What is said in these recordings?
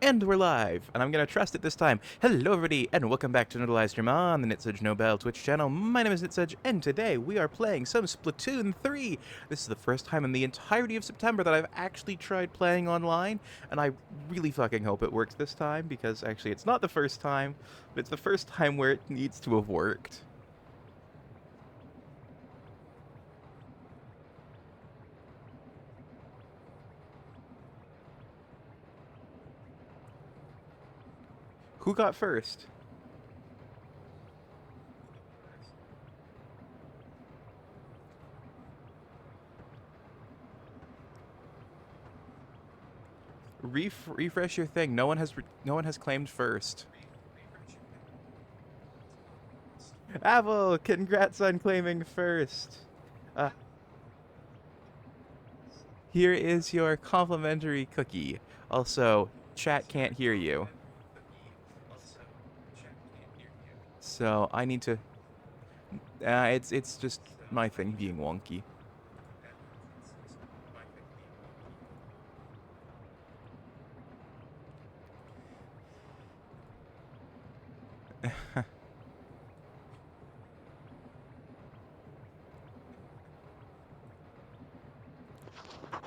And we're live, and I'm gonna trust it this time. Hello everybody, and welcome back to another live stream on the Nitsedge Nobel Twitch channel. My name is Nitsedge, and today we are playing some Splatoon 3. This is the first time in the entirety of September that I've actually tried playing online, and I really fucking hope it works this time, because actually it's not the first time, but it's the first time where it needs to have worked. Who got first? Refresh your thing. No one has claimed first. Apple, congrats on claiming first. Uh, Here is your complimentary cookie. Also, chat can't hear you. So I need to. It's just my thing being wonky.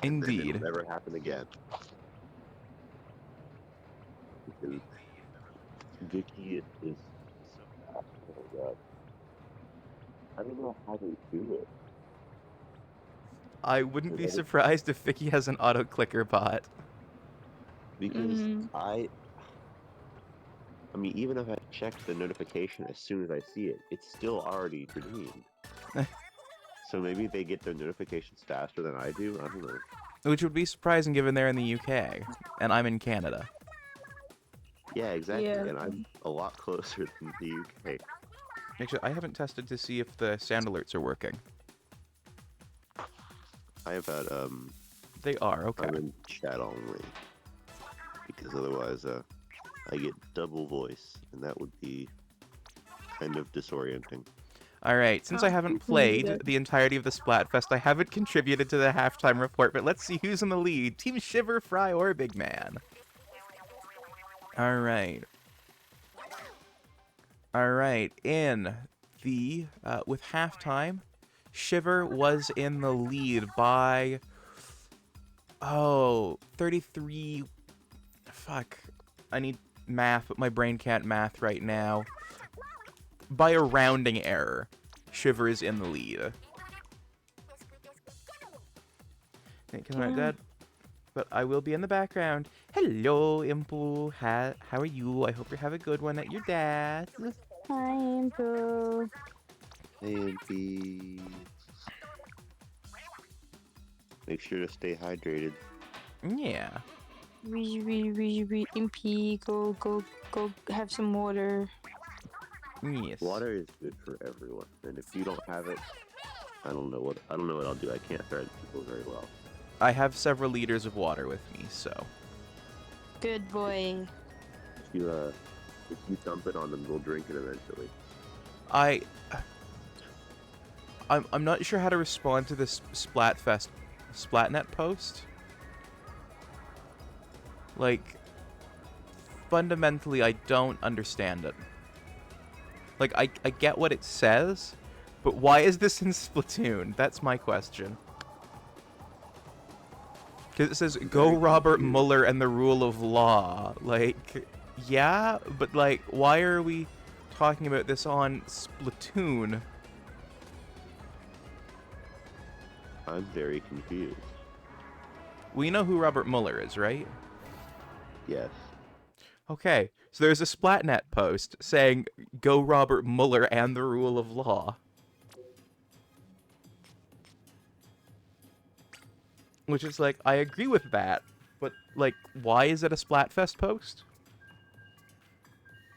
And then it'll Indeed. never happen again. Because Vicky is so bad. Oh my god. I don't know how they do it. I wouldn't be Because surprised if Vicky has an auto clicker bot. because I mean, even if I check the notification as soon as I see it, it's still already redeemed. So maybe they get their notifications faster than I do. I don't know. Which would be surprising given they're in the UK, and I'm in Canada. Yeah, exactly. Yeah. And I'm a lot closer than the UK. Actually, I haven't tested to see if the sound alerts are working. I have had They are, okay. I'm in chat only. Because otherwise I get double voice, and that would be kind of disorienting. Alright, since I haven't played the entirety of the Splatfest, I haven't contributed to the halftime report, but let's see who's in the lead. Team Shiver, Fry, or Big Man? Alright. Alright, in the, with halftime, Shiver was in the lead by, 33, fuck, I need math, but my brain can't math right now. By a rounding error, Shiver is in the lead. Because I'm not dead, but I will be in the background. Hello, Impu. How are you? I hope you have a good one at your dad's. Hi, Andrew. And be... Make sure to stay hydrated. Yeah. Impy, go have some water. Yes. Water is good for everyone, and if you don't have it, I don't know what I'll do. I can't threaten people very well. I have several liters of water with me, so. Good boy. If you dump it on them, they'll drink it eventually. I'm not sure how to respond to this Splatnet post. Like, fundamentally, I don't understand it. Like, I get what it says, but why is this in Splatoon? That's my question. Because it says, go Robert Mueller and the rule of law. Like, yeah, but like, why are we talking about this on Splatoon? I'm very confused. We know who Robert Mueller is, right? Yes. Okay, so there's a Splatnet post saying, go Robert Mueller and the rule of law. Which is like, I agree with that, but like, why is it a Splatfest post?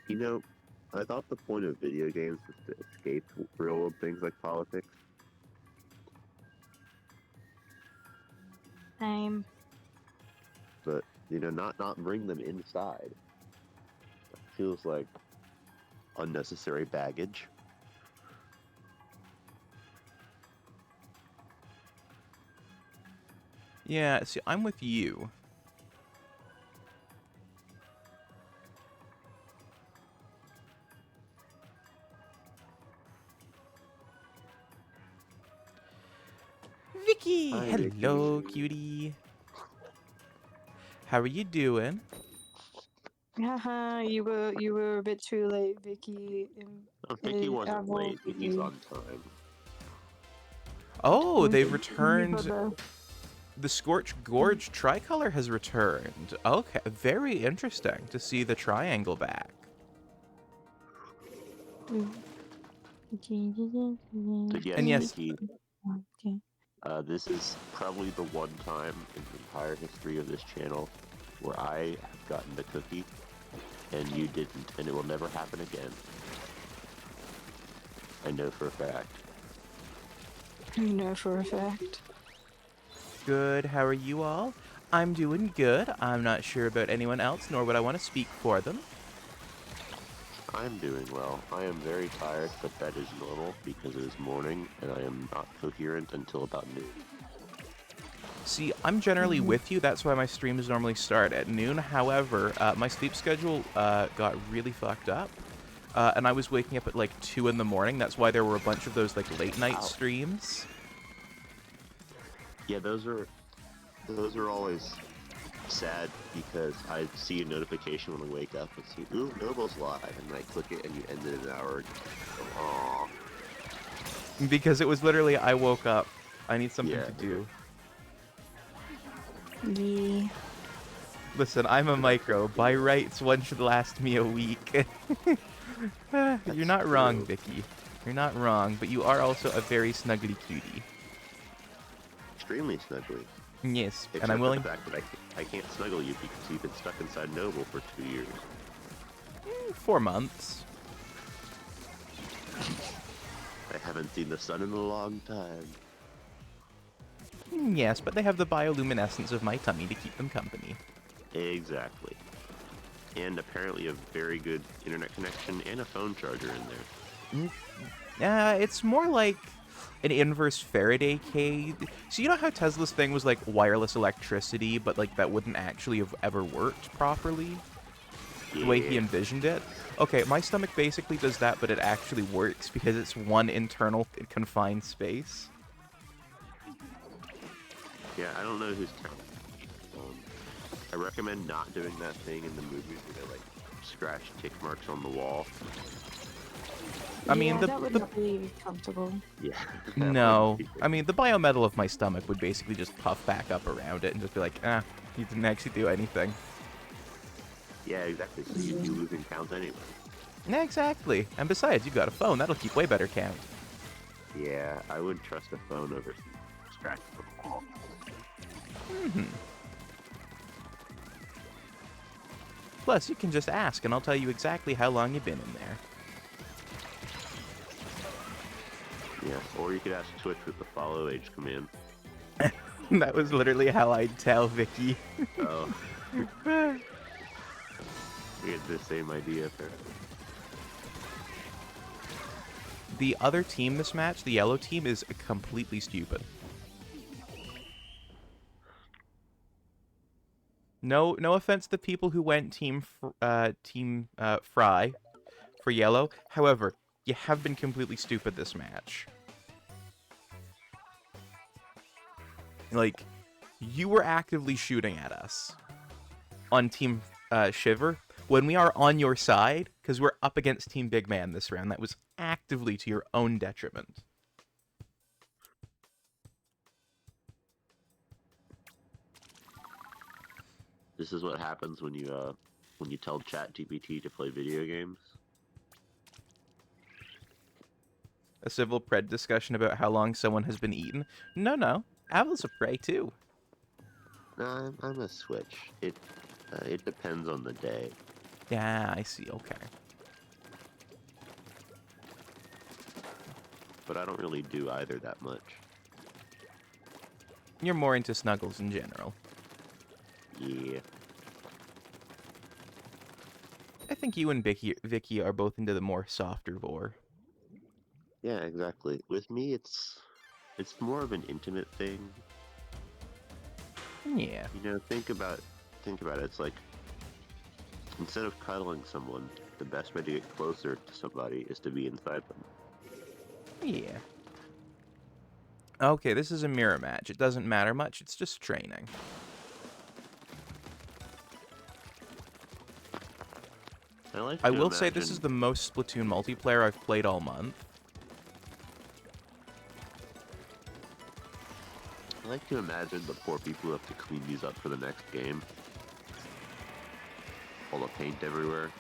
You know, I thought the point of video games was to escape real world things like politics. I'm. But, you know, not bring them inside. It feels like unnecessary baggage. Yeah, see, I'm with you. Vicky! Hi, Hello, Vicky. cutie. How are you doing? Haha, you were a bit too late, Vicky. Vicky I wasn't will late. Vicky's be. on time. Oh, they've We returned. got The Scorch Gorge tricolor has returned. Okay, very interesting to see the triangle back. So yes, And yes, Vicky, Okay. this is probably the one time in the entire history of this channel where I have gotten the cookie and you didn't, and it will never happen again. I know for a fact. You know for a fact. good. How are you all? I'm doing good. I'm not sure about anyone else, nor would I want to speak for them. I'm doing well. I am very tired, but that is normal because it is morning and I am not coherent until about noon. See, I'm generally with you. That's why my streams normally start at noon. However, my sleep schedule got really fucked up. And I was waking up at like 2 in the morning. That's why there were a bunch of those like late night Ow. streams. Yeah, those are always sad because I see a notification when I wake up and see, ooh, Noble's live, and I click it and you ended an hour ago. Aww. Because it was literally, I woke up. I need something Yeah. to do. Yeah. Listen, I'm a micro. By rights, one should last me a week. You're not wrong, true. Vicky. You're not wrong, but you are also a very snuggly cutie. Extremely snuggly. Yes, Except and I'm for willing. the fact that I can't snuggle you because you've been stuck inside Noble for 2 years. 4 months. I haven't seen the sun in a long time. Yes, but they have the bioluminescence of my tummy to keep them company. Exactly. And apparently a very good internet connection and a phone charger in there. It's more like an inverse Faraday cage. So you know how Tesla's thing was like wireless electricity, but like that wouldn't actually have ever worked properly? The way he Yeah. envisioned it? Okay, my stomach basically does that, but it actually works because it's one internal confined space. Yeah, I don't know who's counting. I recommend not doing that thing in the movies where they like scratch tick marks on the wall. I mean, that would not be comfortable. Yeah. No. I mean, the biometal of my stomach would basically just puff back up around it and just be like, you didn't actually do anything. Yeah, exactly. So you'd be losing count anyway. Yeah, exactly. And besides, you've got a phone. That'll keep way better count. Yeah, I wouldn't trust a phone over scratch on the wall. Plus, you can just ask, and I'll tell you exactly how long you've been in there. Yeah, or you could ask Twitch with the follow age command. That was literally how I'd tell Vicky. Oh. We had the same idea there. The other team this match, the yellow team, is completely stupid. No offense to the people who went team Fry for yellow. However, you have been completely stupid this match. Like, you were actively shooting at us on team Shiver when we are on your side because we're up against team Big Man this round. That was actively to your own detriment. This is what happens when you tell ChatGPT to play video games. A civil pred discussion about how long someone has been eaten. No. Owls are prey too. No, I'm a Switch. It depends on the day. Yeah, I see. Okay. But I don't really do either that much. You're more into snuggles in general. Yeah. I think you and Vicky are both into the more softer vor. Yeah, exactly. With me, it's more of an intimate thing. Yeah. You know, think about it. It's like instead of cuddling someone, the best way to get closer to somebody is to be inside them. Yeah. Okay, this is a mirror match. It doesn't matter much. It's just training. I will say this is the most Splatoon multiplayer I've played all month. I like to imagine the poor people who have to clean these up for the next game. All the paint everywhere.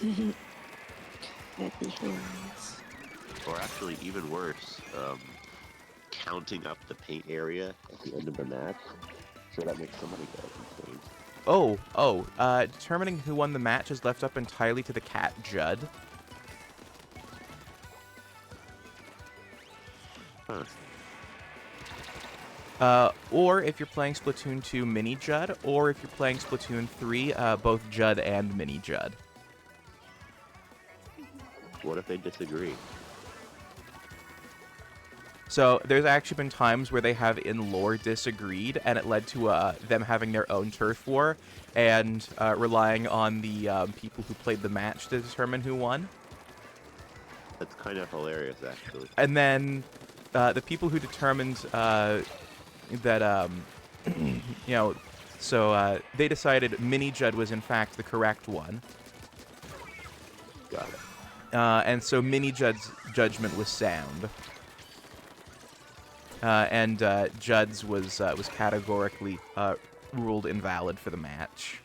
That'd be hilarious. Or actually, even worse, counting up the paint area at the end of the match. So that makes somebody go insane. Determining who won the match is left up entirely to the cat Judd. Huh. Or if you're playing Splatoon 2 Mini Judd, or if you're playing Splatoon 3, both Judd and Mini Judd. What if they disagree? So there's actually been times where they have in lore disagreed, and it led to them having their own turf war, and relying on the people who played the match to determine who won. That's kind of hilarious, actually. And then the people who determined that, they decided Mini Judd was in fact the correct one. Got it. And so Mini Judd's judgment was sound. And Judd's was categorically ruled invalid for the match.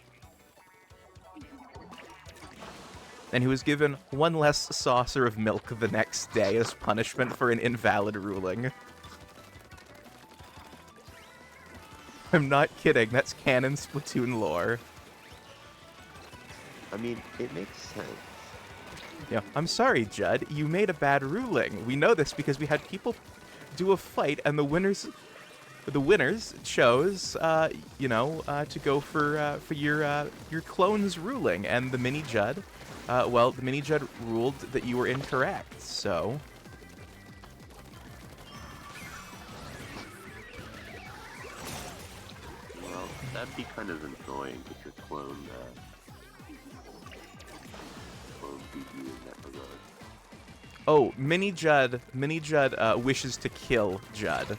And he was given one less saucer of milk the next day as punishment for an invalid ruling. I'm not kidding, that's canon Splatoon lore. I mean, it makes sense. Yeah, I'm sorry, Judd, you made a bad ruling. We know this because we had people do a fight, and the winners chose, to go for your clone's ruling, and the Mini Judd, the Mini Judd ruled that you were incorrect. So, Well, that'd be kind of annoying if your clone beat you in that regard. oh, Mini Judd wishes to kill Judd.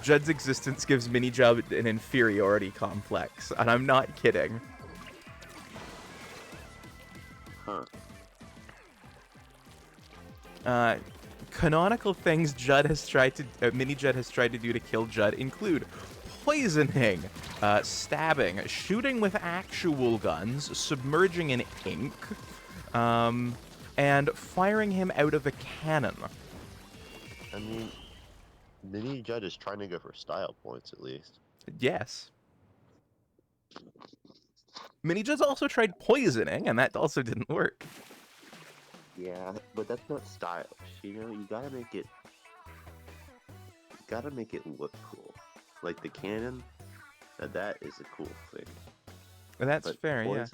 Judd's existence gives Mini Judd an inferiority complex, and I'm not kidding. Huh. Canonical things Mini Judd has tried to do to kill Judd include poisoning, stabbing, shooting with actual guns, submerging in ink, and firing him out of a cannon. I mean, Mini Judd is trying to go for style points, at least. Yes. Mini Judd's also tried poisoning, and that also didn't work. Yeah, but that's not stylish. You gotta make it look cool. Like the cannon, now that is a cool thing. And that's But fair, yeah.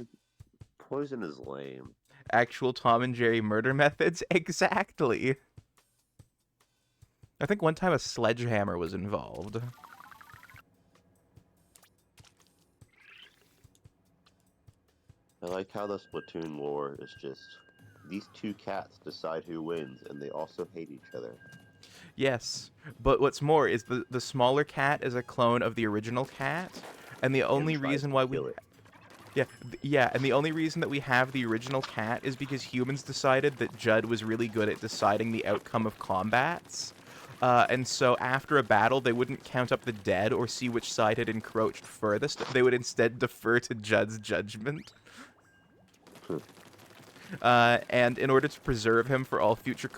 Poison is lame. Actual Tom and Jerry murder methods? Exactly. I think one time a sledgehammer was involved. I like how the Splatoon lore is just these two cats decide who wins, and they also hate each other. Yes, but what's more is the smaller cat is a clone of the original cat, and the only tries reason to why kill it. and the only reason that we have the original cat is because humans decided that Judd was really good at deciding the outcome of combats. And so after a battle, they wouldn't count up the dead or see which side had encroached furthest. They would instead defer to Judd's judgment. And in order to preserve him for all future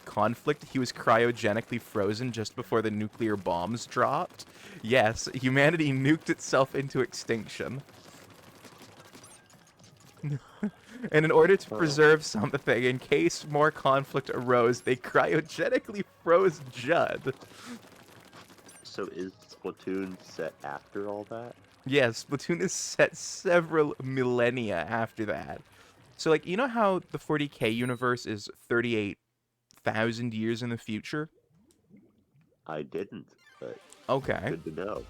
conflict, he was cryogenically frozen just before the nuclear bombs dropped. Yes, humanity nuked itself into extinction. And in order to preserve something, in case more conflict arose, they cryogenically froze Judd. So is Splatoon set after all that? Yes, Splatoon is set several millennia after that. So, like, you know how the 40K universe is 38,000 years in the future? I didn't, but Okay. good to know.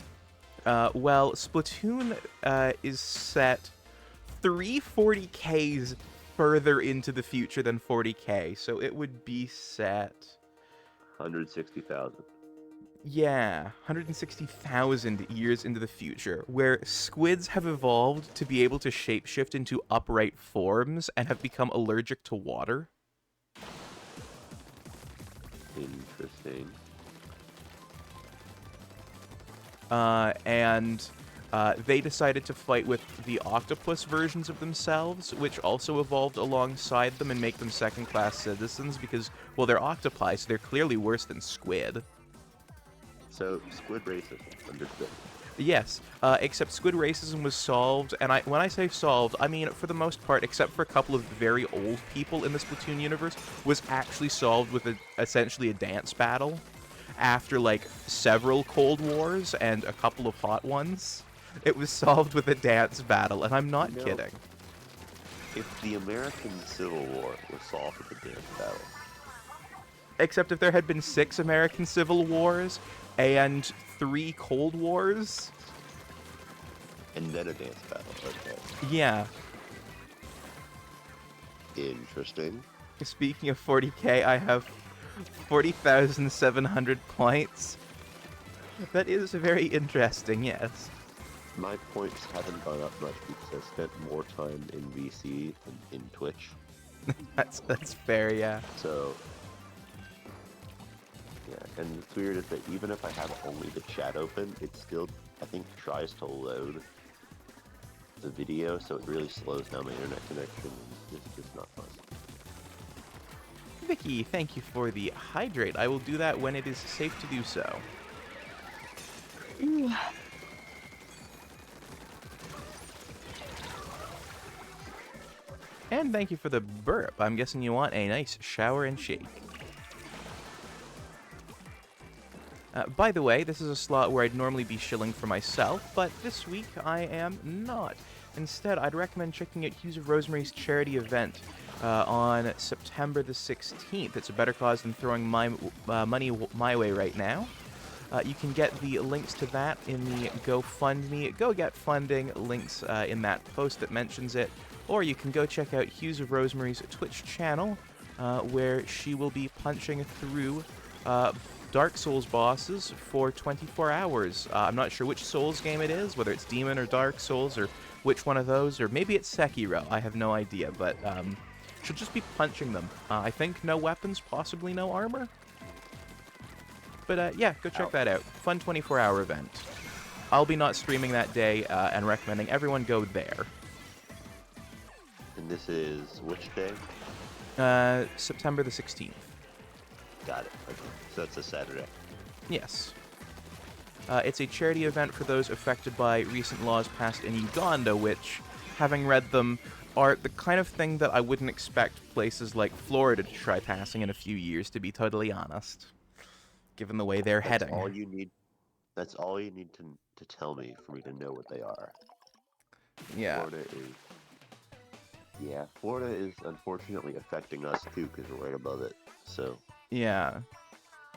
Well, Splatoon is set 3 40Ks further into the future than 40k, so it would be set... 160,000. Yeah, 160,000 years into the future, where squids have evolved to be able to shapeshift into upright forms and have become allergic to water. Interesting. And they decided to fight with the octopus versions of themselves, which also evolved alongside them and make them second-class citizens because, well, they're octopi, so they're clearly worse than squid. So, squid racism, understood. Yes, except squid racism was solved, and when I say solved, I mean, for the most part, except for a couple of very old people in the Splatoon universe, was actually solved with essentially a dance battle after, like, several Cold Wars and a couple of hot ones. It was solved with a dance battle, and I'm not kidding. If the American Civil War was solved with a dance battle... Except if there had been 6 American Civil Wars and 3 Cold Wars. And then a dance battle, okay. Yeah. Interesting. Speaking of 40k, I have 40,700 points. That is very interesting, yes. My points haven't gone up much because I spent more time in VC than in Twitch. That's fair, yeah. So... yeah, and what's weird is that even if I have only the chat open, it still, I think, tries to load the video, so it really slows down my internet connection, and it's just not fun. Vicky, thank you for the hydrate. I will do that when it is safe to do so. And thank you for the burp. I'm guessing you want a nice shower and shake. By the way, this is a slot where I'd normally be shilling for myself, but this week I am not. Instead, I'd recommend checking out Hues of Rosemary's charity event on September the 16th. It's a better cause than throwing my money my way right now. You can get the links to that in the GoFundMe, Go Get Funding links in that post that mentions it, or you can go check out Hues of Rosemary's Twitch channel, where she will be punching through Dark Souls bosses for 24 hours. I'm not sure which Souls game it is, whether it's Demon or Dark Souls, or which one of those, or maybe it's Sekiro. I have no idea, but she'll just be punching them. I think no weapons, possibly no armor. But yeah, go check that out. Fun 24-hour event. I'll be not streaming that day and recommending everyone go there. And this is which day? September the 16th. Got it. Okay. So that's a Saturday. Yes. It's a charity event for those affected by recent laws passed in Uganda, which, having read them, are the kind of thing that I wouldn't expect places like Florida to try passing in a few years, to be totally honest. Given the way they're heading. That's all you need to tell me for me to know what they are. Yeah. Florida is unfortunately affecting us too, because we're right above it. So. Yeah.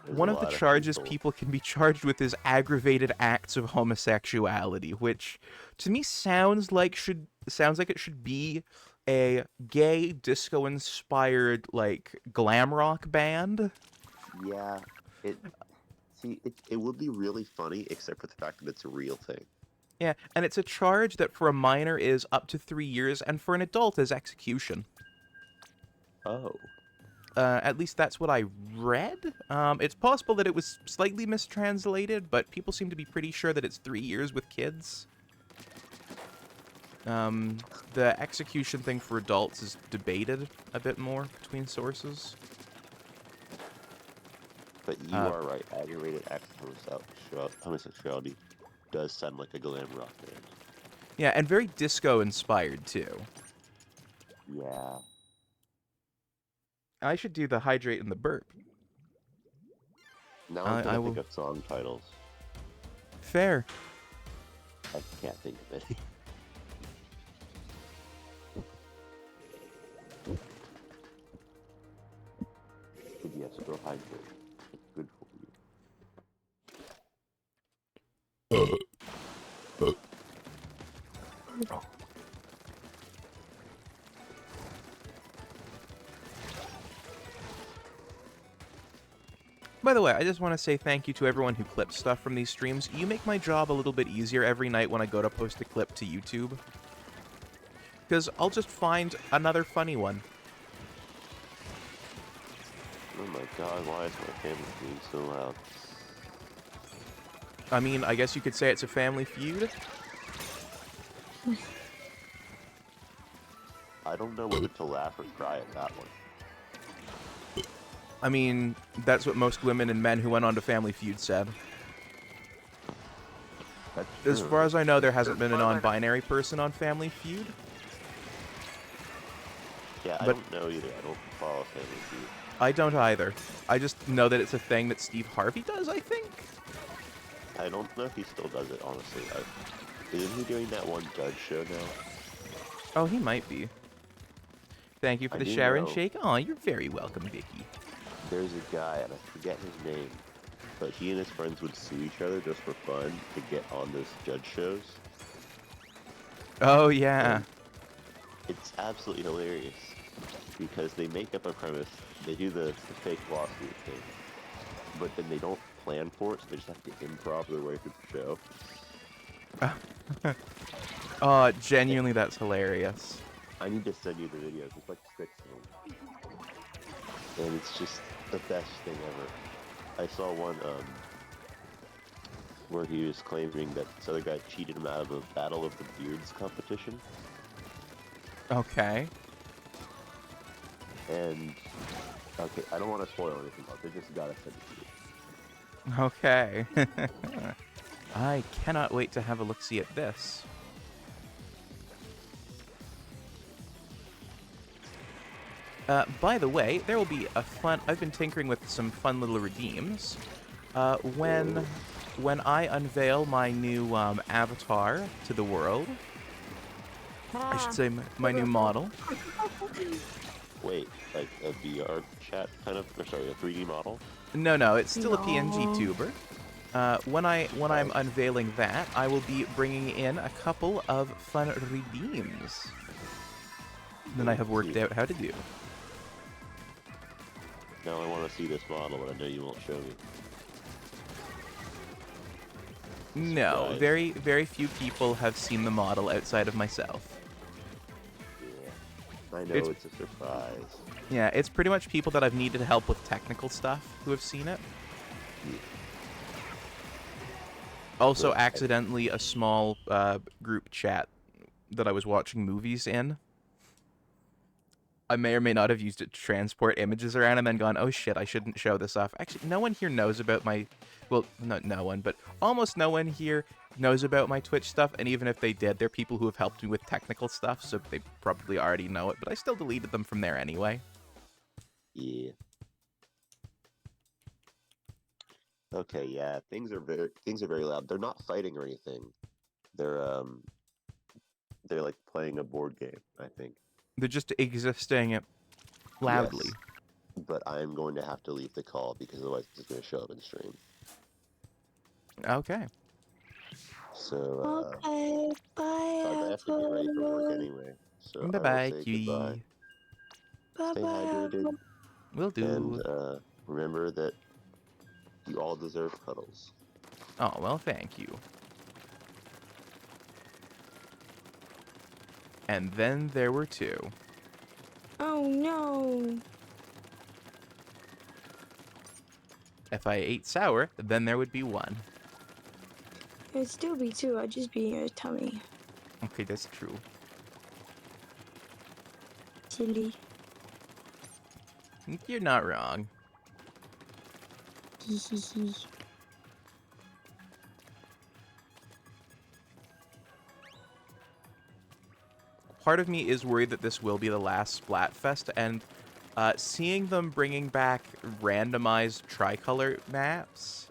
One of the charges people can be charged with is aggravated acts of homosexuality, which to me sounds like it should be a gay disco-inspired like glam rock band. Yeah. It would be really funny, except for the fact that it's a real thing. Yeah, and it's a charge that for a minor is up to 3 years, and for an adult is execution. Oh. At least that's what I read. It's possible that it was slightly mistranslated, but people seem to be pretty sure that it's 3 years with kids. The execution thing for adults is debated a bit more between sources. But you are right. Aggravated acts of homosexuality does sound like a glam rock band. Yeah, and very disco-inspired, too. Yeah. I should do the hydrate and the burp. Now I'm trying to think of song titles. Fair. I can't think of any. But yes, go hydrate. It's good for you. By the way, I just want to say thank you to everyone who clips stuff from these streams. You make my job a little bit easier every night when I go to post a clip to YouTube. Because I'll just find another funny one. Oh my god, why is my family being so loud? I mean, I guess you could say it's a family feud. I don't know whether to laugh or cry at that one. I mean, that's what most women and men who went on to Family Feud said. That's As true. far as I know, there hasn't been a non-binary person on Family Feud. Yeah, I but- don't know either. I don't follow Family Feud. I don't either. I just know that it's a thing that Steve Harvey does, I think. I don't know if he still does it, honestly. Isn't he doing that one judge show now? Oh, he might be. Thank you for I the do shower and know. shake. Aw, you're very welcome, Vicky. There's a guy, and I forget his name, but he and his friends would sue each other just for fun to get on those judge shows. Oh, yeah. And it's absolutely hilarious because they make up a premise, they do the fake lawsuit thing, but then they don't plan for it, so they just have to improv their way through the show. Oh, genuinely, that's hilarious. I need to send you the videos. It's like 6 of them. And it's just the best thing ever. I saw one where he was claiming that this other guy cheated him out of a Battle of the Beards competition. Okay. And, okay, I don't want to spoil anything else. I just gotta send it to you. Okay. I cannot wait to have a look-see at this. By the way, there will be a fun... I've been tinkering with some fun little redeems. When I unveil my new avatar to the world, I should say my new model. Wait, like a VR chat kind of, or sorry, a 3D model? No, it's still a No. PNG tuber. When I'm unveiling that, I will be bringing in a couple of fun redeems that I have worked out how to do. Now I want to see this model, but I know you won't show me. No, Surprise. very, very few people have seen the model outside of myself. Yeah, I know It's- it's a surprise. Yeah, it's pretty much people that I've needed help with technical stuff who have seen it. Also, Well, accidentally, a small group chat that I was watching movies in. I may or may not have used it to transport images around and then gone, oh shit, I shouldn't show this off. Actually, no one here knows about my... Well, not no one, but almost no one here knows about my Twitch stuff, and even if they did, they're people who have helped me with technical stuff, so they probably already know it, but I still deleted them from there anyway. Yeah. Okay, yeah, things are very loud. They're not fighting or anything. They're like playing a board game, I think. They're just existing loudly. Yes, but I'm going to have to leave the call because otherwise it's going to show up in stream. Okay. So, Okay, bye. I have to get ready for work everyone. anyway. So I will Bye-bye, say Cutie. goodbye. Bye Stay bye. hydrated, Will do. and remember that you all deserve cuddles. Oh, well, thank you. And then there were two. Oh no. If I ate sour, then there would be one. It'd still be two. I'd just be in your tummy. Okay, that's true. Silly. You're not wrong. Hee hee hee. Part of me is worried that this will be the last Splatfest, and seeing them bringing back randomized tricolor maps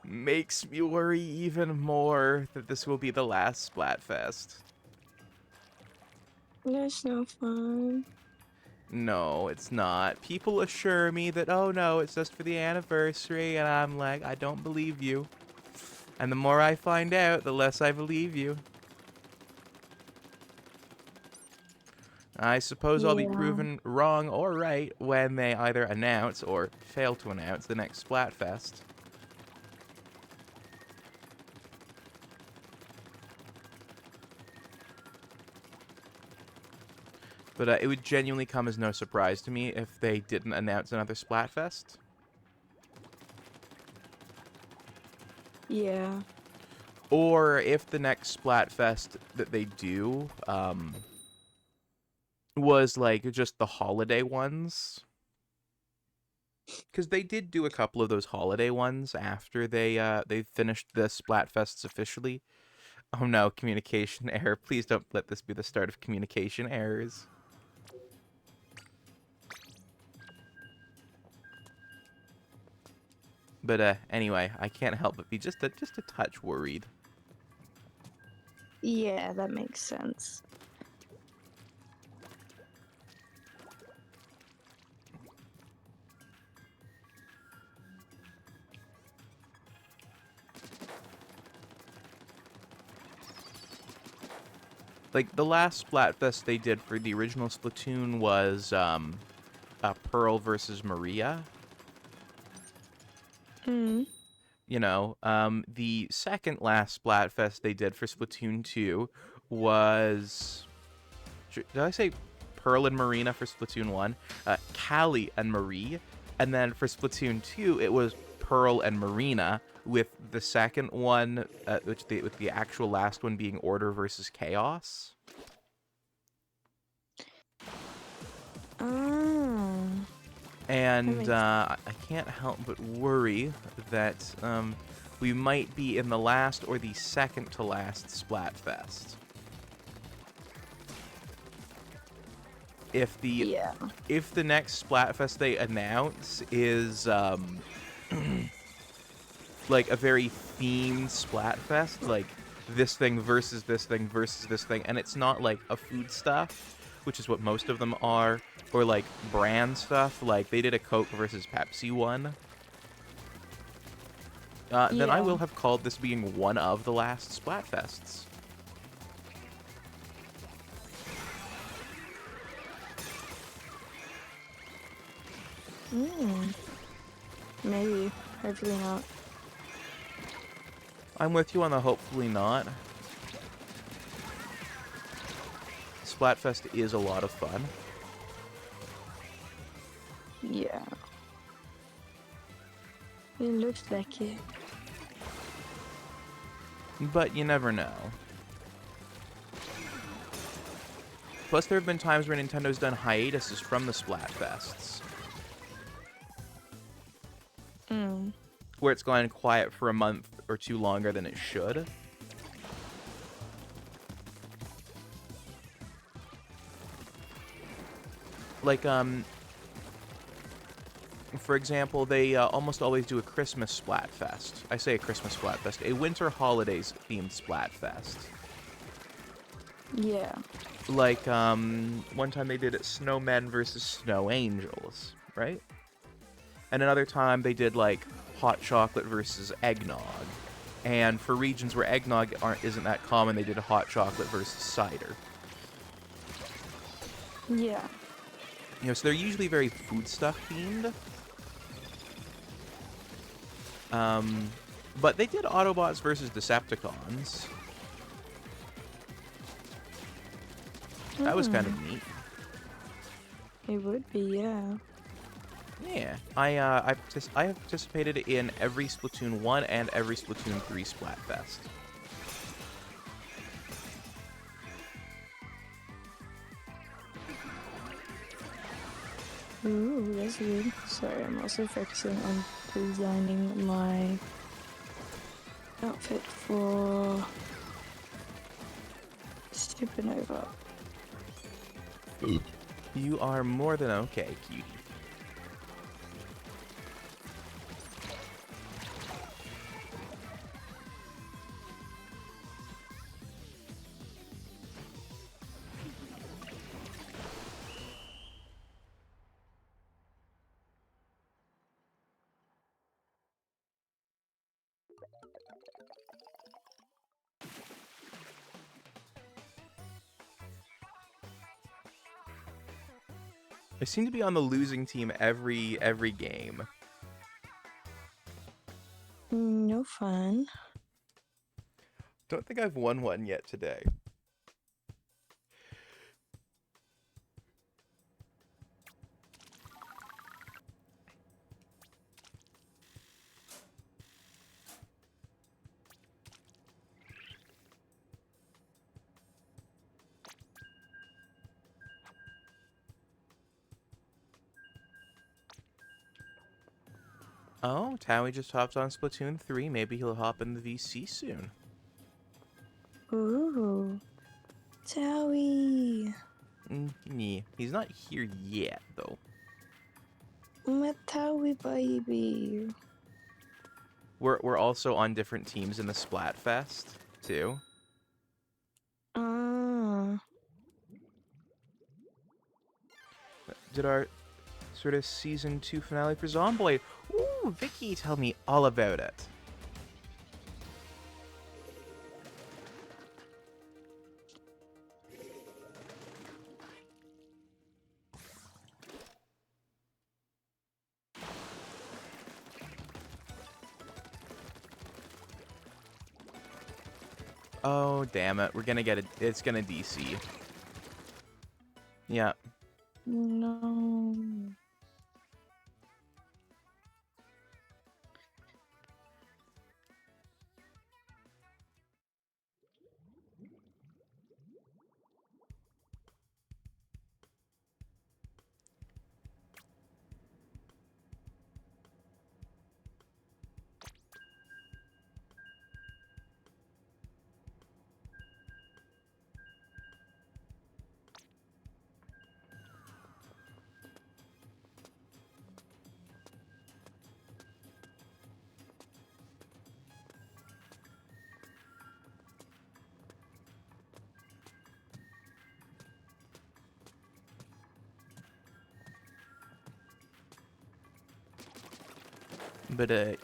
makes me worry even more that this will be the last Splatfest. That's no fun. No, it's not. People assure me that, oh no, it's just for the anniversary, and I'm like, I don't believe you. And the more I find out, the less I believe you. I suppose I'll be Yeah. proven wrong or right when they either announce or fail to announce the next Splatfest. But it would genuinely come as no surprise to me if they didn't announce another Splatfest. Yeah. Or if the next Splatfest that they do was like just the holiday ones. Because they did do a couple of those holiday ones after they finished the Splatfests officially. Oh no, communication error. Please don't let this be the start of communication errors. But anyway, I can't help but be just a touch worried. Yeah, that makes sense. Like the last Splatfest they did for the original Splatoon was Pearl versus Maria. Mm. You know, the second last Splatfest they did for Splatoon 2 was... Did I say Pearl and Marina for Splatoon 1? Callie and Marie. And then for Splatoon 2, it was Pearl and Marina, with the second one, with the actual last one being Order versus Chaos. Oh. And I can't help but worry that we might be in the last or the second to last Splatfest. If the Yeah. if the next Splatfest they announce is like a very themed Splatfest, like this thing versus this thing versus this thing, and it's not like a food stuff, which is what most of them are, or like brand stuff, like they did a Coke versus Pepsi one, then I Yeah. will have called this being one of the last Splatfests. Mm. Maybe. Hopefully not. I'm with you on the hopefully not. Splatfest is a lot of fun. Yeah. It looks like it. But you never know. Plus, there have been times where Nintendo's done hiatuses from the Splatfests, Mm. where it's gone quiet for a month or two longer than it should. Like, for example, they almost always do a Christmas Splatfest. I say a Christmas Splatfest, a winter holidays themed Splatfest. Yeah. Like, one time they did it Snowmen versus Snow Angels, right? And another time they did, like, hot chocolate versus eggnog. And for regions where eggnog isn't that common, they did a hot chocolate versus cider. Yeah. You know, so they're usually very food stuff themed. But they did Autobots versus Decepticons. That was kind of neat. It would be, yeah. Yeah, I have participated in every Splatoon 1 and every Splatoon 3 Splatfest. Ooh, that's good. Sorry, I'm also focusing on designing my outfit for Supernova. You are more than okay, cutie. I seem to be on the losing team every game. No fun. Don't think I've won one yet today. Oh, Towie just hopped on Splatoon 3. Maybe he'll hop in the VC soon. Ooh. Towie. Yeah, he's not here yet, though. My Towie baby. We're also on different teams in the Splatfest, too. Ah. Did our sort of season 2 finale for Zomboid. Ooh, Vicky, tell me all about it. Oh, damn it. We're gonna get it. It's gonna DC. Yeah. No. But,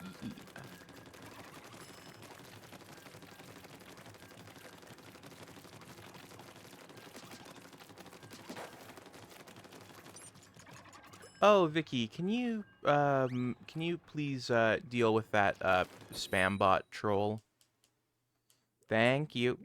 oh, Vicky, can you please, deal with that, spam bot troll? Thank you.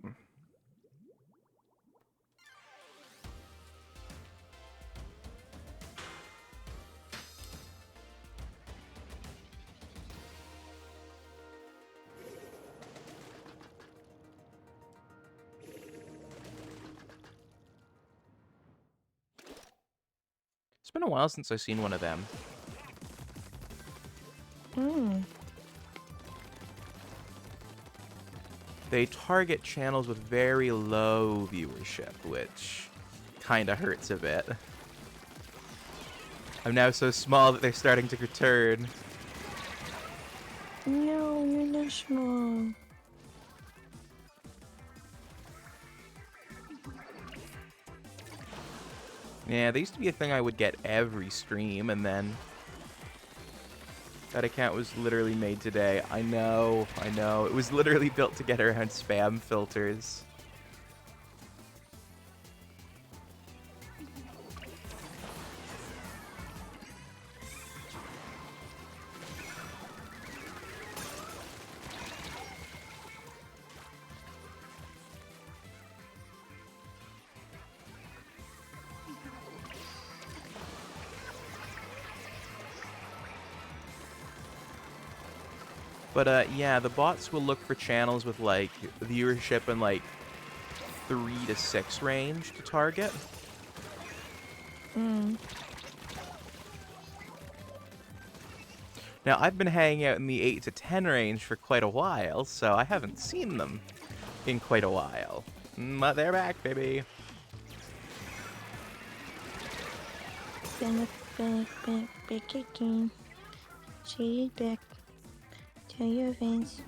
It's been a while since I've seen one of them. Hmm. They target channels with very low viewership, which kind of hurts a bit. I'm now so small that they're starting to return. No, you're not small. Yeah, they used to be a thing I would get every stream, and then that account was literally made today. I know. It was literally built to get around spam filters. But yeah, the bots will look for channels with like viewership in like 3 to 6 range to target. Hmm. Now, I've been hanging out in the 8 to 10 range for quite a while, so I haven't seen them in quite a while. But they're back, baby. Back again. She's back. Tell your fans.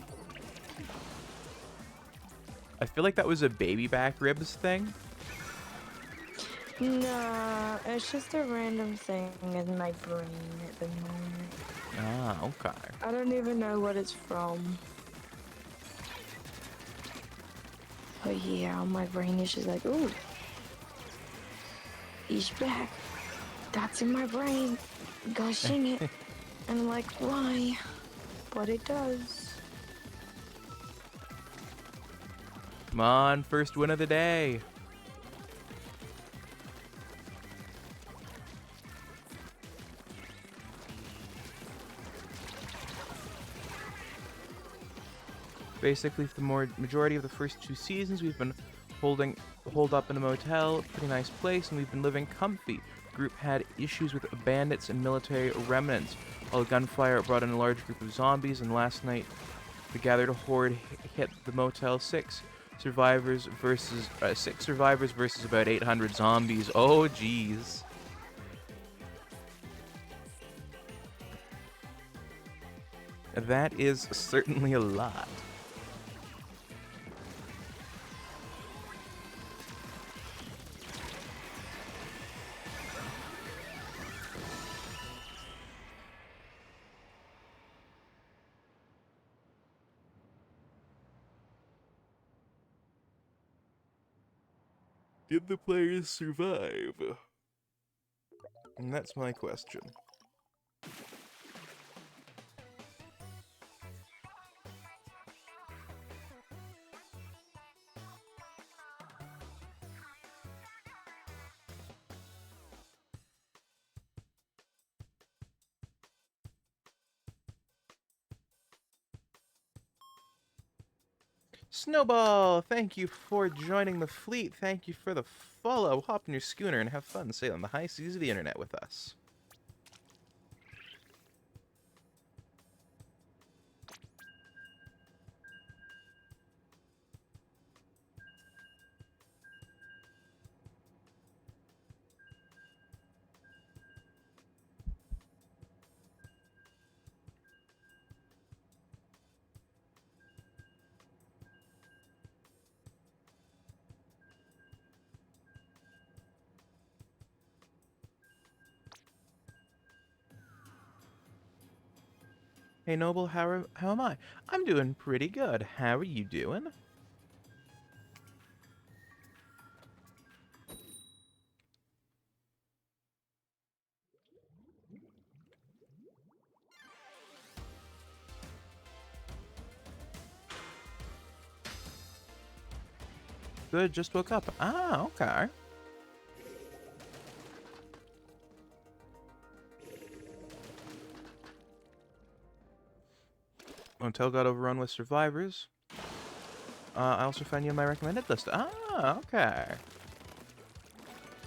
I feel like that was a baby back ribs thing. Nah, it's just a random thing in my brain at the moment. Ah, okay. I don't even know what it's from. But yeah, my brain is just like, ooh, he's back. That's in my brain. Go sing it. And I'm like, why? But it does. Come on, first win of the day. Basically, for the majority of the first 2 seasons, we've been holed up in a motel, pretty nice place, and we've been living comfy. The group had issues with bandits and military remnants. While the gunfire brought in a large group of zombies, and last night the gathered horde hit the Motel 6. Survivors versus 6 survivors versus about 800 zombies. Oh, jeez. That is certainly a lot. Did the players survive? And that's my question. Snowball, thank you for joining the fleet. Thank you for the follow. Hop in your schooner and have fun sailing the high seas of the internet with us. Hey Noble, how am I? I'm doing pretty good. How are you doing? Good, just woke up. Ah, okay. Motel got overrun with survivors. I also found you on my recommended list. Ah, okay.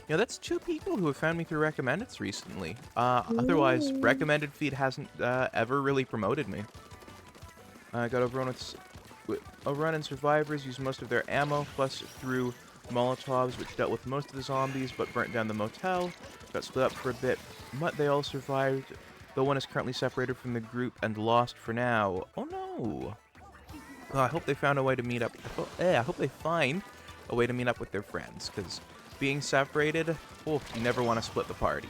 Yeah, that's 2 people who have found me through recommendeds recently. Otherwise, Ooh. recommended feed hasn't ever really promoted me. I got overrun with overrun and survivors used most of their ammo, plus threw Molotovs, which dealt with most of the zombies, but burnt down the motel. Got split up for a bit, but they all survived. Though one is currently separated from the group and lost for now. Oh no! Oh, I hope they found a way to meet up. I hope they find a way to meet up with their friends, because being separated, oh, you never want to split the party.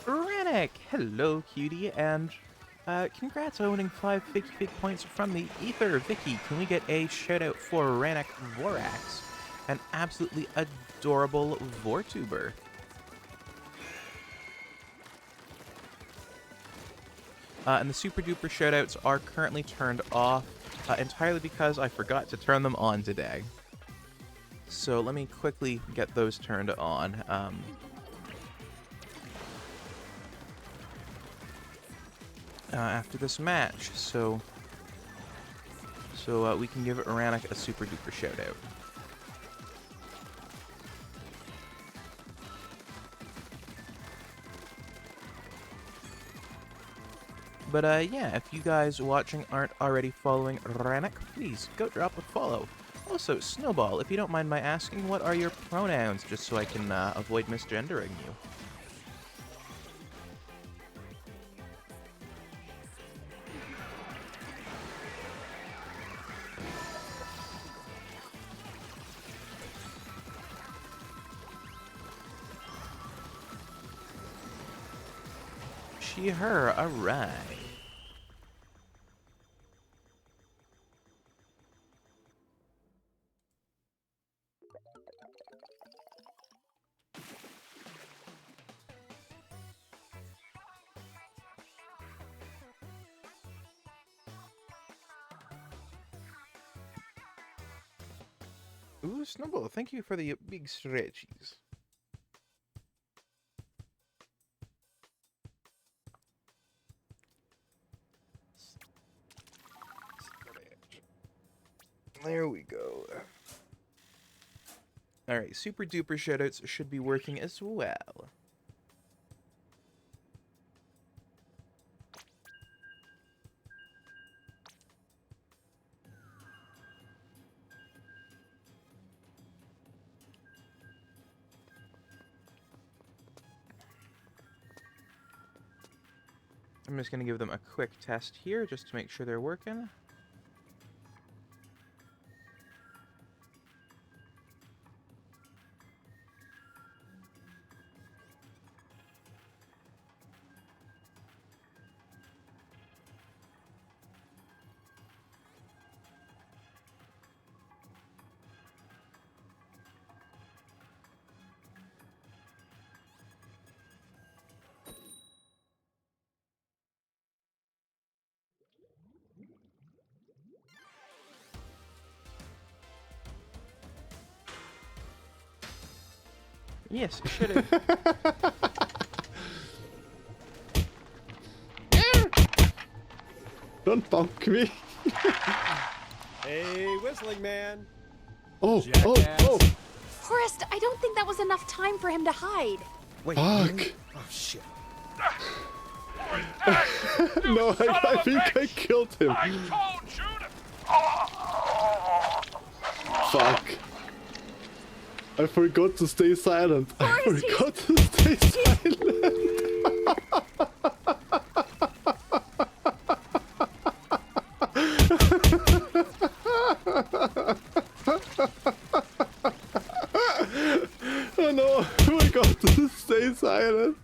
Rennick! Hello, cutie, and congrats on winning 5 Vicky Fig points from the Ether. Vicky, can we get a shout out for Rennick Vorax, an absolutely adorable Vortuber? And the super duper shoutouts are currently turned off entirely because I forgot to turn them on today. So let me quickly get those turned on. After this match, so we can give Aranik a super duper shout out. But yeah, if you guys watching aren't already following Aranik, please go drop a follow. Also, Snowball, if you don't mind my asking, what are your pronouns, just so I can avoid misgendering you? She, her, alright. Ooh, Snowball, thank you for the big stretchies. There we go. Alright, super duper shoutouts should be working as well. I'm just going to give them a quick test here just to make sure they're working. Yes, it should have. Don't bonk me. Hey, whistling man. Oh, Jackass. oh, Forrest, I don't think that was enough time for him to hide. Wait. oh. Fuck. Oh shit. No, I think I killed him. I told you to... Fuck. I forgot to stay silent. I Forrest, forgot to stay silent. Oh no, I forgot to stay silent.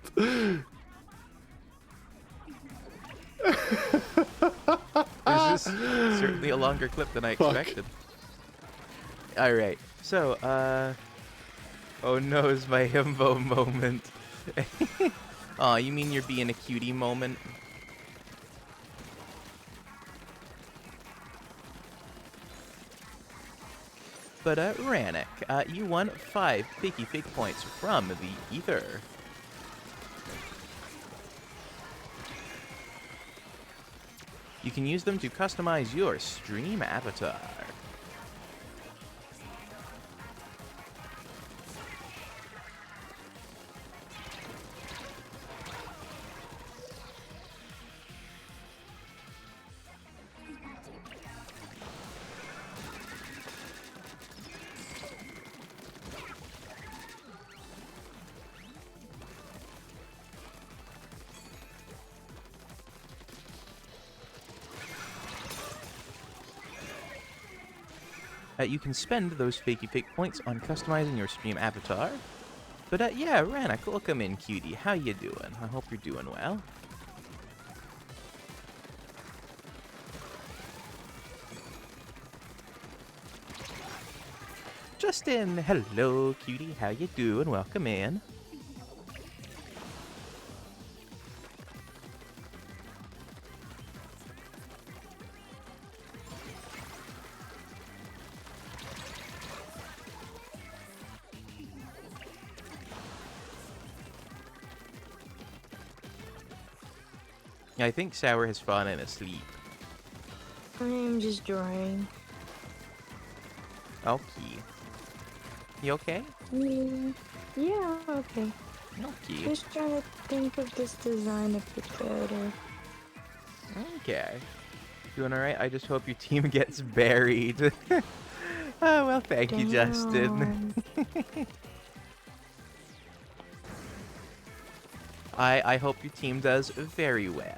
This is certainly a longer clip than I expected. Alright, so, oh no, it's my himbo moment. Aw, you mean you're being a cutie moment? But, Rannick, you won 5 fakey fake points from the ether. You can use them to customize your stream avatar. You can spend those fakey fake points on customizing your stream avatar. But yeah, Rannick, welcome in, cutie. How you doing? I hope you're doing well. Justin, hello, cutie. How you doing? Welcome in. I think Sour has fallen asleep. I'm just drawing. Okay. You okay? Yeah, okay. Okay. Just trying to think of this design a bit better. Okay. Doing alright? I just hope your team gets buried. Oh, well, thank you, Justin. Damn. I hope your team does very well.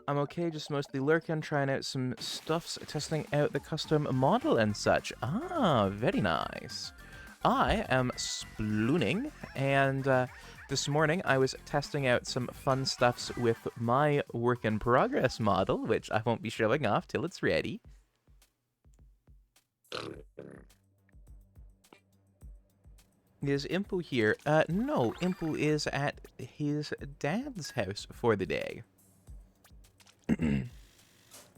I'm okay, just mostly lurking, trying out some stuffs, testing out the custom model and such. Ah, very nice. I am splooning, and this morning I was testing out some fun stuffs with my work in progress model, which I won't be showing off till it's ready. Is Impu here? No, Impu is at his dad's house for the day.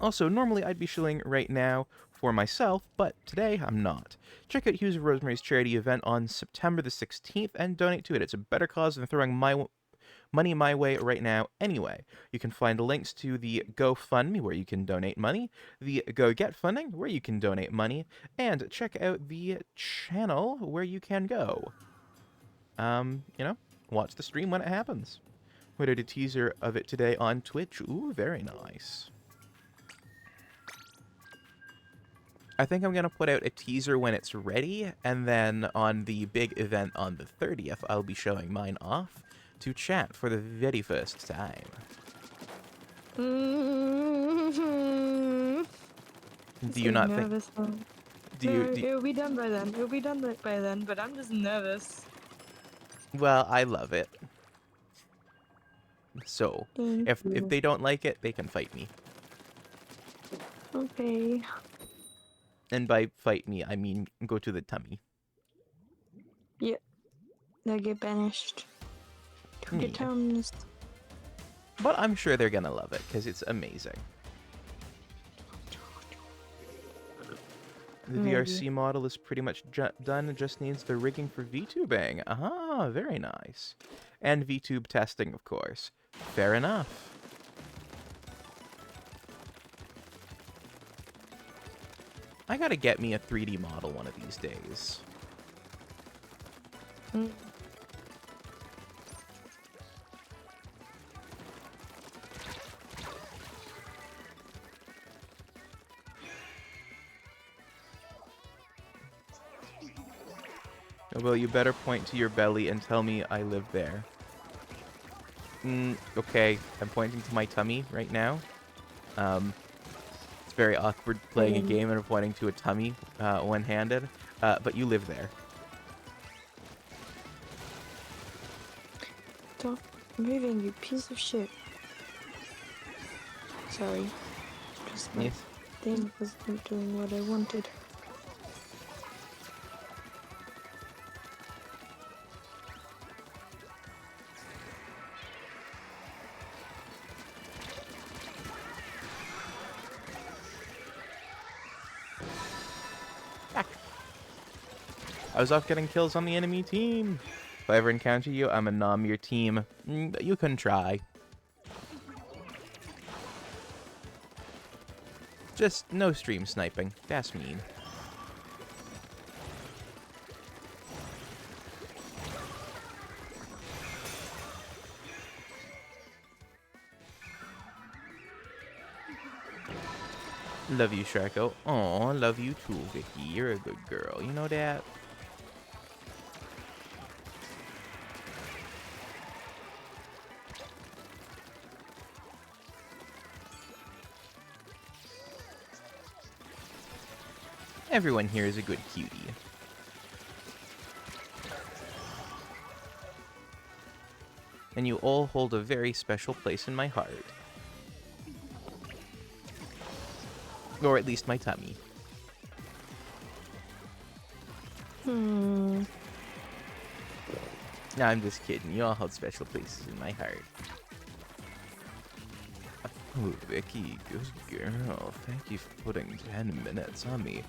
Also, normally I'd be shilling right now for myself, but today I'm not. Check out Hughes of Rosemary's charity event on September the 16th and donate to it. It's a better cause than throwing money my way right now anyway. You can find links to the GoFundMe where you can donate money, the Go Get Funding where you can donate money, and check out the channel where you can go. Watch the stream when it happens. We did a teaser of it today on Twitch. Ooh, very nice. I think I'm going to put out a teaser when it's ready, and then on the big event on the 30th, I'll be showing mine off to chat for the very first time. Do you not think... It'll be done by then. It'll be done by then, but I'm just nervous. Well, I love it. So, Thank if you. they don't like it, they can fight me. Okay. And by fight me, I mean go to the tummy. Yep. They'll get banished. To the Yeah. towns. But I'm sure they're gonna love it, because it's amazing. The Maybe. VRC model is pretty much done. It just needs the rigging for VTubing. Ah, very nice. And VTube testing, of course. Fair enough. I gotta get me a 3D model one of these days. Mm. Well, you better point to your belly and tell me I live there. Okay, I'm pointing to my tummy right now. It's very awkward playing a game and pointing to a tummy one-handed, but you live there. Stop moving, you piece of shit. Sorry. Just my Yes. thing wasn't doing what I wanted. I was off getting kills on the enemy team. If I ever encounter you, I'm a nom your team. You can try. Just no stream sniping. That's mean. Love you, Sharko. Aw, love you too, Vicky. You're a good girl. You know that? Everyone here is a good cutie. And you all hold a very special place in my heart. Or at least my tummy. No, I'm just kidding. You all hold special places in my heart. Oh, Vicky, good girl. Thank you for putting 10 minutes on me.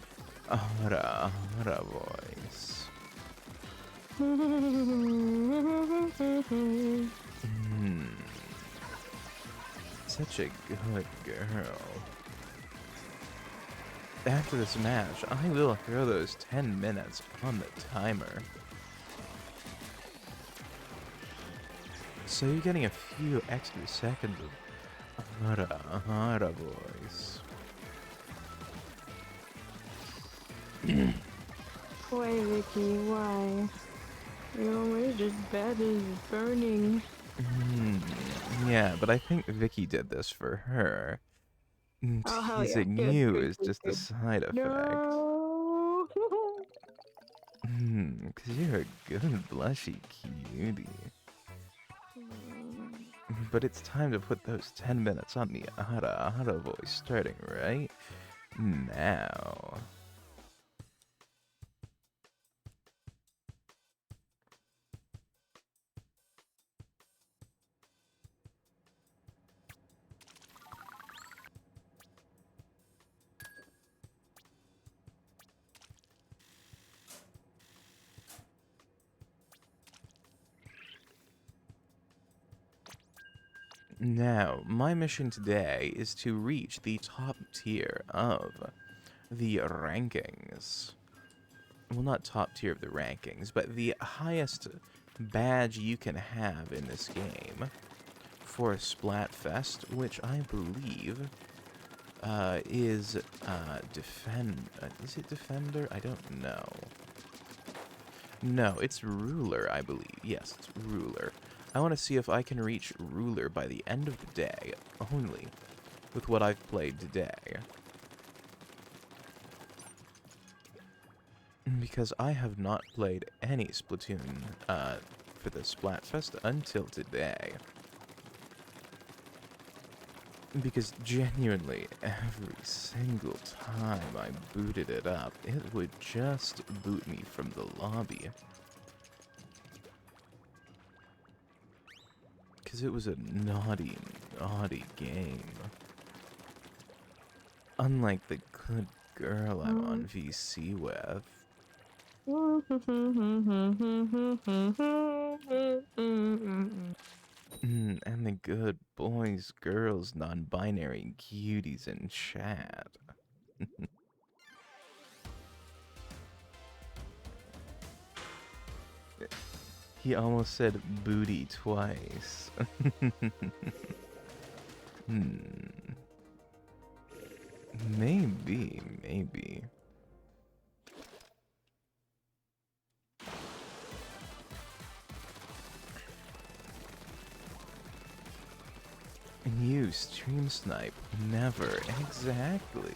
Ahara, ahara voice. Such a good girl. After this match, I will throw those 10 minutes on the timer. So you're getting a few extra seconds of ahara voice. Why, Vicky? Why? You're almost as bad as burning. Yeah, but I think Vicky did this for her. Oh, hell yeah. Teasing Good, you good, is good, just a good. side effect. No! Because you're a good blushy cutie. But it's time to put those 10 minutes on the ahara voice starting right now. Now, my mission today is to reach the top tier of the rankings. Well, not top tier of the rankings, but the highest badge you can have in this game for Splatfest, which I believe is is it Defender? I don't know. No, it's Ruler, I believe. Yes, it's Ruler. I want to see if I can reach Ruler by the end of the day, only with what I've played today. Because I have not played any Splatoon for the Splatfest until today. Because genuinely, every single time I booted it up, it would just boot me from the lobby. Because it was a naughty, naughty game. Unlike the good girl I'm on VC with. And the good boys, girls, non-binary cuties in chat. He almost said booty twice. Maybe, maybe. You stream snipe, never, exactly.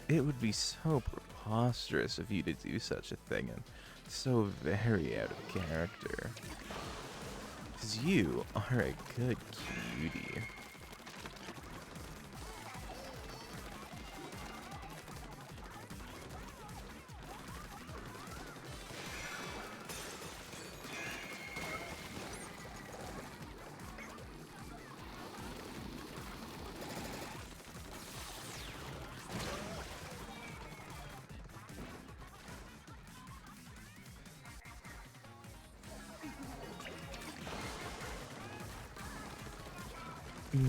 It would be so preposterous of you to do such a thing and so very out of character. Because you are a good cutie.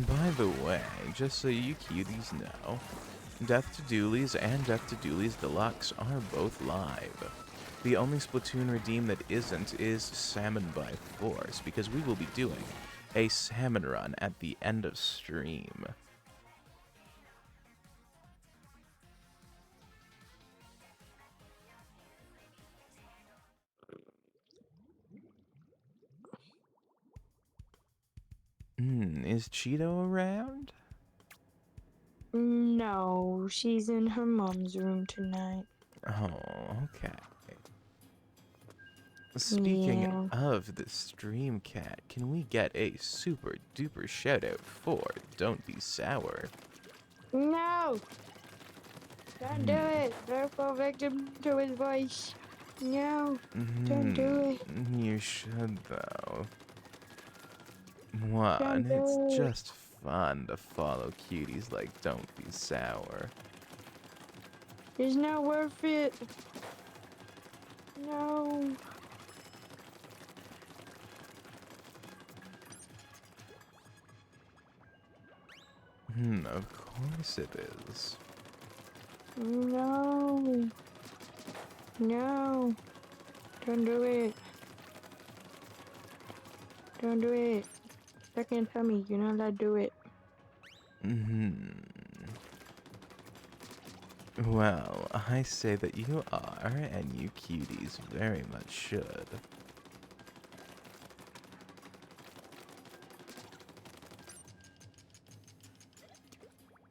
By the way, just so you cuties know, Death to Doolies and Death to Doolies Deluxe are both live. The only Splatoon redeem that isn't is Salmon by Force, because we will be doing a salmon run at the end of stream. Is Cheeto around? No, she's in her mom's room tonight. Oh, okay. Speaking Yeah. of the stream cat, can we get a super duper shout out for Don't Be Sour? No! Don't do it! Don't fall victim to his voice. No, don't do it. You should though. One, Don't it's do it. just fun to follow cuties like Don't Be Sour. It's not worth it. No. Of course it is. No. No. Don't do it. Don't do it. Second tell me you're not allowed to do it. Well, I say that you are, and you cuties very much should.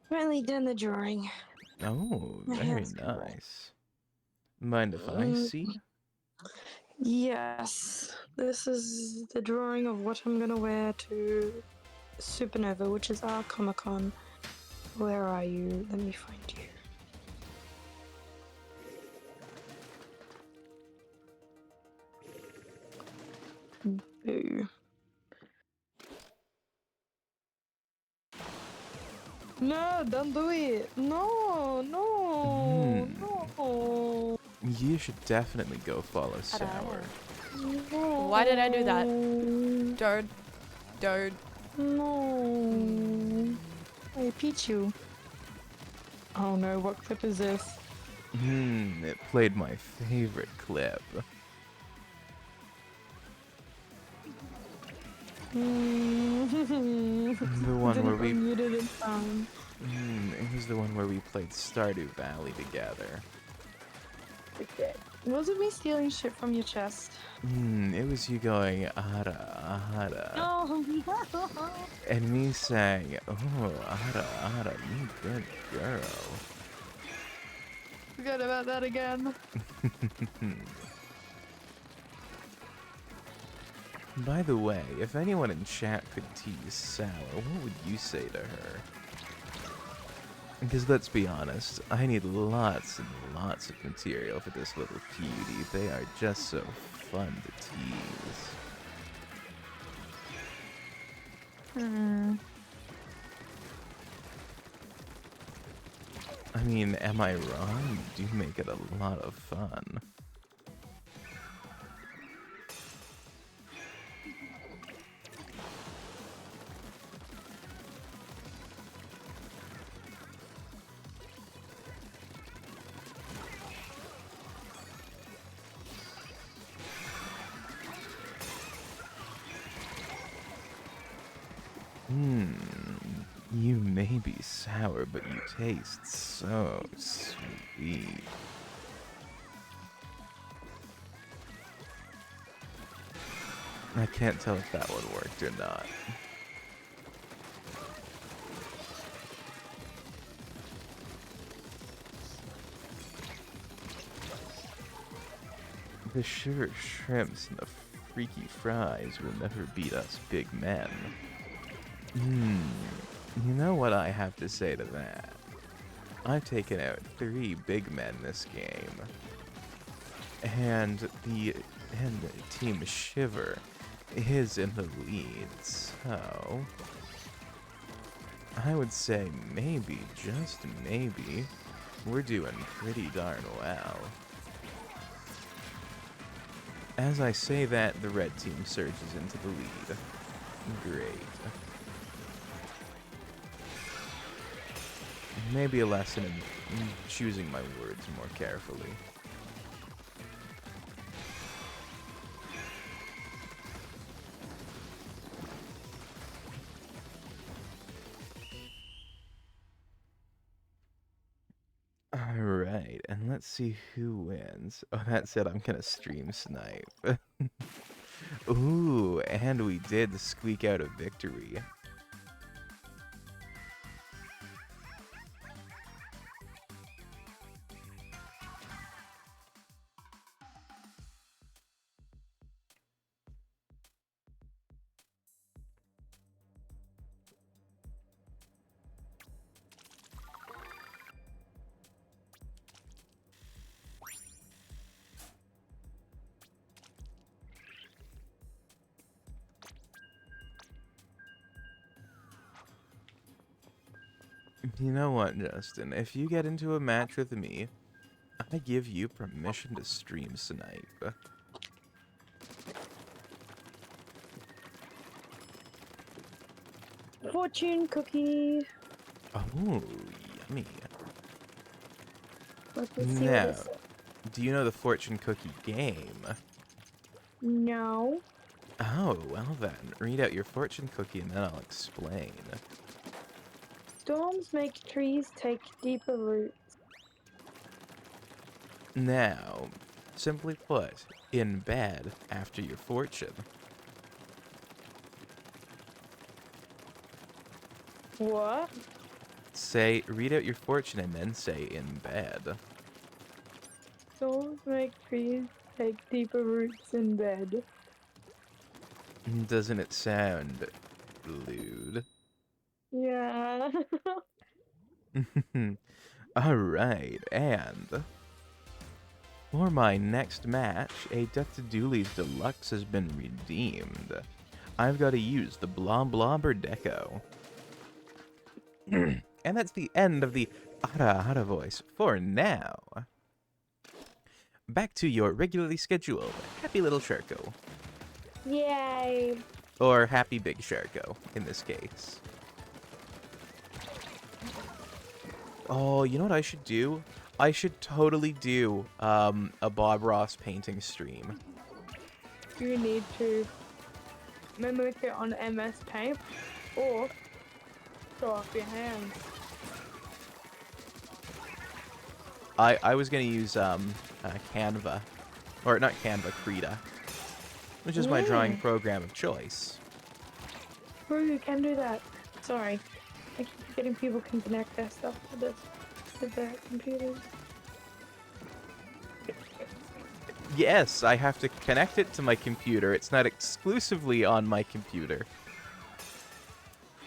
Finally done the drawing. Oh, My very hand's cool. nice. Mind if I see? Yes. This is the drawing of what I'm gonna wear to Supernova, which is our Comic Con. Where are you? Let me find you. Boo. No, don't do it. No, no, no. You should definitely go follow Sour. No. Why did I do that? Dard. No. Hey, Pichu. Oh no, what clip is this? It played my favorite clip. The one where we... muted in time. It was the one where we played Stardew Valley together. Okay. Was it me stealing shit from your chest? It was you going, Ada, Ada. No. And me saying, oh, Ada, Ada, you good girl. Forgot about that again. By the way, if anyone in chat could tease Sour, what would you say to her? Because let's be honest, I need lots and lots of material for this little cutie. They are just so fun to tease. I mean, am I wrong? You do make it a lot of fun. You may be sour, but you taste so sweet. I can't tell if that one worked or not. The Shiver shrimps and the freaky fries will never beat us big men. You know what I have to say to that? I've taken out 3 big men this game. And the Team Shiver is in the lead, so I would say maybe, just maybe, we're doing pretty darn well. As I say that, the red team surges into the lead. Great. Maybe a lesson in choosing my words more carefully. Alright, and let's see who wins. Oh, that said, I'm gonna stream snipe. Ooh, and we did squeak out a victory. You know what, Justin? If you get into a match with me, I give you permission to stream snipe. Fortune cookie. Oh, yummy. Let's see what Now, it says. do you know the fortune cookie game? No. Oh, well then, read out your fortune cookie and then I'll explain. Storms make trees take deeper roots. Now, simply put, in bed after your fortune. What? Say, read out your fortune and then say in bed. Storms make trees take deeper roots in bed. Doesn't it sound lewd? Yeah. Alright, and for my next match, a Death to Dooley's Deluxe has been redeemed. I've got to use the Blah Blobber Deco. And that's the end of the Ara Ara voice for now. Back to your regularly scheduled Happy Little Sharko. Yay. Or Happy Big Sharko, in this case. Oh, you know what I should do? I should totally do a Bob Ross painting stream. You need to mimic it on MS Paint or show off your hands. I was gonna use Canva, or not Canva, Krita, which is my drawing program of choice. Oh, you can do that. Sorry. I keep forgetting people can connect their stuff to this, to their computers. Yes, I have to connect it to my computer. It's not exclusively on my computer.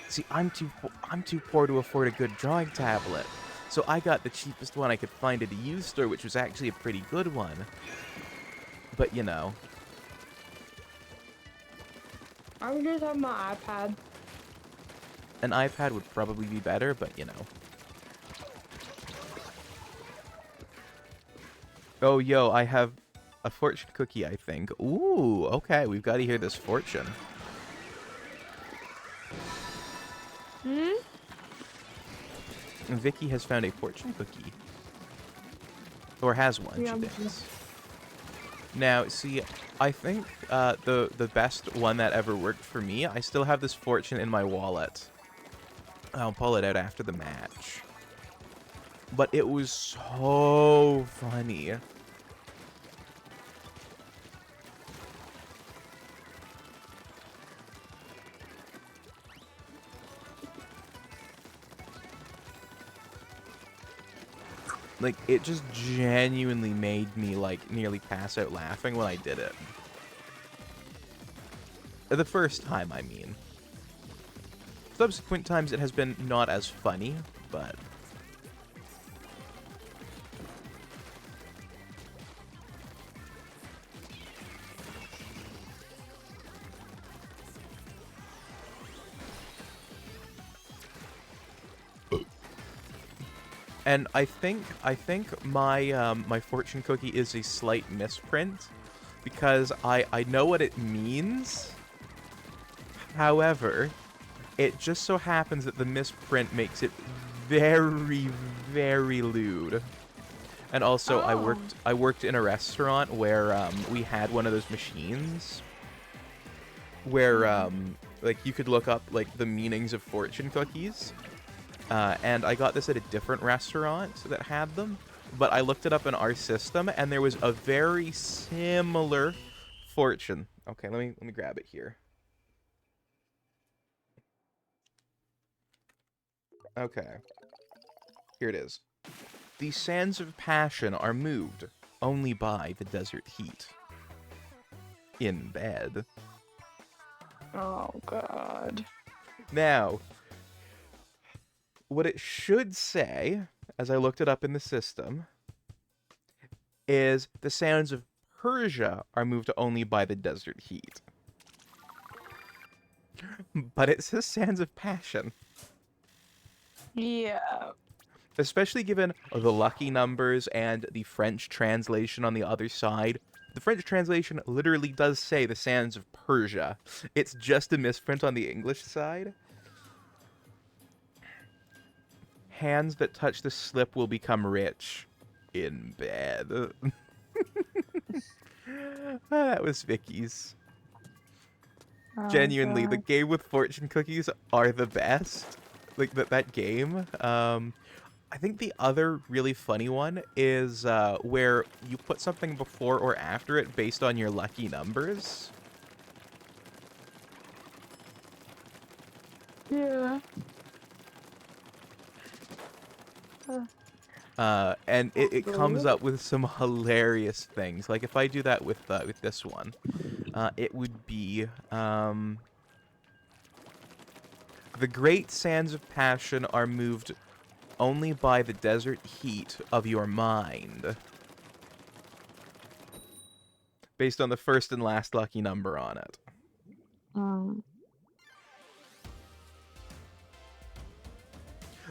See, I'm too poor to afford a good drawing tablet. So I got the cheapest one I could find at a used store, which was actually a pretty good one. But, you know. I would just have my iPad. An iPad would probably be better, but, you know. Oh, yo, I have a fortune cookie, I think. Ooh, okay, we've got to hear this fortune. Hmm? Vicky has found a fortune cookie. Or has one, Yeah, she thinks. Now, see, I think the best one that ever worked for me, I still have this fortune in my wallet. I'll pull it out after the match. But it was so funny. Like, it just genuinely made me, like, nearly pass out laughing when I did it. The first time, I mean. Subsequent times it has been not as funny, but... And I think my my fortune cookie is a slight misprint because I know what it means. However, it just so happens that the misprint makes it very, very lewd. And also, I worked in a restaurant where we had one of those machines where like you could look up like the meanings of fortune cookies. And I got this at a different restaurant that had them, but I looked it up in our system, and there was a very similar fortune. Okay, let me grab it here. Okay, here it is. The sands of passion are moved only by the desert heat. In bed. Oh, God. Now, what it should say, as I looked it up in the system, is the sands of Persia are moved only by the desert heat. But it says sands of passion. Yeah. Especially given the lucky numbers and the French translation on the other side. The French translation literally does say the sands of Persia. It's just a misprint on the English side. Hands that touch the slip will become rich. In bed. That was Vicky's. Oh, Genuinely, the God. game with fortune cookies are the best. Like, that game. I think the other really funny one is where you put something before or after it based on your lucky numbers. Yeah. And it comes Good. up with some hilarious things. Like if I do that with this one, it would be the great sands of passion are moved only by the desert heat of your mind. Based on the first and last lucky number on it.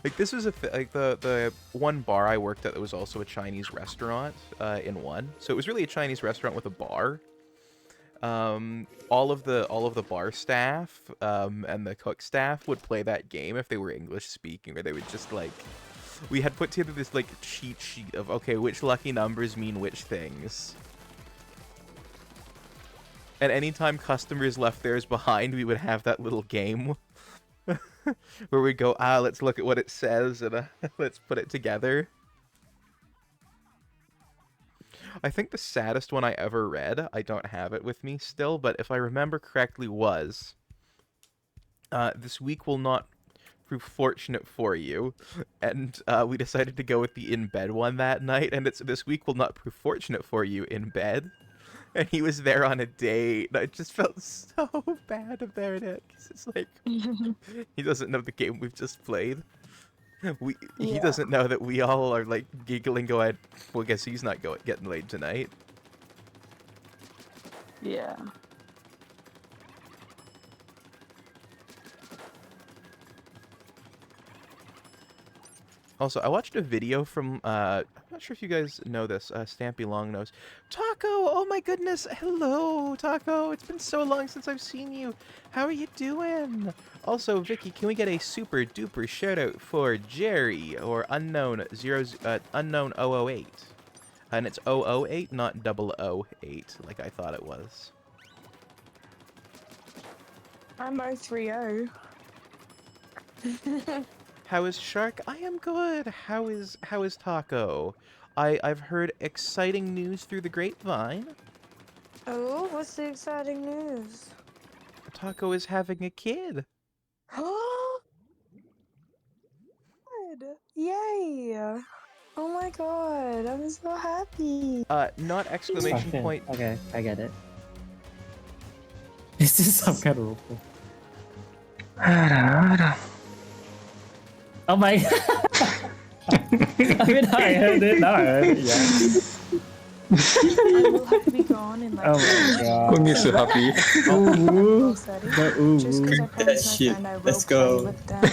Like this was like the one bar I worked at that was also a Chinese restaurant in one. So it was really a Chinese restaurant with a bar. All of the bar staff and the cook staff would play that game if they were English speaking, or they would just like we had put together this like cheat sheet of okay, which lucky numbers mean which things. And anytime customers left theirs behind, we would have that little game where we go, let's look at what it says and let's put it together. I think the saddest one I ever read, I don't have it with me still, but if I remember correctly was, this week will not prove fortunate for you, and we decided to go with the in bed one that night, and it's this week will not prove fortunate for you in bed. And he was there on a date, and I just felt so bad about it. 'Cause it's like, he doesn't know the game we've just played. He doesn't know that we all are like giggling, going, well, I guess he's not getting laid tonight. Yeah. Also, I watched a video from, I'm not sure if you guys know this, Stampy Longnose. Taco! Oh my goodness! Hello, Taco! It's been so long since I've seen you! How are you doing? Also, Vicky, can we get a super duper shout out for Jerry, or unknown unknown 008? And it's 008, not 008, like I thought it was. I'm 030. How is Shark? I am good. How is Taco? I've heard exciting news through the grapevine. Oh, what's the exciting news? Taco is having a kid. Oh! Yay! Oh my god, I'm so happy. Not exclamation Fucking- point. Okay, I get it. Is this some kind of role? Oh my! I mean, I heard it. Now I heard it. Yeah. I will have to be gone in like Oh my god. Kung is so happy. Ooh, 12:30. the ooh. Just because I promised my Shit, friend I will let's play go. with them. Oh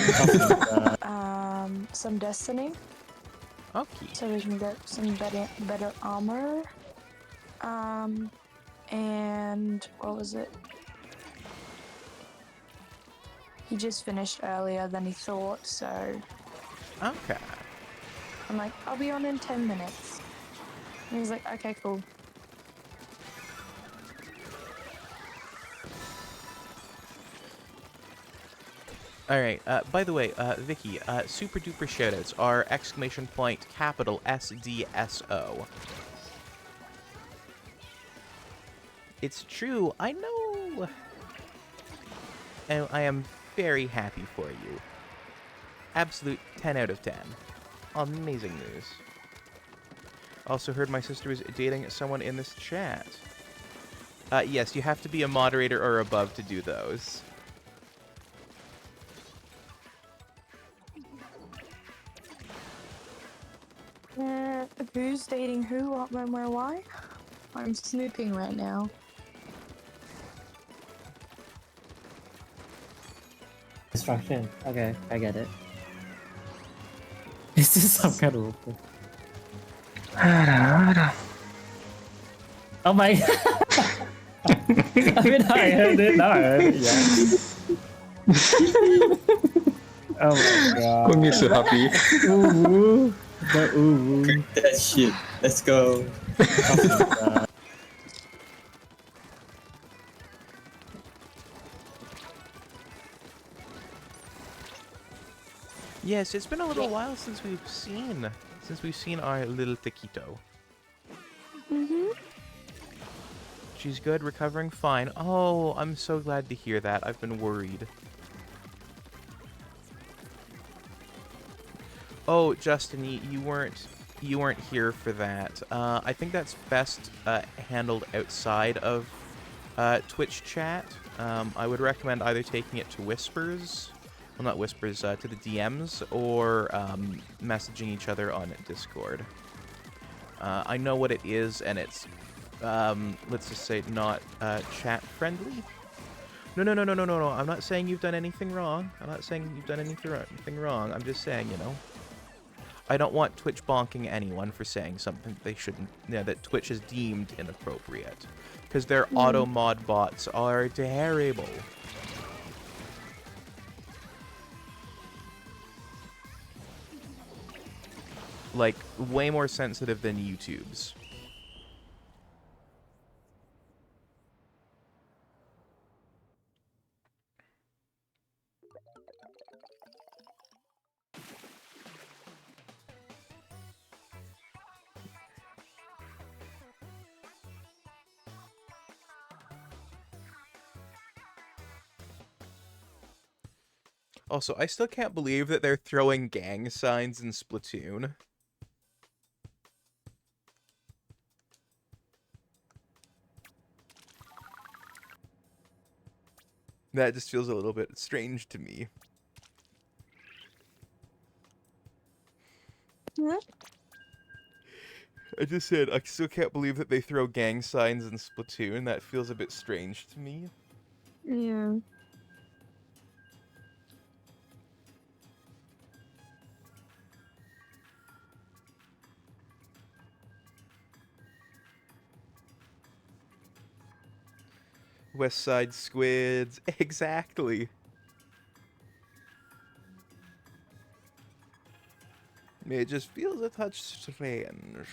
my god. Some Destiny, Okay. so we can get some better armor. And what was it? He just finished earlier than he thought, so Okay. I'm like, I'll be on in 10 minutes. And he's like, okay, cool. Alright, by the way, Vicky, super duper shoutouts are exclamation point capital SDSO. It's true, I know! And I am very happy for you. Absolute 10 out of 10. Amazing news. Also heard my sister was dating someone in this chat. Yes, you have to be a moderator or above to do those. Who's dating who? What, when, where, why? I'm snooping right now. Destruction. Okay, I get it. สับกระดูกเอาไหมไม่ได้เดินได้อย่า Oh my god. Kung you so happy. Ooh, the ooh. That shit. Let's go. Oh my god. Yes, it's been a little while since we've seen our little Taquito. She's good, recovering fine. Oh, I'm so glad to hear that. I've been worried. Oh, Justin, you weren't here for that. I think that's best handled outside of Twitch chat. I would recommend either taking it to Whispers, well, not Whispers, to the DMs, or messaging each other on Discord. I know what it is, and it's, let's just say, not chat friendly. No. I'm not saying you've done anything wrong. I'm not saying you've done anything wrong. I'm just saying, you know, I don't want Twitch bonking anyone for saying something they shouldn't, that Twitch has deemed inappropriate. Because their auto mod bots are terrible. Like, way more sensitive than YouTube's. Also, I still can't believe that they're throwing gang signs in Splatoon. That just feels a little bit strange to me. What? I just said, I still can't believe that they throw gang signs in Splatoon. That feels a bit strange to me. Yeah. West Side Squids. Exactly. It just feels a touch strange.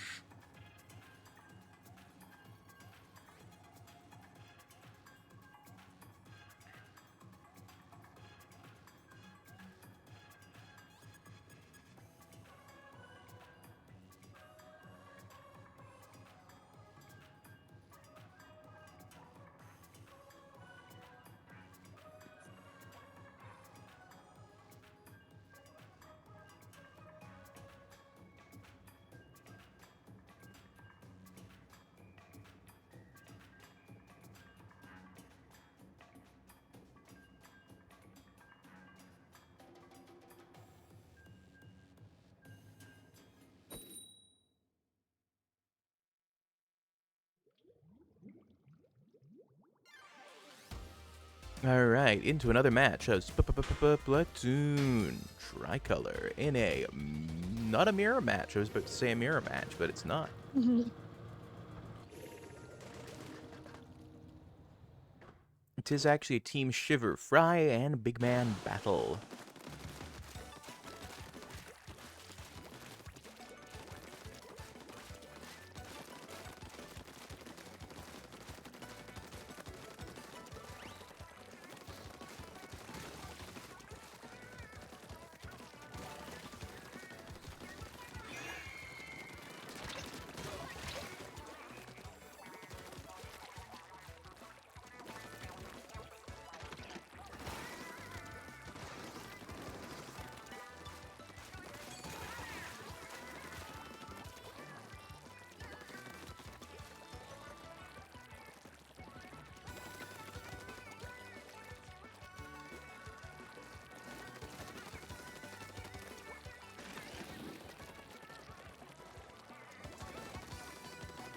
Alright, into another match of Splatoon Tricolor in a, not a mirror match. I was about to say a mirror match, but it's not. It is actually a Team Shiver, Fry, and Big Man battle.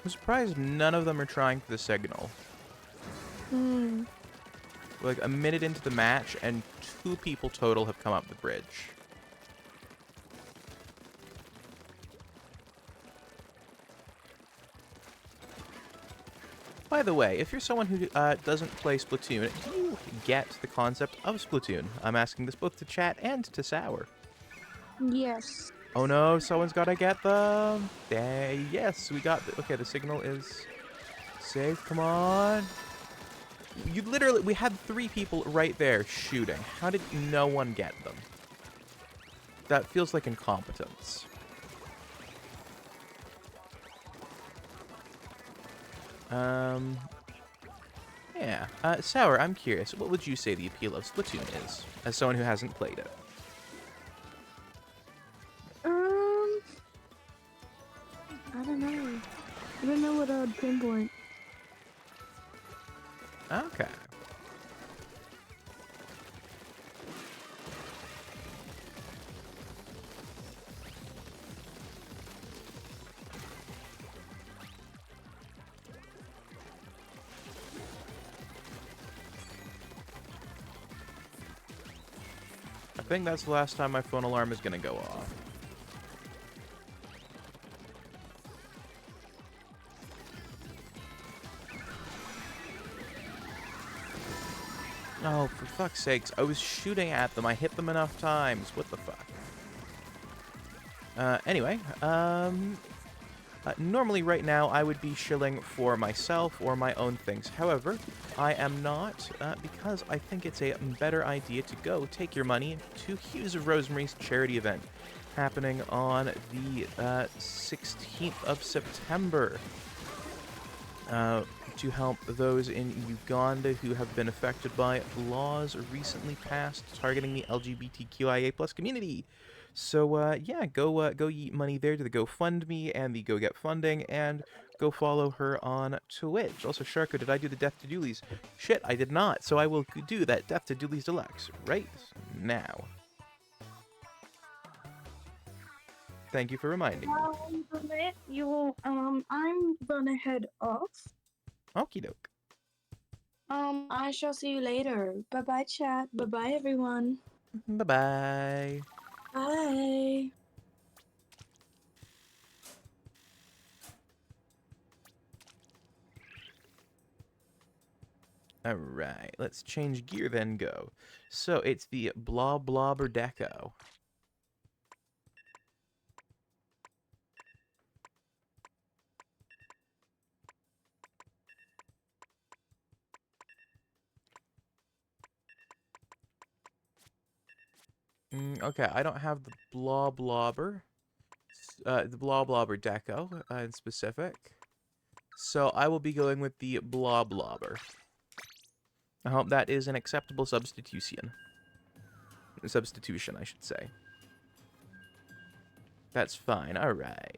I'm surprised none of them are trying for the signal. Like, a minute into the match, and 2 people total have come up the bridge. By the way, if you're someone who doesn't play Splatoon, do you get the concept of Splatoon? I'm asking this both to chat and to Sour. Yes. Oh no, someone's gotta get them. Yes, we got. Okay, the signal is safe. Come on. You literally, we had 3 people right there shooting. How did no one get them? That feels like incompetence. Yeah. Sour, I'm curious. What would you say the appeal of Splatoon is, as someone who hasn't played it? I don't know. I don't know what I'd pinpoint. Okay. I think that's the last time my phone alarm is gonna go off. Oh, for fuck's sakes. I was shooting at them. I hit them enough times. What the fuck? Anyway, normally right now I would be shilling for myself or my own things. However, I am not, because I think it's a better idea to go take your money to Hues of Rosemary's charity event happening on the 16th of September. To help those in Uganda who have been affected by laws recently passed targeting the LGBTQIA+ community. So yeah, go yeet money there to the GoFundMe and the Go Get Funding, and go follow her on Twitch. Also, Sharko, did I do the Death to Doolies? Shit, I did not. So I will do that Death to Doolies Deluxe right now. Thank you for reminding me. I'm gonna head off. Okie doke. I shall see you later. Bye bye, chat. Bye bye, everyone. Bye bye. Bye. Alright, let's change gear then go. So it's the Blob Blobber Deco. Okay, I don't have the Blob Blobber. The Blob Blobber Deco in specific. So I will be going with the Blob Blobber. I hope that is an acceptable substitution. Substitution, I should say. That's fine, alright.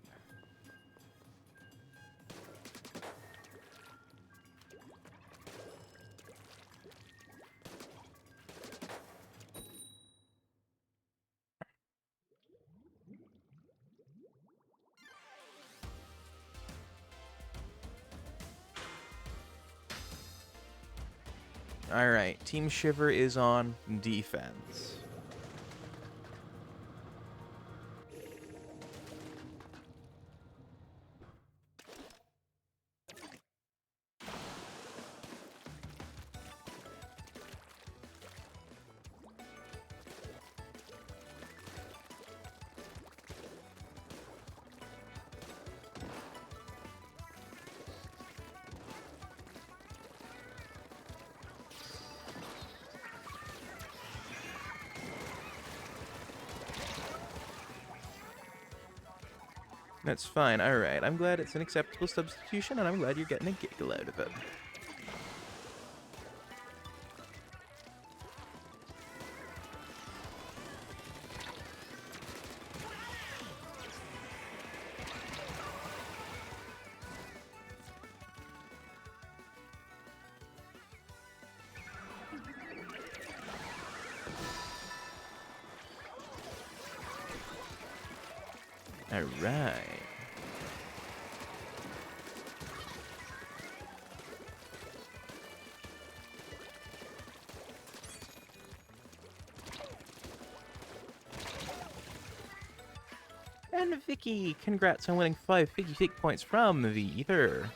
Alright, Team Shiver is on defense. That's fine, alright. I'm glad it's an acceptable substitution, and I'm glad you're getting a giggle out of it. Alright. And Vicky, congrats on winning 5 Figgy Fig points from the Ether.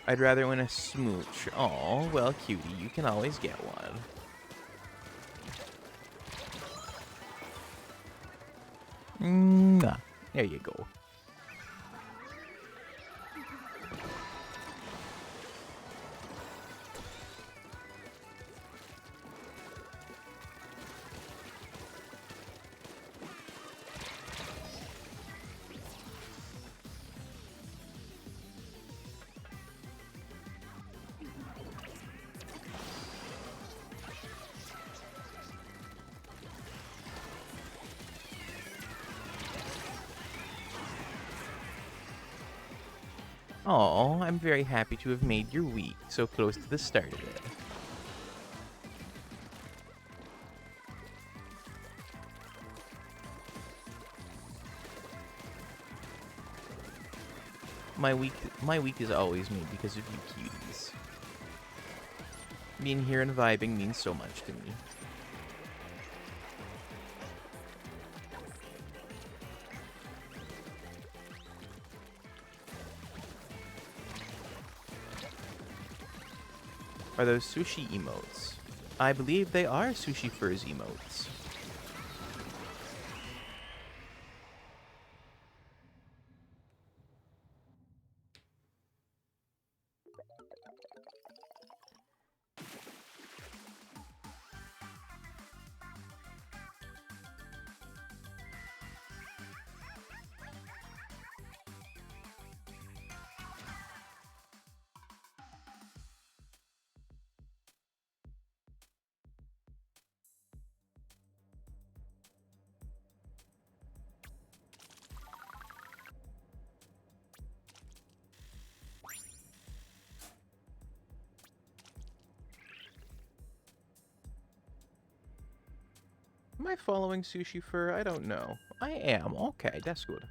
I'd rather win a smooch. Oh, well, cutie, you can always get one. Mwah. There you go. Oh, I'm very happy to have made your week so close to the start of it. My week is always made because of you cuties. Being here and vibing means so much to me. Are those sushi emotes? I believe they are Sushi Furs emotes. Am I following Sushi Fur? I don't know. I am. Okay, that's good.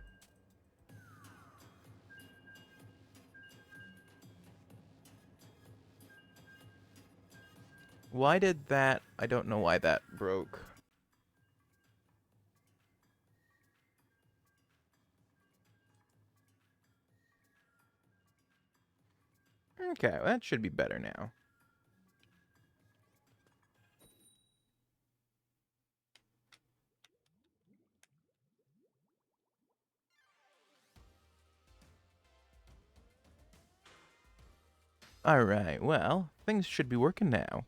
Why did that... I don't know why that broke. Okay, well, that should be better now. Alright, well, things should be working now.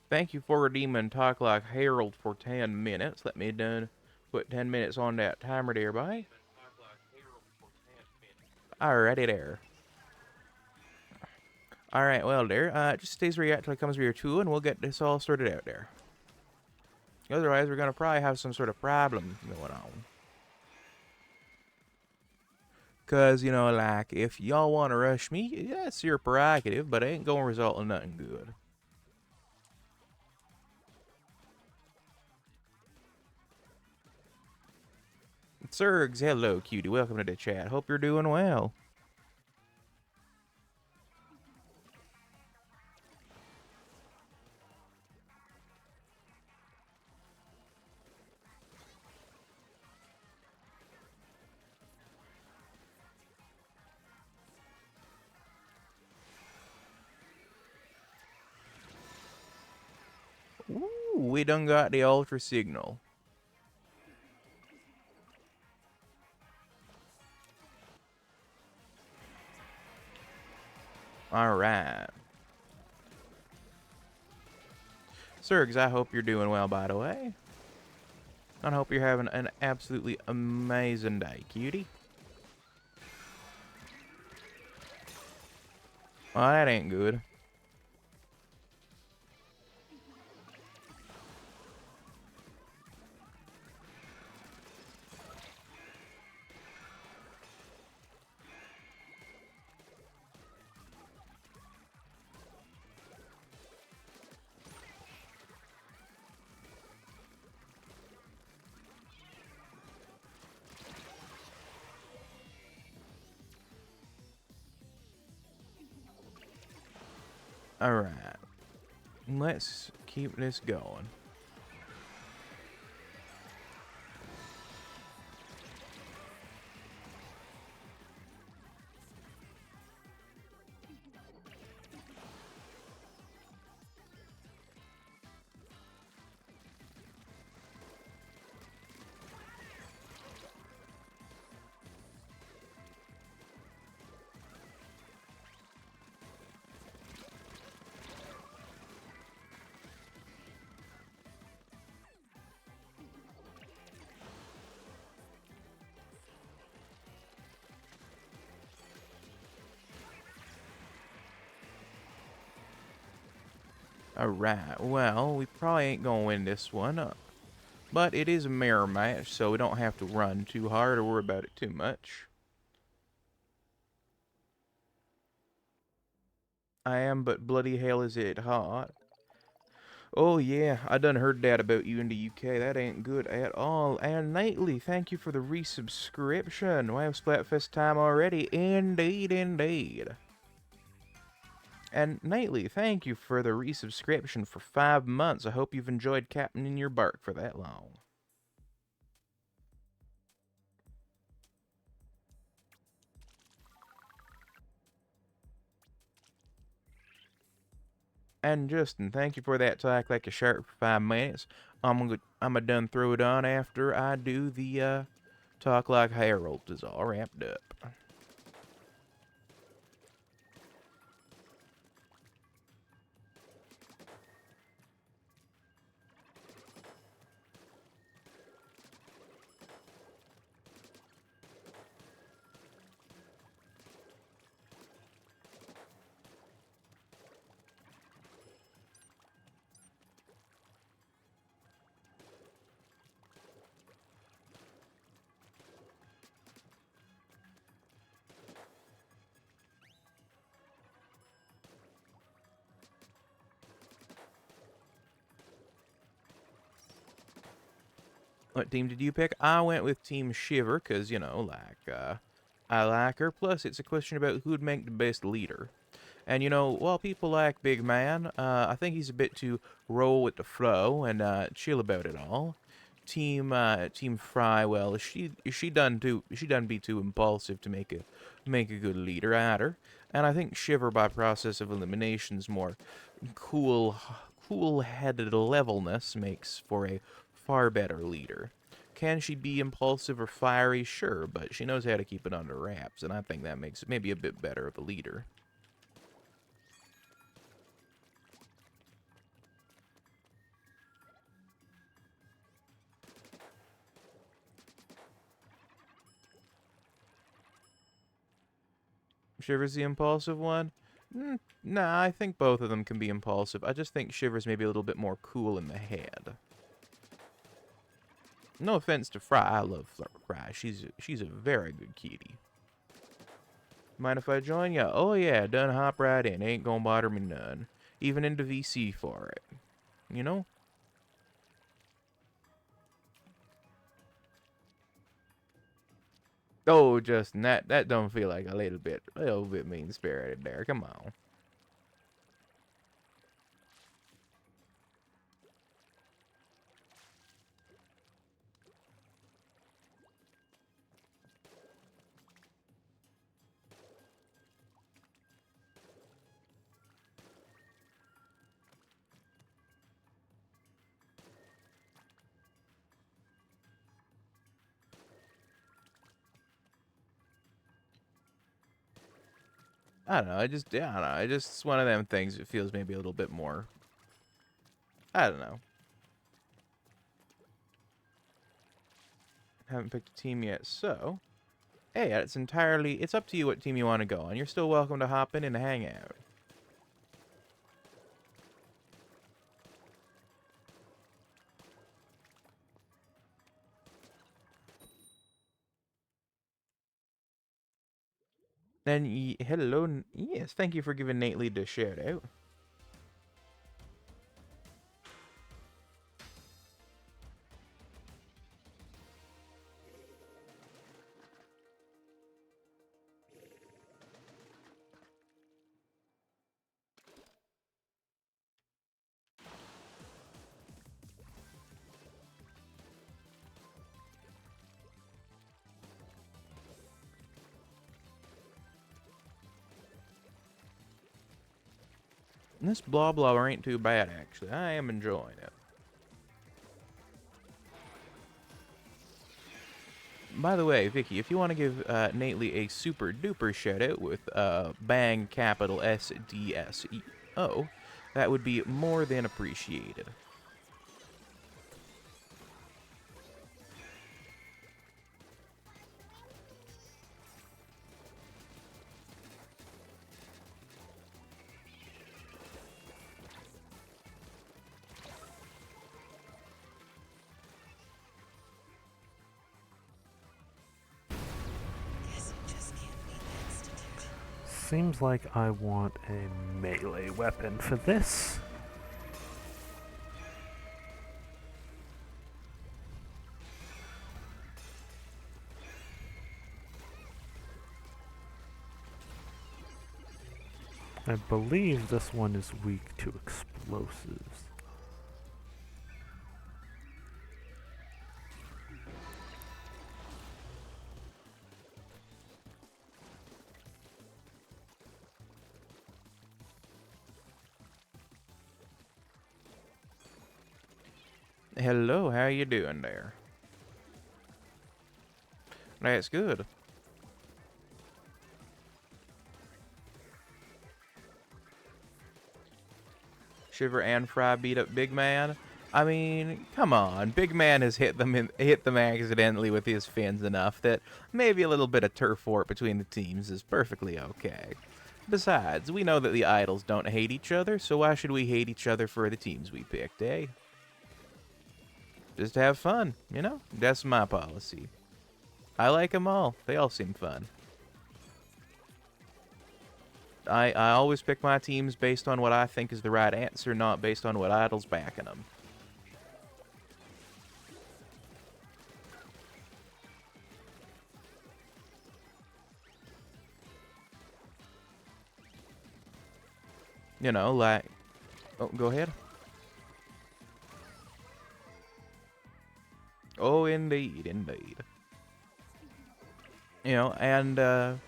Thank you for redeeming Talk Like Harold for 10 minutes. Let me done put 10 minutes on that timer there, bye. Alrighty there. Alright, well there, just stays where you're at till it comes to your 2 and we'll get this all sorted out there. Otherwise, we're gonna probably have some sort of problem going on. Cause, you know, like, if y'all wanna rush me, yeah, it's your prerogative, but it ain't gonna result in nothing good. Sergs, hello, cutie. Welcome to the chat. Hope you're doing well. Ooh, we done got the ultra signal. Alright. Sergs, I hope you're doing well, by the way. I hope you're having an absolutely amazing day, cutie. Oh, that ain't good. Alright. Let's keep this going. Alright, well, we probably ain't gonna win this one up. But it is a mirror match, so we don't have to run too hard or worry about it too much. I am, but bloody hell is it hot. Oh yeah, I done heard that about you in the UK. That ain't good at all. And Nightly, thank you for the resubscription. Wow, Splatfest time already. Indeed, indeed. And Nightly, thank you for the resubscription for 5 months. I hope you've enjoyed captaining your bark for that long. And Justin, thank you for that talk like a shark for 5 minutes. I'm done throw it on after I do the talk like Harold is all wrapped up. What team did you pick? I went with Team Shiver, because, you know, I like her. Plus, it's a question about who would make the best leader. And, you know, while people like Big Man, I think he's a bit too roll with the flow and chill about it all. Team Fry, well, she done be too impulsive to make a good leader either. And I think Shiver, by process of elimination's more cool-headed levelness makes for a far better leader. Can she be impulsive or fiery? Sure, but she knows how to keep it under wraps, and I think that makes it maybe a bit better of a leader. Shiver's the impulsive one? Nah, I think both of them can be impulsive. I just think Shiver's maybe a little bit more cool in the head. No offense to Fry, I love Fry. She's a very good kitty. Mind if I join ya? Oh yeah, done hop right in. Ain't gonna bother me none. Even into VC for it. You know? Oh, Justin, that don't feel like a little bit mean-spirited there. Come on. I don't know. I don't know. It just it's one of them things that feels maybe a little bit more. I don't know. Haven't picked a team yet, so hey, it's up to you what team you want to go on. You're still welcome to hop in and hang out. And hello, yes, thank you for giving Nate Lead a shout out. This blah blah ain't too bad, actually. I am enjoying it. By the way, Vicky, if you want to give Nately a super duper shout out with bang capital SDSEO, that would be more than appreciated. Seems like I want a melee weapon for this. I believe this one is weak to explosives. Hello, how you doing there? That's good. Shiver and Fry beat up Big Man. I mean, come on. Big Man has hit them accidentally with his fins enough that maybe a little bit of turf war between the teams is perfectly okay. Besides, we know that the idols don't hate each other, so why should we hate each other for the teams we picked, eh? Just have fun, you know? That's my policy. I like them all. They all seem fun. I always pick my teams based on what I think is the right answer, not based on what idols backing them. You know, like... Oh, go ahead. Oh, indeed, indeed. You know, and,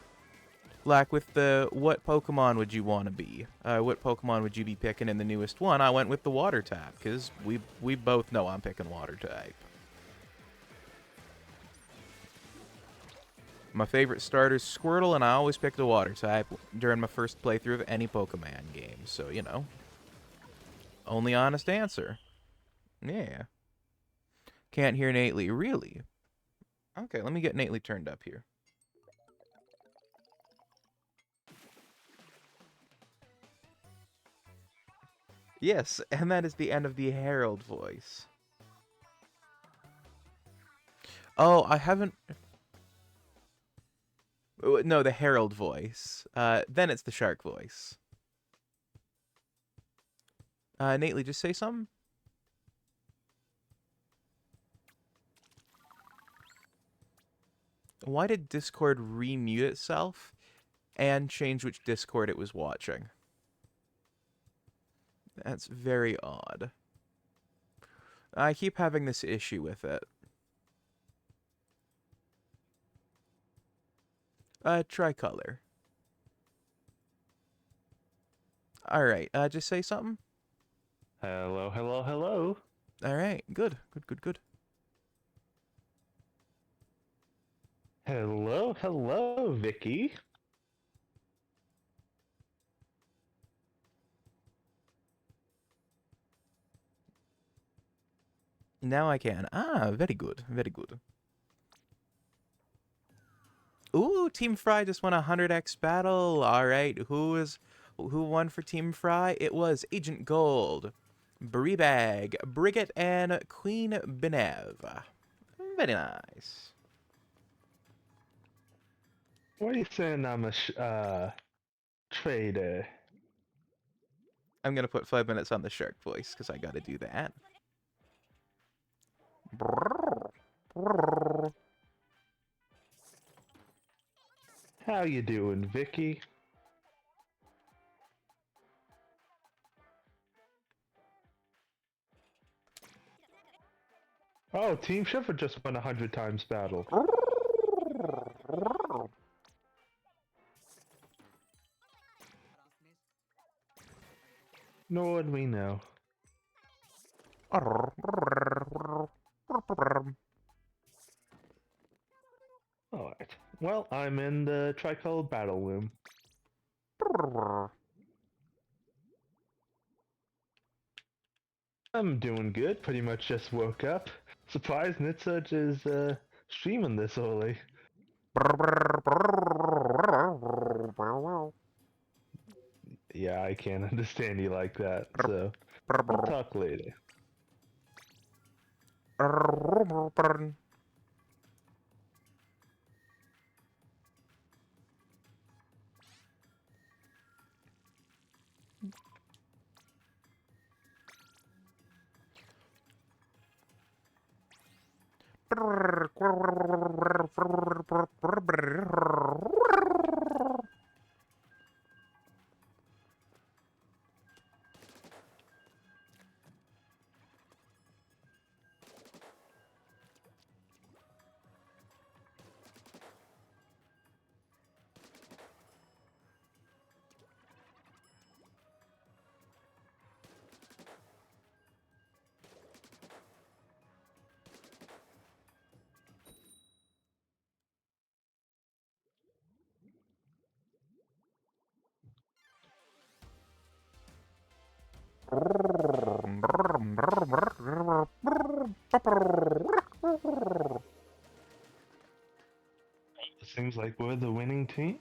like with the, what Pokemon would you want to be? What Pokemon would you be picking in the newest one? I went with the Water type, because we both know I'm picking Water type. My favorite starter's Squirtle, and I always picked a Water type during my first playthrough of any Pokemon game, so, you know. Only honest answer. Yeah. Can't hear Nately. Really? Okay, let me get Nately turned up here. Yes, and that is the end of the Herald voice. Oh, I haven't... No, the Herald voice. Then it's the Shark voice. Nately, just say something. Why did Discord remute itself and change which Discord it was watching? That's very odd. I keep having this issue with it. Tricolor. Alright, just say something. Hello, hello, hello. Alright, good. Good. Hello, hello, Vicky. Now I can. Ah, very good. Very good. Ooh, Team Fry just won a 100x battle. Alright, who won for Team Fry? It was Agent Gold, Breebag, Brigette, and Queen Benev. Very nice. Why are you saying I'm a trader? I'm gonna put 5 minutes on the shark voice, because I gotta do that. How you doing, Vicky? Oh, Team Shiver just won 100 times battle. Nor would we know. Alright. Well, I'm in the tricolor battle room. I'm doing good. Pretty much just woke up. Surprised Nitsuch is streaming this early. Yeah, I can't understand you like that, so we'll talk later. Seems like we're the winning team.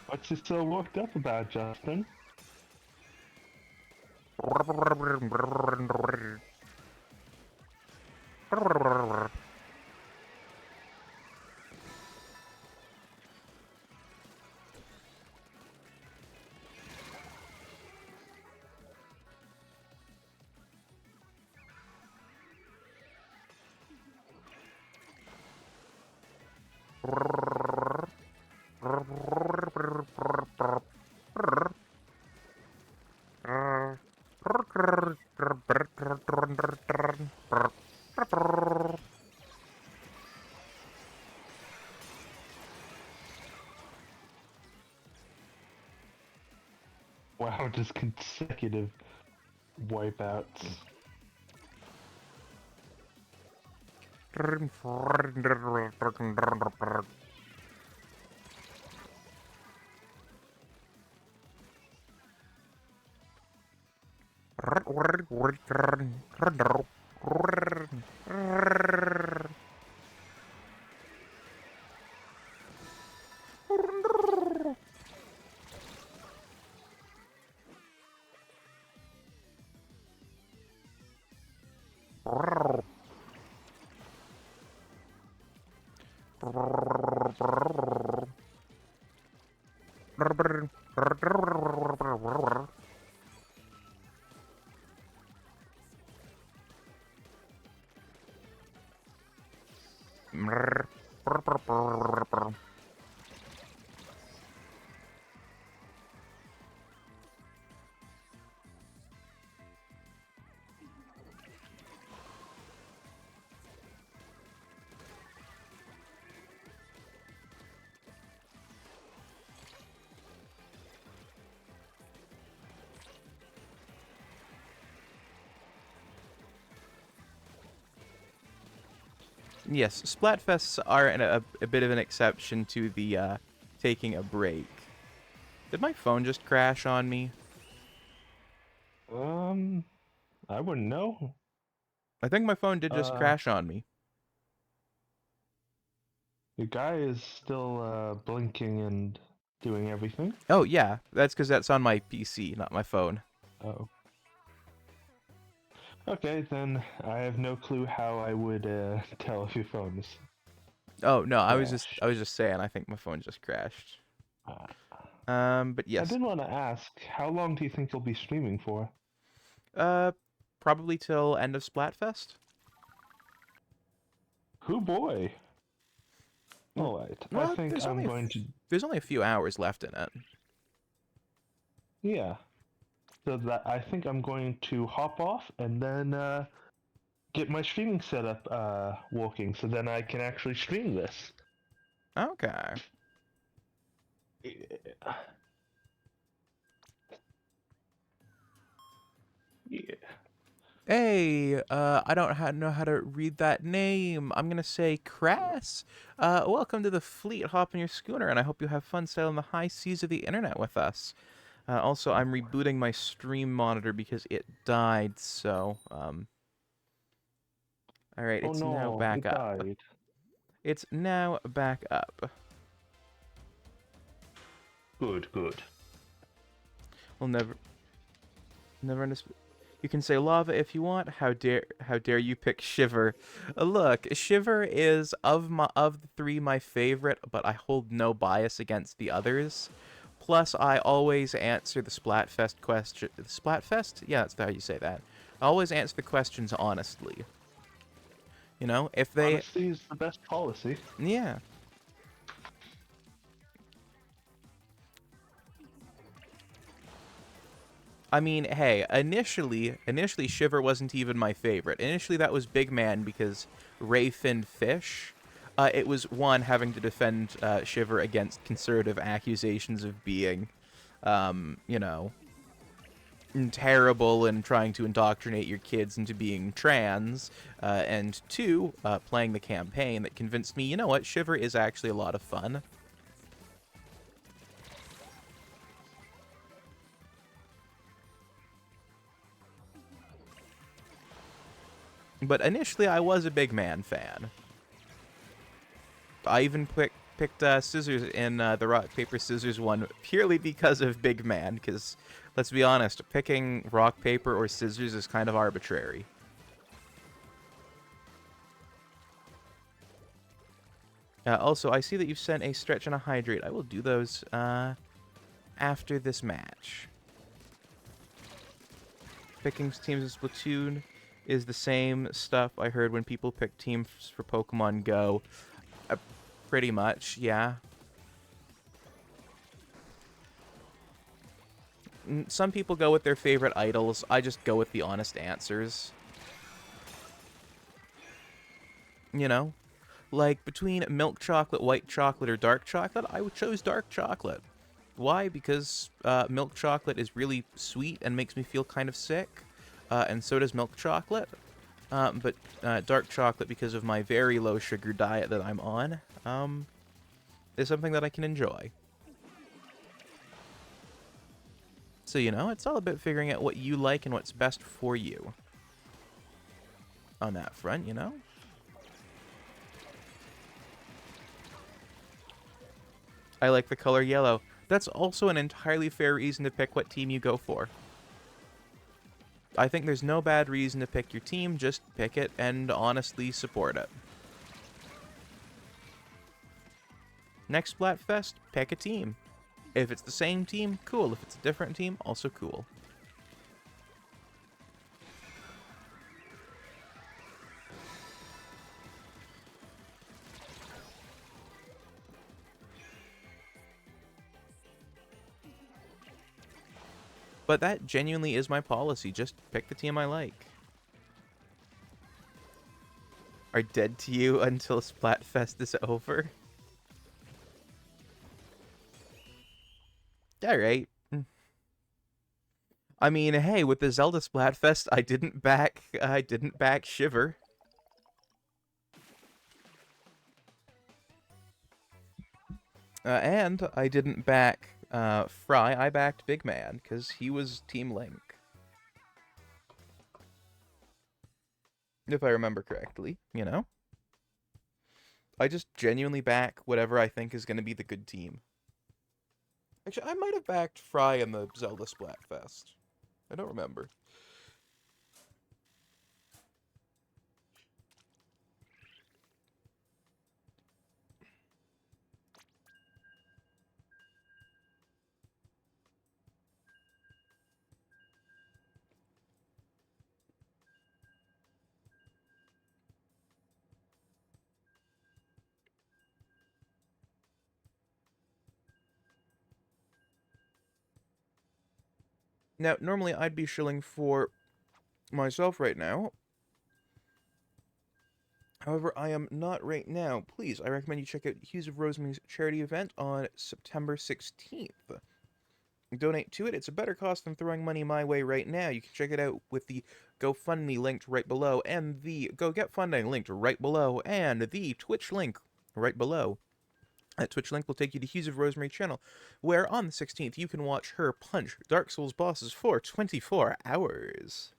What's you so worked up about, Justin? Wow, just consecutive wipeouts. Yes, Splatfests are a bit of an exception to the taking a break. Did my phone just crash on me? I wouldn't know. I think my phone did just crash on me. The guy is still blinking and doing everything. Oh, yeah. That's because that's on my PC, not my phone. Oh. Okay, then I have no clue how I would tell if your phone is. Oh, no, I was Crash. just saying, I think my phone just crashed. But I yes. did want to ask, how long do you think you'll be streaming for? Probably till end of Splatfest. Hoo boy! Well, Alright, I well, think I'm going to. there's only a few hours left in it. Yeah. So that I think I'm going to hop off and then get my streaming setup working, so then I can actually stream this. Okay. Yeah. Yeah. Hey, I don't know how to read that name. I'm gonna say Crass. Welcome to the fleet. Hop on your schooner, and I hope you have fun sailing the high seas of the internet with us. Also, I'm rebooting my stream monitor because it died, so, Alright, Oh it's now no, back it up. died. It's now back up. Good, good. We'll never understand. You can say lava if you want. How dare you pick Shiver? Look, Shiver is of the three my favorite, but I hold no bias against the others. Plus, I always answer the Splatfest question. Splatfest? Yeah, that's how you say that. I always answer the questions honestly. You know, if they Honesty is the best policy. yeah. I mean, hey, initially Shiver wasn't even my favorite. Initially, that was Big Man because Ray-finned fish. It was one having to defend Shiver against conservative accusations of being, you know, terrible and trying to indoctrinate your kids into being trans, and two, playing the campaign that convinced me, you know what, Shiver is actually a lot of fun. But initially, I was a Big Man fan. I even picked Scissors in the Rock, Paper, Scissors one purely because of Big Man, because, let's be honest, picking Rock, Paper, or Scissors is kind of arbitrary. Also, I see that you've sent a Stretch and a Hydrate. I will do those after this match. Picking teams in Splatoon is the same stuff I heard when people pick teams for Pokemon Go. Pretty much, yeah. Some people go with their favorite idols. I just go with the honest answers. You know? Like, between milk chocolate, white chocolate, or dark chocolate, I would chose dark chocolate. Why? Because milk chocolate is really sweet and makes me feel kind of sick. And so does milk chocolate. But dark chocolate, because of my very low sugar diet that I'm on, is something that I can enjoy. So, you know, it's all about figuring out what you like and what's best for you. On that front, you know? I like the color yellow. That's also an entirely fair reason to pick what team you go for. I think there's no bad reason to pick your team, just pick it and honestly support it. Next Splatfest, pick a team. If it's the same team, cool. If it's a different team, also cool. But that genuinely is my policy. Just pick the team I like. Are dead to you until Splatfest is over? Alright. I mean, hey, with the Zelda Splatfest, I didn't back Shiver. And I didn't back Fry. I backed Big Man because he was Team Link. If I remember correctly, you know? I just genuinely back whatever I think is going to be the good team. Actually, I might have backed Fry in the Zelda Splatfest. I don't remember. Now, normally I'd be shilling for myself right now. However, I am not right now. Please, I recommend you check out Hues of Rosemary's charity event on September 16th. Donate to it. It's a better cost than throwing money my way right now. You can check it out with the GoFundMe linked right below, and the Go Get Funding linked right below, and the Twitch link right below. That Twitch link will take you to Hues of Rosemary channel, where on the 16th you can watch her punch Dark Souls bosses for 24 hours.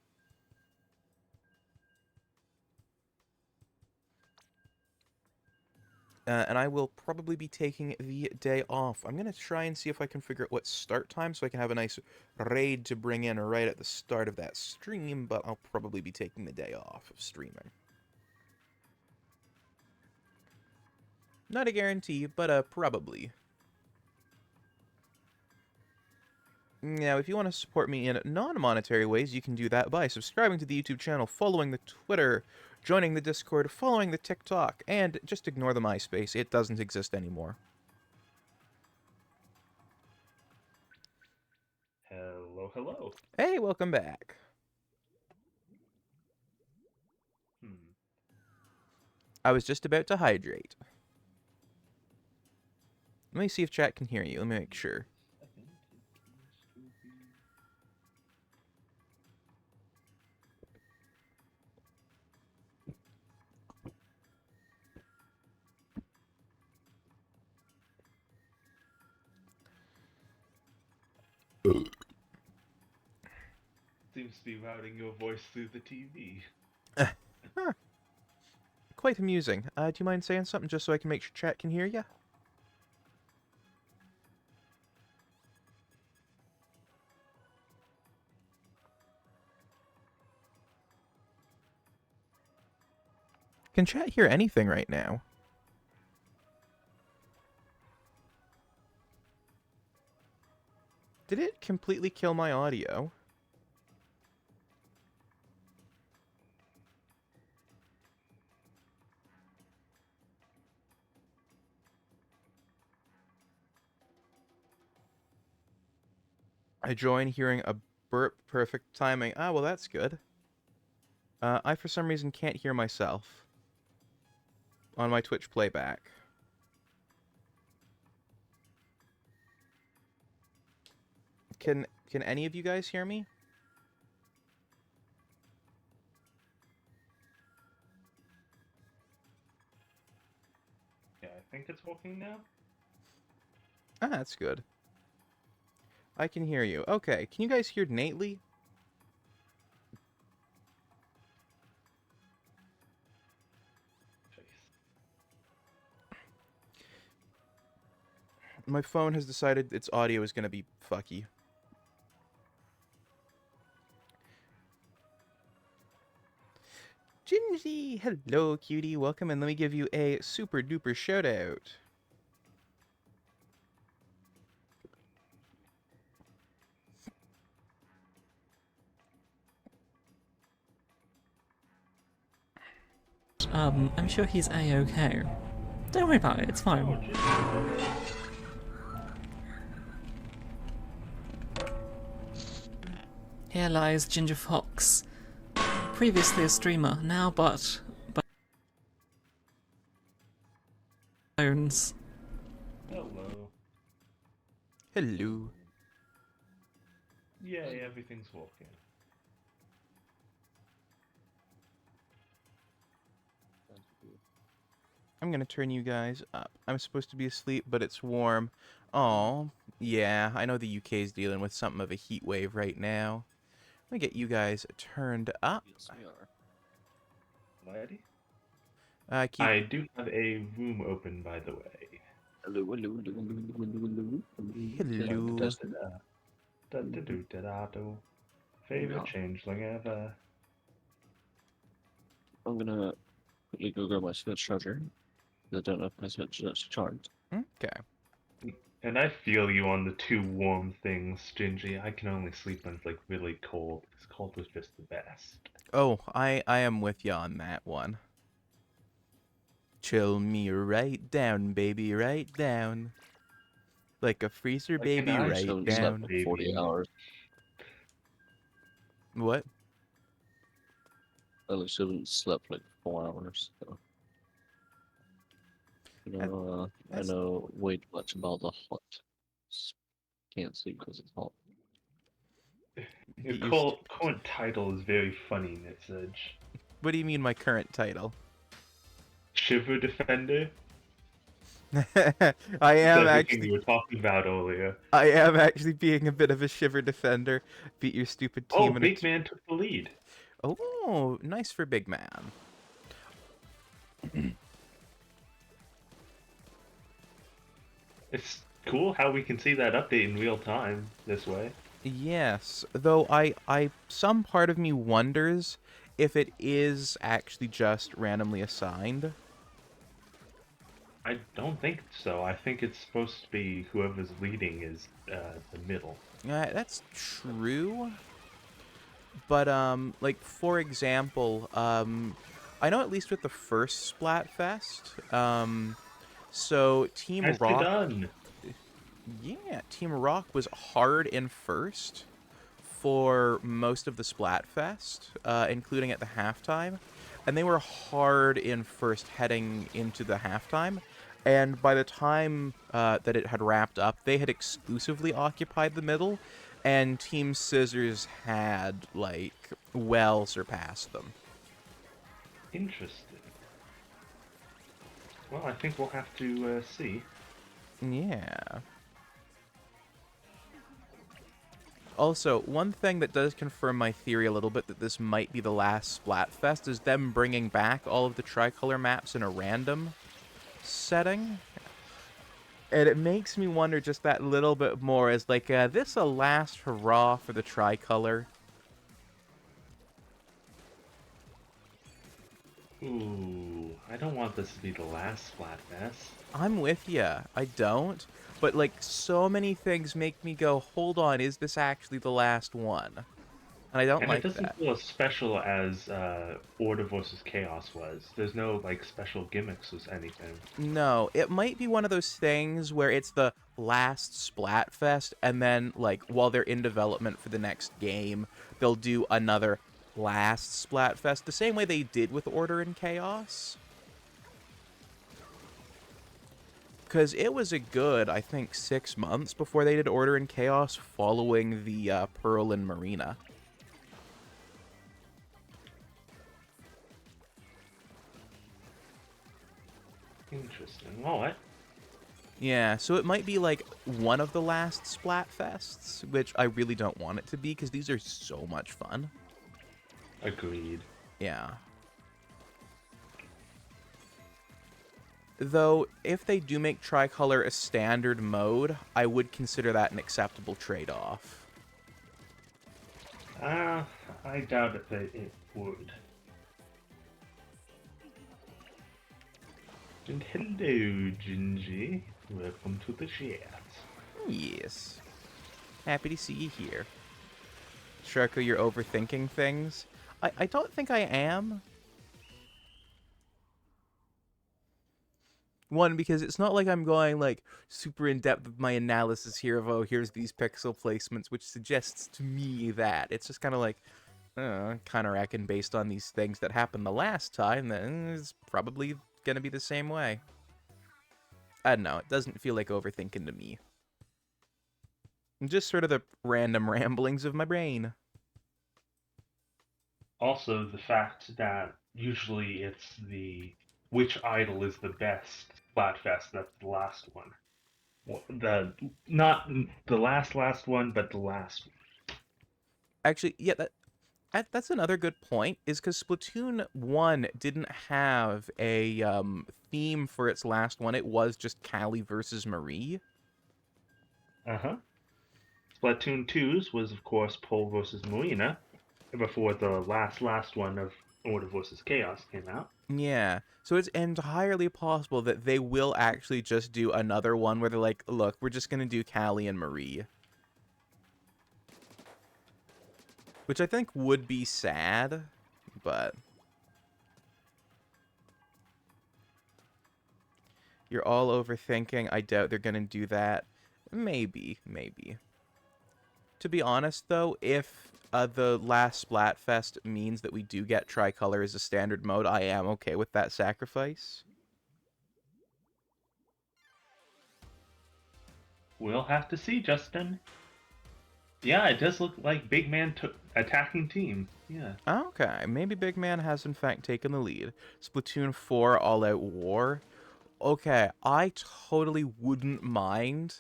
And I will probably be taking the day off. I'm going to try and see if I can figure out what start time so I can have a nice raid to bring in right at the start of that stream, but I'll probably be taking the day off of streaming. Not a guarantee, but probably. Now, if you want to support me in non-monetary ways, you can do that by subscribing to the YouTube channel, following the Twitter, joining the Discord, following the TikTok, and just ignore the MySpace. It doesn't exist anymore. Hello, hello. Hey, welcome back. I was just about to hydrate. Let me see if chat can hear you. Let me make sure. Seems to be routing your voice through the TV. Huh. Quite amusing. Do you mind saying something just so I can make sure chat can hear you? Can chat hear anything right now? Did it completely kill my audio? I join hearing a burp, perfect timing. Ah, well, that's good. I, for some reason, can't hear myself on my Twitch playback. Can any of you guys hear me? Yeah, I think it's working now. Ah, that's good. I can hear you. Okay, can you guys hear Nately? My phone has decided its audio is going to be fucky. Gingy! Hello, cutie. Welcome, and let me give you a super duper shout out. I'm sure he's A-okay. Don't worry about it, it's fine. Here lies Ginger Fox. Previously a streamer, now but bones. Hello. Hello. Yay, everything's working. I'm gonna turn you guys up. I'm supposed to be asleep, but it's warm. Oh, yeah, I know the UK's dealing with something of a heat wave right now. Let me get you guys turned up. Yes, we are. Ready? Keep... I do have a room open, by the way. Hello, hello, hello, hello, hello, Hello. Da-da-do-da-da-do. Favorite changeling ever. I'm gonna quickly go grab my Switch charger. I don't know if my Switch is actually charged. Okay. And I feel you on the two warm things, Gingy. I can only sleep when it's like really cold, because cold was just the best. Oh, I am with you on that one. Chill me right down, baby, right down. Like a freezer, Like an baby, ice right Haven't cream slept down. for 40 baby. hours. What? At least I haven't slept like 4 hours. So. I That's know way too much about the hot. Can't sleep because it's hot. Your get used. current title is very funny, Nitsage. What do you mean my current title? Shiver Defender? I am Everything actually. you were talking about earlier. I am actually being a bit of a shiver defender. Beat your stupid Oh, team in Big Man took the lead. Oh, nice for Big Man. It's cool how we can see that update in real time this way. Yes, though some part of me wonders if it is actually just randomly assigned. I don't think so. I think it's supposed to be whoever's leading is the middle. That's true. But like for example, I know at least with the first Splatfest, so Team Nicely Rock, done. yeah, Team Rock was hard in first for most of the Splatfest, including at the halftime, and they were hard in first heading into the halftime. And by the time that it had wrapped up, they had exclusively occupied the middle, and Team Scissors had, like, well surpassed them. Interesting. Well, I think we'll have to see. Yeah. Also, one thing that does confirm my theory a little bit that this might be the last Splatfest is them bringing back all of the tricolor maps in a random setting. And it makes me wonder just that little bit more, is like, this a last hurrah for the tricolor? Ooh, I don't want this to be the last Splatfest. I'm with ya. I don't. But, like, so many things make me go, hold on, is this actually the last one? And I don't And it like doesn't that. feel as special as Order versus Chaos was. There's no, like, special gimmicks or anything. No, it might be one of those things where it's the last Splatfest, and then, like, while they're in development for the next game, they'll do another last Splatfest, the same way they did with Order and Chaos. Because it was a good, I think, 6 months before they did Order and Chaos following the Pearl and Marina. Interesting. Alright. Yeah, so it might be like one of the last Splatfests, which I really don't want it to be because these are so much fun. Agreed. Yeah. Though, if they do make Tricolor a standard mode, I would consider that an acceptable trade-off. I doubt if it would. And hello, Gingy. Welcome to the chat. Yes. Happy to see you here. Sharko, you're overthinking things? I don't think I am. One, because it's not like I'm going, like, super in-depth with my analysis here of, oh, here's these pixel placements, which suggests to me that. It's just kind of like, kind of reckon based on these things that happened the last time, then it's probably going to be the same way. I don't know, it doesn't feel like overthinking to me. Just sort of the random ramblings of my brain. Also, the fact that usually it's the which idol is the best Splatfest, that's the last one. Not the last one, but the last one. Actually, yeah, That's another good point, is because Splatoon 1 didn't have a theme for its last one. It was just Callie versus Marie. Uh-huh. Splatoon 2's was, of course, Pole versus Marina, before the last one of Order versus Chaos came out. Yeah, so it's entirely possible that they will actually just do another one where they're like, look, we're just going to do Callie and Marie. Which I think would be sad, but... You're all overthinking. I doubt they're going to do that. Maybe. To be honest, though, if the last Splatfest means that we do get Tricolor as a standard mode, I am okay with that sacrifice. We'll have to see, Justin. Yeah, it does look like Big Man attacking team. Yeah. Okay, maybe Big Man has in fact taken the lead. Splatoon 4 All-Out War. Okay, I totally wouldn't mind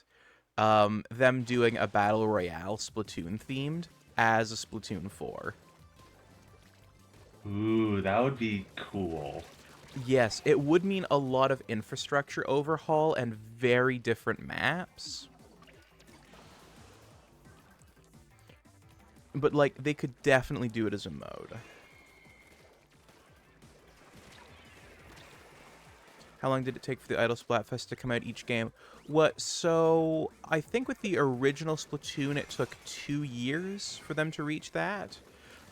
them doing a Battle Royale Splatoon themed as a Splatoon 4. Ooh, that would be cool. Yes, it would mean a lot of infrastructure overhaul and very different maps. But, like, they could definitely do it as a mode. How long did it take for the Idle Splatfest to come out each game? So, I think with the original Splatoon, it took 2 years for them to reach that.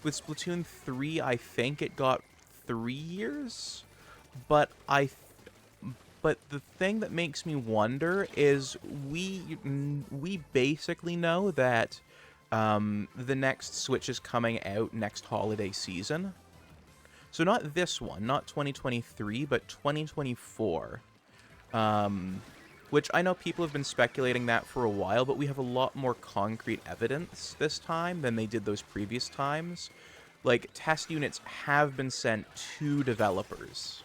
With Splatoon 3, I think it got 3 years. But the thing that makes me wonder is we basically know that the next Switch is coming out next holiday season. So not this one, not 2023, but 2024. Which I know people have been speculating that for a while, but we have a lot more concrete evidence this time than they did those previous times. Like, test units have been sent to developers.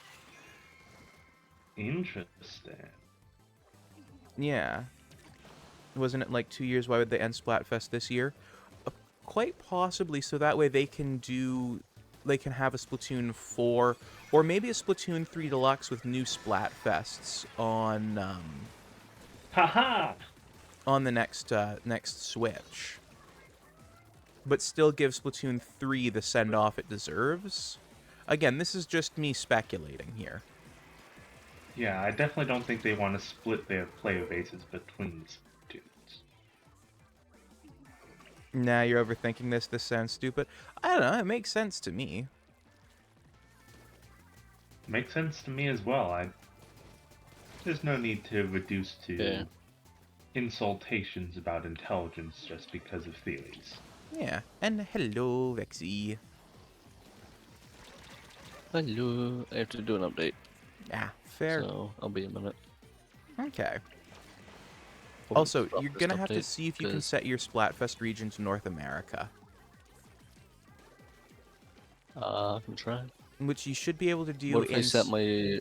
Interesting. Yeah. Wasn't it like 2 years? Why would they end Splatfest this year? Quite possibly, so that way they can have a Splatoon 4, or maybe a Splatoon 3 Deluxe with new Splatfests on, on the next Switch. But still give Splatoon 3 the send-off it deserves. Again, this is just me speculating here. Yeah, I definitely don't think they want to split their player bases between Splatoons. Nah, you're overthinking this. This sounds stupid. I don't know. It makes sense to me. Makes sense to me as well. There's no need to reduce to insultations about intelligence just because of theories. Yeah. And hello, Vexy. Hello. I have to do an update. Yeah, fair. So I'll be a minute. Okay. Probably Also, stop you're this gonna have to update, see if you can 'cause- set your Splatfest region to North America. I can try. Which you should be able to do What if I set my...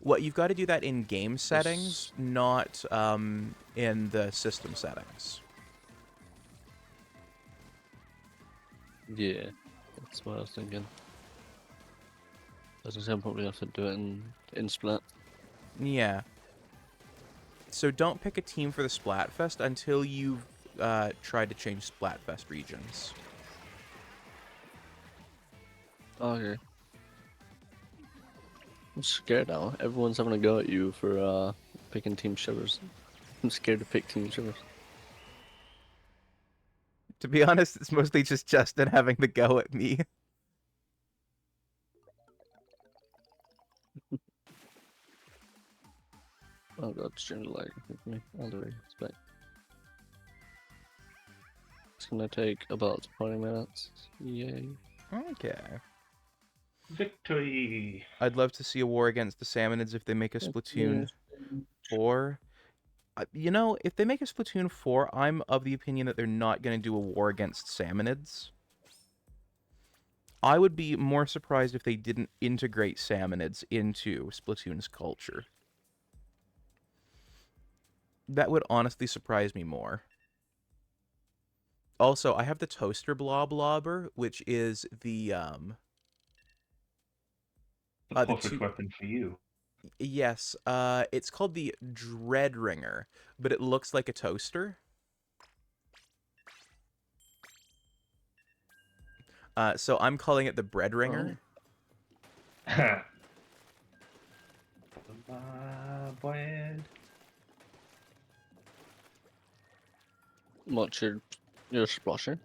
What, you've got to do that in game settings, not in the system settings. Yeah, that's what I was thinking. As I said, I'll probably have to do it in Splat. Yeah. So don't pick a team for the Splatfest until you've tried to change Splatfest regions. Okay. I'm scared now. Everyone's having a go at you for picking Team Shivers. I'm scared to pick Team Shivers. To be honest, it's mostly just Justin having the go at me. Oh god, stream lag with me. All the way. It's back. It's gonna take about 20 minutes. Yay. Okay. Victory! I'd love to see a war against the Salmonids if they make a Splatoon 4. You know, if they make a Splatoon 4, I'm of the opinion that they're not going to do a war against Salmonids. I would be more surprised if they didn't integrate Salmonids into Splatoon's culture. That would honestly surprise me more. Also, I have the toaster blobber, which is the The the perfect weapon for you. yes, it's called the Dread Ringer, but it looks like a toaster. So I'm calling it the Bread Ringer. Bread. What's your splasher?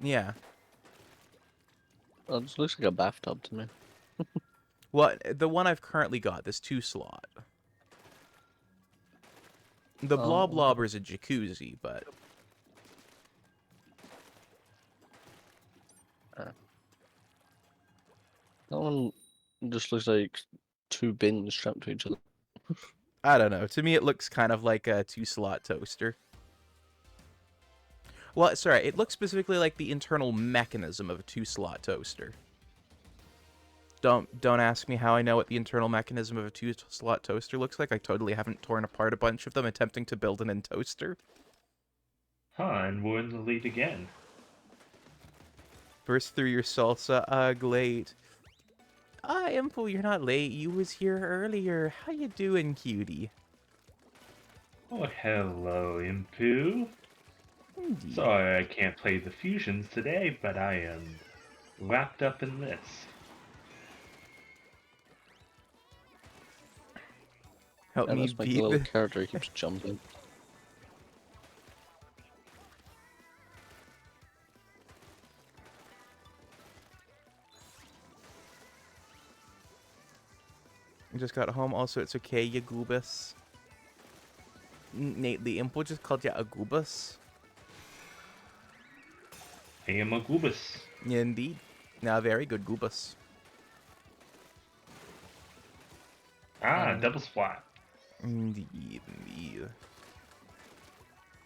Yeah. Oh, this looks like a bathtub to me. Well, the one I've currently got, this 2-slot. The Oh. blobber is a jacuzzi, but That one just looks like two bins strapped to each other. I don't know. To me, it looks kind of like a 2-slot toaster. Well, sorry, it looks specifically like the internal mechanism of a 2-slot toaster. Don't ask me how I know what the internal mechanism of a 2-slot toaster looks like. I totally haven't torn apart a bunch of them attempting to build an in toaster. Huh, and we're in the lead again. Burst through your salsa. Ugh, late. Impo, you're not late. You was here earlier. How you doing, cutie? Oh, hello, Impu. Indeed. Sorry I can't play the fusions today, but I am wrapped up in this. Help And me that's my beat little the... character keeps jumping. I just got home. Also, it's okay, you goobus. Nate, the Impo just called you a goobus. I am a goobus. Indeed. Now, very good goobus. Double splat. Indeed, indeed.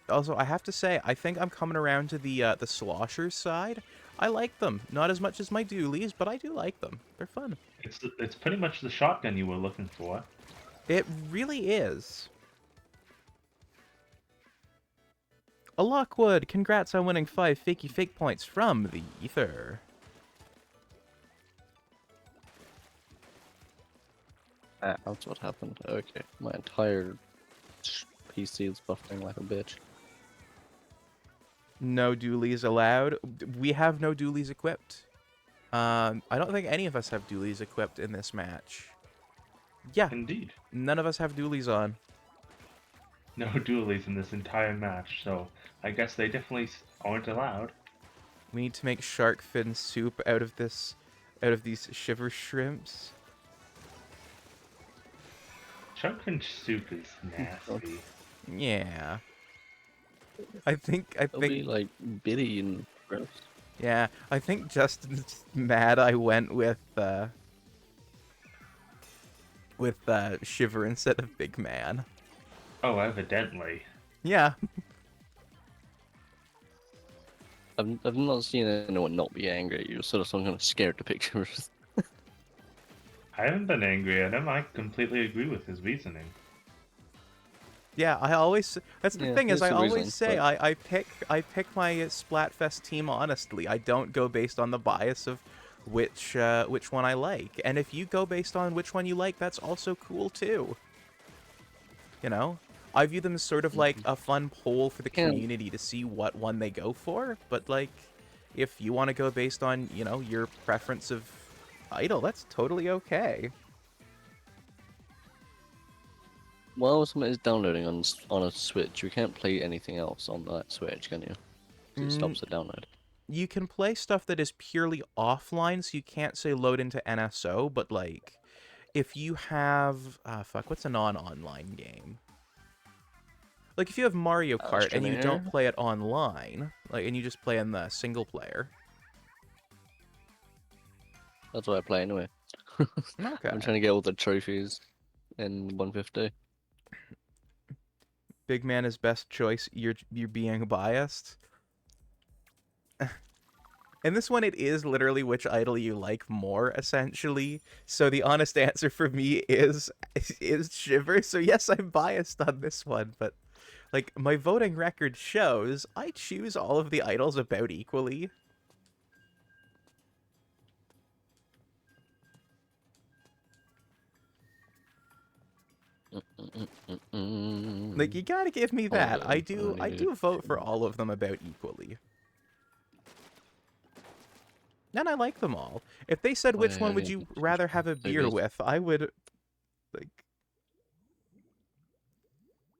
Also, I have to say, I think I'm coming around to the sloshers side. I like them. Not as much as my dualies, but I do like them. They're fun. It's pretty much the shotgun you were looking for. It really is. A Lockwood, congrats on winning 5 fakey fake points from the Ether. That's what happened. Okay, my entire PC is buffering like a bitch. No dualies allowed. We have no dualies equipped. I don't think any of us have dualies equipped in this match. Yeah. Indeed. None of us have dualies on. No dualies in this entire match, so I guess they definitely aren't allowed. We need to make shark fin soup out of these shiver shrimps. Shark fin soup is nasty. Yeah. I think It'll be like bitty and gross. yeah, I think Justin's mad I went with Shiver instead of Big Man. Oh, evidently. Yeah. I've not seen anyone not be angry at you, so I'm kind of scared to pick Shivers. I haven't been angry at him. I completely agree with his reasoning. Yeah, I always. That's the thing is, I there's a always reason, say but- I pick my Splatfest team honestly. I don't go based on the bias of which one I like. And if you go based on which one you like, that's also cool too. You know, I view them as sort of like a fun poll for the community to see what one they go for. But like, if you want to go based on your preference of idol, that's totally okay. While something is downloading on a Switch, you can't play anything else on that Switch, can you? 'Cause it stops the download. You can play stuff that is purely offline, so you can't say load into NSO, but like, if you have what's a non-online game? Like if you have Mario Kart and you don't play it online, like, and you just play in the single player. That's what I play anyway. Okay. I'm trying to get all the trophies in 150. Big Man is best choice. You're being biased. In this one, it is literally which idol you like more, essentially. So the honest answer for me is Shiver. So yes, I'm biased on this one, but Like, my voting record shows I choose all of the idols about equally. Like, you gotta give me that. I do vote for all of them about equally. And I like them all. If they said which one would you rather have a beer with, I would, like...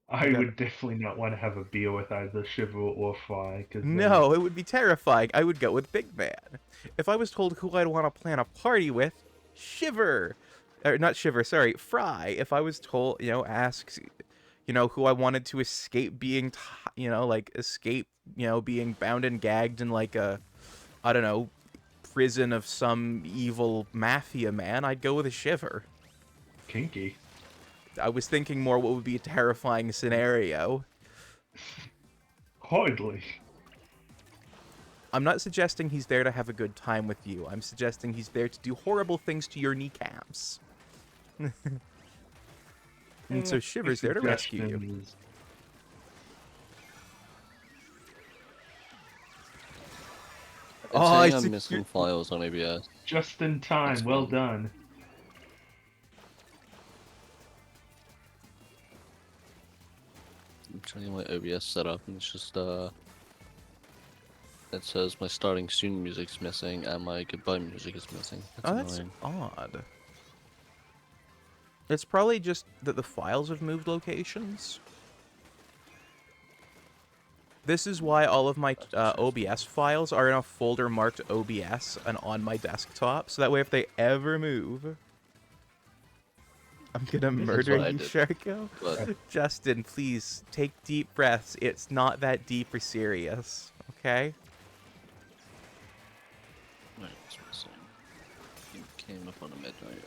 I would definitely not want to have a beer with either Shiver or Fry. No, it would be terrifying. I would go with Big Man. If I was told who I'd want to plan a party with, Shiver. Or not Shiver, sorry, Fry. If I was told, ask, who I wanted to escape being, escape, being bound and gagged in like a, I don't know, prison of some evil mafia man, I'd go with a Shiver. Kinky. I was thinking more what would be a terrifying scenario. Hardly. I'm not suggesting he's there to have a good time with you. I'm suggesting he's there to do horrible things to your kneecaps. And so Shiver's there to rescue you. I'm missing files on ABS. Just in time, well done. I'm trying my OBS setup and it's just it says my starting soon music's missing and my goodbye music is missing. That's odd. It's probably just that the files have moved locations. This is why all of my OBS files are in a folder marked OBS and on my desktop, so that way if they ever move... I'm gonna murder you, Sharko. Justin, please, take deep breaths. It's not that deep or serious, okay? Right, that's what I'm saying. It came up on a midnight.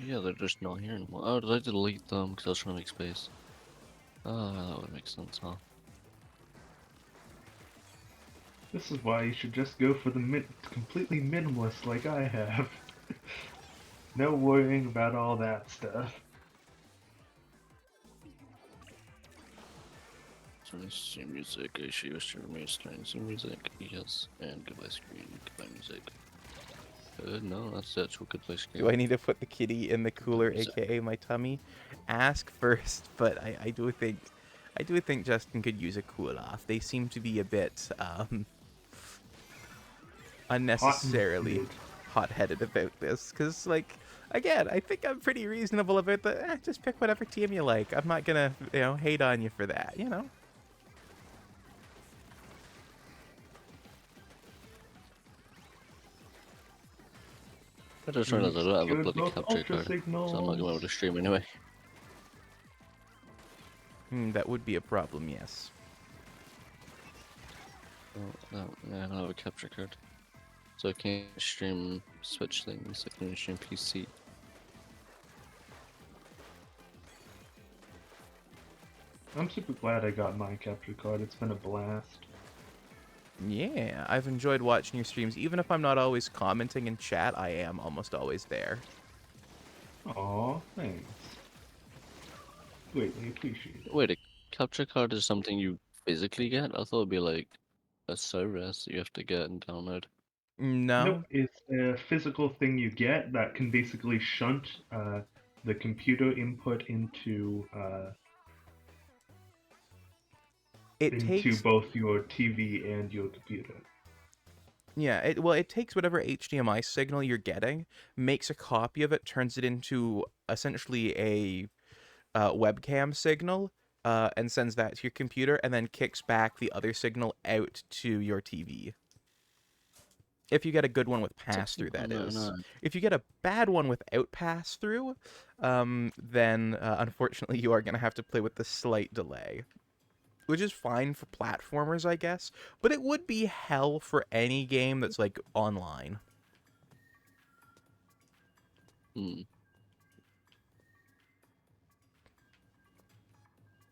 Yeah, they're just not here anymore. Oh, did I delete them because I was trying to make space? Oh, that would make sense, huh? This is why you should just go for the completely minimalist like I have. No worrying about all that stuff. So let's see music, I see what's your starting some music, yes, and goodbye screen, goodbye music. No, that's the actual goodbye screen. Do I need to put the kitty in the cooler, aka my tummy? Ask first, but I do think Justin could use a cool off. They seem to be a bit unnecessarily hot-headed about this, because, like, again, I think I'm pretty reasonable about the, just pick whatever team you like. I'm not gonna, hate on you for that, I just realized I don't have a bloody capture card, so I'm not going to be able to stream anyway. That would be a problem, yes. Oh, no, I don't have a capture card. So I can't stream Switch things, I can stream PC. I'm super glad I got my capture card, it's been a blast. Yeah, I've enjoyed watching your streams. Even if I'm not always commenting in chat, I am almost always there. Aw, thanks. Greatly appreciate it. Wait, a capture card is something you physically get? I thought it'd be like a service that you have to get and download. No. Nope, it's a physical thing you get that can basically shunt the computer input into both your TV and your computer. Yeah, it takes whatever HDMI signal you're getting, makes a copy of it, turns it into essentially a webcam signal, and sends that to your computer, and then kicks back the other signal out to your TV. If you get a good one with pass-through, that is. If you get a bad one without pass-through, then unfortunately you are going to have to play with the slight delay. Which is fine for platformers, I guess, but it would be hell for any game that's, like, online.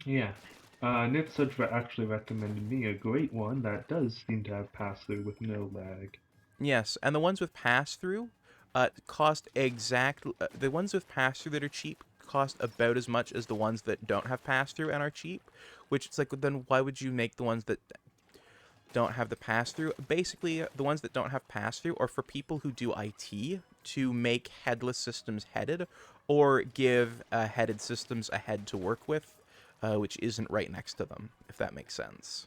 Yeah. Nitsudge actually recommended me a great one that does seem to have pass-through with no lag. Yes, and the ones with pass-through cost the ones with pass-through that are cheap cost about as much as the ones that don't have pass-through and are cheap, which it's like, then why would you make the ones that don't have the pass-through? Basically, the ones that don't have pass-through are for people who do IT to make headless systems headed, or give headed systems a head to work with, which isn't right next to them, if that makes sense.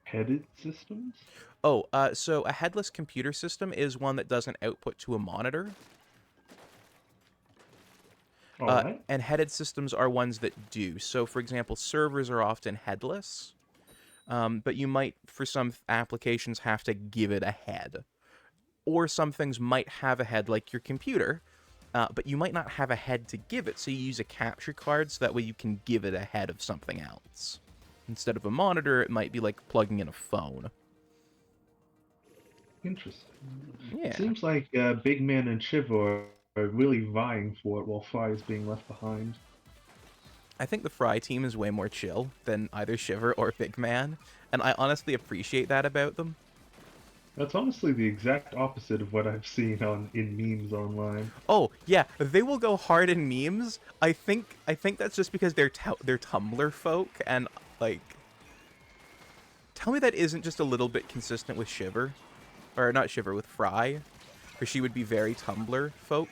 Headed systems? Oh, so a headless computer system is one that doesn't output to a monitor. Alright. And headed systems are ones that do. So, for example, servers are often headless, but you might, for some applications, have to give it a head. Or some things might have a head, like your computer, but you might not have a head to give it, so you use a capture card so that way you can give it a head of something else. Instead of a monitor, it might be like plugging in a phone. Interesting. Yeah. It seems like Big Man and Shiver are really vying for it while Fry is being left behind. I think the Fry team is way more chill than either Shiver or Big Man, and I honestly appreciate that about them. That's honestly the exact opposite of what I've seen in memes online. Oh, yeah, they will go hard in memes. I think that's just because they're Tumblr folk, and, like... Tell me that isn't just a little bit consistent with Shiver. Or, not Shiver, with Fry. Where she would be very Tumblr folk.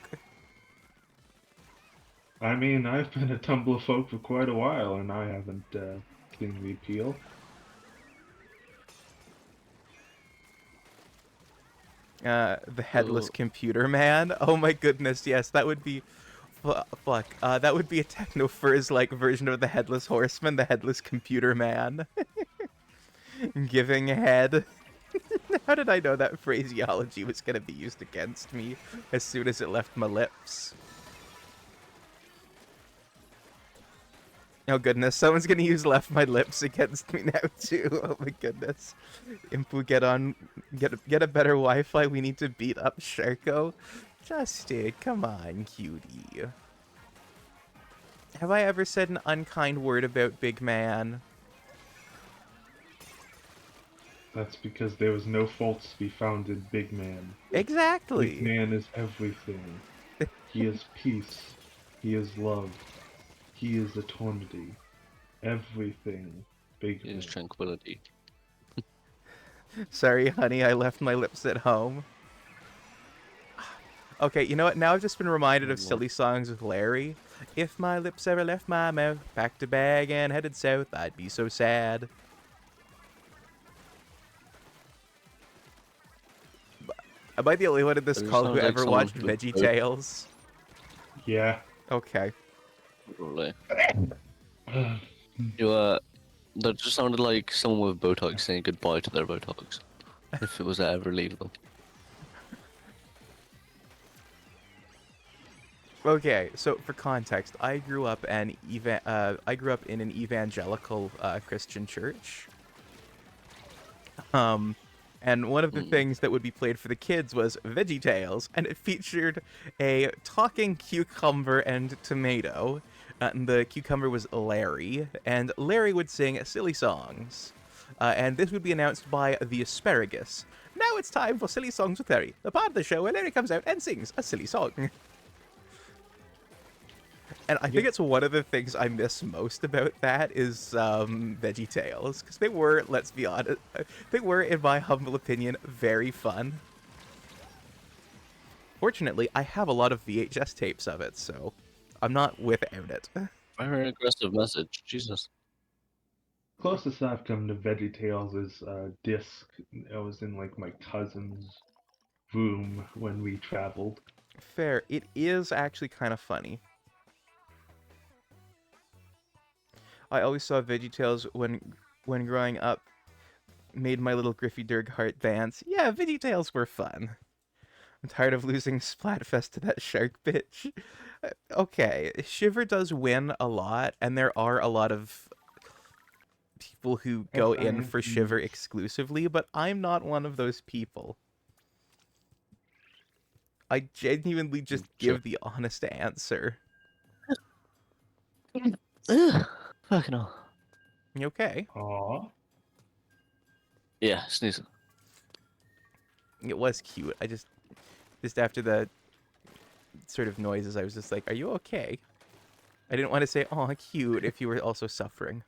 I mean, I've been a Tumblr folk for quite a while, and I haven't seen the appeal. The headless computer man. Oh my goodness, yes, that would be... Fuck. That would be a Techno-Fur's-like version of the Headless Horseman, the headless computer man. Giving head. How did I know that phraseology was going to be used against me as soon as it left my lips? Oh goodness, someone's going to use left my lips against me now too. Oh my goodness. Impu, get a better Wi-Fi. We need to beat up Sharko. Justin, come on, cutie. Have I ever said an unkind word about Big Man? That's because there was no faults to be found in Big Man. Exactly. Big Man is everything. He is peace. He is love. He is eternity. Everything. Big Man. Is tranquility. Sorry, honey, I left my lips at home. Okay, you know what? Now I've just been reminded of silly songs with Larry. If my lips ever left my mouth, packed a bag and headed south, I'd be so sad. Am I the only one in this It call who sounds like ever someone watched who would Veggie vote. Tales? Yeah. Okay. Probably. That just sounded like someone with Botox saying goodbye to their Botox. If it was to ever leave them. Okay, so for context, I grew up in an evangelical Christian church. And one of the things that would be played for the kids was Veggie Tales, and it featured a talking cucumber and tomato. And the cucumber was Larry, and Larry would sing silly songs. And this would be announced by the asparagus. Now it's time for Silly Songs with Larry, the part of the show where Larry comes out and sings a silly song. And I think it's one of the things I miss most about that is Veggie Tales, because they were, let's be honest, they were, in my humble opinion, very fun. Fortunately, I have a lot of VHS tapes of it, so I'm not without it. Very aggressive message. Jesus. Closest I've come to Veggie Tales is Disc. I was in like my cousin's room when we traveled. Fair. It is actually kind of funny. I always saw VeggieTales when growing up. Made my little Griffey Durg heart dance. Yeah, VeggieTales were fun. I'm tired of losing Splatfest to that shark bitch. Okay, Shiver does win a lot, and there are a lot of people who go in for Shiver exclusively, but I'm not one of those people. I genuinely just give the honest answer. Ugh, fucking hell. You okay? Aww. Yeah, sneezing. It was cute. I just after the sort of noises, I was just like, "Are you okay?" I didn't want to say, "Oh, cute," if you were also suffering.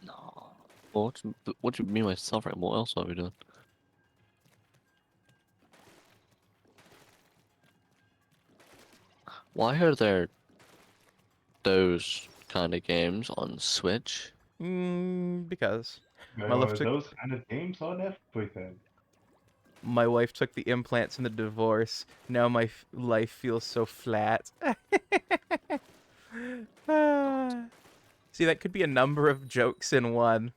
No. What do you mean by suffering? What else are we doing? Why are there those kind of games on Switch? Because There my wife are took those kind of games on everything. the implants and the divorce. Now my life feels so flat. Ah. See, that could be a number of jokes in one.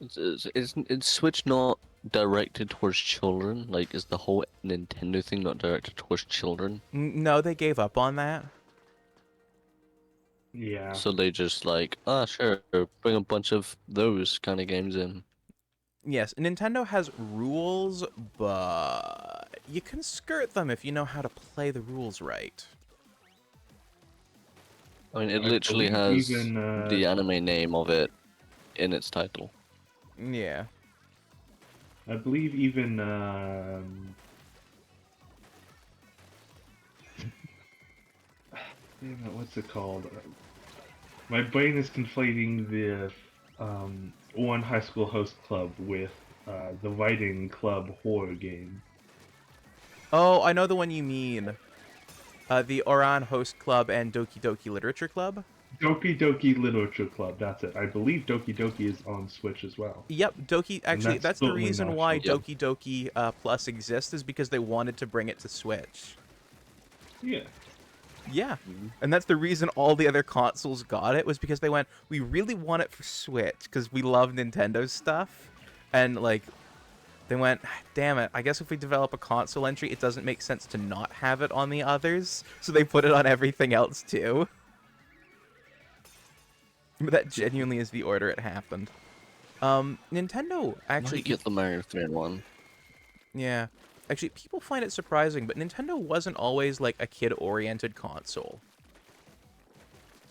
Is Switch not directed towards children? Like, is the whole Nintendo thing not directed towards children? No, they gave up on that. Yeah. So they just like, ah, sure, bring a bunch of those kind of games in. Yes, Nintendo has rules, but you can skirt them if you know how to play the rules right. I mean, it I literally believe has even, the anime name of it in its title. Yeah. I believe even damn it, what's it called? My brain is conflating the One High School Host Club with the Writing Club horror game. Oh, I know the one you mean. The Oran Host Club and Doki Doki Literature Club. Doki Doki Literature Club, that's it. I believe Doki Doki is on Switch as well. Yep, Doki. And Actually, that's the certainly reason not why Yep. Doki Doki Plus exists, is because they wanted to bring it to Switch. Yeah. Yeah, and that's the reason all the other consoles got it, was because they went, we really want it for Switch because we love Nintendo's stuff, and like, they went, damn it, I guess if we develop a console entry, it doesn't make sense to not have it on the others, so they put it on everything else too. But that genuinely is the order it happened. Nintendo actually... Might get the Mario 3-in-1. Yeah. Actually, people find it surprising, but Nintendo wasn't always like a kid-oriented console.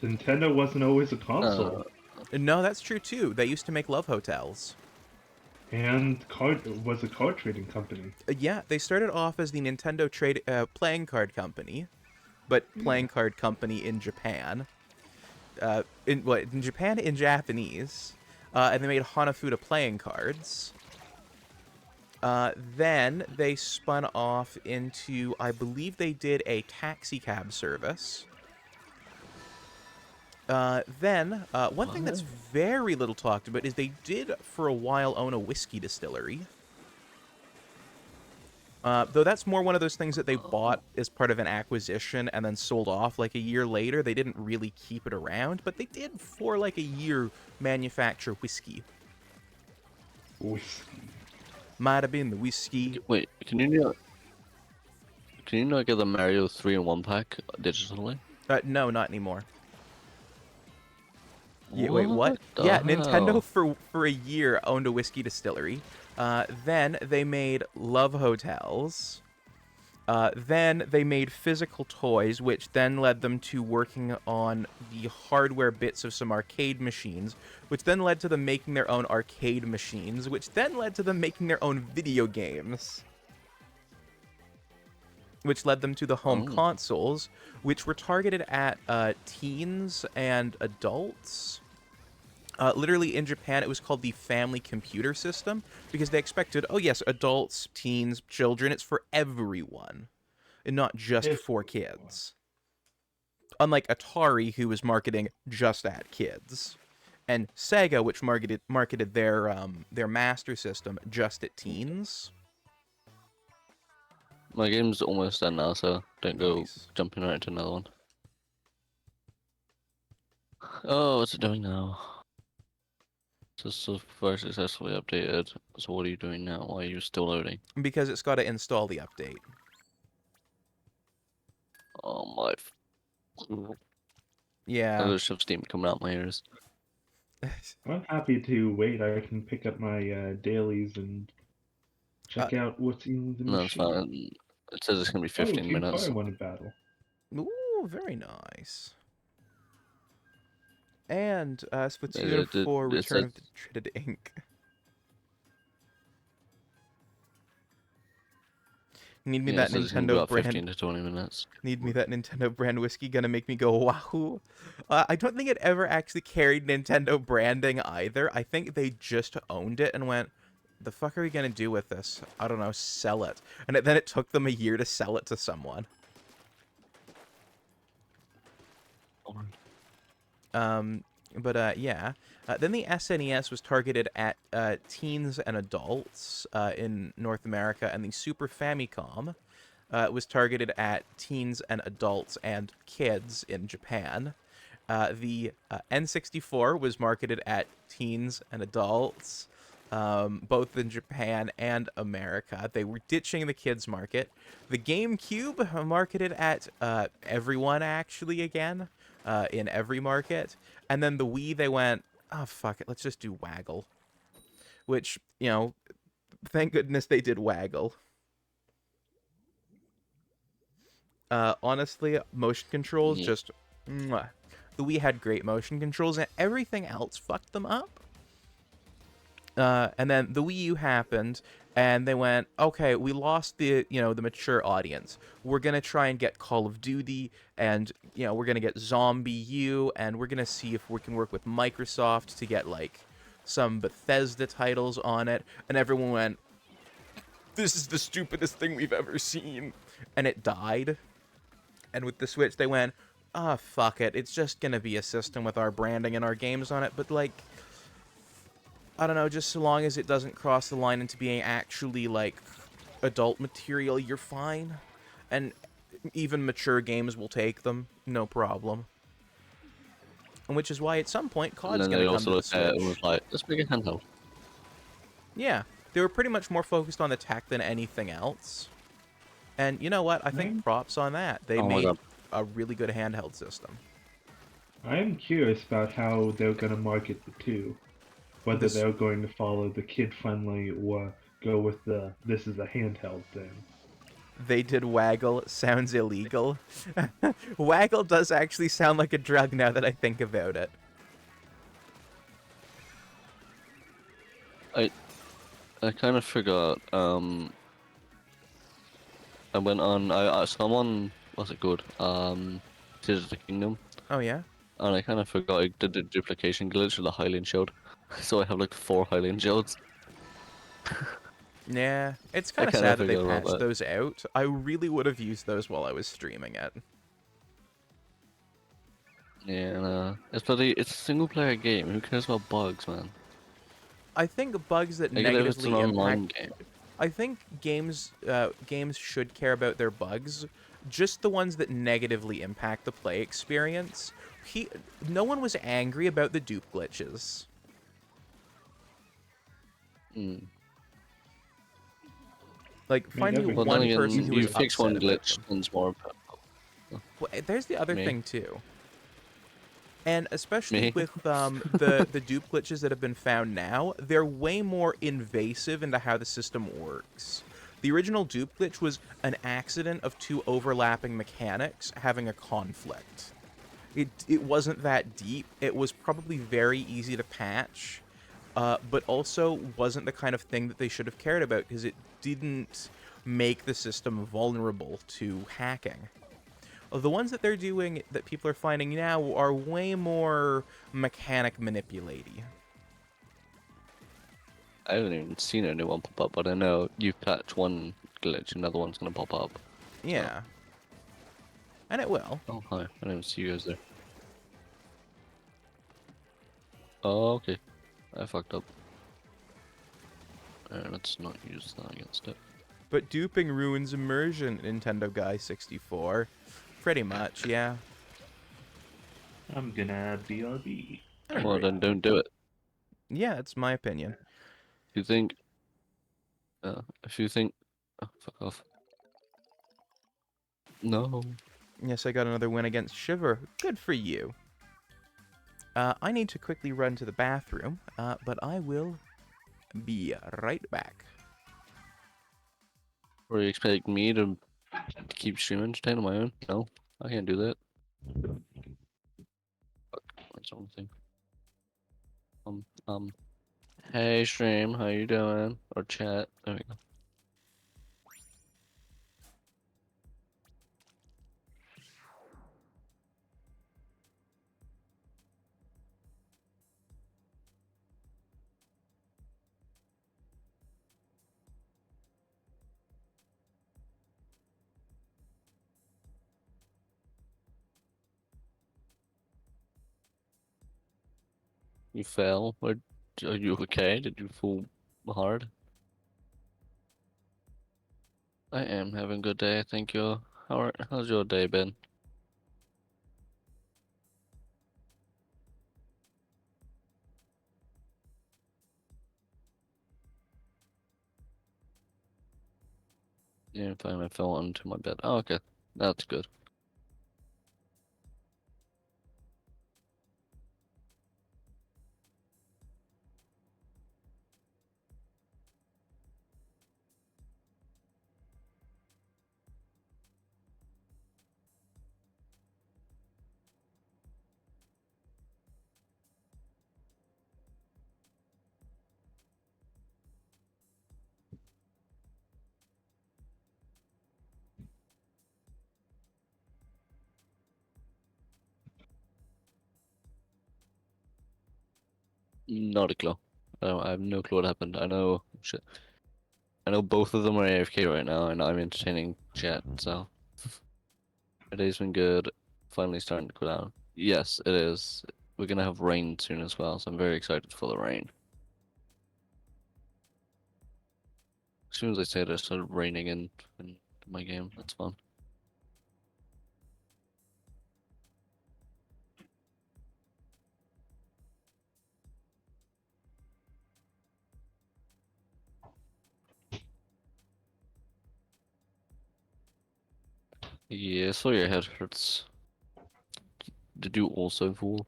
Nintendo wasn't always a console. No, that's true too. They used to make love hotels. And was a card trading company. Yeah, they started off as the Nintendo playing card company, but playing card company in Japan. In Japan in Japanese, and they made Hanafuda playing cards. Then they spun off into, I believe they did a taxi cab service. Then, one thing that's very little talked about is they did, for a while, own a whiskey distillery. Though that's more one of those things that they bought as part of an acquisition and then sold off like a year later. They didn't really keep it around, but they did, for like a year, manufacture whiskey. Whiskey. Might have been the whiskey. Wait, can you not get the Mario 3-in-1 pack digitally? No, not anymore. Yeah, wait, what? the Yeah, hell? Nintendo for a year owned a whiskey distillery. Then they made love hotels. Then they made physical toys, which then led them to working on the hardware bits of some arcade machines, which then led to them making their own arcade machines, which then led to them making their own video games, which led them to the home consoles, which were targeted at teens and adults. Literally, in Japan, it was called the Family Computer System, because they expected, oh yes, adults, teens, children, it's for everyone, and not just for kids. Unlike Atari, who was marketing just at kids, and Sega, which marketed their Master System just at teens. My game's almost done now, so don't go Nice. jumping right into another one. Oh, what's it doing now? This is very successfully updated. So what are you doing now? Why are you still loading? Because it's got to install the update. Oh my. Yeah. I just have Steam coming out my ears. I'm happy to wait. I can pick up my dailies and check out what's in the No, it's machine. fine. It says it's gonna be 15 Team minutes. Fire won a battle. Ooh, very nice. And Splatoon It- 4 it Return says- of the Dreaded Ink. Need me Yeah, that it says it's gonna be Nintendo about brand. 15 to 20 minutes. Need me that Nintendo brand whiskey gonna make me go wahoo. I don't think it ever actually carried Nintendo branding either. I think they just owned it and went, the fuck are we gonna do with this? I don't know, sell it. And then it took them a year to sell it to someone. Yeah. Then the SNES was targeted at teens and adults in North America, and the Super Famicom was targeted at teens and adults and kids in Japan. The N64 was marketed at teens and adults, both in Japan and America. They were ditching the kids market. The GameCube marketed at everyone, actually, again, in every market. And then the Wii, they went, oh, fuck it, let's just do Waggle. Which, you know, thank goodness they did Waggle. Honestly, motion controls Yeah. just... Mwah. The Wii had great motion controls, and everything else fucked them up. And then the Wii U happened, and they went, okay, we lost the mature audience. We're gonna try and get Call of Duty, and we're gonna get Zombie U, and we're gonna see if we can work with Microsoft to get like some Bethesda titles on it. And everyone went, this is the stupidest thing we've ever seen, and it died. And with the Switch, they went, ah, oh, fuck it. It's just gonna be a system with our branding and our games on it, but like, I don't know, just so long as it doesn't cross the line into being actually, like, adult material, you're fine. And even mature games will take them, no problem. And which is why at some point COD's And then gonna they come also to the looked at it and Switch. was like, let's make it handheld. Yeah, they were pretty much more focused on the tech than anything else. And you know what? I think props on that. They Oh my made God. a really good handheld system. I'm curious about how they're going to market the two. Whether This- they're going to follow the kid-friendly or go with the this is a handheld thing. They did Waggle. Sounds illegal. Waggle does actually sound like a drug now that I think about it. I kind of forgot. I went on. So I'm on. What's it called? Tears of the Kingdom, Oh, yeah? and I kind of forgot I did the duplication glitch with the Hylian Shield, so I have like 4 Hylian Shields. Yeah, it's I kind of kinda sad that they forgot about patched that. those out. I really would have used those while I was streaming it. Yeah, it's a single player game. Who cares about bugs, man? I think bugs that I get it if it's negatively an online impact... game. I think games should care about their bugs, just the ones that negatively impact the play experience. No one was angry about the dupe glitches. Hmm. Like, find me everything. Well, then one again, person who you was fix upset one about glitch, them. and it's more. Well, there's the other Me. thing too, and especially Me. with the dupe glitches that have been found now, they're way more invasive into how the system works. The original dupe glitch was an accident of 2 overlapping mechanics having a conflict. It wasn't that deep. It was probably very easy to patch, but also wasn't the kind of thing that they should have cared about because it didn't make the system vulnerable to hacking. The ones that they're doing, that people are finding now, are way more mechanic manipulaty. I haven't even seen a new one pop up, but I know you patch one glitch, another one's gonna pop up. Yeah. And it will. Oh, hi. I didn't even see you guys there. Oh, okay. I fucked up. Let's not use that against it. But duping ruins immersion, Nintendo Guy 64. Pretty much, yeah. I'm gonna BRB. Well, then don't do it. Yeah, it's my opinion. If you think... Oh, fuck off. No. Yes, I got another win against Shiver. Good for you. I need to quickly run to the bathroom, but I will be right back. Or you expect me to keep streaming entertained on my own? No, I can't do that. Fuck. something. Hey stream, how you doing? Or chat? There we go. You fell? Are you okay? Did you fall hard? I am having a good day, thank you. How's your day been? Yeah, fine, I fell onto my bed. Oh, okay. That's good. Not a clue. I have no clue what happened. I know shit. I know both of them are AFK right now, and I'm entertaining chat, so my day's been good. Finally starting to cool down. Yes, it is. We're gonna have rain soon as well, so I'm very excited for the rain. As soon as I say it, it started raining in my game. That's fun. Yeah, so your head hurts. Did you also fall?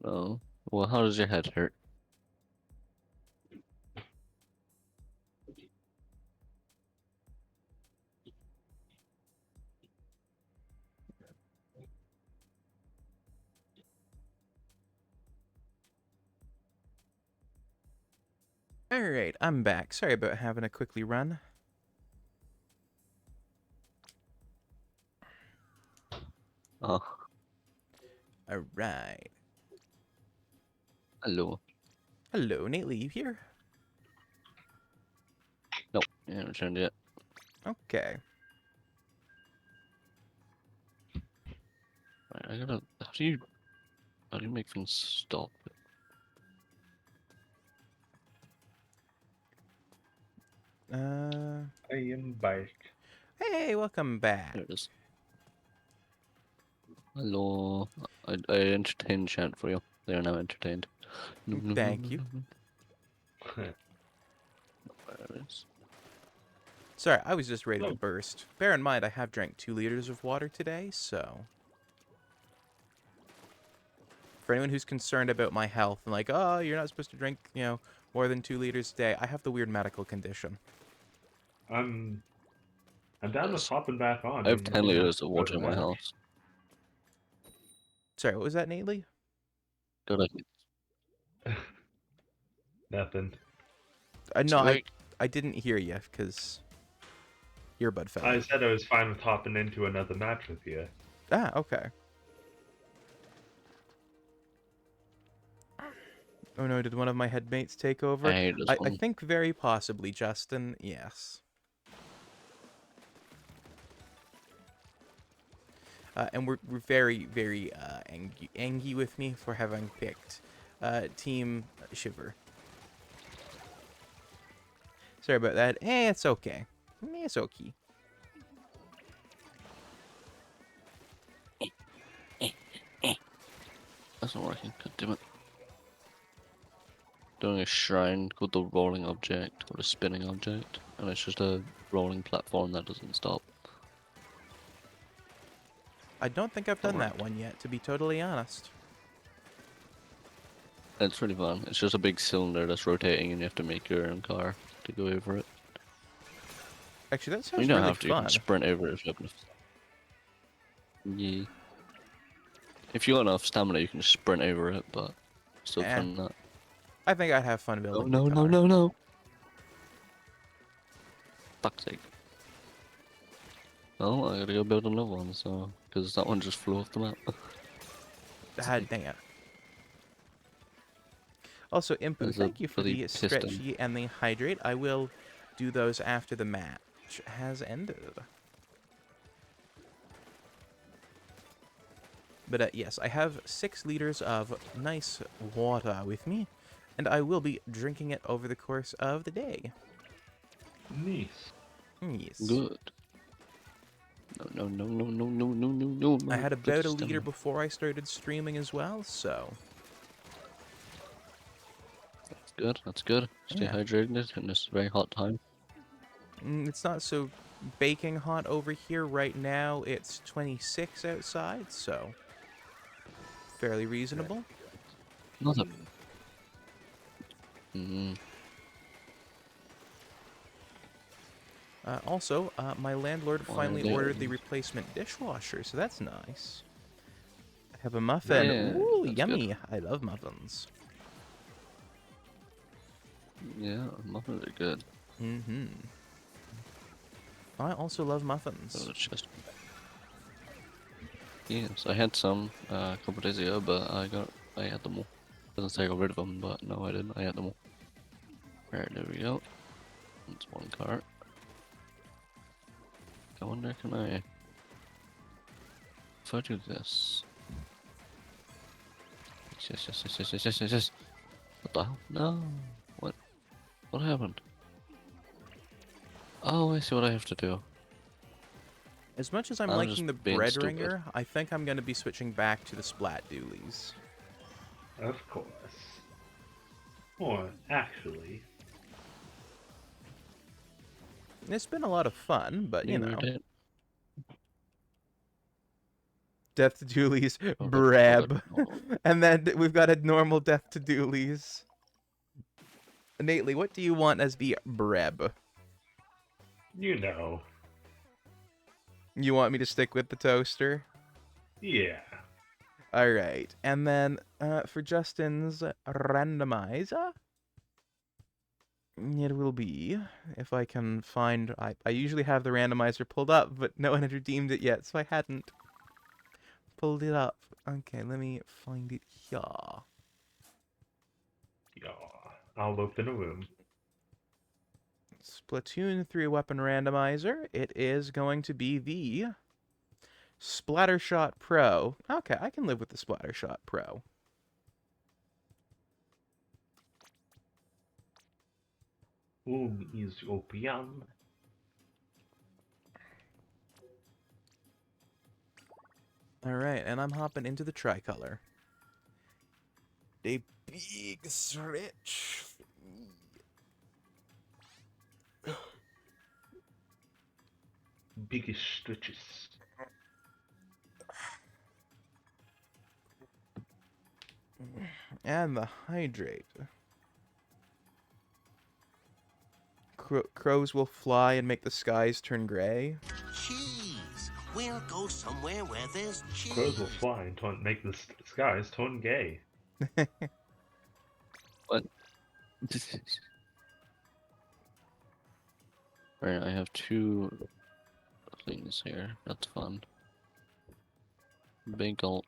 Oh. Well, how does your head hurt? Alright, I'm back. Sorry about having to quickly run. Oh, Alright. hello. Hello, Nately, you here? Nope, you haven't returned yet. Okay. Right, I gotta. How do you make things stop? I am back. Hey, welcome back. There it is. Hello. I entertained chat for you. They are now entertained. Thank you. There it is. Sorry, I was just ready to burst. Bear in mind, I have drank 2 liters of water today, so... For anyone who's concerned about my health and like, oh, you're not supposed to drink, more than 2 liters a day, I have the weird medical condition. I'm down with hopping back on. I have and 10 doing liters of water in my that. house. Sorry, what was that, Nately? Good idea. Nothing. No, I didn't hear you, because earbud fell I out. said I was fine with hopping into another match with you. Ah, okay. Oh no, did one of my headmates take over? I hate this I one. think very possibly, Justin, yes. And we're very, very angry with me for having picked Team Shiver. Sorry about that. It's okay. It's okay. That's not working. God damn it. Doing a shrine called the rolling object or the spinning object, and it's just a rolling platform that doesn't stop. I don't think I've done that one yet, to be totally honest. It's really fun. It's just a big cylinder that's rotating, and you have to make your own car to go over it. Actually, that You sounds don't really have to. You can fun. sprint over it if you have enough. Yeah. If you got enough stamina, you can just sprint over it, but still Eh, fun that. I think I'd have fun Oh building no the car. no! Fuck's sake. Well, I gotta go build another one, so because that one just flew off the map. Ah, dang it. Also, Impu, There's a thank you for bloody the piston. stretchy and the hydrate. I will do those after the match has ended. But yes, I have 6 liters of nice water with me, and I will be drinking it over the course of the day. Nice. Yes. Good. No. I had Good about a system. liter before I started streaming as well, so... That's good. That's good. Stay Yeah. hydrated in this very hot time. It's not so baking hot over here right now. It's 26 outside, so... fairly reasonable. Not a. Mm. Also, my landlord Well, finally there ordered the is. replacement dishwasher, so that's nice. I have a muffin. Yeah, Ooh, that's yummy. good. I love muffins. Yeah, muffins are good. Mm-hmm. I also love muffins. So it's just. Yes, I had some a couple days ago, but I had them all. Doesn't say I got rid of them, but no, I didn't. I had them all. Right, there we go. That's one cart. I wonder, can I? If I do this. Yes. What the hell? No. What? What happened? Oh, I see what I have to do. As much as I'm I'm liking just the being bread stupid. ringer, I think I'm going to be switching back to the splat doolies. Of course. Or, actually, It's been a lot of fun, but you know. Did. Death to doolies, Oh, breb. oh. And then we've got a normal death to doolies. Innately, what do you want as the breb? you know. You want me to stick with the toaster? Yeah. Alright, and then for Justin's randomizer, it will be, if I can find, I usually have the randomizer pulled up, but no one had redeemed it yet, so I hadn't pulled it up. Okay, let me find it here. Yeah. I'll open a room. Splatoon 3 weapon randomizer, it is going to be the Splattershot Pro. Okay, I can live with the Splattershot Pro. Whom is opium? Alright, and I'm hopping into the tricolor. A big stretch. Biggest stretches. And the hydrate. Crows will fly and make the skies turn gray. Cheese. We'll go somewhere where there's cheese. Crows will fly and make the skies turn gay. What? Right, I have 2 things here. That's fun. Big gulp.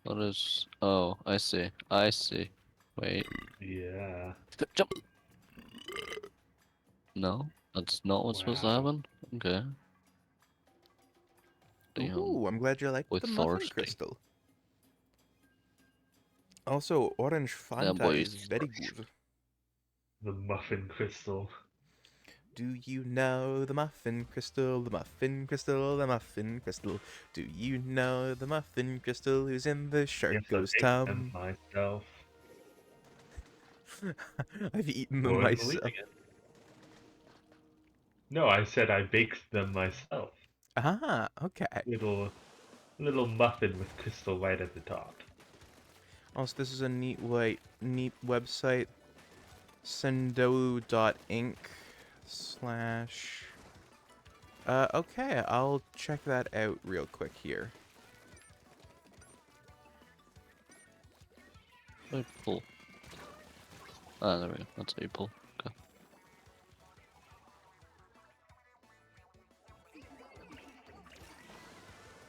What is? Oh, I see. I see. Wait. Yeah. Jump. No, that's not what's supposed to Wow. happen. Okay. Damn. Ooh, I'm glad you like the muffin Authority. crystal. Also, orange Fanta boy, is very good. The muffin crystal. Do you know the muffin crystal, the muffin crystal, the muffin crystal? Do you know the muffin crystal who's in the Yes, Sharko's I ate them tum? myself. I've eaten them Or myself. believing it. No, I said I baked them myself. Ah, okay. Little muffin with crystal right at the top. Also, this is a neat website. Sendo.inc slash... okay, I'll check that out real quick here. I pull. Ah, there we go. That's how you pull. Okay.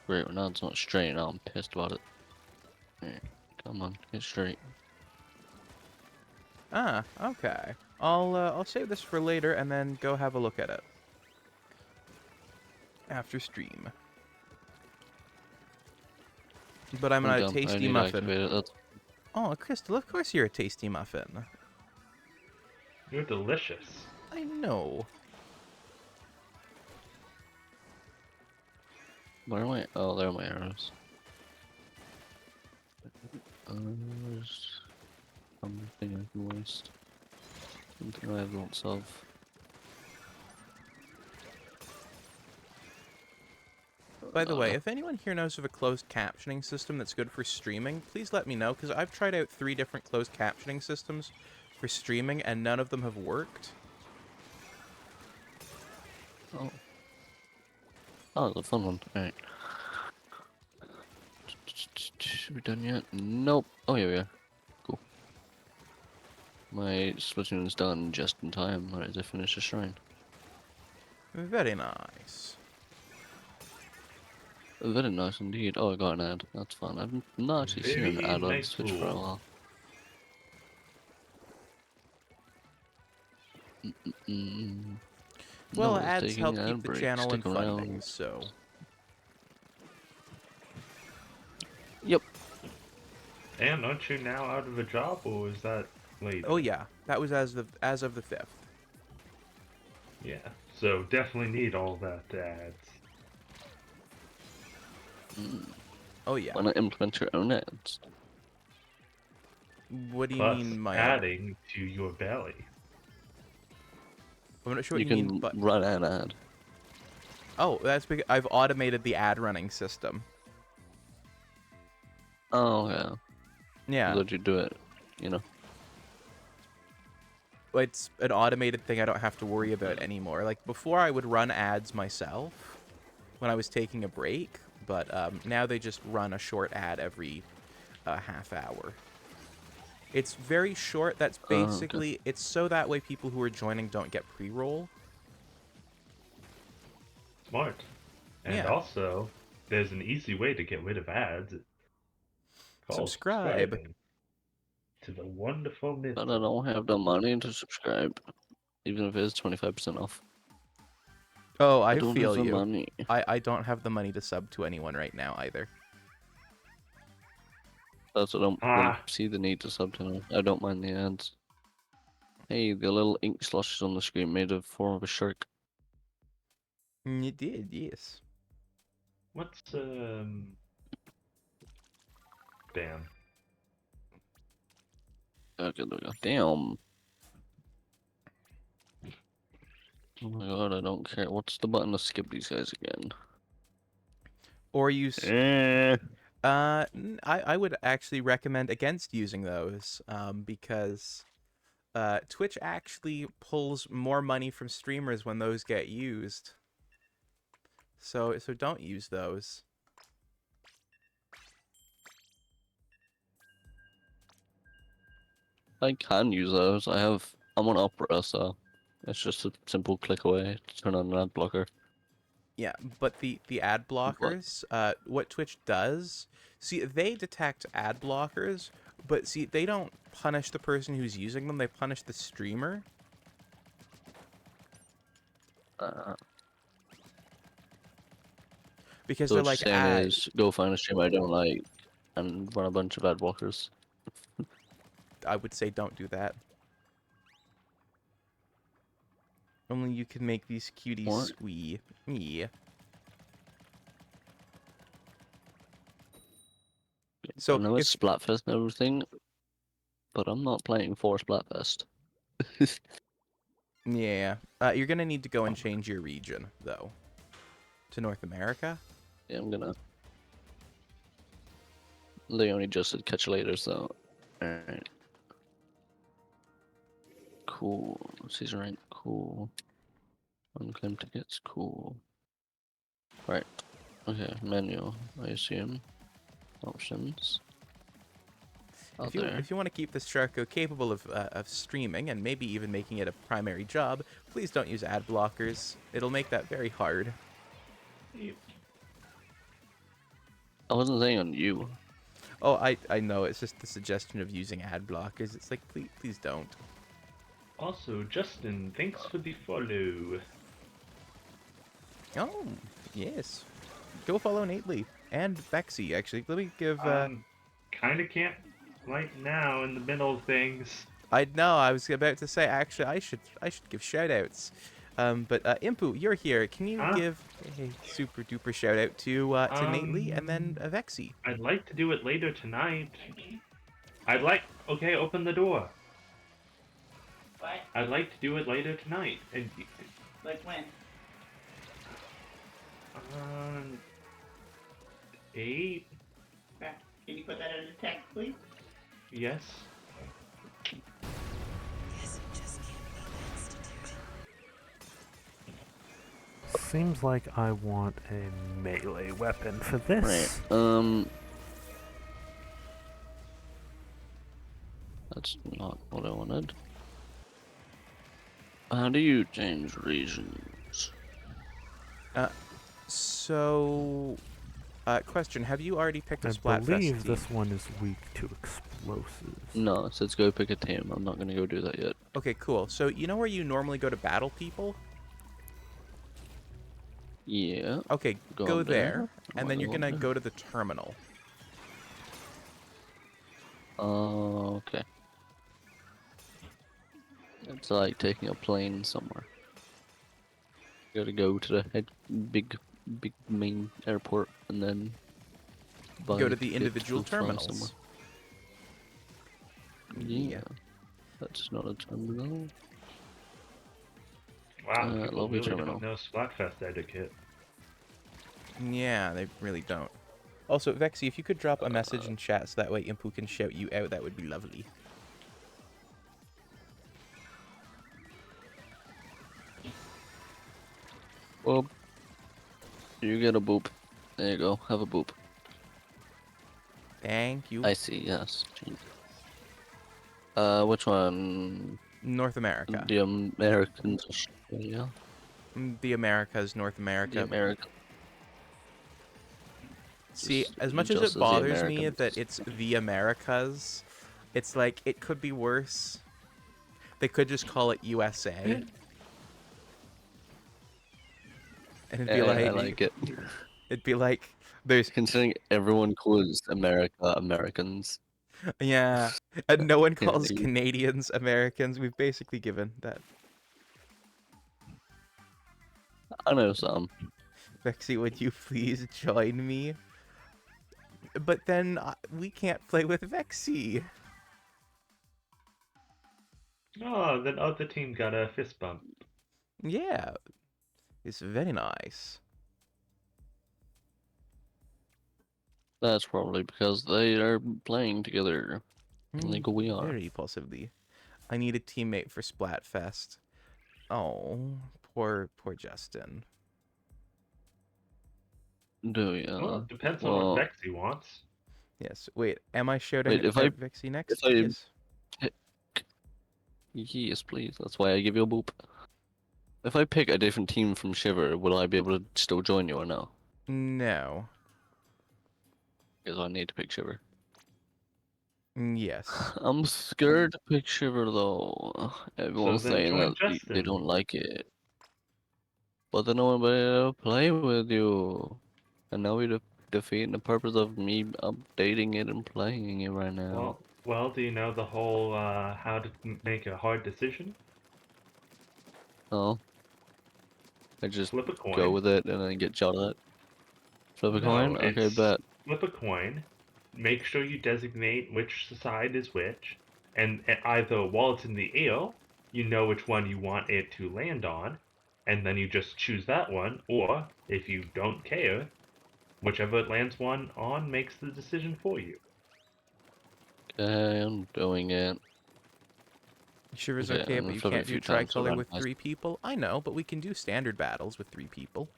Great, now it's not straight. Now I'm pissed about it. Right, come on, get straight. Ah, okay. I'll save this for later and then go have a look at it after stream. But I'm not a dumb. I tasty need to muffin. activate it. That's... Oh, Crystal, of course you're a tasty muffin. You're delicious. I know. Where am I? Oh, there are my arrows. There's something I can waste. Something I won't solve. By the way, if anyone here knows of a closed captioning system that's good for streaming, please let me know, because I've tried out 3 different closed captioning systems for streaming, and none of them have worked. Oh. Oh, it's a fun one. Alright. Are we done yet? Nope. Oh, here we are. Cool. My Splatoon's done just in time. Alright, as I finish the shrine. Very nice. Very nice indeed. Oh, I got an ad. That's fun. I've not actually seen an Very ad on nice Switch for a tool. while. Well, No, it's ads taking help an keep ad the break. channel in Stick funding, around. so... Yep. And aren't you now out of a job, or is that later? Oh yeah, that was as of the 5th. Yeah, so definitely need all that ads. Oh yeah. Why not implement your own ads? What do you Plus, mean, my adding to your belly. I'm not sure what You you mean, can but... run an ad. Oh, that's because I've automated the ad running system. Oh, yeah. Yeah. Let you do it, you know. It's an automated thing I don't have to worry about anymore. Like, before I would run ads myself when I was taking a break, but now they just run a short ad every half hour. It's very short. That's basically... Okay. It's so that way people who are joining don't get pre-roll. Smart. And Yeah. also, there's an easy way to get rid of ads. Called Subscribe. subscribing to the wonderful myth. But I don't have the money to subscribe, even if it is 25% off. Oh, I I don't feel have the you. money. I don't have the money to sub to anyone right now either. That's what I don't Ah. really see the need to sub to. I don't mind the ads. Hey, the little ink sloshes on the screen made of form of a shark. You did, yes. What's damn. Okay, there we go. Damn. Oh my god, I don't care. What's the button to skip these guys again? Or use... I would actually recommend against using those, because Twitch actually pulls more money from streamers when those get used. So don't use those. I can use those. I'm on Opera, so it's just a simple click away to turn on an ad blocker. Yeah, but the ad blockers, what Twitch does, see, they detect ad blockers, but see, they don't punish the person who's using them, they punish the streamer. Because So they're what you're like saying ads. is go find a stream I don't like and run a bunch of ad blockers. I would say don't do that. Only you can make these cuties What? squee. Yeah. So I know it's if Splatfest and everything, but I'm not playing for Splatfest. yeah, you're gonna need to go and change your region though to North America. Yeah, I'm gonna. They only just said catch you later, so. Alright. Cool. Season rank, cool. Unclaimed tickets, cool. Right. Okay, menu, I assume. Options. Out there. If you want to keep this Sharko capable of streaming and maybe even making it a primary job, please don't use ad blockers. It'll make that very hard. I wasn't saying on you. Oh, I know. It's just the suggestion of using ad blockers. It's like, please don't. Also, Justin, thanks for the follow. Oh, yes. Go follow Nately and Bexy. Actually, let me give. Kinda can't right now in the middle of things. I know. I was about to say. Actually, I should give shout outs. But Impu, you're here. Can you give a super duper shout out to Nately and then Vexy? I'd like to do it later tonight. Okay, open the door. What? I'd like to do it later tonight. And Like when? 8? Okay. Can you put that in a text, please? Yes. Seems like I want a melee weapon for this. Right. That's not what I wanted. How do you change regions? Question: have you already picked a I Splatfest believe team? this one is weak to explosives. No, it says go pick a team. I'm not gonna go do that yet. Okay, cool. So you know where you normally go to battle people? Yeah. Okay, go on there, and then Wanna you're go gonna there? go to the terminal. Okay. It's like taking a plane somewhere. You gotta go to the big main airport and then buy Go a to the ticket individual to fly terminals. somewhere. Yeah. That's not a terminal. Wow, people lobby really terminal. don't know Splatfest etiquette. Yeah, they really don't. Also, Vexy, if you could drop a message in chat so that way Impu can shout you out, that would be lovely. Well, you get a boop. There you go. Have a boop. Thank you. I see. Yes. Which one? North America. The Americans. Australia. The Americas, North America. The America. See, Just- as much as just it the bothers me Americans. that it's the Americas, it's like, it could be worse. They could just call it USA. And it'd be I like it. It'd be like, there's, Considering everyone calls America Americans. yeah, and no one Yeah, calls you- Canadians Americans. We've basically given that. I know some. Vexy, would you please join me? But then we can't play with Vexy. Oh, the other team got a fist bump. Yeah, it's very nice. That's probably because they are playing together. Like we are. Very possibly. I need a teammate for Splatfest. Oh, poor Justin. Do you? Well, it depends on well, what Vexy wants. Yes. Wait, am I shouting Wait, if out I- Vexy next? if I- Yes. Yes, please. That's why I give you a boop. If I pick a different team from Shiver, will I be able to still join you or no? No. Because I need to pick Shiver. Yes. I'm scared to pick Shiver though. Everyone's then saying join that they Justin. don't like it. But then no one will play with you. And now we're defeating the purpose of me updating it and playing it right now. Well, do you know the whole how to make a hard decision? Oh. I just Flip a coin. go with it and then get shot at. Flip a coin? Okay, it's bet. Flip a coin. Make sure you designate which side is which, and either while it's in the air, you know which one you want it to land on, and then you just choose that one. Or if you don't care, whichever it lands on makes the decision for you. Okay, I'm doing it. Shiver's Okay, okay, I'm but you flipping a can't do few times to tricolor with randomize. 3 people. I know, but we can do standard battles with 3 people.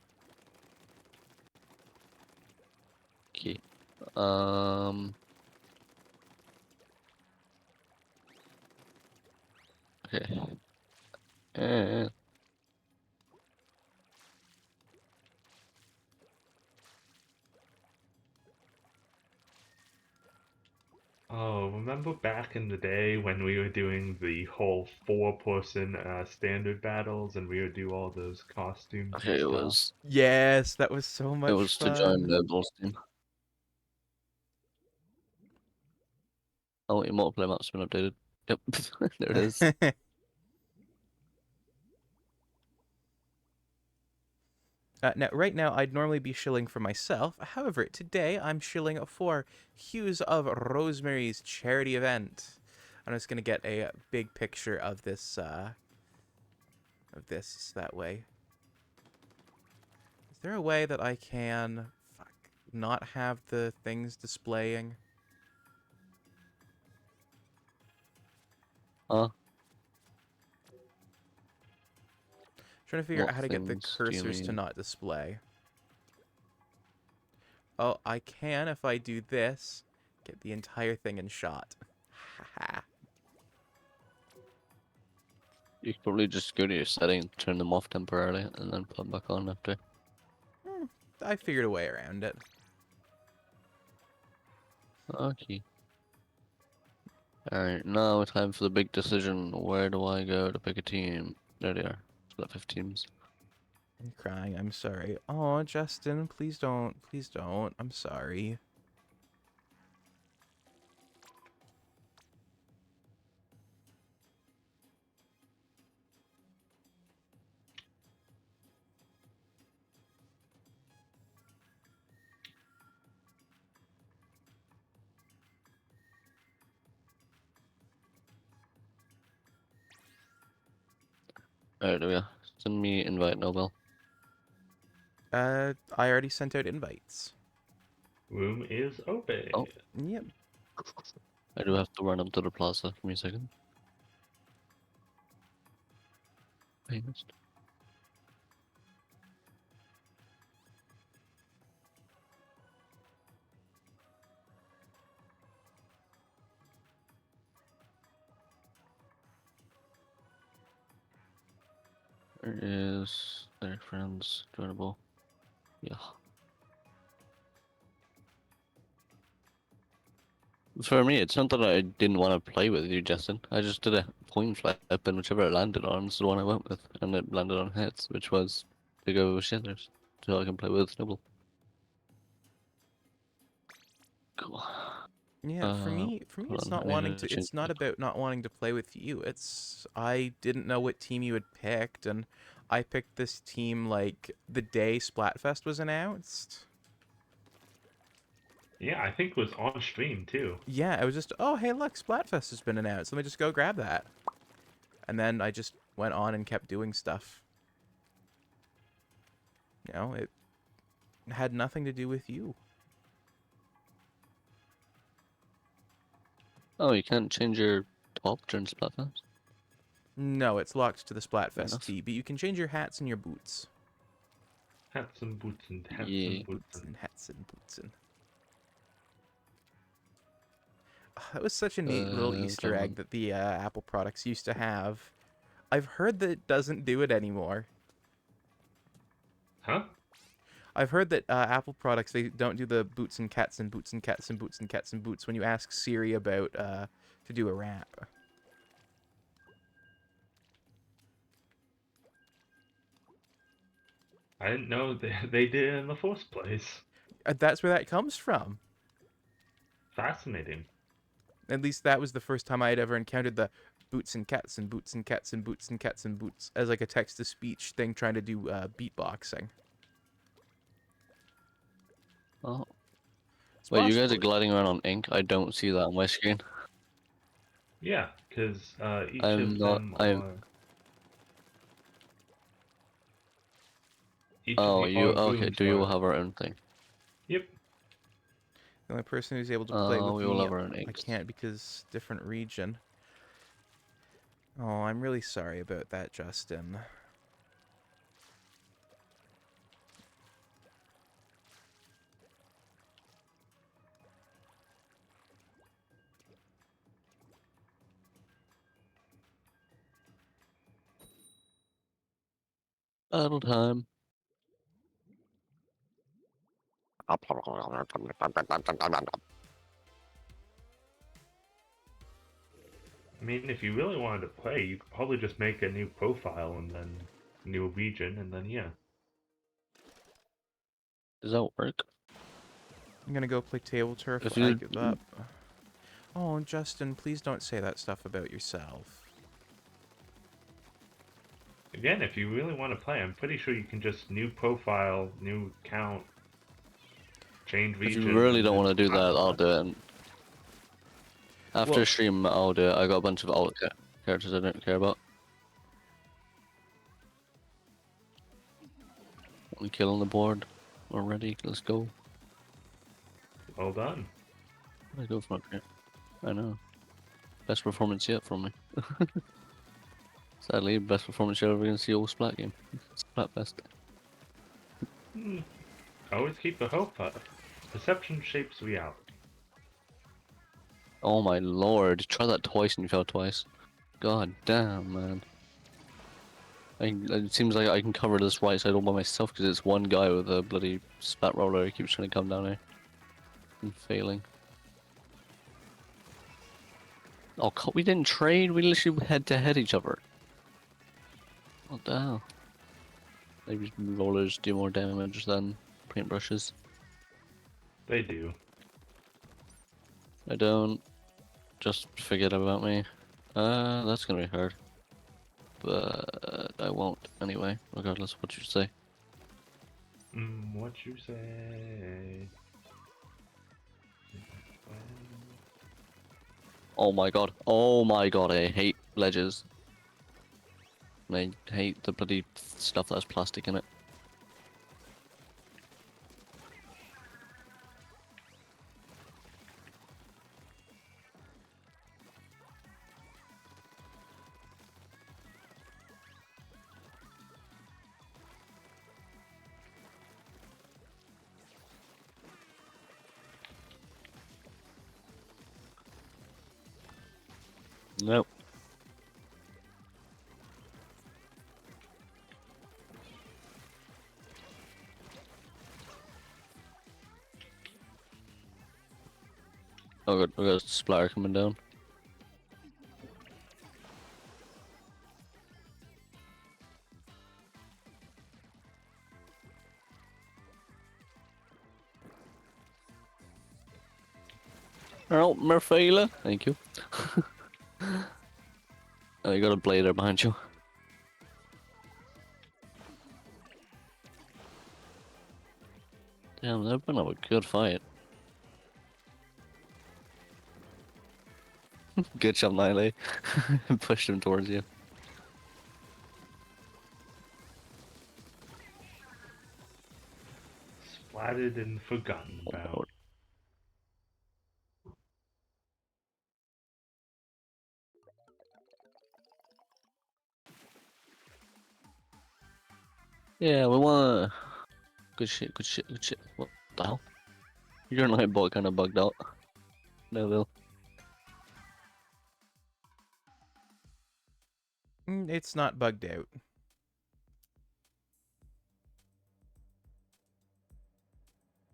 Okay. Okay. Eh. Oh, remember back in the day when we were doing the whole 4-person standard battles and we would do all those costumes and Okay, stuff? Yes, that was so it much was to join fun. the Bulls team. Oh, your multiplayer map's been updated. Yep, there it is. Now, right now, I'd normally be shilling for myself. However, today I'm shilling for Hues of Rosemary's charity event. I'm just gonna get a big picture of this that way. Is there a way that I can not have the things displaying? Huh? Trying to figure What out how to get the things do you cursors to mean? not display. Oh, I can if I do this. Get the entire thing in shot. Haha. You could probably just go to your settings, turn them off temporarily, and then put them back on after. I figured a way around it. Okay. Alright, now time for the big decision. Where do I go to pick a team? There they are. Split 5 teams. I'm crying. I'm sorry. Oh, Justin, please don't. Please don't. I'm sorry. Alright, there we are. Send me invite, Nobel. I already sent out invites. Room is open. Oh, Yep. I do have to run up to the plaza. Give me a second. Paste. There is their friends joinable. Yeah. For me, it's not that I didn't want to play with you, Justin. I just did a coin flip, and whichever it landed on is the one I went with, and it landed on hits, which was to go with Shithers, so I can play with Snowball. Cool. Yeah, for me Hold it's on, not I need wanting to to change it's not about not wanting to play with you. It's I didn't know what team you had picked, and I picked this team like the day Splatfest was announced. Yeah, I think it was on stream too. Yeah, it was just, oh hey look, Splatfest has been announced. Let me just go grab that. And then I just went on and kept doing stuff. You know, it had nothing to do with you. Oh, you can't change your top during Splatfest? No, it's locked to the Fair Splatfest enough. tee, but you can change your hats and your boots. Hats and boots and hats Yeah. and boots Boots and... and hats and boots and... That was such a neat little Easter Come egg on. that the Apple products used to have. I've heard that it doesn't do it anymore. Huh? I've heard that Apple products, they don't do the boots and cats and boots and cats and boots and cats and boots when you ask Siri about to do a rap. I didn't know they did it in the first place. That's where that comes from. Fascinating. At least that was the first time I had ever encountered the boots and cats and boots and cats and boots and cats and boots as like a text-to-speech thing trying to do beatboxing. Oh. It's Wait, you guys are possible. gliding around on ink? I don't see that on my screen. Yeah, because each I'm of not. them I'm. are... Each of Oh, our okay. rooms Do you are... have our own thing? Yep. The only person who's able to play with we will me, have our own I eggs. can't because different region. Oh, I'm really sorry about that, Justin. Battle time. I mean, if you really wanted to play, you could probably just make a new profile and then new region, and then yeah. Does that work? I'm gonna go play table turf. If I you give up. Oh, Justin, please don't say that stuff about yourself. Again, if you really want to play, I'm pretty sure you can just new profile, new account, change if region. you really and don't then want to do that, I'll hotspot. do it. After Well- stream, I'll do it. I got a bunch of alt characters I don't care about. One kill on the board already. Let's go. Well done. I go for it. I know. Best performance yet from me. Sadly, best performance you're ever gonna see all Splat game. Splatfest. Always keep the hope up. Perception shapes reality. Oh my lord! Try that twice and you fell twice. God damn, man. It seems like I can cover this right side all by myself because it's one guy with a bloody spat roller who keeps trying to come down here. And failing. Oh, we didn't trade. We literally head to head each other. What the hell? Maybe rollers do more damage than paintbrushes. They do. I don't. Just forget about me. That's gonna be hard. But I won't anyway, regardless of what you say. What you say? Oh my god. Oh my god, I hate ledges. And I hate the bloody stuff that has plastic in it. Nope. Oh god, we got a splatter coming down. Oh, Merfela, thank you. Oh, you got a blade there behind you. Damn, they've been up a good fight. Good job, Nile. Pushed him towards you. Splatted and forgotten about. Yeah, we won. Good shit, good shit, good shit. What the hell? Your nightbot kind of bugged out. No, Bill. It's not bugged out.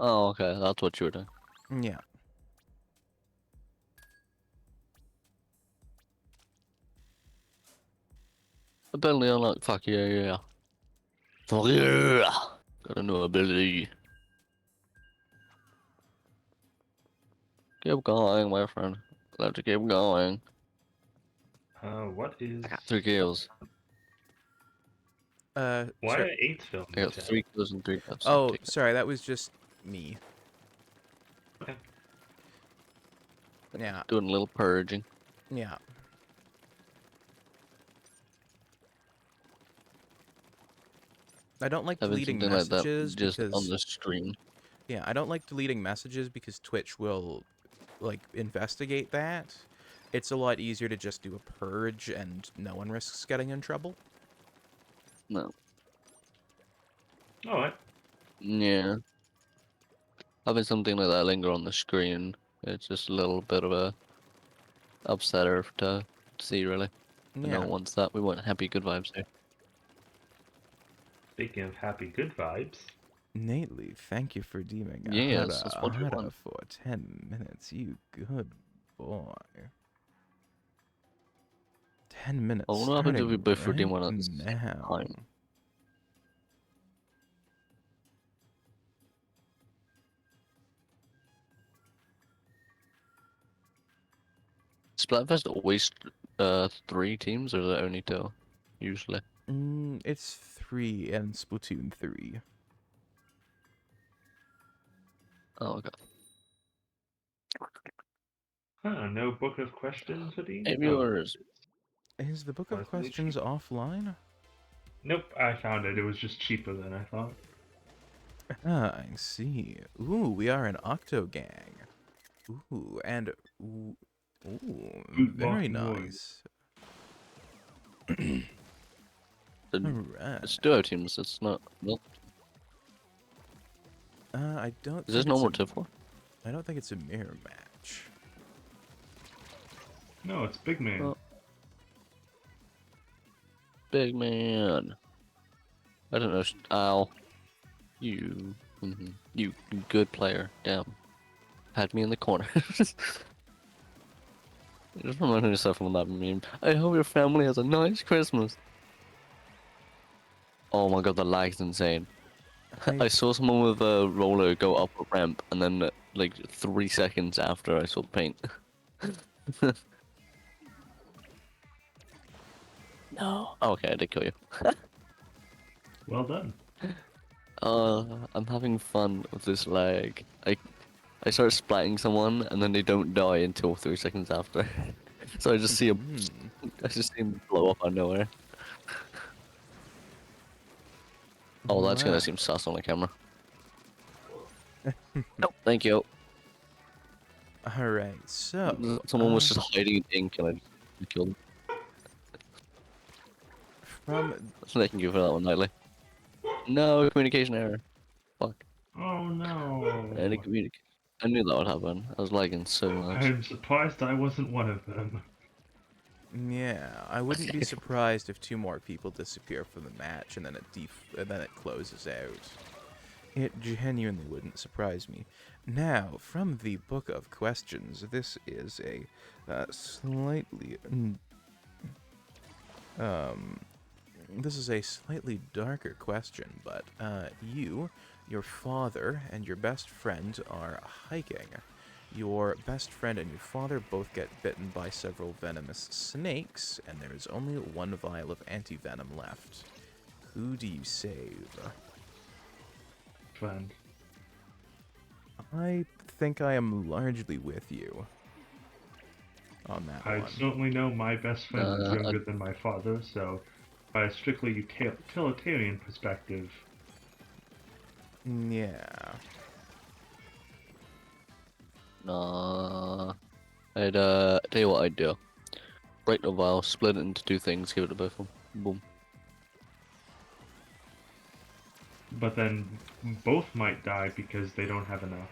Oh, okay, that's what you were doing. Yeah. Ability unlocked. Fuck yeah, yeah. Fuck yeah! Got a new ability. Keep going, my friend. Let's keep going. What is... I got 3 kills. Why Sorry. are 8 filmed? I got 3 kills and 3 deaths. Oh, sorry, that was just me. Okay. Yeah. Doing a little purging. Yeah. I don't like Having deleting something like that messages just because on the stream. Yeah, I don't like deleting messages because Twitch will, like, investigate that. It's a lot easier to just do a purge and no one risks getting in trouble. No. Alright. Yeah. Having something like that linger on the screen, it's just a little bit of a upsetter to see, really. No Yeah. one wants that. We want happy, good vibes here. Speaking of happy, good vibes. Nately, thank you for deeming Yes, that's what we Hada want. for 10 minutes. You good boy. 10 minutes Oh, what happens if we starting both right redeem one at the same now. time? Splatfest always 3 teams, or is it only 2? Usually. It's 3 and Splatoon 3. Oh, okay. Huh, no book of questions, Hoodie? Hey, Oh, viewers. Is the book of Surprisingly questions cheap. offline? Nope, I found it. It was just cheaper than I thought. Ah, I see. Ooh, we are an Octo Gang. Ooh, and ooh, Boot very walking warriors. nice. The Alright. It's duo teams, it's not. Well, I don't is this think normal it's tier 4? I don't think it's a mirror match. No, it's Big Man. Oh. Big man. I don't know. Ow. You. You good player. Damn. Had me in the corner. Just reminding yourself from that meme. I hope your family has a nice Christmas. Oh my god, the lag's insane. I saw someone with a roller go up a ramp, and then like 3 seconds after I saw the paint. No. Okay, I did kill you. Well done. I'm having fun with this lag. I start splatting someone, and then they don't die until 3 seconds after. So I just see I just see him blow up out of nowhere. Oh, that's gonna seem sus on the camera. Nope, thank you. Alright, so... Someone was just hiding in ink, and I killed him. From... Thank you for that one, Nightly. No, communication error. Fuck. Oh no. Any communication. I knew that would happen. I was lagging so much. I'm surprised I wasn't one of them. Yeah, I wouldn't be surprised if 2 more people disappear from the match and then it closes out. It genuinely wouldn't surprise me. Now, from the Book of Questions, this is a slightly darker question, but you, your father, and your best friend are hiking. Your best friend and your father both get bitten by several venomous snakes, and there is only 1 vial of anti-venom left. Who do you save? Friend. I think I am largely with you on that I one. certainly know my best friend is younger than my father, so by a strictly utilitarian perspective. Yeah. Nah. I'd tell you what I'd do. Break the vial, split it into 2 things, give it to both of them. Boom. But then both might die because they don't have enough.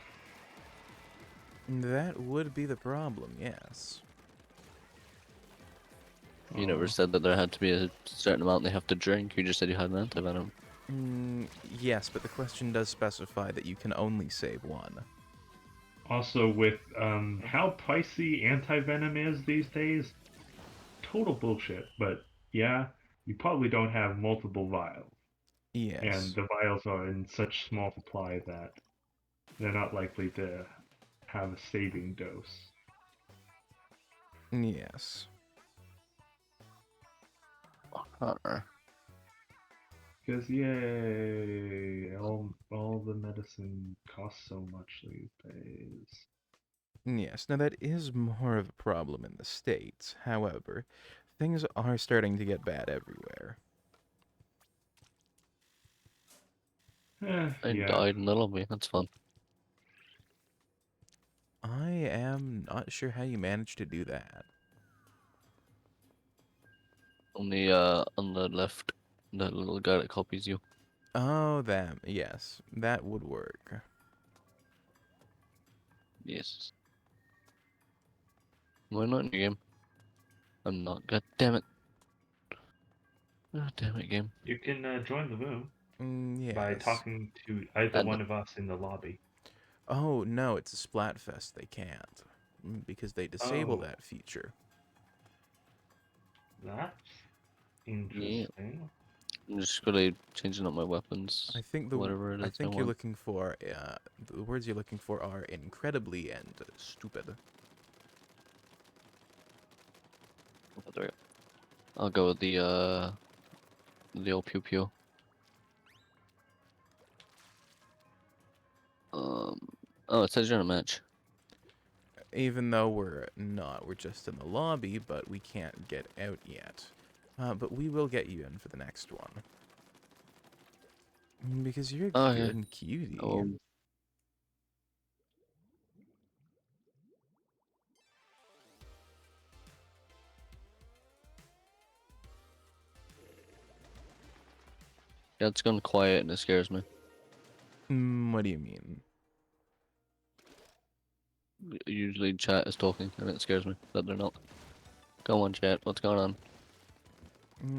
That would be the problem, yes. You never said that there had to be a certain amount they have to drink, you just said you had an antivenom. Yes, but the question does specify that you can only save 1. Also, with how pricey anti-venom is these days, total bullshit. But yeah, you probably don't have multiple vials. Yes. And the vials are in such small supply that they're not likely to have a saving dose. Yes. Because yay, all the medicine costs so much these days. Yes, now that is more of a problem in the States. However, things are starting to get bad everywhere. I died in the lobby, that's fun. I am not sure how you managed to do that. On the left, that little guy that copies you. Oh, that. Yes, that would work. Yes. Why not in your game? I'm not. God damn it. God damn it, game. You can join the room by Yes. talking to either one of us in the lobby. Oh, no, it's a Splatfest. They can't. Because they disable Oh, that feature. that's Yeah. interesting. I'm just really changing up my weapons. I think Whatever it is I I think you're want. looking for the words you're looking for are incredibly and stupid. Oh, there we go. I'll go with the old pew pew. Oh, it says you're in a match. Even though we're not, we're just in the lobby, but we can't get out yet. But we will get you in for the next one. Because you're a Oh, yeah. good cutie. Oh. Yeah, it's gone quiet and it scares me. What do you mean? Usually chat is talking and it scares me that they're not. Go on, chat. What's going on?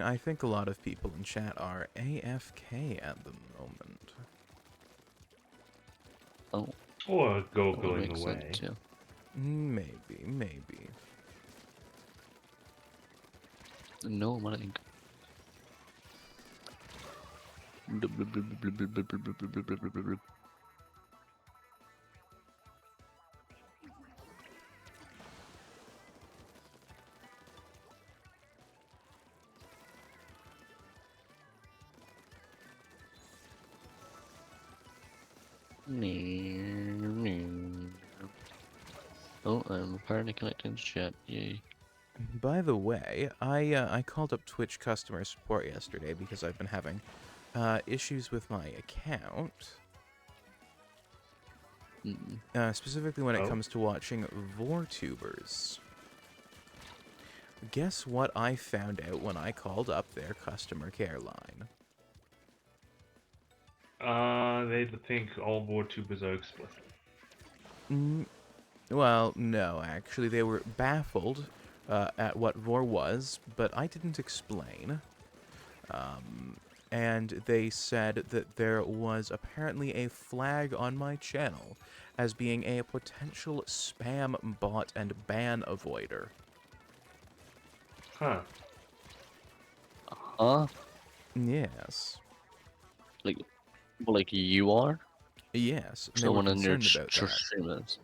I think a lot of people in chat are AFK at the moment. Oh. Or That would googling make away. sense, yeah. Maybe. No, I'm out of ink. Oh, I'm apparently connecting to chat. Yay. By the way, I called up Twitch customer support yesterday because I've been having issues with my account. Specifically when it comes to watching VorTubers. Guess what I found out when I called up their customer care line? They think all VorTubers are explicit. Well, no, actually, they were baffled at what Vor was, but I didn't explain. And they said that there was apparently a flag on my channel as being a potential spam bot and ban avoider. Huh. Huh? Yes. Like you are? Yes, and they were Someone in your concerned about that. streamers.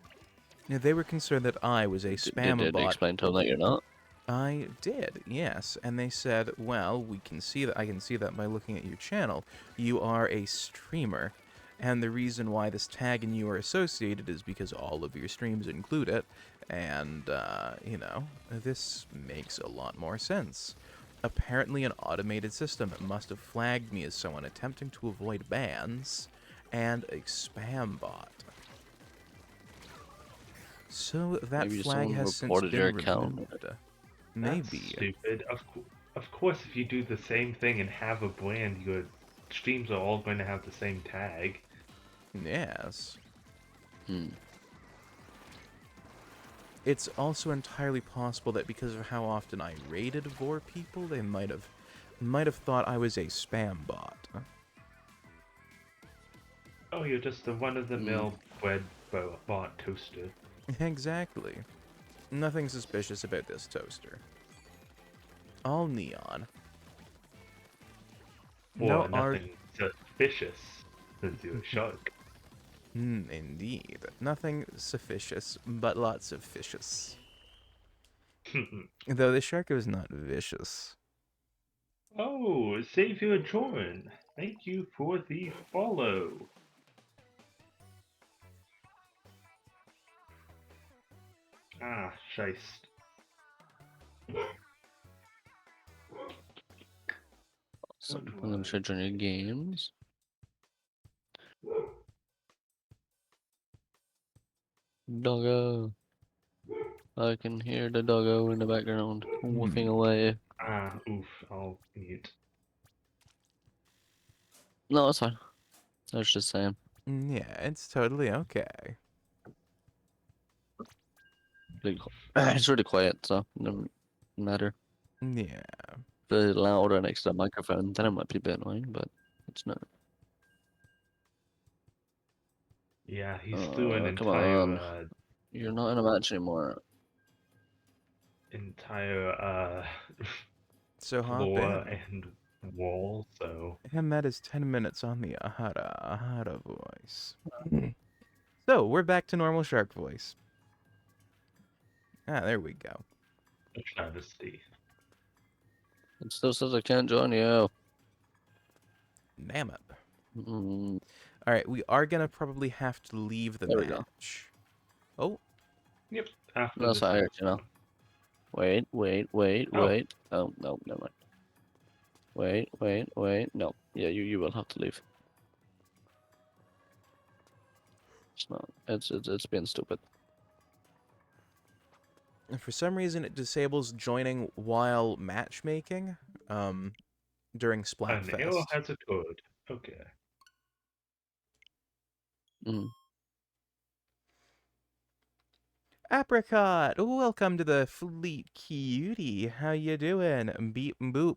Yeah, they were concerned that I was a spam Did they bot. explain to them that you're not? I did, yes, and they said, well, we can see that. I can see that by looking at your channel. You are a streamer, and the reason why this tag and you are associated is because all of your streams include it, and you know, this makes a lot more sense. Apparently, an automated system must have flagged me as someone attempting to avoid bans, and a spam bot. So that Maybe flag someone has since reported been your account. removed. Maybe. That's stupid. Of course, if you do the same thing and have a brand, your streams are all going to have the same tag. Yes. It's also entirely possible that because of how often I raided Vor people, they might have thought I was a spam bot. Oh, you're just a run-of-the-mill bread bot toaster. Exactly. Nothing suspicious about this toaster. All neon. Or No art. nothing suspicious, since you're a shark. Indeed. Nothing suspicious, but lots of fishes. Though the shark was not vicious. Oh, Savior Jordan, thank you for the follow. Ah, scheist. So I'm gonna search on your games. Doggo. I can hear the doggo in the background, woofing away. Oof, I'll mute. No, it's fine. I was just saying. Yeah, it's totally okay. It's really quiet, so it doesn't matter. Yeah. If it's louder next to the microphone, then it might be a bit annoying, but it's not. Yeah, he's through an Come entire, on. You're not in a match anymore. So hop floor in. and wall, so... And that is 10 minutes on the Ahara voice. So, we're back to normal shark voice. Ah, there we go. A travesty. It still says I can't join you. Damn it. Alright, we are gonna probably have to leave the There we go. match. Oh. Yep, after That's this what I heard, next you know. one. Wait. Oh, no, never mind. Wait. No. Yeah, you will have to leave. It's not. It's being stupid. And for some reason, it disables joining while matchmaking, during An Splatfest. arrow has a code. Okay. Apricot, welcome to the Fleet Cutie. How you doing? Beep and boop.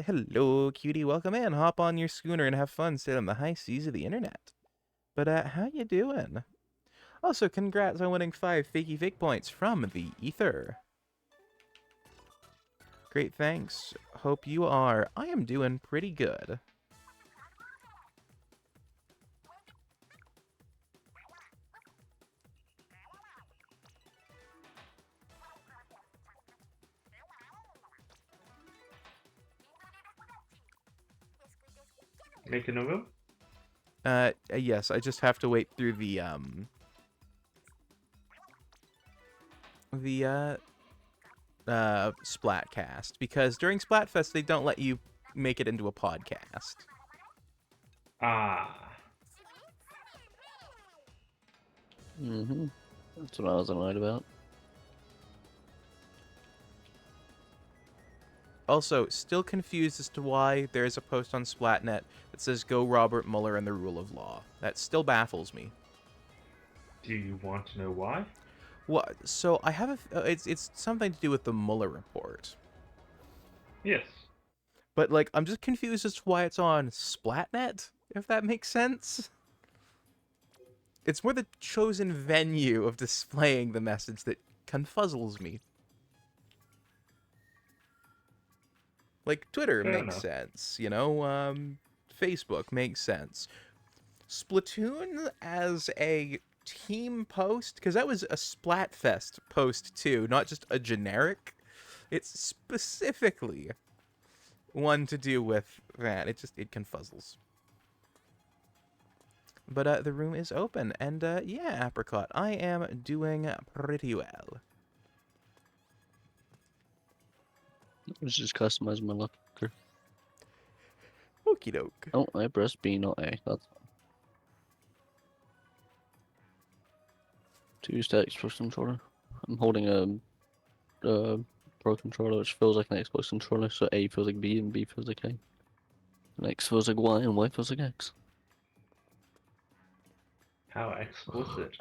Hello, cutie. Welcome in. Hop on your schooner and have fun sailing the high seas of the internet. But how you doing? Also, congrats on winning 5 fakey fake points from the Ether. Great, thanks. Hope you are. I am doing pretty good. Making a room? Yes, I just have to wait through the Splatcast, because during Splatfest they don't let you make it into a podcast. That's what I was annoyed about. Also, still confused as to why there is a post on Splatnet that says "Go Robert Mueller and the rule of law." That still baffles me. Do you want to know why? What? So I have it's something to do with the Mueller report. Yes. But like, I'm just confused as to why it's on Splatnet, if that makes sense. It's more the chosen venue of displaying the message that confuzzles me. Like, Twitter Fair makes enough. sense, you know, Facebook makes sense. Splatoon as a team post, because that was a Splatfest post too, not just a generic. It's specifically one to do with that. It confuzzles. But the room is open, and yeah, Apricot, I am doing pretty well. Let's just customize my locker. Okie doke. Oh, I pressed B, not A. That's fine. 2 stacks Xbox controller. I'm holding a Pro controller, which feels like an Xbox controller, so A feels like B and B feels like A. And X feels like Y and Y feels like X. How explicit.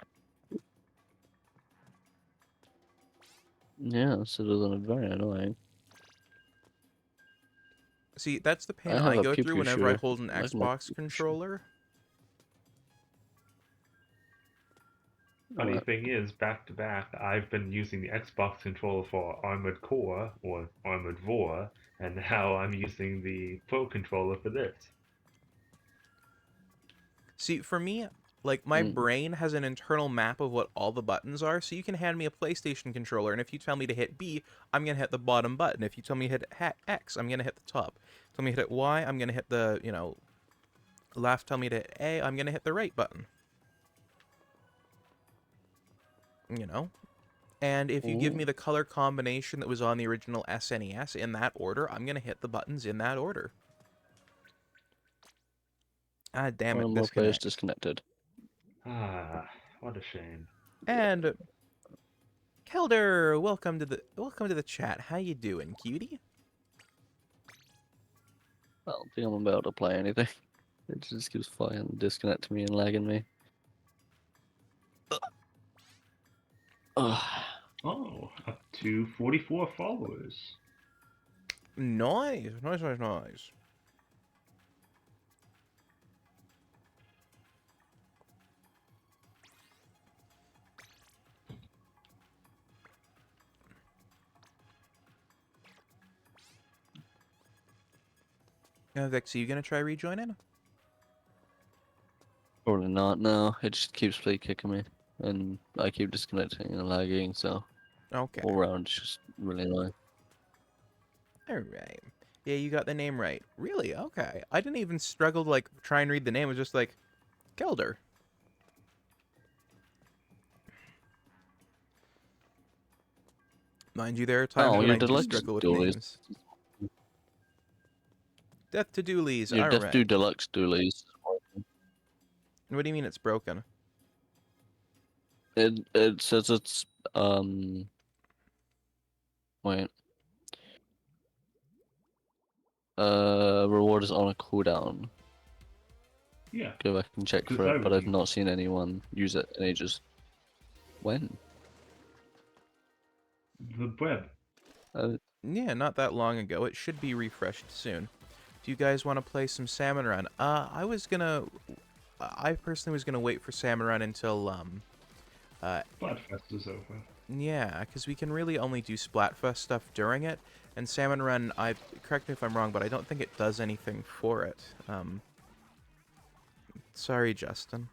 Yeah, so they're very annoying. See, that's the pain I have I a go pew through pew whenever I shooter. hold an I like my Xbox pew pew controller. Funny thing is, back to back, I've been using the Xbox controller for Armored Core, or Armored Vor, and now I'm using the Pro controller for this. See, for me, like, my brain has an internal map of what all the buttons are, so you can hand me a PlayStation controller, and if you tell me to hit B, I'm going to hit the bottom button. If you tell me to hit X, I'm going to hit the top. Tell me to hit Y, I'm going to hit the, you know, left. Tell me to hit A, I'm going to hit the right button. You know? And if you give me the color combination that was on the original SNES in that order, I'm going to hit the buttons in that order. Ah, damn it, One more players disconnect. disconnected. What a shame. And Kelder, welcome to the chat. How you doing, cutie? I don't think I'm about to play anything. It just keeps fucking disconnecting me and lagging me. Ugh. Oh, up to 44 followers. Nice, nice, nice, nice. Vex, are you gonna try rejoining? Probably not, no. It just keeps play kicking me. And I keep disconnecting and lagging, so Okay. all around it's just really annoying. Alright. Yeah, you got the name right. Really? Okay. I didn't even struggle to, like, try and read the name. It was just like, Kelder. Mind you, there are times Oh, when you're I do deluxe struggle with dualies. names. Death to Doolies. Your Death to Alright. Deluxe dualies. What do you mean it's broken? It says it's wait. Reward is on a cooldown. Yeah. Go back and check Because for I it, but I've was- not seen anyone use it in ages. When? The web. Yeah, not that long ago. It should be refreshed soon. Do you guys want to play some Salmon Run? I personally was gonna wait for Salmon Run until Splatfest is over. yeah, because we can really only do Splatfest stuff during it, and Salmon Run, correct me if I'm wrong, but I don't think it does anything for it. Sorry, Justin.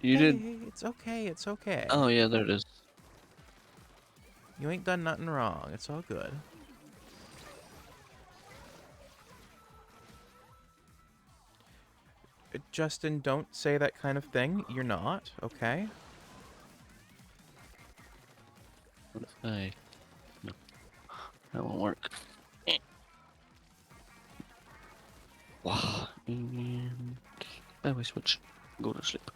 You Hey, did. it's okay, it's okay. Oh yeah, there it is. You ain't done nothing wrong. It's all good. Justin, don't say that kind of thing. You're not, okay? What if I? No, that won't work. Wow. And we switch. Go to sleep.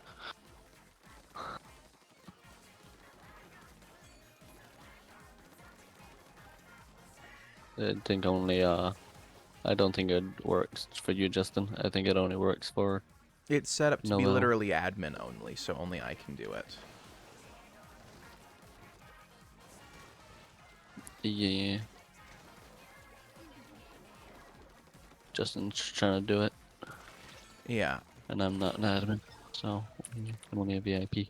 I think only I don't think it works for you, Justin. I think it only works for. It's set up to be Noel. literally admin only, so only I can do it. Yeah. Justin's trying to do it, Yeah. and I'm not an admin, so I'm only a VIP.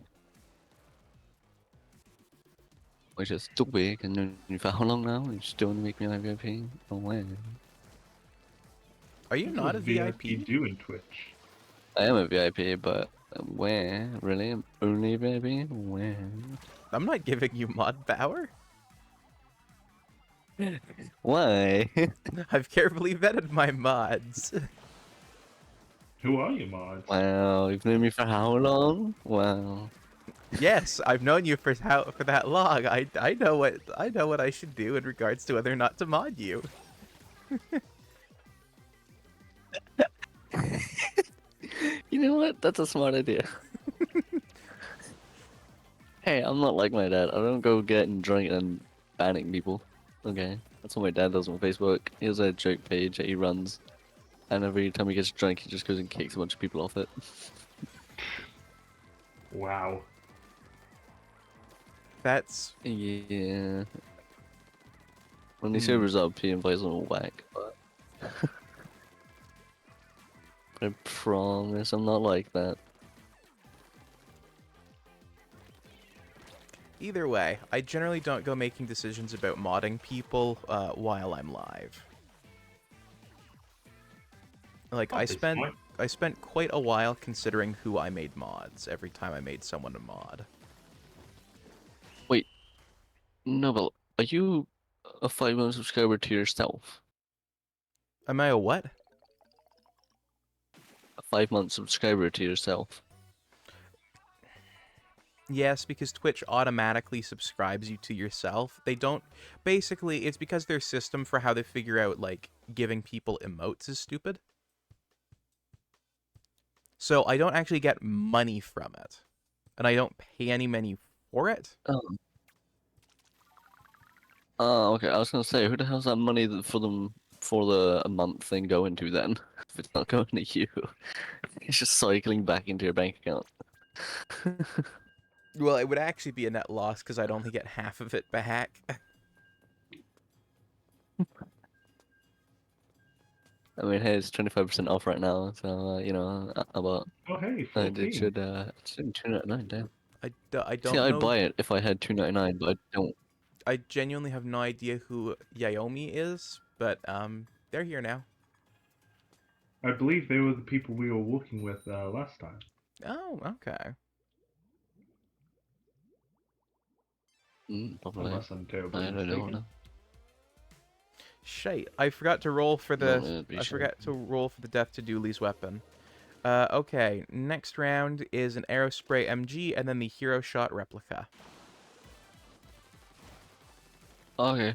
Which is stupid, and then for how long now? You still want to make me a VIP? Oh man. Are you not a VIP? do in Twitch? I am a VIP, but where? Really? Only a VIP? Where? I'm not giving you mod power. Why? I've carefully vetted my mods. Who are you, mods? Wow, you've known me for how long? Wow. Yes, I've known you for that long. I know what I should do in regards to whether or not to mod you. You know what? That's a smart idea. Hey, I'm not like my dad. I don't go getting drunk and banning people. Okay? That's what my dad does on Facebook. He has a joke page that he runs. And every time he gets drunk, he just goes and kicks a bunch of people off it. Wow. That's... Yeah. When he servers up, he invites them all whack, but... I promise I'm not like that. Either way, I generally don't go making decisions about modding people while I'm live. Like, I spent quite a while considering who I made mods every time I made someone a mod. Wait. No, but are you a 5-month subscriber to yourself? Am I a what? A 5-month subscriber to yourself. Yes, because Twitch automatically subscribes you to yourself. They don't... Basically, it's because their system for how they figure out, like, giving people emotes is stupid. So I don't actually get money from it. And I don't pay any money for it. Oh, okay. I was gonna say, who the hell's that money for them for the a month thing going to then? If it's not going to you, it's just cycling back into your bank account. Well, it would actually be a net loss because I'd only get half of it back. I mean, hey, it's 25% off right now, so you know, how about Oh, hey, it 14. should it's $2.99, damn. I See, don't I'd know. buy it if I had $2.99, but I don't. I genuinely have no idea who Yaomi is, but they're here now. I believe they were the people we were working with last time. Oh, okay. Probably. Unless I'm terribly I don't mistaken. know. Shite, I forgot to roll for No, the. it'd be I shite. forgot to roll for the Death to Dooley's weapon. Okay, next round is an Arrow Spray MG and then the Hero Shot replica. Okay.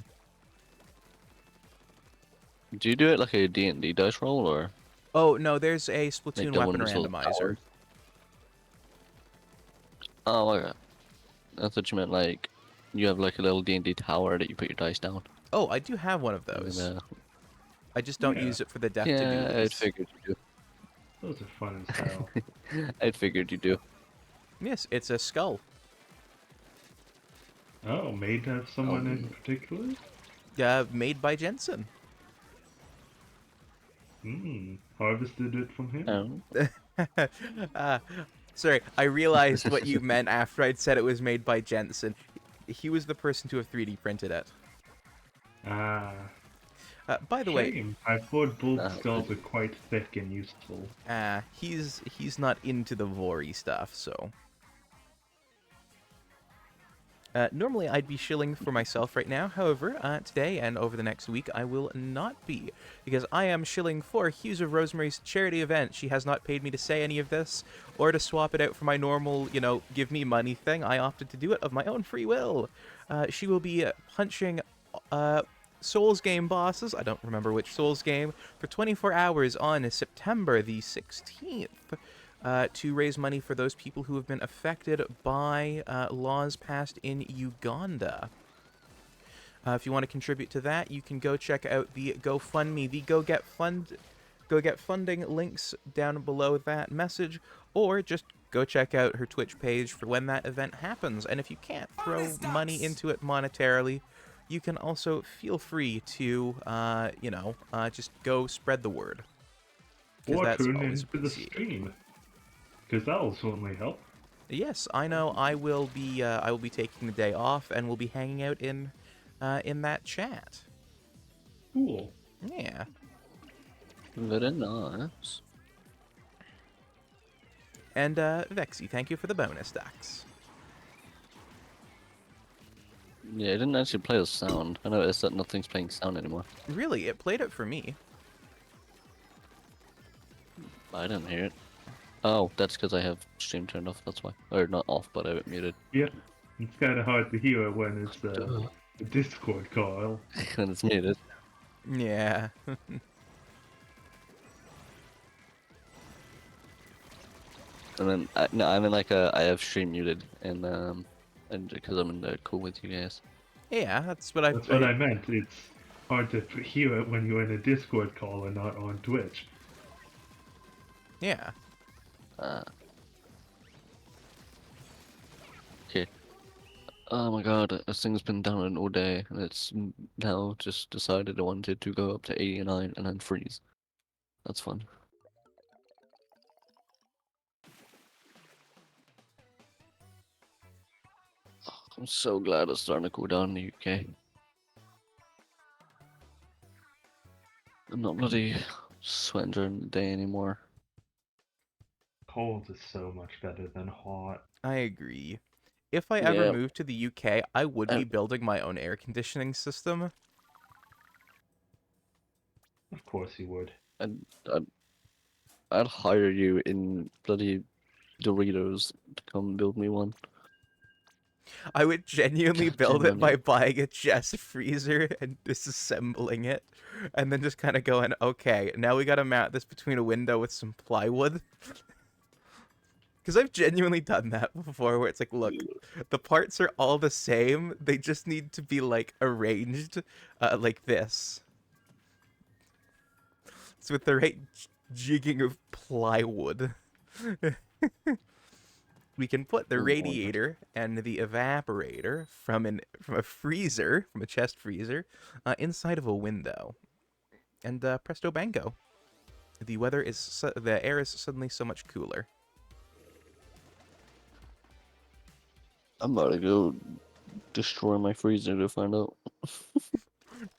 Do you do it like a D&D dice roll, or Oh, no, there's a like Splatoon the weapon one with all the randomizer. powers? Oh, okay. I thought you meant like you have like a little D&D tower that you put your dice down. Oh, I do have one of And those. then, I just don't Yeah. use it for the Death to yeah, Dooley's. I'd figured you Those are fun as hell. do. I'd figured you do. Yes, it's a skull. Oh, made of someone in particular? Made by Jensen. Harvested it from him? Sorry, I realized what you meant after I'd said it was made by Jensen. He was the person to have 3D printed it. Ah. By the way, Shame. I thought bull skulls are quite thick and useful. he's not into the vory stuff, so. Normally, I'd be shilling for myself right now. However, today and over the next week, I will not be, because I am shilling for Hues of Rosemary's charity event. She has not paid me to say any of this, or to swap it out for my normal, you know, give me money thing. I opted to do it of my own free will. She will be punching Souls game bosses, I don't remember which Souls game, for 24 hours on September the 16th. To raise money for those people who have been affected by laws passed in Uganda. If you want to contribute to that, you can go check out the GoFundMe, the Go Get Funding links down below that message, or just go check out her Twitch page for when that event happens. And if you can't throw money into it monetarily, you can also feel free to, just go spread the word. Or tune into the stream. Because that'll certainly help. Yes, I know. I will be taking the day off, and we'll be hanging out in that chat. Cool. Yeah. Very nice. And Vexy, thank you for the bonus ducks. Yeah, it didn't actually play the sound. I noticed that nothing's playing sound anymore. Really, it played it for me. I didn't hear it. Oh, that's because I have stream turned off, that's why. Or not off, but I have it muted. Yeah, it's kind of hard to hear when it's a Discord call. When it's muted. Yeah. And then, no, I mean like I have stream muted, and because I'm in the call with you guys. Yeah, that's what I meant. It's hard to hear it when you're in a Discord call and not on Twitch. Yeah. Okay. Oh my god, this thing's been down all day, and it's now just decided it wanted to go up to 89 and then freeze. That's fun. I'm so glad it's starting to cool down in the UK. I'm not bloody sweating during the day anymore. Cold is so much better than hot. I agree. If I ever moved to the UK, I would be building my own air conditioning system. Of course you would. I'd hire you in bloody Doritos to come build me one. I would genuinely build it by buying a chest freezer and disassembling it, and then just kind of going, okay, now we gotta mount this between a window with some plywood. Because I've genuinely done that before where it's like, look, the parts are all the same. They just need to be, like, arranged like this. So with the right jigging of plywood, we can put the radiator and the evaporator from a freezer, from a chest freezer, inside of a window. And presto bango. The air is suddenly so much cooler. I'm about to go destroy my freezer to find out.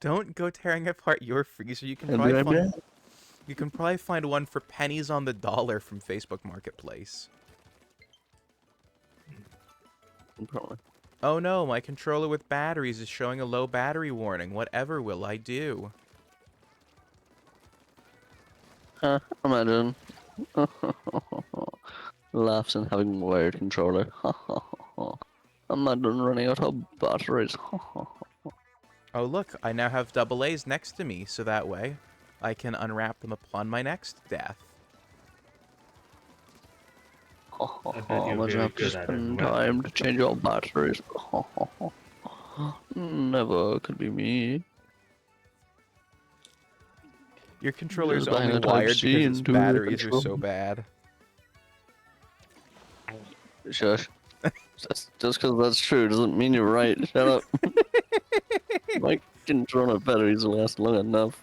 Don't go tearing apart your freezer. You can And probably then, find one for pennies on the dollar from Facebook Marketplace. Probably. Oh no, my controller with batteries is showing a low battery warning. Whatever will I do? Imagine. Laughs and having a wired controller. Imagine running out of batteries. Oh look, I now have double A's next to me, so that way I can unwrap them upon my next death. Imagine have to spend time to change your batteries. Never could be me. Your controller's Just bang only a wired Type-C because its into the batteries are so controller. bad. Shush. Just because that's true doesn't mean you're right. Shut up. My controller batteries will last long enough.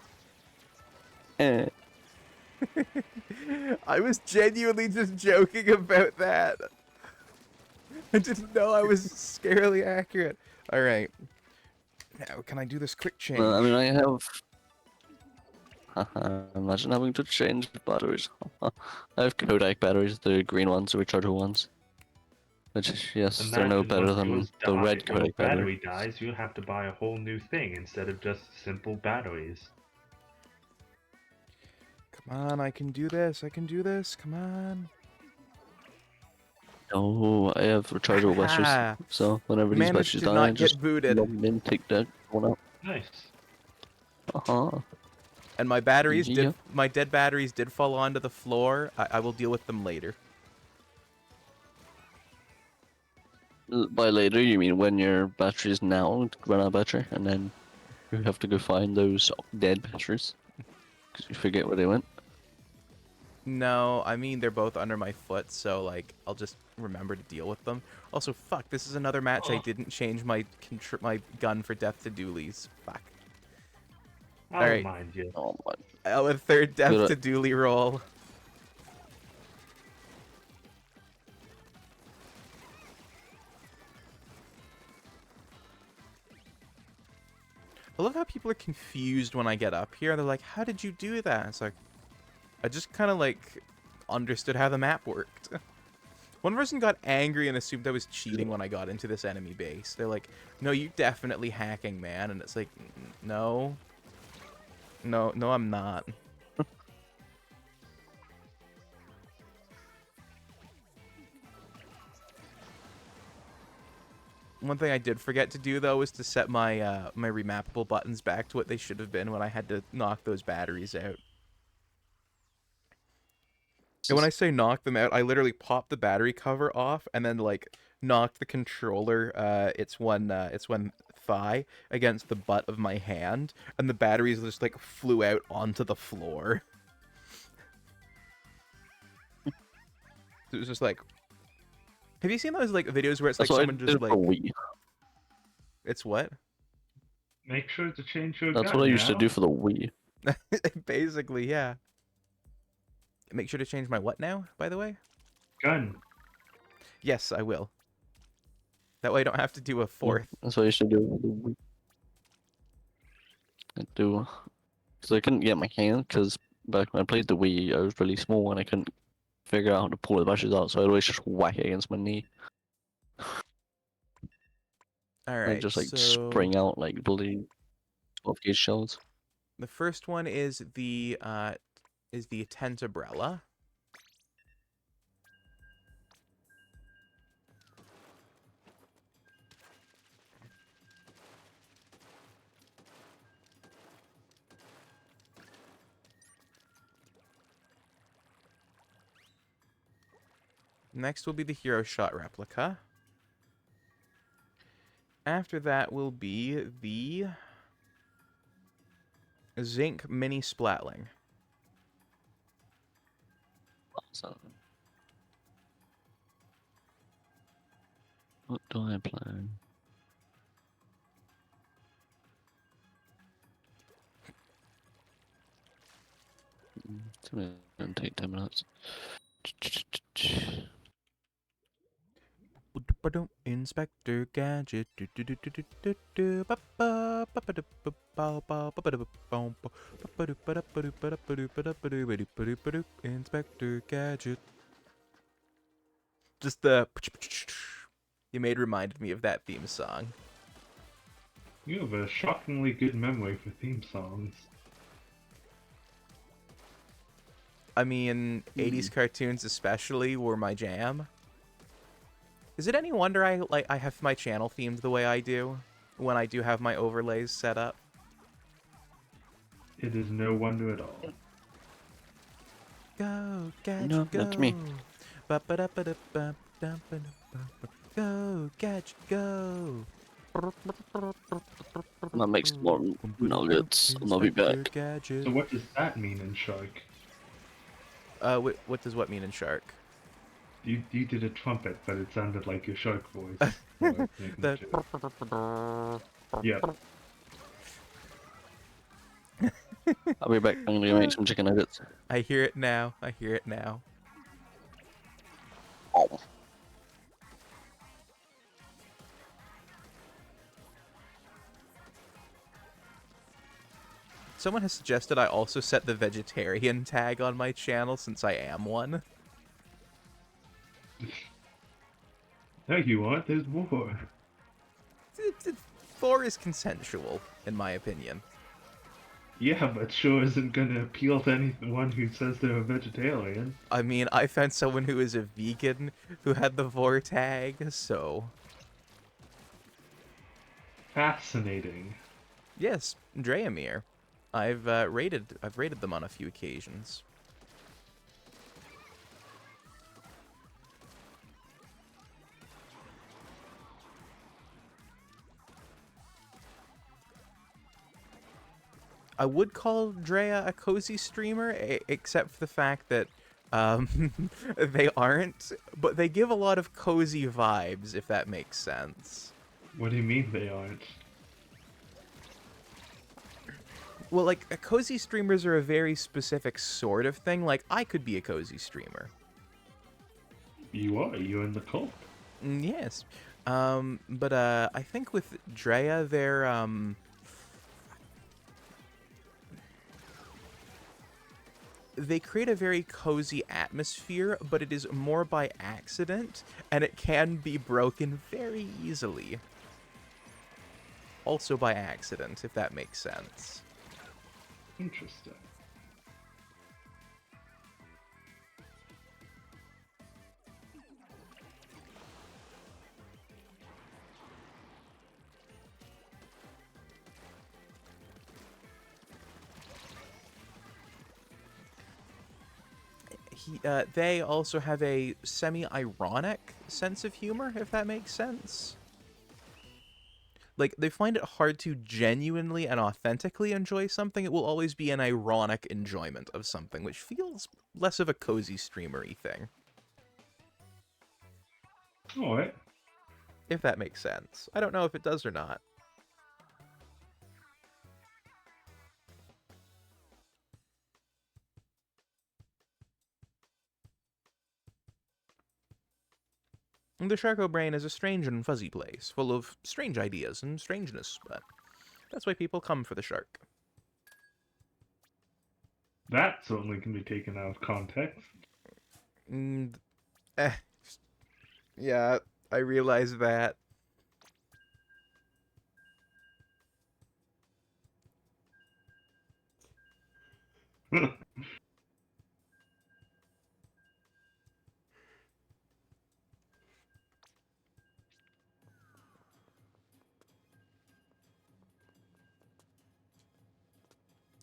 Eh. I was genuinely just joking about that. I didn't know I was scarily accurate. Alright. Now, can I do this quick change? Well, I mean, I have... Imagine having to change batteries. I have Kodak batteries, the green ones, the rechargeable ones. Which, yes, they're no Imagine better once than yours the red die, your Kodak battery. battery dies, you have to buy a whole new thing instead of just simple batteries. Come on, I can do this. I can do this. Come on. No, I have rechargeable batteries. So whenever these Managed batteries to die, not I get just booted. log in, take that one out. Nice. And my batteries Yeah. my dead batteries did fall onto the floor. I will deal with them later. By later, you mean when your batteries now run out of battery, and then you have to go find those dead batteries because you forget where they went. No, I mean they're both under my foot, so like I'll just remember to deal with them. Also, fuck, this is another match I didn't change my gun for death to doolies. Fuck. I'll Alright. remind you. Oh my. Oh, a third death Good. to dually roll. I love how people are confused when I get up here. They're like, how did you do that? It's like, I just kind of like understood how the map worked. One person got angry and assumed I was cheating when I got into this enemy base. They're like, no, you definitely hacking, man. And it's like, no. No, I'm not. One thing I did forget to do, though, was to set my my remappable buttons back to what they should have been when I had to knock those batteries out. And when I say knock them out, I literally popped the battery cover off and then, like, knocked the controller, its one thigh against the butt of my hand, and the batteries just, like, flew out onto the floor. It was just like... Have you seen those, like, videos where it's like someone just, like... It's what? Make sure to change your That's gun what I used to now. do for the Wii. Basically, yeah. Make sure to change my what now, by the way? Gun. Yes, I will. That way I don't have to do a fourth. That's what I used to do with the Wii. Because I couldn't get my hand, because back when I played the Wii, I was really small and I couldn't figure out how to pull the batteries out, so I'd always just whack it against my knee. Alright, And just like so... spring out like bloody 12-gauge shells. The first one is the tent umbrella. Next will be the Hero Shot replica. After that will be the Zinc Mini Splatling. Awesome. What do I plan? It's gonna take 10 minutes. Inspector Gadget. Inspector Gadget. Just the you made reminded me of that theme song. You have a shockingly good memory for theme songs. I mean, 80s cartoons especially were my jam. Is it any wonder I have my channel themed the way I do when I do have my overlays set up? It is no wonder at all. Go, Gadget, No, go. that's me. Go, Gadget, go. That makes more nuggets, and I'll be back. Gadget. So what does that mean in Shark? What does what mean in Shark? You did a trumpet, but it sounded like your shark voice. So I think The Yep. I'll be back. I'm gonna make some chicken nuggets. I hear it now. I hear it now. Oh. Someone has suggested I also set the vegetarian tag on my channel since I am one. No, you aren't. There's more. 4 is consensual, in my opinion. Yeah, but sure isn't gonna appeal to anyone who says they're a vegetarian. I mean, I found someone who is a vegan who had the vor tag, so... Fascinating. Yes, Dreamir. I've rated them on a few occasions. I would call Drea a cozy streamer, except for the fact that they aren't, but they give a lot of cozy vibes, if that makes sense. What do you mean they aren't? Well, like, cozy streamers are a very specific sort of thing. Like, I could be a cozy streamer. You are. You're in the cult. Yes. But I think with Drea, they create a very cozy atmosphere, but it is more by accident, and it can be broken very easily. Also by accident, if that makes sense. Interesting. They also have a semi-ironic sense of humor, if that makes sense. Like, they find it hard to genuinely and authentically enjoy something. It will always be an ironic enjoyment of something, which feels less of a cozy streamery thing. Alright. If that makes sense. I don't know if it does or not. The Sharko brain is a strange and fuzzy place, full of strange ideas and strangeness, but that's why people come for the shark. That certainly can be taken out of context. Yeah, I realize that.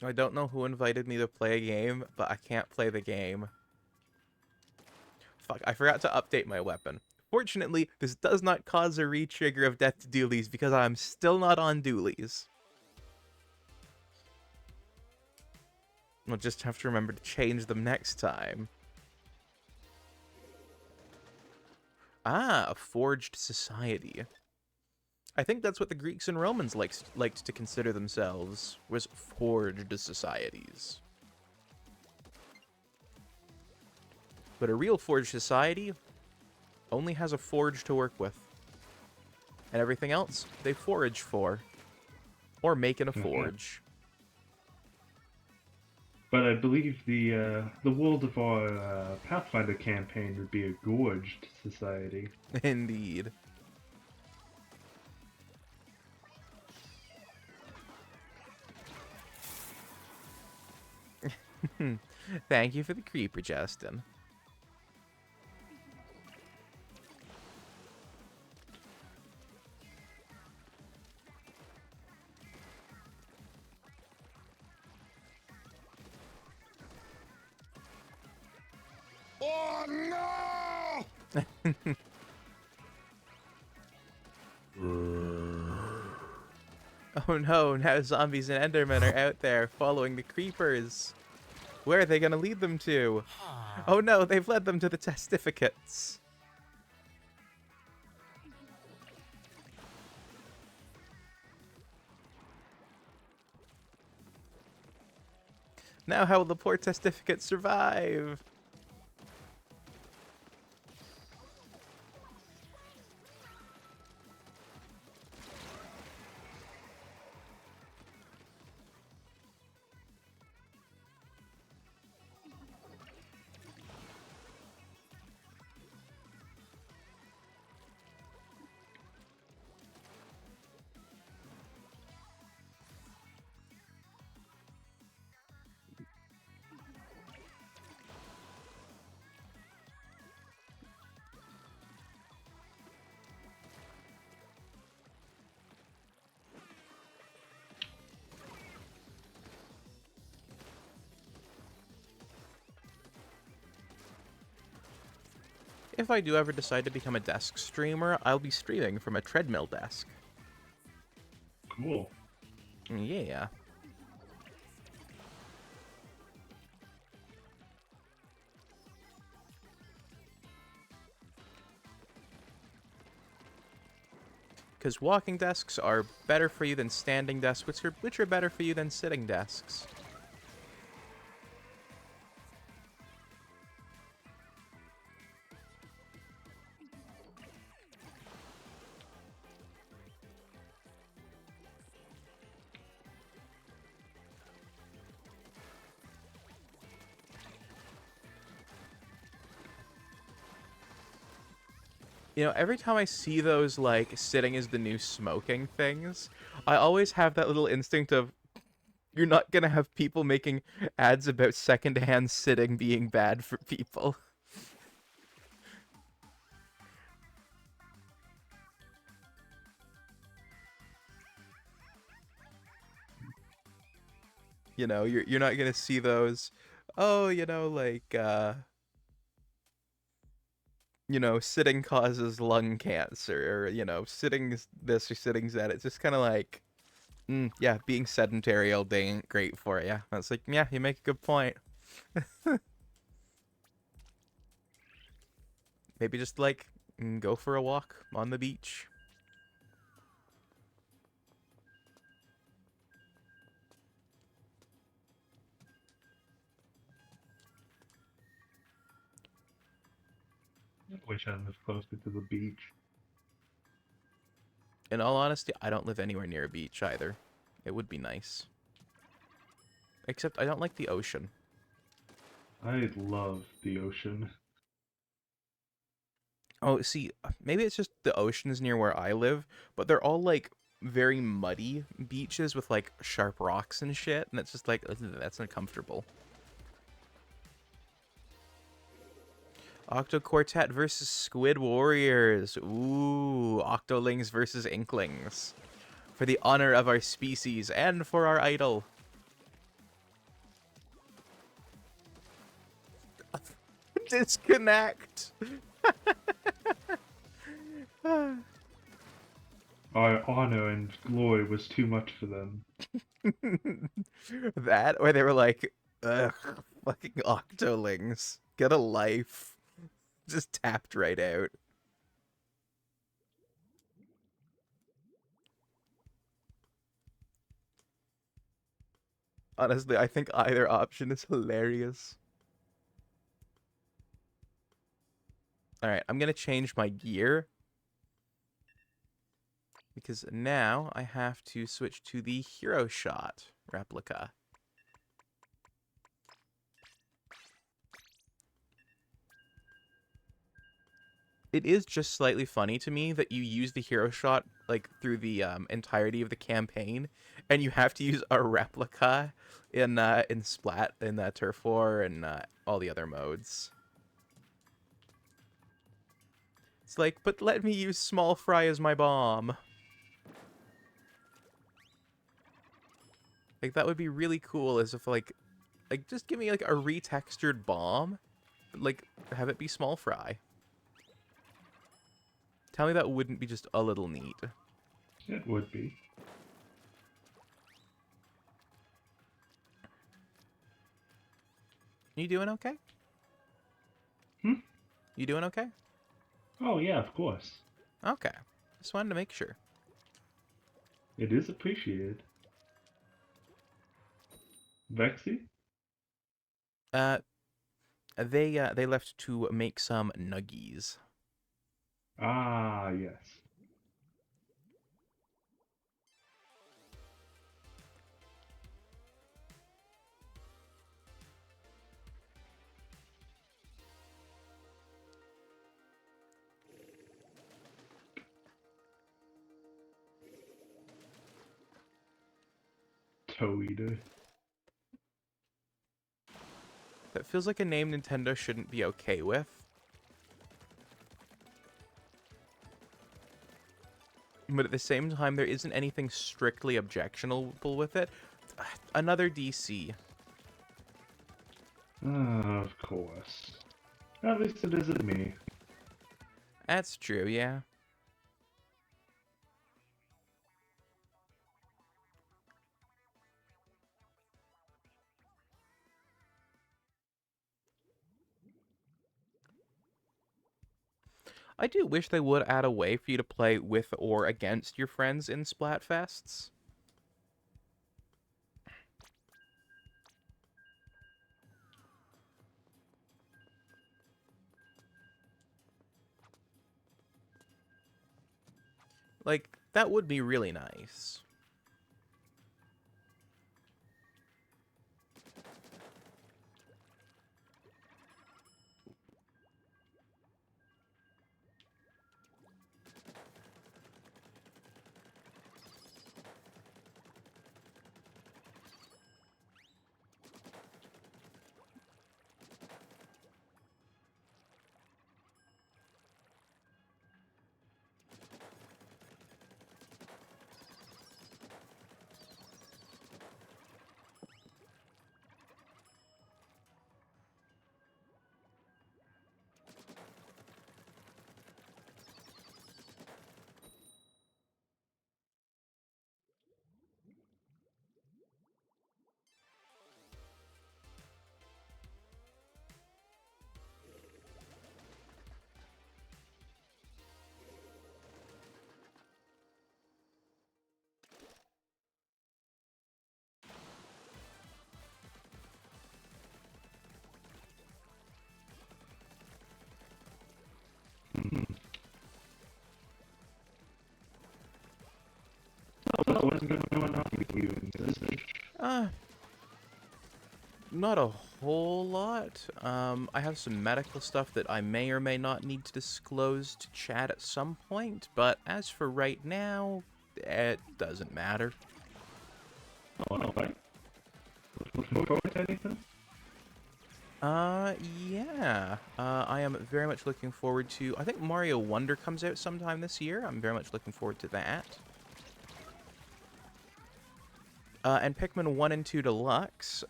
I don't know who invited me to play a game, but I can't play the game. fuck, I forgot to update my weapon. Fortunately, this does not cause a re-trigger of death to dualies because I'm still not on dualies. We'll just have to remember to change them next time. Ah, a forged society. I think that's what the Greeks and Romans liked to consider themselves, was forged societies. But a real forged society only has a forge to work with. And everything else, they forage for. Or make in a forge. But I believe the world of our Pathfinder campaign would be a gorged society. Indeed. Thank you for the creeper, Justin. Oh no! Oh no, now zombies and endermen are out there following the creepers. Where are they gonna lead them to? Oh no, they've led them to the testificates. Now how will the poor testificate survive? If I do ever decide to become a desk streamer, I'll be streaming from a treadmill desk. Cool. Yeah. Because walking desks are better for you than standing desks, which are better for you than sitting desks. You know, every time I see those, like, sitting is the new smoking things, I always have that little instinct of, you're not gonna have people making ads about secondhand sitting being bad for people. You know, you're not gonna see those, oh, you know, like, you know, sitting causes lung cancer, or, you know, sitting this or sitting that. It's just kind of like, yeah, being sedentary all day ain't great for you. I was like, yeah, you make a good point. Maybe just, like, go for a walk on the beach. Wish I lived closer to the beach. In all honesty, I don't live anywhere near a beach either. It would be nice. Except I don't like the ocean. I love the ocean. Oh, see, maybe it's just the ocean's near where I live, but they're all, like, very muddy beaches with, like, sharp rocks and shit, and it's just like, ugh, that's uncomfortable. Octo Quartet versus Squid Warriors. Ooh, Octolings versus Inklings. For the honor of our species and for our idol. Disconnect. Our honor and glory was too much for them. That, or they were like, ugh, fucking octolings. Get a life. Just tapped right out. Honestly, I think either option is hilarious. Alright, I'm gonna change my gear. Because now I have to switch to the Hero Shot replica. It is just slightly funny to me that you use the Hero Shot like through the entirety of the campaign, and you have to use a replica in Splat, in Turf War, and all the other modes. It's like, but let me use Small Fry as my bomb. Like, that would be really cool, as if like just give me like a retextured bomb, but, like, have it be Small Fry. Tell me that wouldn't be just a little neat. It would be. You doing okay? Hmm? You doing okay? Oh yeah, of course. Okay. Just wanted to make sure. It is appreciated. Vexy? They left to make some nuggies. Ah, yes. Toe Eater. That feels like a name Nintendo shouldn't be okay with. But at the same time, there isn't anything strictly objectionable with it. Another DC. Of course. At least it isn't me. That's true, yeah. I do wish they would add a way for you to play with or against your friends in Splatfests. Like, that would be really nice. So what's going on with you in this? Not a whole lot. I have some medical stuff that I may or may not need to disclose to chat at some point, but as for right now, it doesn't matter. Oh, okay. Looking forward to anything? Yeah. I am very much looking forward to... I think Mario Wonder comes out sometime this year. I'm very much looking forward to that. and Pikmin 1 and 2 Deluxe,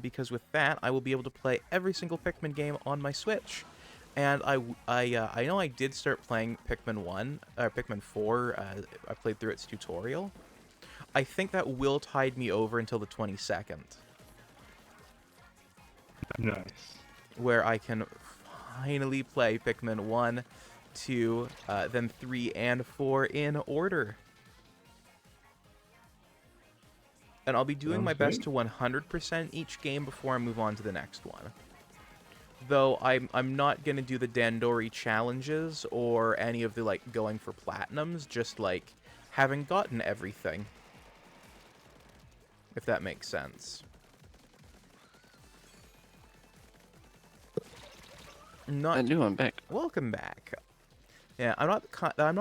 because with that, I will be able to play every single Pikmin game on my Switch. And I know I did start playing Pikmin 1, or Pikmin 4, I played through its tutorial. I think that will tide me over until the 22nd. Nice. Where I can finally play Pikmin 1, 2, then 3 and 4 in order. And I'll be doing my best to 100% each game before I move on to the next one. Though I'm not going to do the Dandori challenges or any of the, like, going for platinums, just, like, having gotten everything. If that makes sense. I knew I'm back. Welcome back. Yeah, I'm not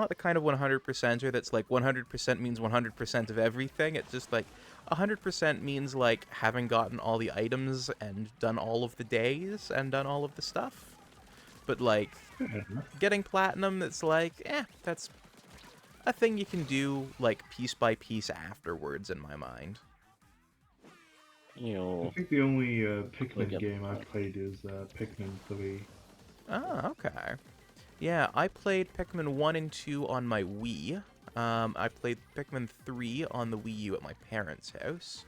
the kind of 100%er that's like 100% means 100% of everything. It's just like 100% means like having gotten all the items and done all of the days and done all of the stuff. But like getting platinum, it's like, that's a thing you can do like piece by piece afterwards in my mind. I think the only Pikmin game I've played is Pikmin 3. Oh, okay. Yeah, I played Pikmin 1 and 2 on my Wii. I played Pikmin 3 on the Wii U at my parents' house.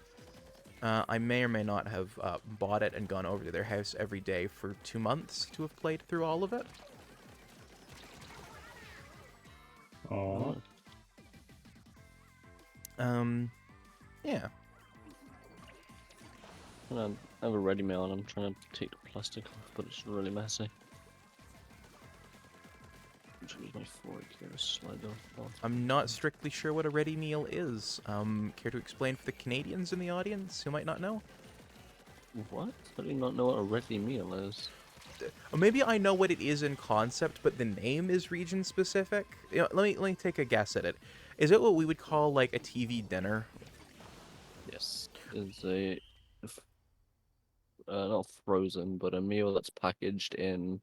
I may or may not have bought it and gone over to their house every day for 2 months to have played through all of it. Oh. Yeah. I have a ready meal and I'm trying to take the plastic off, but it's really messy. Use my fork here to slide off. I'm not strictly sure what a ready meal is. Care to explain for the Canadians in the audience who might not know? What? I do not know what a ready meal is. Maybe I know what it is in concept, but the name is region specific. You know, let me take a guess at it. Is it what we would call like a TV dinner? Yes, it's a not frozen, but a meal that's packaged in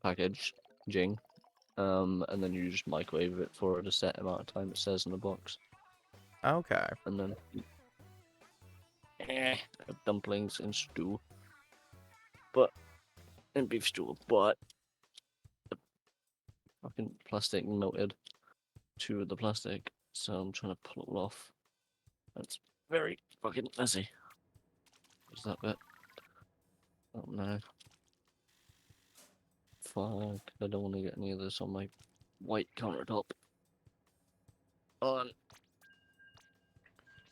packaging, and then you just microwave it for a set amount of time. It says in the box. Okay. And then dumplings and stew, and beef stew, but the fucking plastic melted to the plastic, so I'm trying to pull it off. That's very fucking messy. Is that bit? Oh no. Fuck, I don't want to get any of this on my white countertop. On.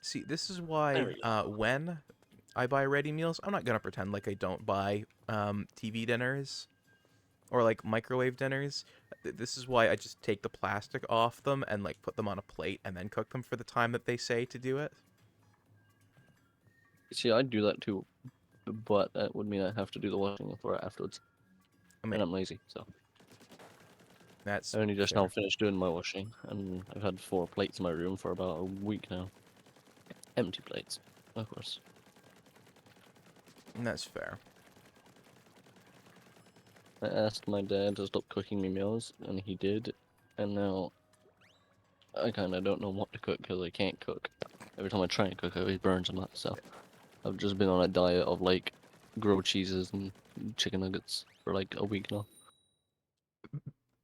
See, this is why when I buy ready meals, I'm not gonna pretend like I don't buy TV dinners or like microwave dinners. This is why I just take the plastic off them and like put them on a plate and then cook them for the time that they say to do it. See, I'd do that too, but that would mean I have to do the washing for it afterwards. I mean, and I'm lazy, so. That's I only just fair. now finished doing my washing, and I've had 4 plates in my room for about a week now. Empty plates, of course. And that's fair. I asked my dad to stop cooking me meals, and he did, and now I kind of don't know what to cook because I can't cook. Every time I try and cook, I always burn some of that stuff. I've just been on a diet of like grilled cheeses and chicken nuggets for like a week now.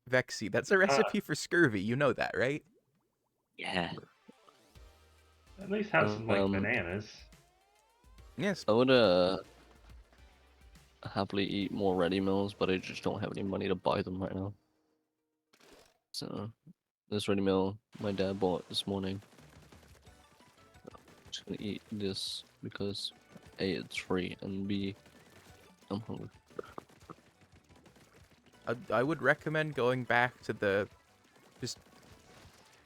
Vexy, that's a recipe for scurvy. You know that, right? Yeah. At least have some like bananas. Yes. I would happily eat more ready meals, but I just don't have any money to buy them right now. So this ready meal my dad bought this morning. I'm just gonna eat this because A, it's free, and B, I'm hungry. I would recommend going back to the just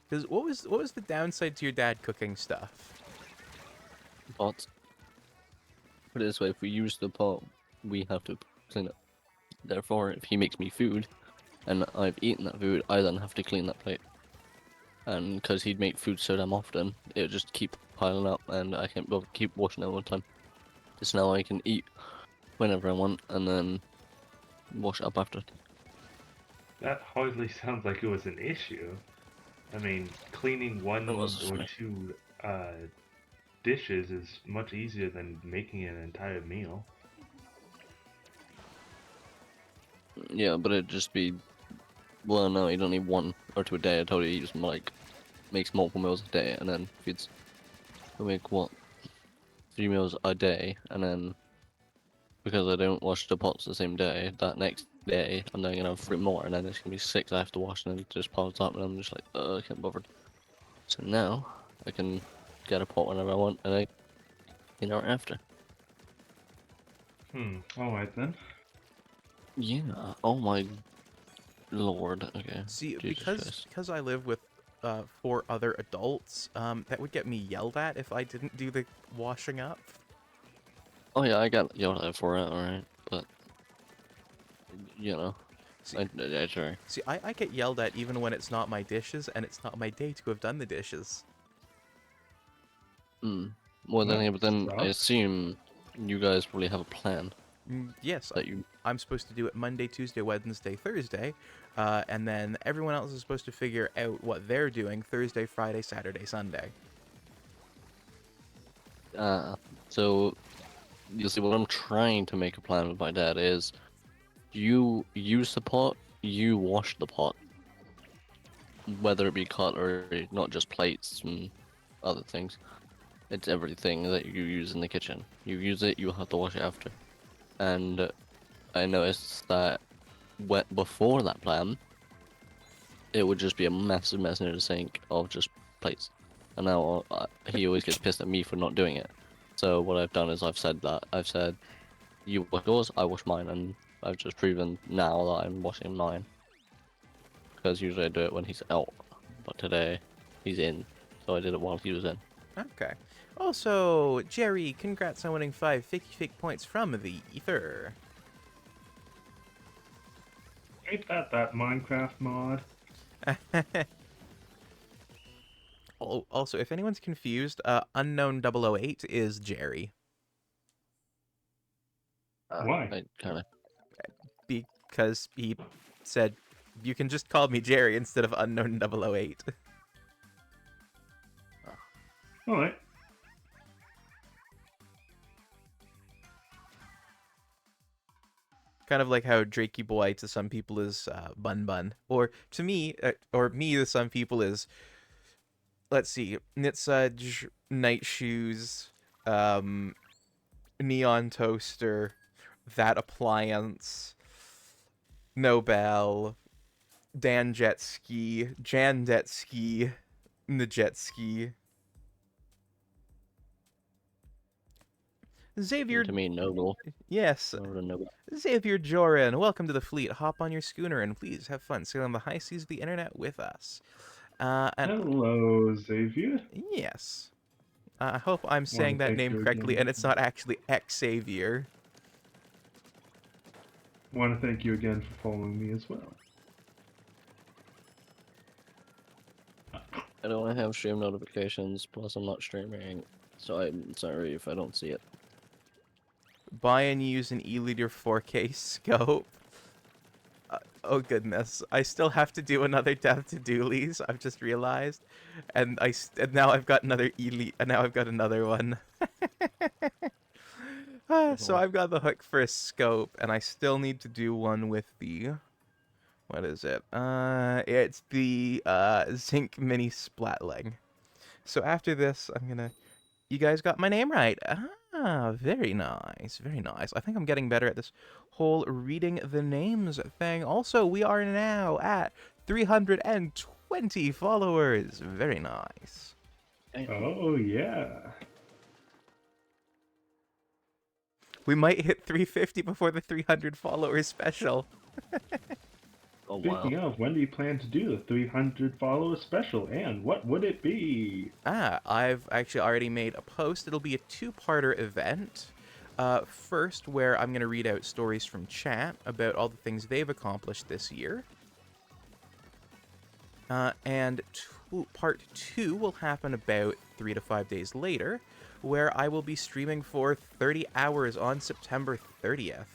because what was the downside to your dad cooking stuff? Pot. Put it this way: if we use the pot, we have to clean it. Therefore, if he makes me food, and I've eaten that food, I then have to clean that plate. And because he'd make food so damn often, it would just keep piling up, and I can't keep washing it all the time. Just now I can eat whenever I want, and then wash it up after. That hardly sounds like it was an issue. I mean, cleaning 1 or 2 dishes is much easier than making an entire meal. Yeah, but it'd just be. Well, no, you don't need 1 or 2 a day. I told you he just like makes multiple meals a day, and then feeds. We make what? 3 meals a day, and then because I don't wash the pots the same day, that next day I'm then gonna have 3 more, and then it's gonna be 6 I have to wash, and then it just piles up, and I'm just like, I can't bother. So now I can get a pot whenever I want, and I clean out after. Alright then. Yeah. Oh my lord. Okay. See, Jesus because I live with 4 other adults, that would get me yelled at if I didn't do the washing up. Oh yeah, I got yelled at for it, alright, but you know, See, I try. see, I get yelled at even when it's not my dishes and it's not my day to have done the dishes. Well then, That yeah, but then I sucks. assume you guys probably have a plan Yes, that you. I'm supposed to do it Monday, Tuesday, Wednesday, Thursday, and then everyone else is supposed to figure out what they're doing Thursday, Friday, Saturday, Sunday. So you see, what I'm trying to make a plan with my dad is, you use the pot, you wash the pot, whether it be cutlery, not just plates and other things. It's everything that you use in the kitchen. You use it, you have to wash it after. And I noticed that before that plan, it would just be a massive mess near the sink of just plates. And now he always gets pissed at me for not doing it. So what I've done is I've said, you wash yours, I wash mine, and I've just proven now that I'm washing mine. Because usually I do it when he's out, but today he's in, so I did it while he was in. Okay. Also, Jerry, congrats on winning 5 fake points from the Ether. Ain't that Minecraft mod? Also, if anyone's confused, Unknown 008 is Jerry. Why? I kinda... Because he said, you can just call me Jerry instead of Unknown 008. Alright. Kind of like how Drakey Boy to some people is Bun Bun. Or to me, or me to some people is, let's see, Nitsudge, Night Shoes, Neon Toaster, That Appliance, Nobel, Dan Jet Ski, Jan Jet Ski, the Jet Ski. Xavier. To me, noble. Yes. Noble. Xavier Joran, welcome to the fleet. Hop on your schooner and please have fun sailing the high seas of the internet with us. Hello, Xavier. Yes. I hope I'm saying that name correctly and it's not actually Xavier. Want to thank you again for following me as well. I don't have stream notifications, plus I'm not streaming, so I'm sorry if I don't see it. Buy and use an E-liter 4K scope. Oh goodness, I still have to do another death to doolies. I've just realized, and now I've got another and now I've got another one. So I've got the hook for a scope, and I still need to do one with the. What is it? It's the zinc mini splatling. So after this, I'm gonna. You guys got my name right. Ah, very nice, very nice. I think I'm getting better at this whole reading the names thing. Also, we are now at 320 followers. Very nice. Oh, yeah. We might hit 350 before the 300 followers special. Oh, Speaking of, when do you plan to do the 300 follower special, and what would it be? I've actually already made a post. It'll be a 2-parter event. First, where I'm going to read out stories from chat about all the things they've accomplished this year. And part 2 will happen about 3 to 5 days later, where I will be streaming for 30 hours on September 30th.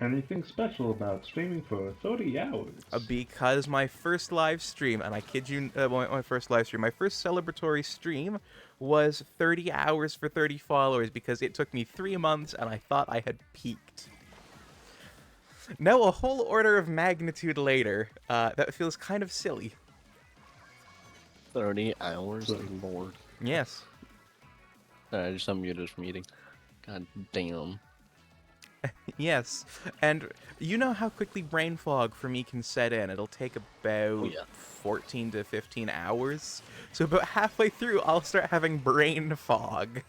Anything special about streaming for 30 hours? Because my first live stream, and I kid you, my first live stream, my first celebratory stream was 30 hours for 30 followers because it took me 3 months and I thought I had peaked. Now, a whole order of magnitude later, that feels kind of silly. 30 hours? Lord. Yes. Sorry, I just unmuted from eating. God damn. Yes, and you know how quickly brain fog for me can set in. It'll take about 14 to 15 hours. So about halfway through, I'll start having brain fog.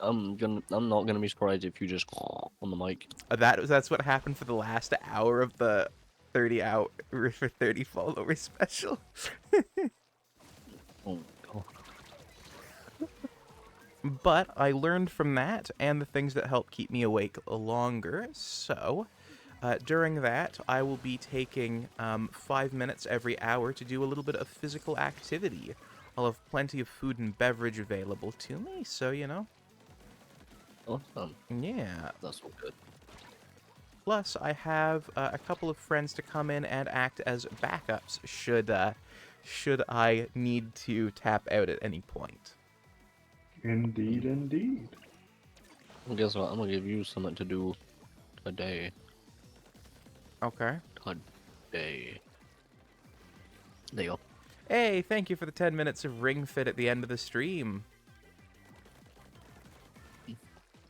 I'm not gonna be surprised if you just on the mic. That's what happened for the last hour of the 30 followers special. Oh god. But I learned from that and the things that help keep me awake longer. So during that, I will be taking 5 minutes every hour to do a little bit of physical activity. I'll have plenty of food and beverage available to me, so you know. Awesome. Yeah. That's all good. Plus, I have a couple of friends to come in and act as backups should I need to tap out at any point. Indeed, indeed. Well, guess what? I'm gonna give you something to do today. Okay. Today. There you go. Hey, thank you for the 10 minutes of Ring Fit at the end of the stream.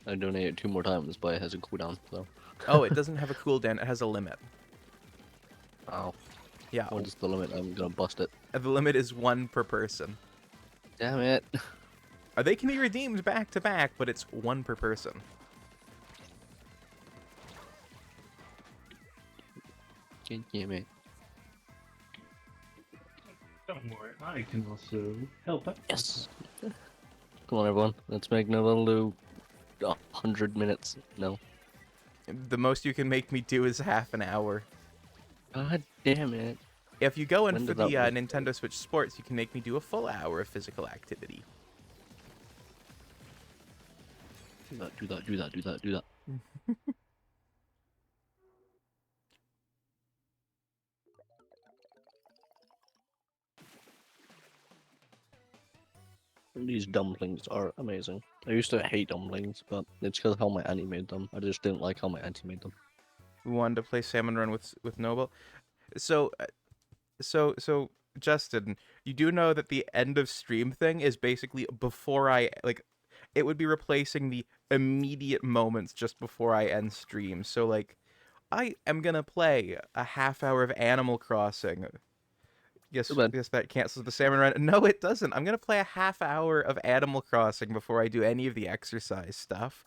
I donated 2 more times, but it has a cooldown, so. Oh, it doesn't have a cooldown. It has a limit. Wow. Yeah. What is the limit? I'm gonna bust it. The limit is 1 per person. Damn it. They can be redeemed back to back, but it's 1 per person. Damn it. Don't worry, I can also help out. Yes. Come on, everyone. Let's make another do 100 minutes. No. The most you can make me do is half an hour. God damn it. If you go in When for did the that work? Nintendo Switch Sports, you can make me do a full hour of physical activity. Do that. These dumplings are amazing. I used to hate dumplings, but it's because how my auntie made them. I just didn't like how my auntie made them. We wanted to play Salmon Run with Noble. So Justin, you do know that the end of stream thing is basically before it would be replacing the immediate moments just before I end stream. So like, I am gonna play a half hour of Animal Crossing. Yes, that cancels the Salmon Run. No, it doesn't. I'm gonna play a half hour of Animal Crossing before I do any of the exercise stuff,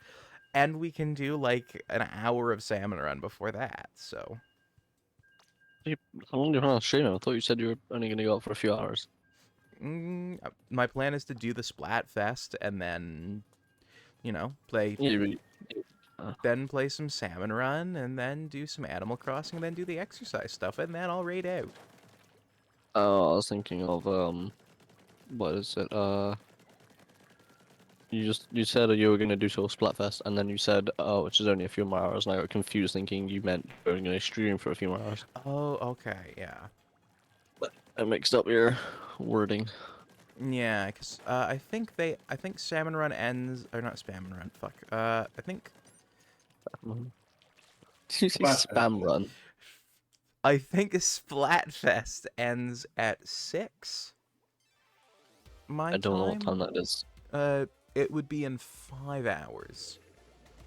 and we can do like an hour of Salmon Run before that. So. How long do you plan on streaming? I thought you said you were only gonna go out for a few hours. My plan is to do the Splatfest and then, you know, play. Then play some Salmon Run and then do some Animal Crossing and then do the exercise stuff and then I'll raid out. Oh, I was thinking of what is it? You said you were gonna do sort of Splatfest, and then you said, oh, which is only a few more hours, and I got confused thinking you meant you were gonna stream for a few more hours. Oh, okay, yeah. But I mixed up your wording. Yeah, because I think Salmon Run ends, or not Salmon Run, fuck. I think. Did you say Spam Run? I think Splatfest ends at 6. I don't know what time that is. It would be in 5 hours,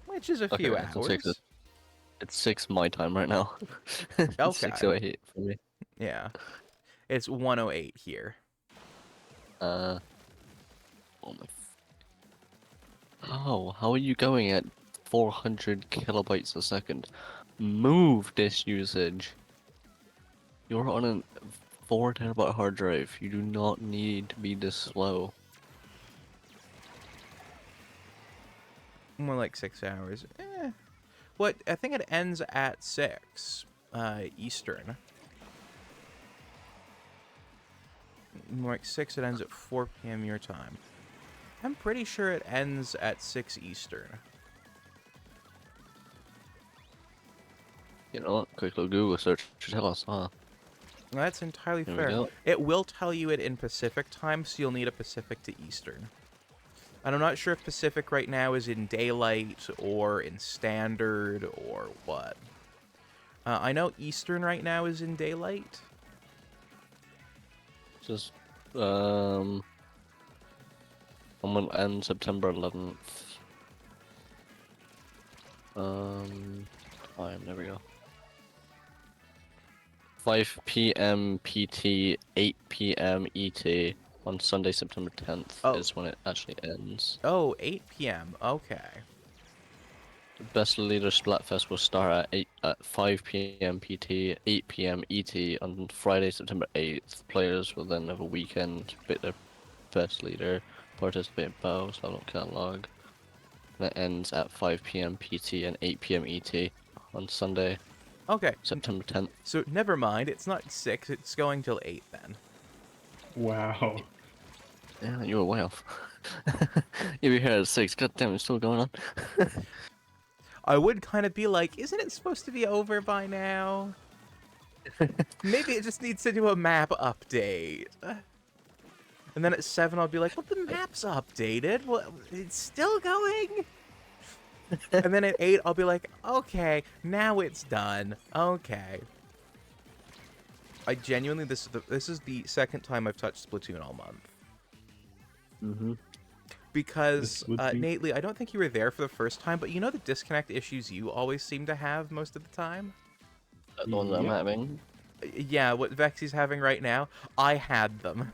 which is a few hours. It's 6 my time right now. Okay. 6:08 for me. Yeah, it's 1:08 here. Oh my. Oh, how are you going at 400 kilobytes a second? Move this usage. You're on a 4 terabyte hard drive. You do not need to be this slow. More like 6 hours. What? I think it ends at 6 Eastern. More like 6. It ends at 4 p.m. your time. I'm pretty sure it ends at 6 Eastern. You know what? Quick little Google search should tell us, huh? That's entirely There we fair. go. It will tell you it in Pacific time, so you'll need a Pacific to Eastern. And I'm not sure if Pacific right now is in daylight or in standard or what. I know Eastern right now is in daylight. Just I'm gonna end September 11th. Time, there we go. 5 p.m. PT, 8 p.m. ET on Sunday, September 10th is when it actually ends. Oh, 8 p.m. Okay. The Best Leader Splatfest will start at 5 p.m. PT, 8 p.m. ET on Friday, September 8th. Players will then have a weekend to pick their best leader, participate in battles, level up catalog. That ends at 5 p.m. PT and 8 p.m. ET on Sunday. Okay. September 10th. So never mind. It's not 6. It's going till 8 then. Wow. Yeah, you were way off. You'll be here at 6. God damn, it's still going on. I would kind of be like, isn't it supposed to be over by now? Maybe it just needs to do a map update. And then at 7 I'll be like, well, the map's updated. Well, it's still going? And then at 8 I'll be like, okay, now it's done. Okay. I genuinely, this is the second time I've touched Splatoon all month. Mm-hmm. Because, Nately, I don't think you were there for the first time, but you know the disconnect issues you always seem to have most of the time? The ones I'm having? Yeah, what Vexy's having right now, I had them.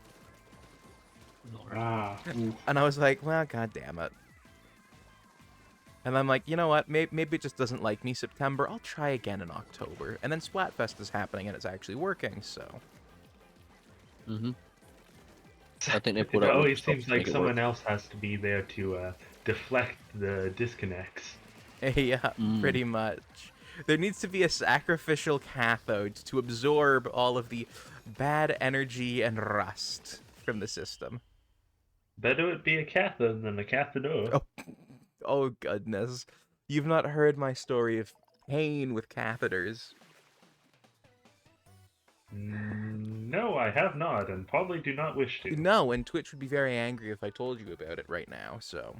And I was like, well, god damn it. And I'm like, you know what, maybe it just doesn't like me September, I'll try again in October. And then Splatfest is happening and it's actually working, so... Mm-hmm. I think they put It out always seems like someone else has to be there to deflect the disconnects. Yeah, pretty much. There needs to be a sacrificial cathode to absorb all of the bad energy and rust from the system. Better it be a cathode than a cathode. Oh goodness. You've not heard my story of pain with catheters. No, I have not, and probably do not wish to. No, and Twitch would be very angry if I told you about it right now, so...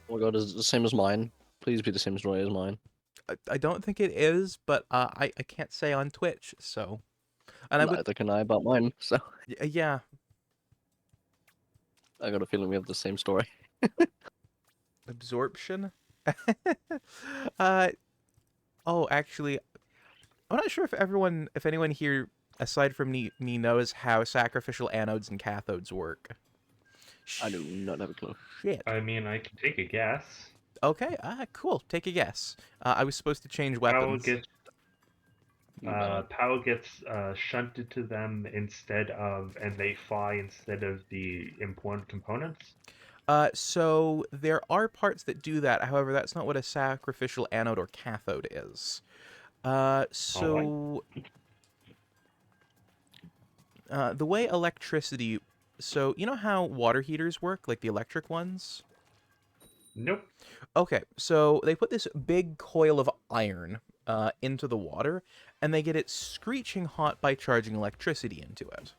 Oh my god, is it the same as mine? Please be the same story as mine. I don't think it is, but I can't say on Twitch, so... And Neither can I about mine, so... Yeah. I got a feeling we have the same story. Absorption? Oh, actually, I'm not sure if anyone here, aside from me, knows how sacrificial anodes and cathodes work. I do not have a clue. Shit. I mean, I can take a guess. Okay, cool. Take a guess. I was supposed to change weapons. Power gets shunted to them instead of, and they fly instead of the important components. So there are parts that do that. However, that's not what a sacrificial anode or cathode is. The way electricity... So, you know how water heaters work, like the electric ones? Nope. Okay, so they put this big coil of iron into the water, and they get it screeching hot by charging electricity into it.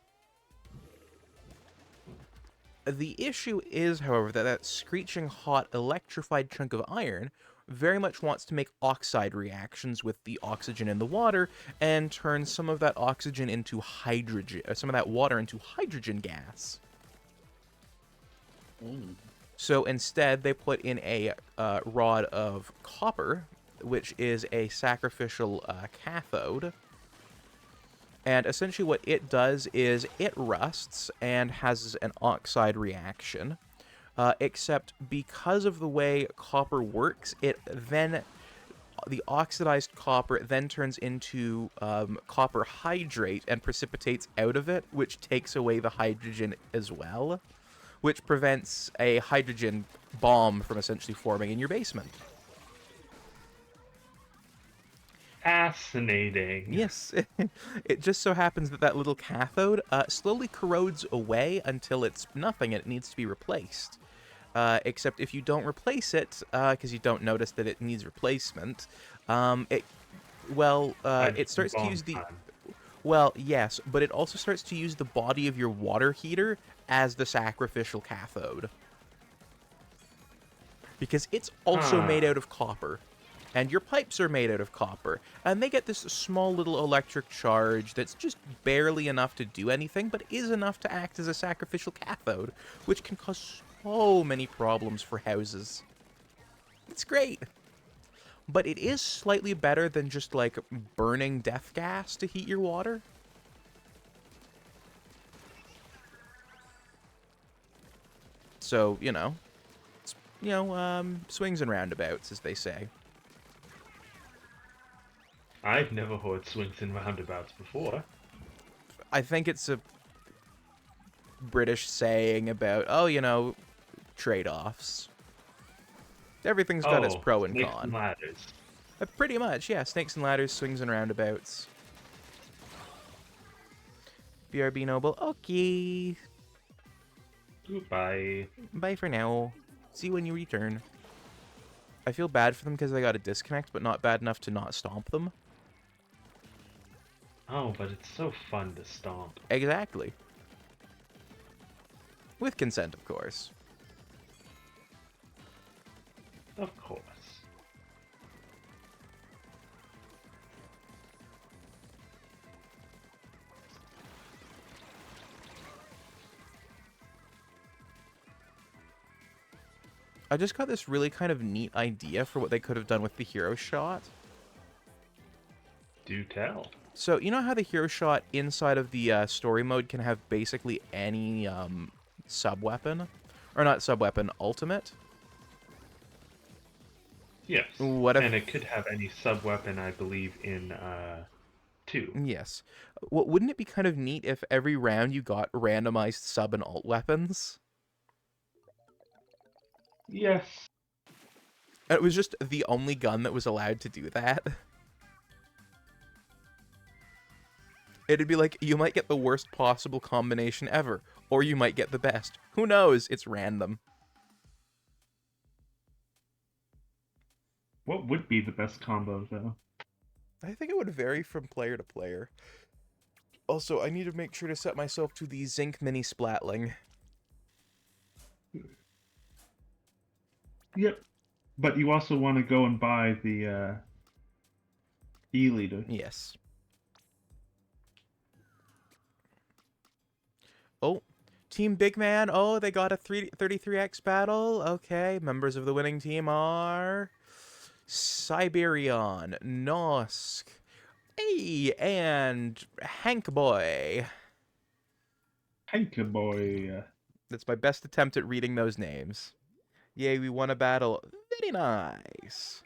The issue is, however, that screeching hot electrified chunk of iron very much wants to make oxide reactions with the oxygen in the water and turn some of that oxygen into hydrogen, some of that water into hydrogen gas. So instead, they put in a rod of copper, which is a sacrificial cathode. And essentially what it does is it rusts and has an oxide reaction. Except because of the way copper works, the oxidized copper then turns into copper hydrate and precipitates out of it, which takes away the hydrogen as well, which prevents a hydrogen bomb from essentially forming in your basement. Fascinating. Yes. It just so happens that little cathode slowly corrodes away until it's nothing and it needs to be replaced. Except if you don't replace it, because you don't notice that it needs replacement, it Well, A it starts to long use the... time. Well, yes, but it also starts to use the body of your water heater as the sacrificial cathode. Because it's also made out of copper. And your pipes are made out of copper. And they get this small little electric charge that's just barely enough to do anything, but is enough to act as a sacrificial cathode, which can cause so many problems for houses. It's great. But it is slightly better than just, like, burning death gas to heat your water. So, you know, it's, swings and roundabouts, as they say. I've never heard swings and roundabouts before. I think it's a British saying about, oh, trade-offs. Everything's got its pro and snakes con. and ladders. Pretty much, yeah. Snakes and ladders, swings and roundabouts. BRB Noble, okay. Goodbye. Bye for now. See you when you return. I feel bad for them because they got a disconnect, but not bad enough to not stomp them. Oh, but it's so fun to stomp. Exactly. With consent, of course. Of course. I just got this really kind of neat idea for what they could have done with the hero shot. Do tell. So, you know how the hero shot inside of the story mode can have basically any sub-weapon? Or not sub-weapon, ultimate? Yes. What if... And it could have any sub-weapon, I believe, in 2. Yes. Well, wouldn't it be kind of neat if every round you got randomized sub and alt weapons? Yes. And it was just the only gun that was allowed to do that. It'd be like, you might get the worst possible combination ever, or you might get the best. Who knows? It's random. What would be the best combo, though? I think it would vary from player to player. Also, I need to make sure to set myself to the Zinc Mini Splatling. Yep. But you also want to go and buy the E-liter. Yes. Oh, Team Big Man. Oh, they got a 33x battle. Okay, members of the winning team are Siberian, Nosk, hey, and Hank Boy. Hank Boy. That's my best attempt at reading those names. Yay, we won a battle. Very nice.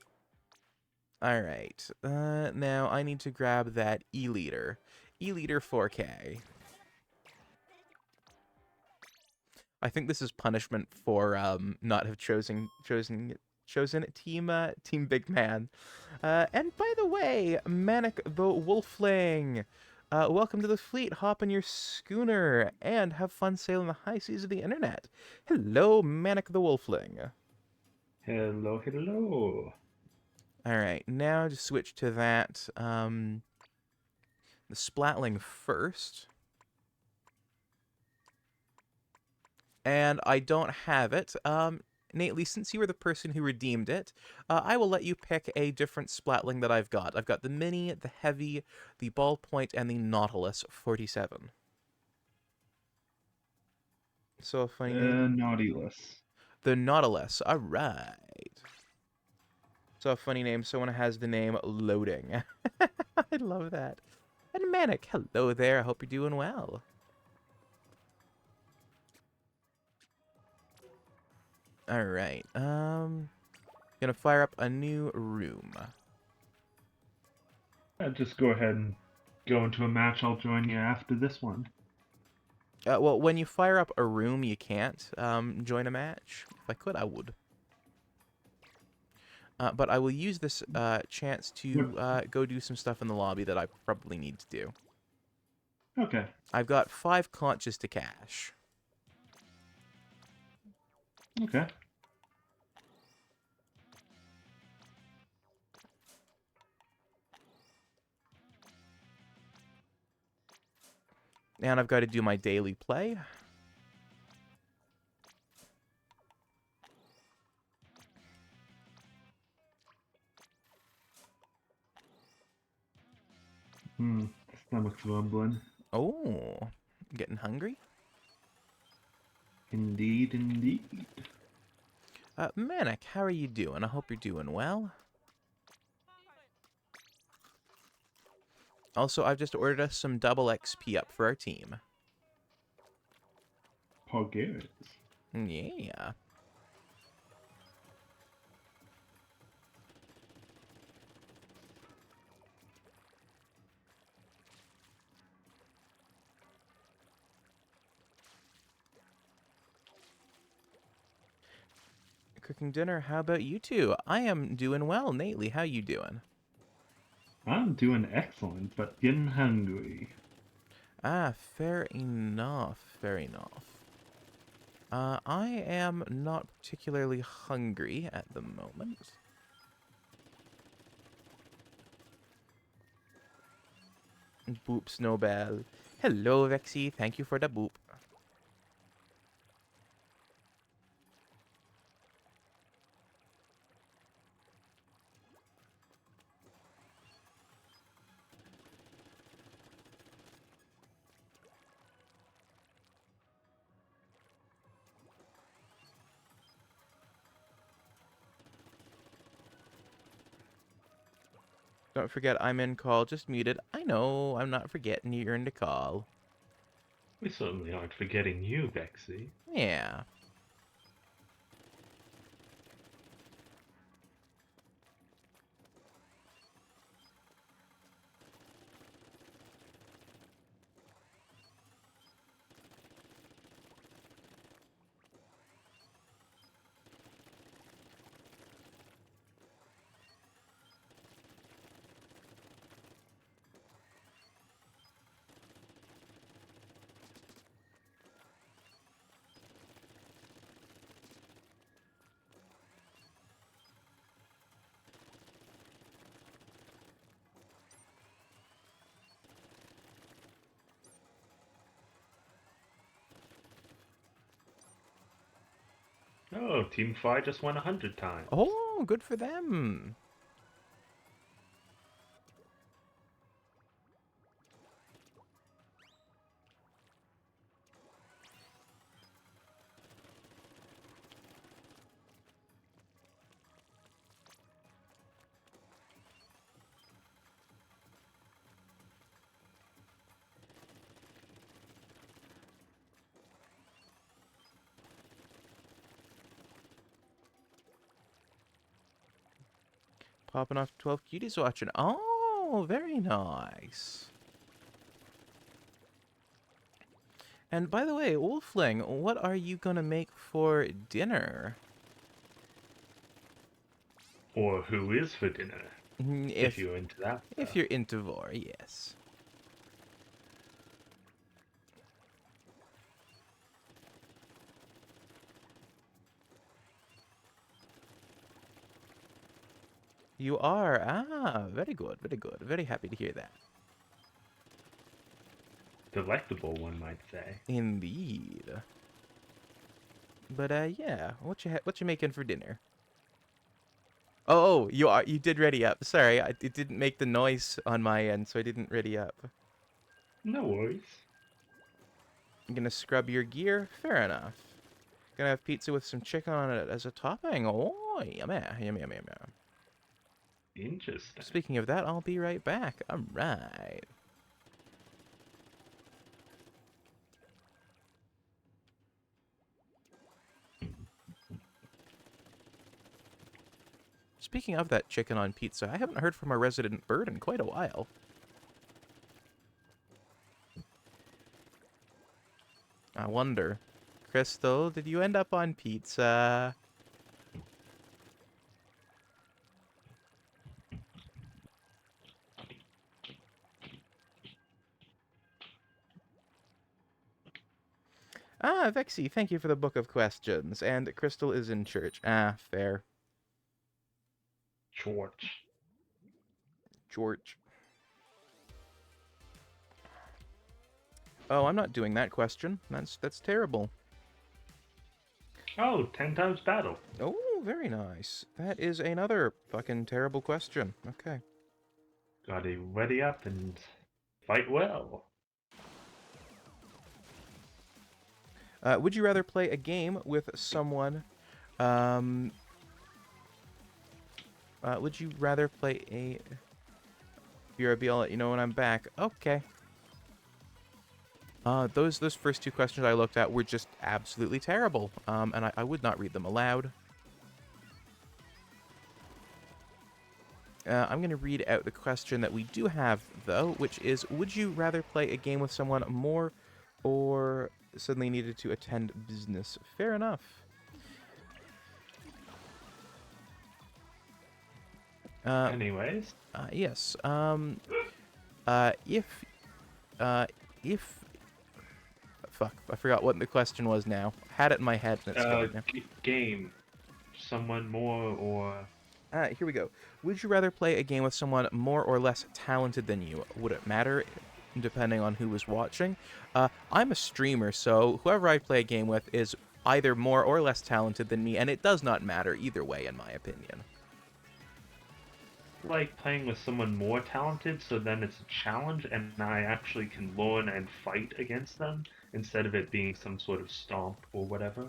Alright, now I need to grab that E-liter. E-liter 4K. I think this is punishment for not have chosen Team Big Man. And by the way, Manic the Wolfling, welcome to the fleet. Hop on your schooner and have fun sailing the high seas of the internet. Hello, Manic the Wolfling. Hello, hello. All right, now to switch to that, the Splatling first. And I don't have it. Nately, since you were the person who redeemed it, I will let you pick a different Splatling that I've got. I've got the Mini, the Heavy, the Ballpoint, and the Nautilus 47. So a funny name. Nautilus. The Nautilus, alright. So a funny name, someone has the name Loading. I love that. And Manic, hello there, I hope you're doing well. Alright, gonna fire up a new room. Just go ahead and go into a match. I'll join you after this one. Well, when you fire up a room, you can't join a match. If I could, I would. But I will use this chance to go do some stuff in the lobby that I probably need to do. Okay. I've got 5 conches to cash. Okay. And I've got to do my daily play. Stomach's rumbling. Oh, getting hungry? Indeed, indeed. Manic, how are you doing? I hope you're doing well. Also, I've just ordered us some double XP up for our team. Poggers. Yeah. Cooking dinner, how about you two? I am doing well. Nately, how you doing? I'm doing excellent, but getting hungry. Ah, fair enough, fair enough. I am not particularly hungry at the moment. Boop Snowbell. Hello, Vexy. Thank you for the boop. Don't forget, I'm in call, just muted. I know, I'm not forgetting you're in the call. We certainly aren't forgetting you, Vexy. Yeah. Oh, Team Fly just won 100 times. Oh, good for them. Popping off 12 cuties watching. Oh, very nice. And by the way, Wolfling, what are you gonna make for dinner? Or who is for dinner, if you're into that. If you're into vor, yes. You are? Ah, very good, very good. Very happy to hear that. Delectable, one might say. Indeed. But yeah, what you making for dinner? Oh, you did ready up. Sorry, it didn't make the noise on my end, so I didn't ready up. No worries. I'm gonna scrub your gear. Fair enough. Gonna have pizza with some chicken on it as a topping. Oh, yummy, yummy, yummy, yummy. Interesting. Speaking of that, I'll be right back. All right. Speaking of that chicken on pizza, I haven't heard from our resident bird in quite a while. I wonder. Crystal, did you end up on pizza? Ah, Vexy, thank you for the book of questions. And Crystal is in church. Ah, fair. George. George. Oh, I'm not doing that question. That's terrible. Oh, 10 times battle. Oh, very nice. That is another fucking terrible question. Okay. Gotta ready up and fight well. Would you rather play a game with someone? Would you rather play a? BRB, I'll let you know when I'm back. Okay. Those first two questions I looked at were just absolutely terrible. And I would not read them aloud. I'm going to read out the question that we do have, though, which is, would you rather play a game with someone more or suddenly needed to attend business? Fair enough. Anyways. Yes. If... Fuck, I forgot what the question was now. Had it in my head, and it's gone now. Game. Someone more or... Here we go. Would you rather play a game with someone more or less talented than you? Would it matter depending on who was watching? I'm a streamer, so whoever I play a game with is either more or less talented than me, and it does not matter either way, in my opinion. Like playing with someone more talented, so then it's a challenge, and I actually can learn and fight against them, instead of it being some sort of stomp or whatever.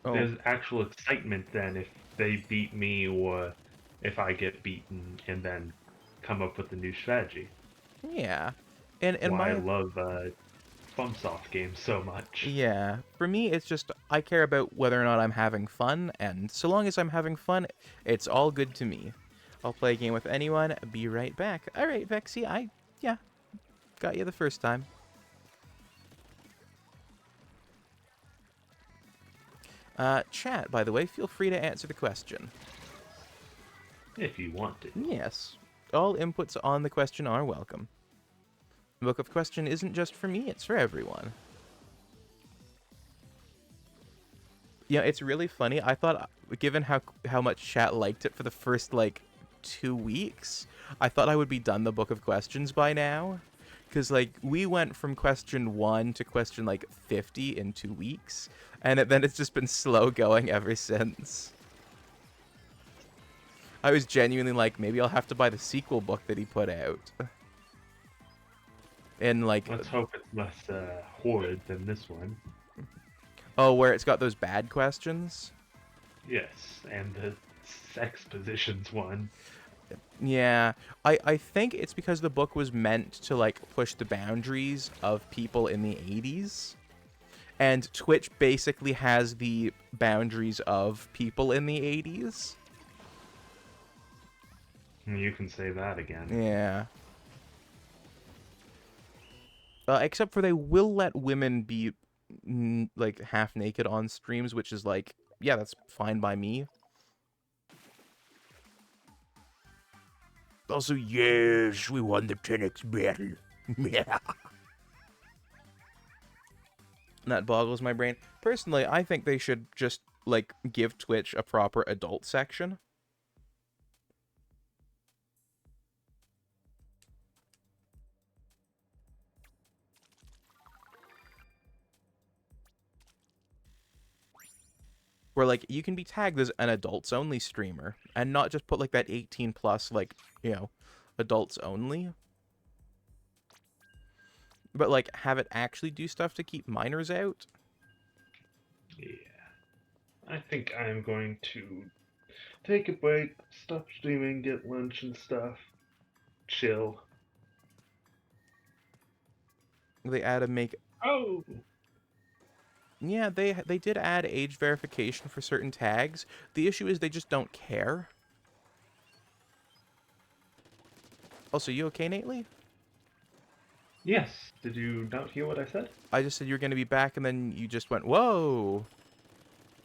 Oh. There's actual excitement then if they beat me or if I get beaten and then come up with a new strategy. Yeah. And why I love FunSoft games so much. Yeah. For me, it's just, I care about whether or not I'm having fun, and so long as I'm having fun, it's all good to me. I'll play a game with anyone, be right back. Alright, Vexy, yeah, got you the first time. Chat, by the way, feel free to answer the question. If you want to. Yes. All inputs on the question are welcome. The book of question isn't just for me, it's for everyone. Yeah, it's really funny. I thought, given how much chat liked it for the first, 2 weeks, I thought I would be done the book of questions by now. Because, we went from question 1 to question, 50 in 2 weeks. And then it's just been slow going ever since. I was genuinely like, maybe I'll have to buy the sequel book that he put out. And, let's hope it's less horrid than this one. Oh, where it's got those bad questions? Yes, and the sex positions one. Yeah, I think it's because the book was meant to, push the boundaries of people in the 80s. And Twitch basically has the boundaries of people in the 80s. You can say that again. Yeah. Except for they will let women be, half naked on streams, which is yeah, that's fine by me. Also, yes, we won the 10x battle. Yeah. That boggles my brain. Personally, I think they should just, give Twitch a proper adult section. Where, you can be tagged as an adults-only streamer, and not just put, that 18+, adults only. But, have it actually do stuff to keep minors out? Yeah. I think I'm going to take a break, stop streaming, get lunch and stuff. Chill. They add a make... Oh! Yeah, they did add age verification for certain tags. The issue is they just don't care. Also, you okay, Nately? Yes. Did you not hear what I said? I just said you were going to be back, and then you just went, whoa!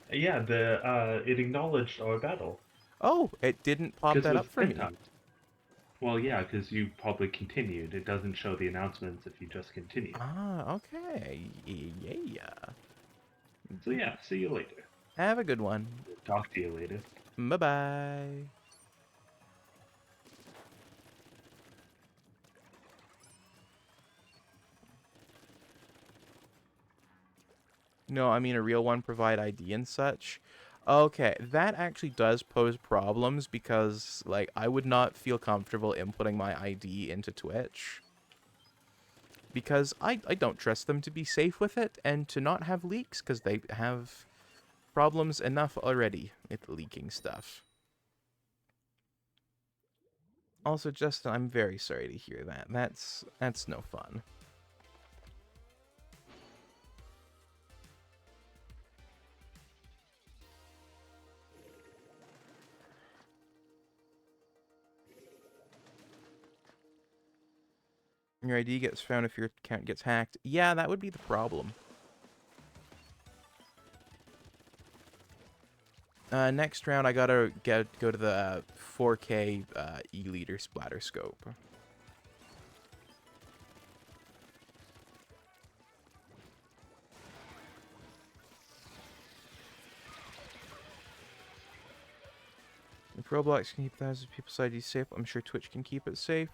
Yeah, it acknowledged our battle. Oh, it didn't pop that up for me. Well, yeah, because you probably continued. It doesn't show the announcements if you just continue. Ah, okay. Yeah. So yeah, see you later. Have a good one. Talk to you later. Bye-bye. No, I mean a real one, provide ID and such. Okay, that actually does pose problems because, like, I would not feel comfortable inputting my ID into Twitch. Because I don't trust them to be safe with it and to not have leaks, because they have problems enough already with leaking stuff. Also, Justin, I'm very sorry to hear that. That's no fun. Your ID gets found if your account gets hacked. Yeah, that would be the problem. Next round, I gotta go to the 4K E-liter splatter scope. If Roblox can keep thousands of people's IDs safe, I'm sure Twitch can keep it safe.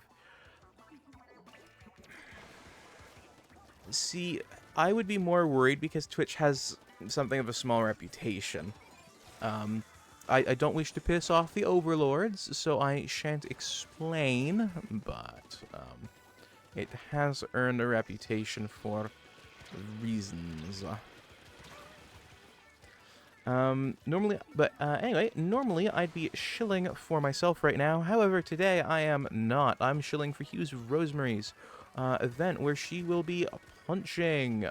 See, I would be more worried because Twitch has something of a small reputation. I don't wish to piss off the overlords, so I shan't explain, but it has earned a reputation for reasons. Anyway, normally I'd be shilling for myself right now. However, today I am not. I'm shilling for Hughes Rosemary's event where she will be punching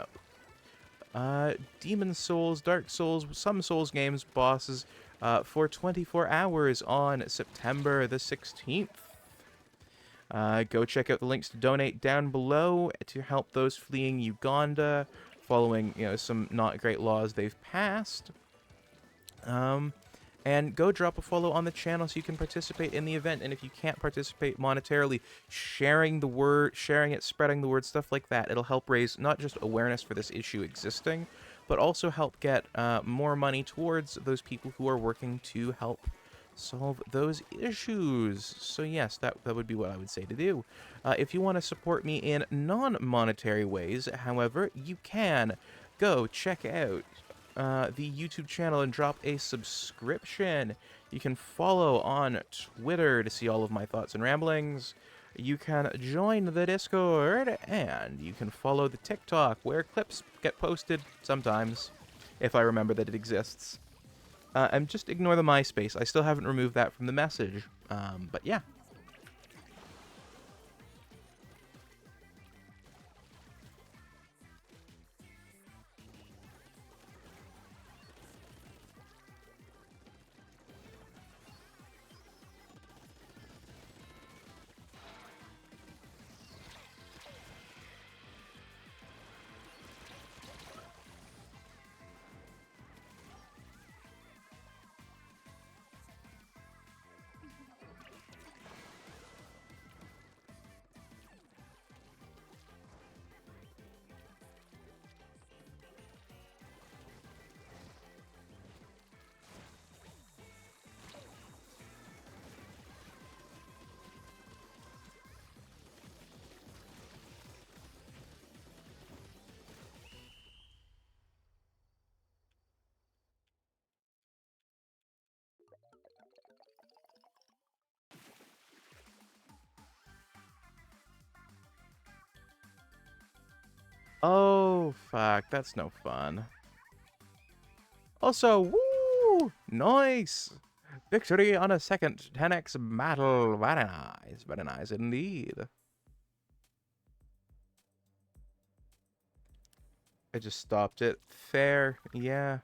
Demon Souls, Dark Souls, some Souls games bosses for 24 hours on September the 16th. Go check out the links to donate down below to help those fleeing Uganda following, some not great laws they've passed. And go drop a follow on the channel so you can participate in the event. And if you can't participate monetarily, sharing the word, sharing it, spreading the word, stuff like that, it'll help raise not just awareness for this issue existing, but also help get more money towards those people who are working to help solve those issues. So yes, that would be what I would say to do. If you want to support me in non-monetary ways, however, you can go check out the YouTube channel and drop a subscription. You can follow on Twitter to see all of my thoughts and ramblings. You can join the Discord, and you can follow the TikTok, where clips get posted sometimes, if I remember that it exists. And just ignore the MySpace. I still haven't removed that from the message. But yeah. Oh, fuck. That's no fun. Also, woo! Nice! Victory on a second 10x battle. Very nice. Very nice indeed. I just stopped it. Fair. Yeah.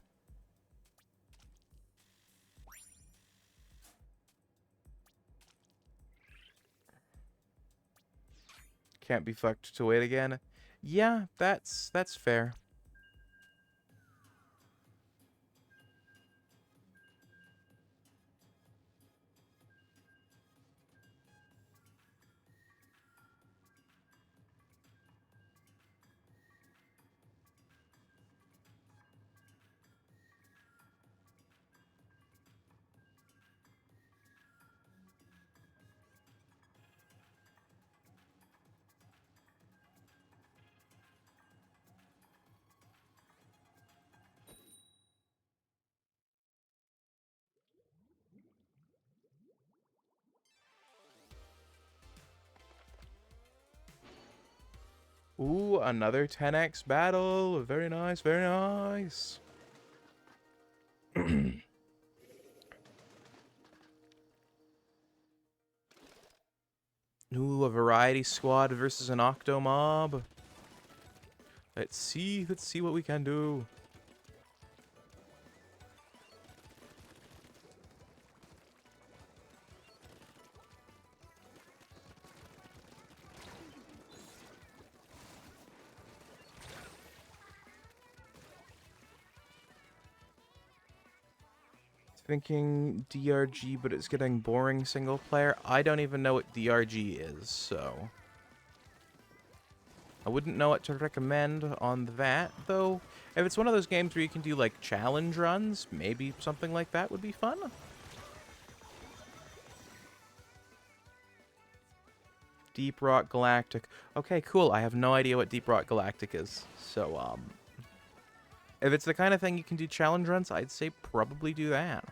Can't be fucked to wait again. Yeah, that's fair. Ooh, another 10x battle. Very nice, very nice. Ooh, a variety squad versus an octo mob. Let's see what we can do. Thinking DRG, but it's getting boring single player. I don't even know what DRG is, so I wouldn't know what to recommend on that, though. If it's one of those games where you can do, like, challenge runs, maybe something like that would be fun. Deep Rock Galactic. Okay, cool. I have no idea what Deep Rock Galactic is. So, if it's the kind of thing you can do challenge runs, I'd say probably do that.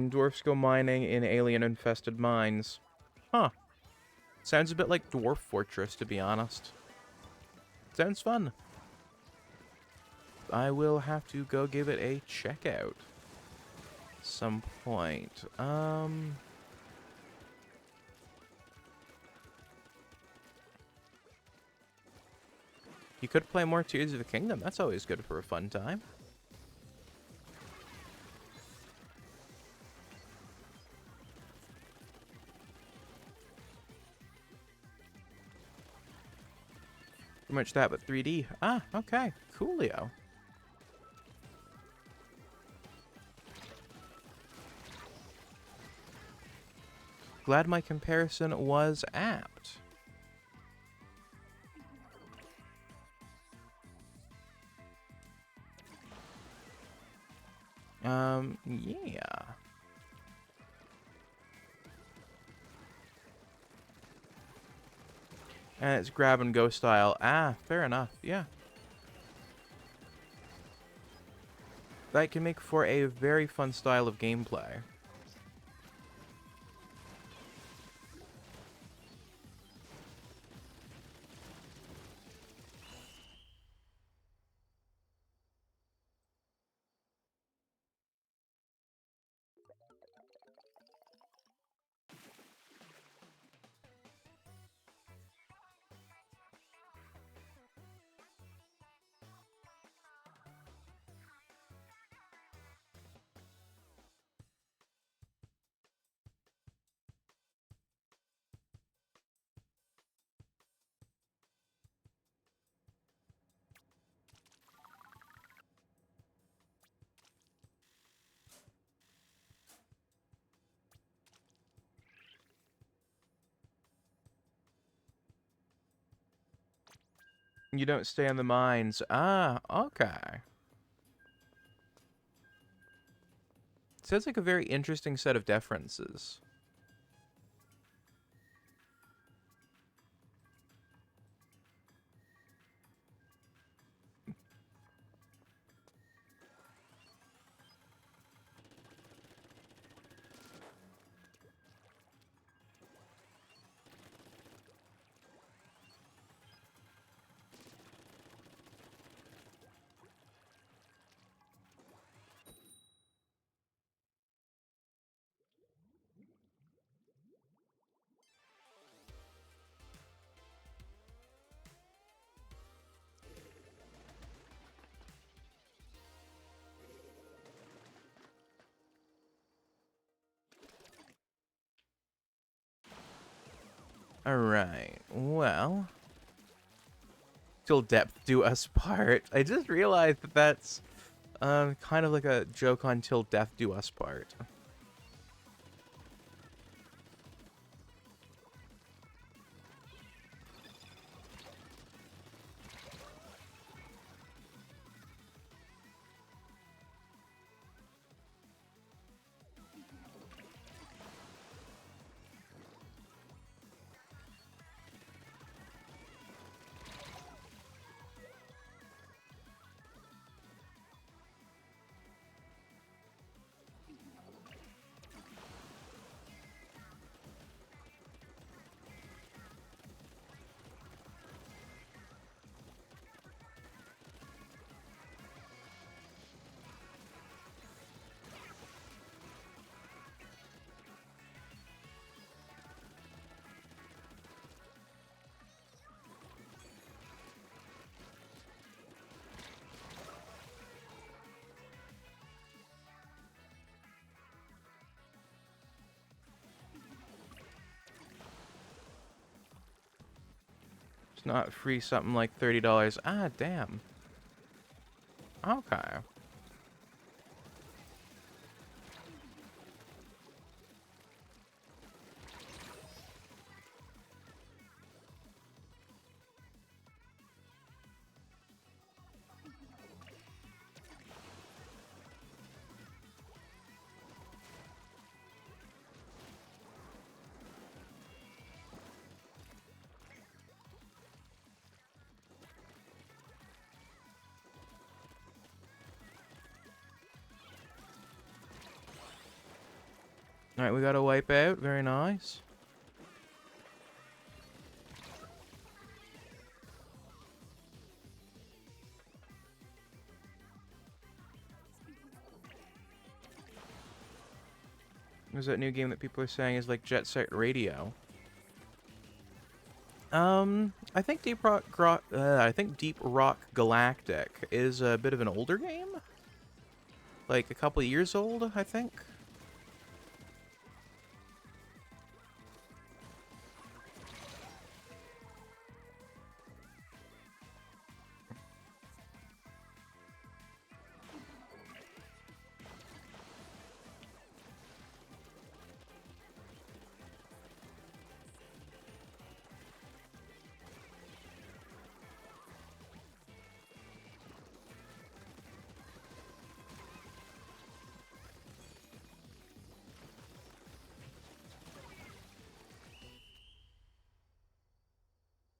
Dwarfs go mining in alien-infested mines. Huh. Sounds a bit like Dwarf Fortress, to be honest. Sounds fun. I will have to go give it a check out. Some point. You could play more Tears of the Kingdom. That's always good for a fun time. Pretty much that, but 3D. Ah, okay. Coolio. Glad my comparison was apt. Yeah. And it's grab and go style. Ah, fair enough. Yeah. That can make for a very fun style of gameplay. You don't stay in the mines. Ah, okay. Sounds like a very interesting set of differences. Alright, well. till depth do us part. I just realized that that's kind of like a joke on till death do us part. It's not free something like $30. Ah, damn. Okay. Alright, we got a wipe out. Very nice. There's that new game that people are saying is like Jet Set Radio. I think Deep Rock Galactic is a bit of an older game. Like a couple of years old, I think.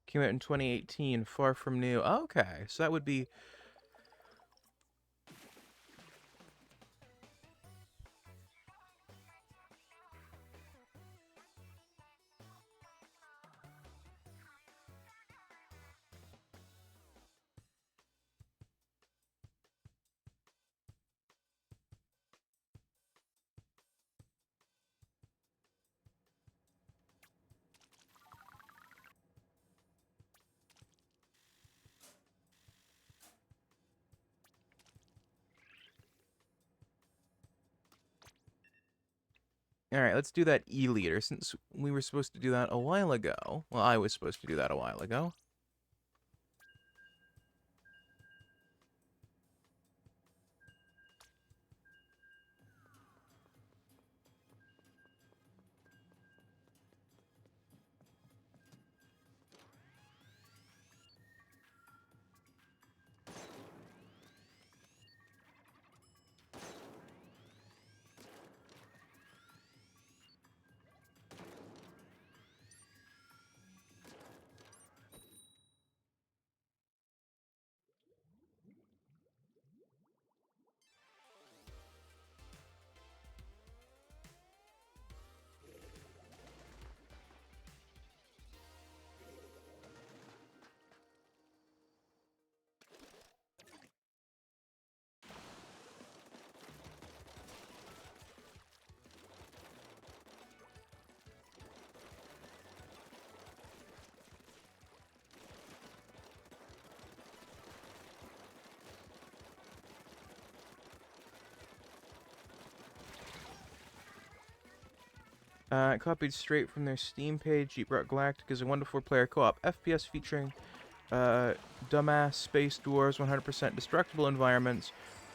Came out in 2018, far from new. Okay, so that would be... Alright, let's do that E-liter, since we were supposed to do that a while ago. Well, I was supposed to do that a while ago. Copied straight from their Steam page. Deep Rock Galactic is a wonderful player co-op FPS featuring Dumbass space dwarves, 100% destructible environments,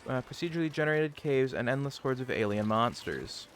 procedurally generated caves, and endless hordes of alien monsters.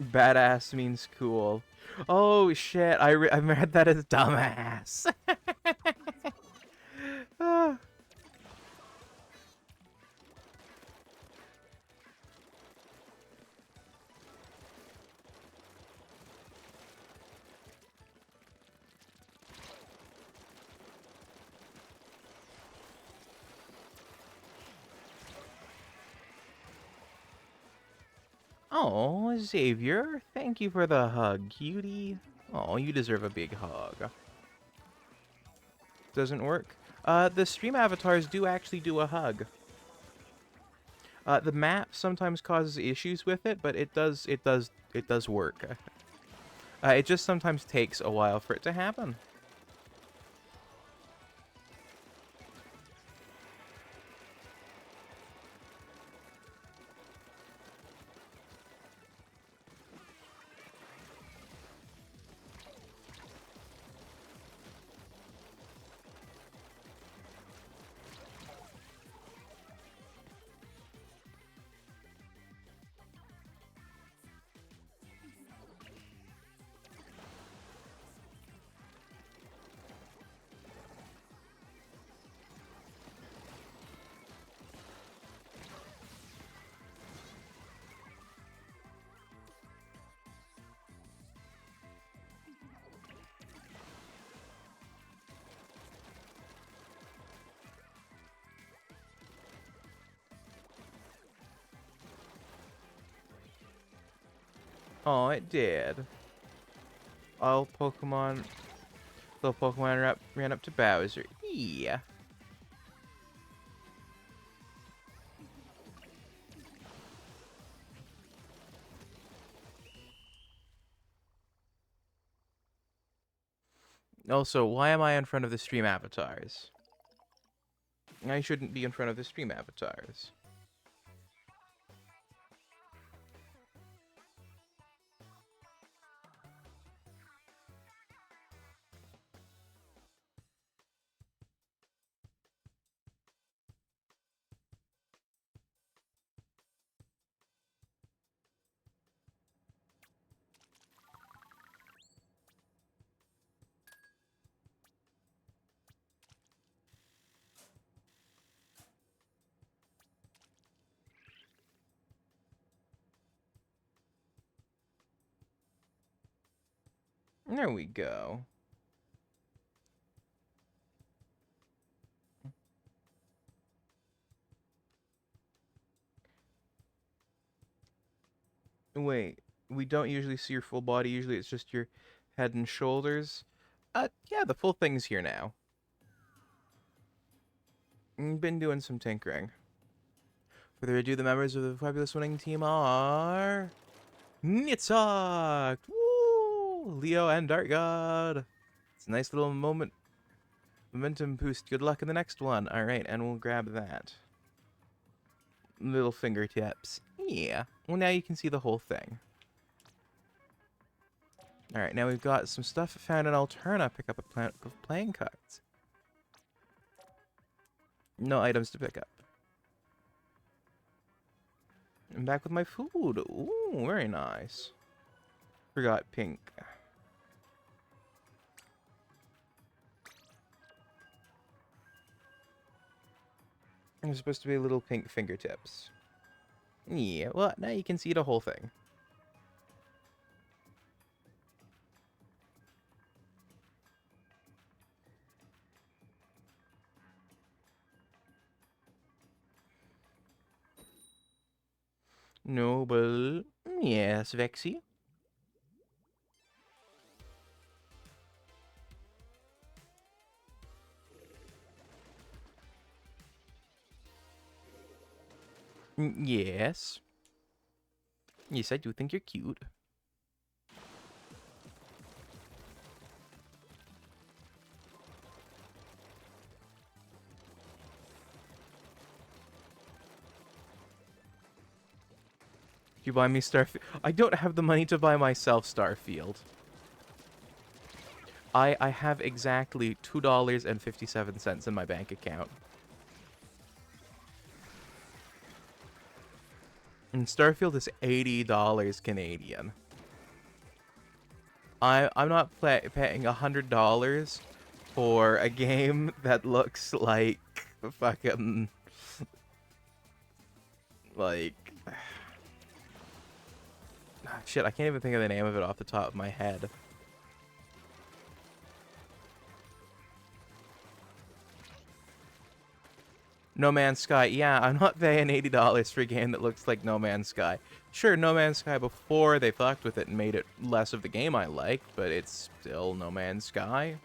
Badass means cool. Oh shit, I read that as dumbass. Ah. Oh, Xavier, thank you for the hug, cutie. Oh, you deserve a big hug. Doesn't work? The stream avatars do actually do a hug. The map sometimes causes issues with it, but it does work. It just sometimes takes a while for it to happen. Oh, it did. Little Pokemon ran up to Bowser. Yeah. Also, why am I in front of the stream avatars? I shouldn't be in front of the stream avatars. There we go. Wait, we don't usually see your full body. Usually it's just your head and shoulders. Yeah, the full thing's here now. Been doing some tinkering. Further ado, the members of the fabulous winning team are... Nitzok! Woo! Leo and Dark God. It's a nice little momentum boost. Good luck in the next one. Alright, and we'll grab that. Little fingertips. Yeah. Well, now you can see the whole thing. Alright, now we've got some stuff found in Alterna. Pick up a plant of playing cards. No items to pick up. I'm back with my food. Ooh, very nice. Forgot pink. There's supposed to be little pink fingertips. Yeah, well, now you can see the whole thing. Noble. Yes, Vexy. Yes. Yes, I do think you're cute. You buy me Starfield. I don't have the money to buy myself Starfield. I have exactly $2.57 in my bank account. And Starfield is $80 Canadian. I'm not paying $100 for a game that looks like fucking like shit. I can't even think of the name of it off the top of my head. No Man's Sky. Yeah, I'm not paying $80 for a game that looks like No Man's Sky. Sure, No Man's Sky before they fucked with it and made it less of the game I liked, but it's still No Man's Sky.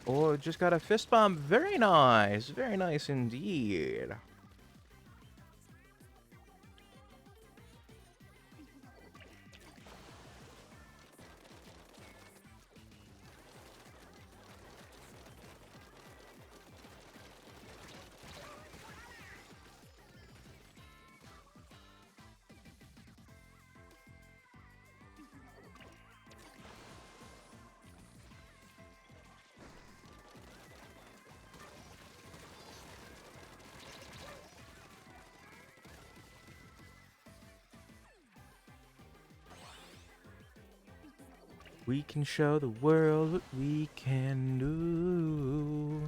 Oh, just got a fist bump. Very nice. Very nice indeed. We can show the world what we can do.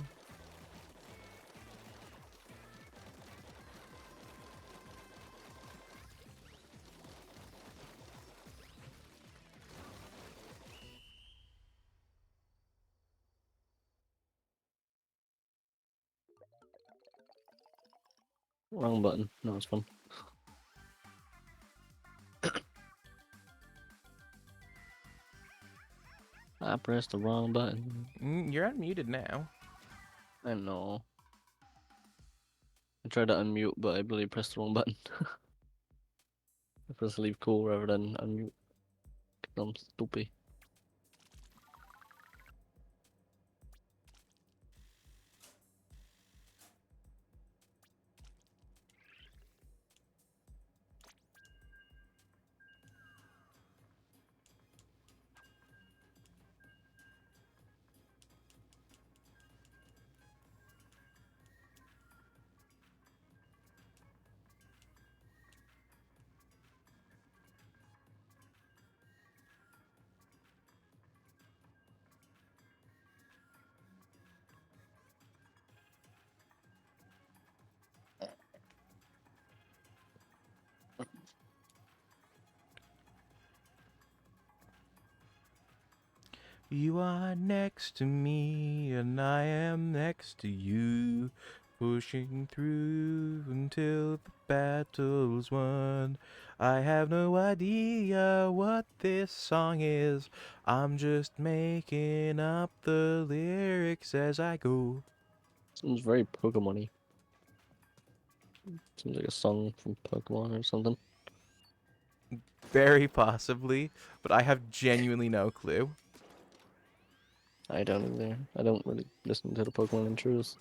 Wrong button. No, it's fun. I pressed the wrong button. You're unmuted now. I know. I tried to unmute, but I believe pressed the wrong button. I pressed leave cool rather than unmute. I'm stupid. You are next to me, and I am next to you, pushing through until the battle's won. I have no idea what this song is. I'm just making up the lyrics as I go. Seems very Pokemon-y. Seems like a song from Pokemon or something. Very possibly, but I have genuinely no clue. I don't either. I don't really listen to the Pokemon intros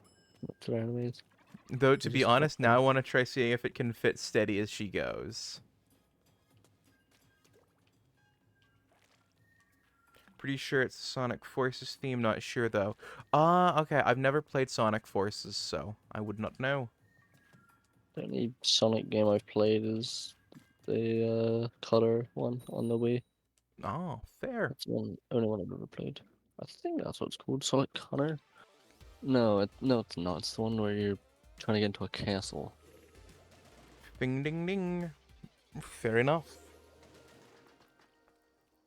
to their animes. Though, to It be just honest, now I want to try seeing if it can fit steady as she goes. Pretty sure it's Sonic Forces theme, not sure though. Okay, I've never played Sonic Forces, so I would not know. The only Sonic game I've played is the Color one on the Wii. Oh, fair. That's the only one I've ever played. I think that's what it's called, Sonic Color. No, no, it's not. It's the one where you're trying to get into a castle. Ding ding ding. Fair enough.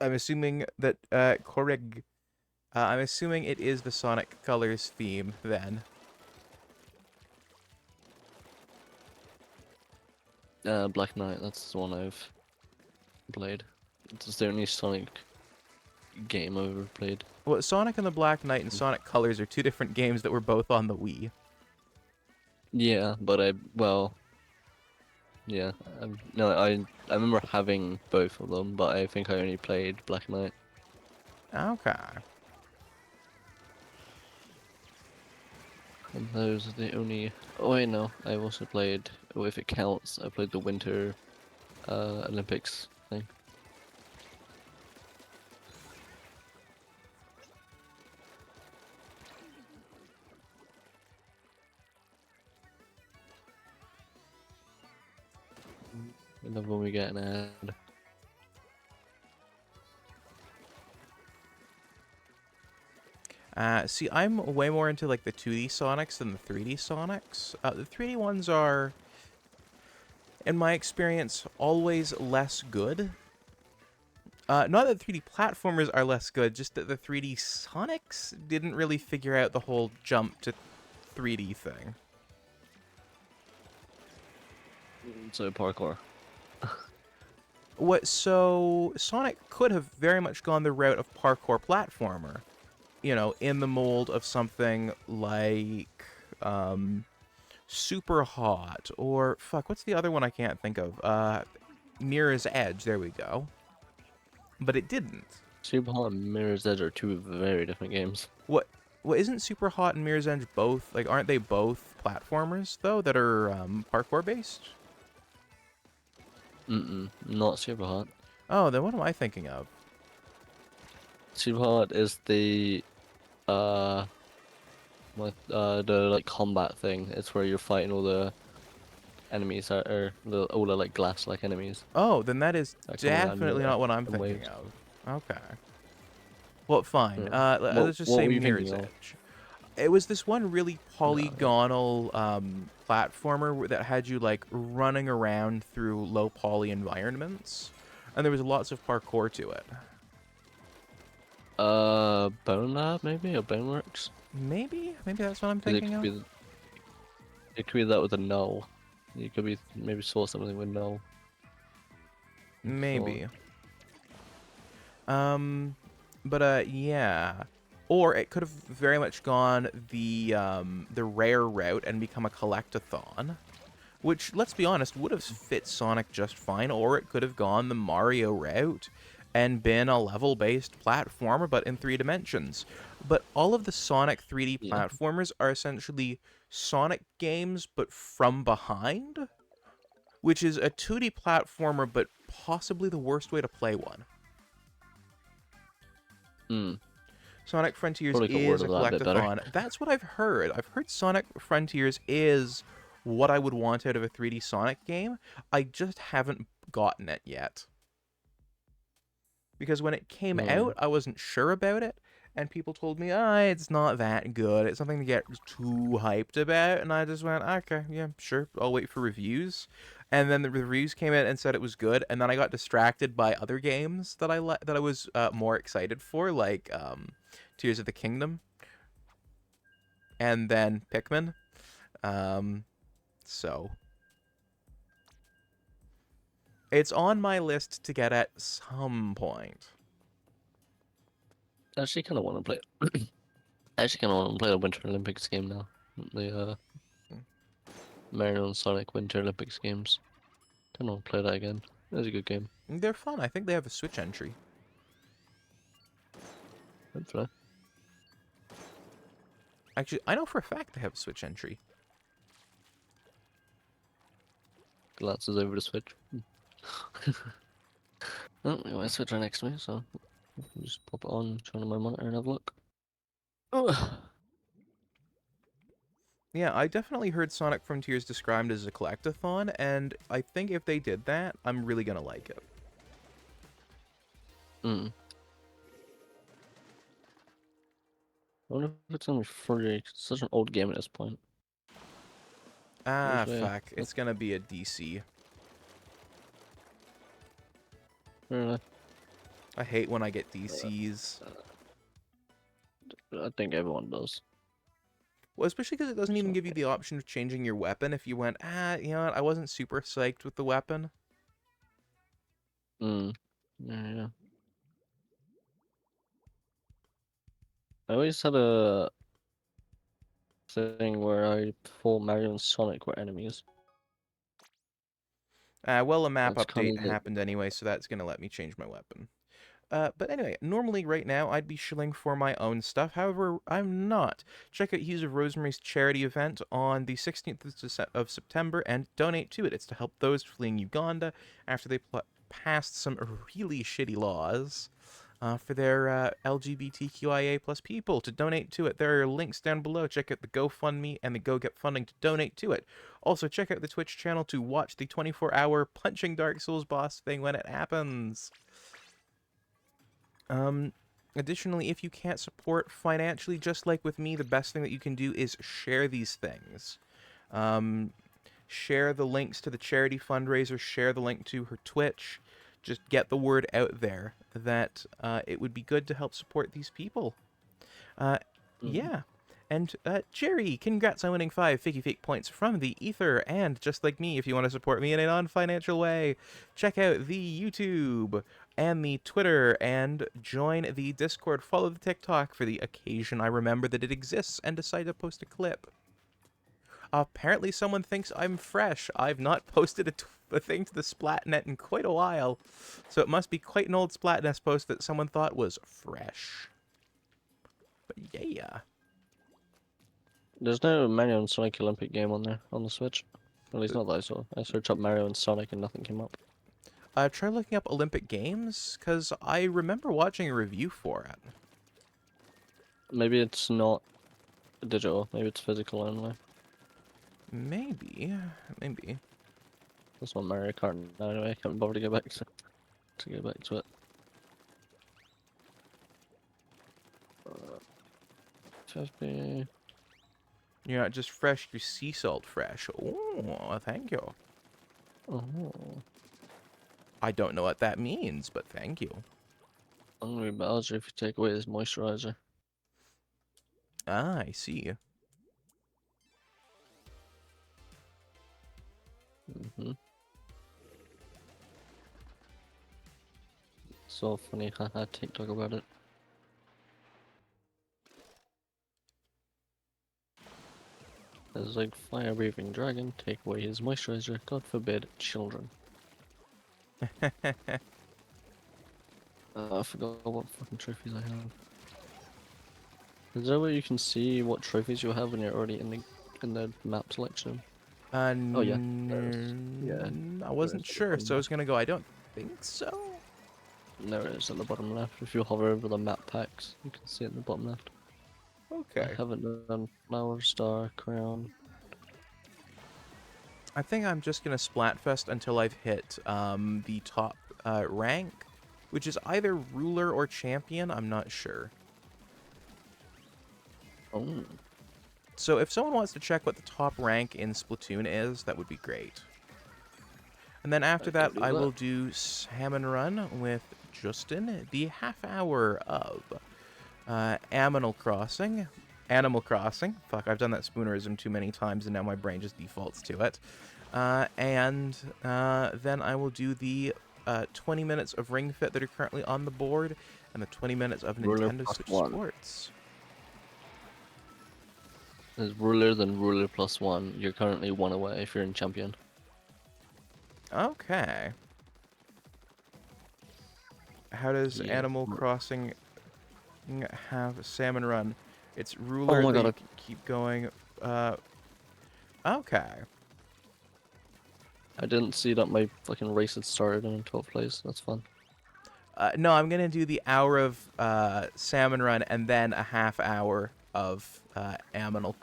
I'm assuming that, correct. I'm assuming it is the Sonic Colors theme, then. Black Knight, that's the one I've played. It's the only Sonic game I've ever played. Well, Sonic and the Black Knight and Sonic Colors are two different games that were both on the Wii. Yeah, but yeah, no, I remember having both of them, but I think I only played Black Knight. Okay. And those are the only. Oh wait, no, I've also played. Oh, if it counts, I played the Winter Olympics thing. I love when we get an ad. See, I'm way more into like the 2D Sonics than the 3D Sonics. The 3D ones are, in my experience, always less good. Not that 3D platformers are less good, just that the 3D Sonics didn't really figure out the whole jump to 3D thing. So parkour. So Sonic could have very much gone the route of parkour platformer. You know, in the mold of something like Super Hot, or fuck, what's the other one I can't think of? Mirror's Edge, there we go. But it didn't. Super Hot and Mirror's Edge are two very different games. What isn't Super Hot and Mirror's Edge both, like, aren't they both platformers though that are parkour based? Not Super Hot. Oh, then what am I thinking of? Super Hot is the the like combat thing. It's where you're fighting all the enemies all the like glass like enemies. Oh, then that is That come around definitely not what I'm in thinking waves. of. Okay. Well, fine. Yeah. Let's just What say were you Mirror's thinking of? Edge. It was this one really polygonal platformer that had you like running around through low poly environments, and there was lots of parkour to it. Bone Lab maybe, or Boneworks. Maybe that's what I'm 'Cause thinking of. It could be that with a null. You could be maybe saw something with null. Maybe. But yeah. Or it could have very much gone the rare route and become a collectathon, which, let's be honest, would have fit Sonic just fine. Or it could have gone the Mario route and been a level-based platformer, but in 3 dimensions. But all of the Sonic 3D platformers are essentially Sonic games, but from behind, which is a 2D platformer, but possibly the worst way to play one. Sonic Frontiers is a collectathon. That's what I've heard. I've heard Sonic Frontiers is what I would want out of a 3D Sonic game. I just haven't gotten it yet. Because when it came out, I wasn't sure about it, and people told me, it's not that good. It's something to get too hyped about, and I just went, okay, yeah, sure, I'll wait for reviews. And then the reviews came out and said it was good, and then I got distracted by other games that I was more excited for, like Tears of the Kingdom, and then Pikmin. So it's on my list to get at some point. I actually kind of want to play. I actually kind of want to play the Winter Olympics game now. The Mario and Sonic Winter Olympics games. Kind of want to play that again. It was a good game. They're fun. I think they have a Switch entry. Hopefully. Actually, I know for a fact they have a Switch entry. glances over the Switch. Oh, got my Switch right next to me, so I'll just pop it on, turn on my monitor, and have a look. Yeah, I definitely heard Sonic Frontiers described as a collectathon, and I think if they did that, I'm really gonna like it. I wonder if it's only free. 'Cause it's such an old game at this point. Ah, Usually, fuck. It's gonna be a DC. really, I hate when I get DCs. I think everyone does. Well, especially because it doesn't even give you the option of changing your weapon if you went, you know what, I wasn't super psyched with the weapon. Yeah. I always had a thing where I thought Mario and Sonic were enemies. Well, a map That's kind update of the... happened anyway, so that's gonna let me change my weapon. But anyway, normally right now I'd be shilling for my own stuff. However, I'm not. Check out Hues of Rosemary's charity event on the 16th of September and donate to it. It's to help those fleeing Uganda after they passed some really shitty laws for their LGBTQIA plus people. To donate to it, there are links down below. Check out the GoFundMe and the Go Get Funding to donate to it. Also, check out the Twitch channel to watch the 24-hour punching Dark Souls boss thing when it happens. Additionally, if you can't support financially, just like with me, the best thing that you can do is share these things. Share the links to the charity fundraiser, share the link to her Twitch. Just get the word out there that it would be good to help support these people. Yeah. And Jerry, congrats on winning 5 Figgy Fake points from the Ether. And just like me, if you want to support me in a non-financial way, check out the YouTube and the Twitter and join the Discord. Follow the TikTok for the occasion I remember that it exists and decide to post a clip. Apparently someone thinks I'm fresh. I've not posted a thing to the Splatnet in quite a while, so it must be quite an old Splatnest post that someone thought was fresh. But yeah. There's no Mario and Sonic Olympic game on there, on the Switch. At least not that I saw. I searched up Mario and Sonic and nothing came up. Try looking up Olympic Games, because I remember watching a review for it. Maybe it's not digital, maybe it's physical only. Maybe. That's not Mario Kart now anyway, I can't bother to go back to it. FFP. You're not just fresh, you're sea salt fresh. Oh, thank you. Oh. I don't know what that means, but thank you. Hungry Bowser if you take away his moisturizer. Ah, I see. So funny, haha, TikTok about it. There's like fire-breathing dragon, take away his moisturizer, God forbid, children. I forgot what fucking trophies I have. Is there a way you can see what trophies you have when you're already in the map selection? Oh yeah. Yeah. I wasn't sure, so I was gonna go, I don't think so. There it is at the bottom left. If you hover over the map packs, you can see it in the bottom left. Okay. I haven't done Flower, Star, Crown. I think I'm just gonna Splatfest until I've hit the top rank, which is either ruler or champion. I'm not sure. Oh. So if someone wants to check what the top rank in Splatoon is, that would be great. And then after that, I will do Salmon Run with Justin, the half hour of Animal Crossing. Fuck, I've done that spoonerism too many times, and now my brain just defaults to it. And then I will do the 20 minutes of Ring Fit that are currently on the board, and the 20 minutes of Nintendo Switch Sports. There's Ruler, then Ruler +1. You're currently 1 away if you're in Champion. Okay. How does Animal Crossing have Salmon Run? It's ruler that you keep going. Okay. I didn't see that my fucking race had started and I'm in 12th place. That's fun. No, I'm gonna do the hour of salmon run and then a half hour of Animal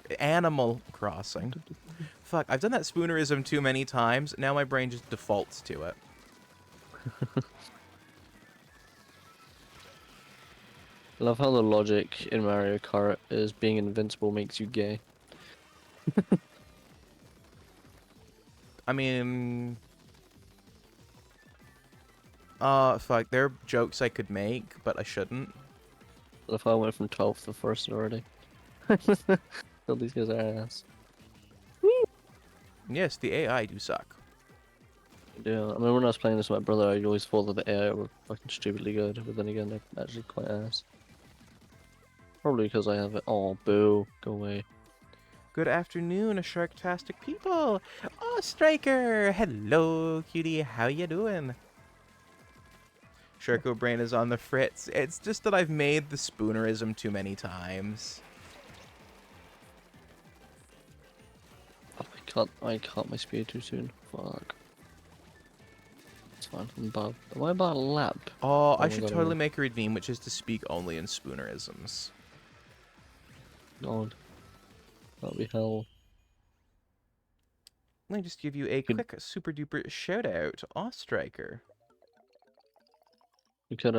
Crossing. Fuck, I've done that spoonerism too many times. Now my brain just defaults to it. I love how the logic in Mario Kart is being invincible makes you gay. I mean, fuck, there are jokes I could make, but I shouldn't. I love how I went from 12th to 1st already. All these guys are ass. Yes, the AI do suck. Yeah, I mean when I was playing this with my brother, I always thought that the AI were fucking stupidly good, but then again, they're actually quite ass. Probably because I have it. Oh, boo. Go away. Good afternoon, sharktastic people. Oh, Striker. Hello, cutie. How you doing? Sharko Brain is on the fritz. It's just that I've made the spoonerism too many times. Oh, I caught my spear too soon. Fuck. It's fine. I'm bad. Am I about a lap? Oh, I my should God, totally make a redeem, which is to speak only in spoonerisms. God. That'll be hell. Let me just give you a quick super duper shout out, Striker. You could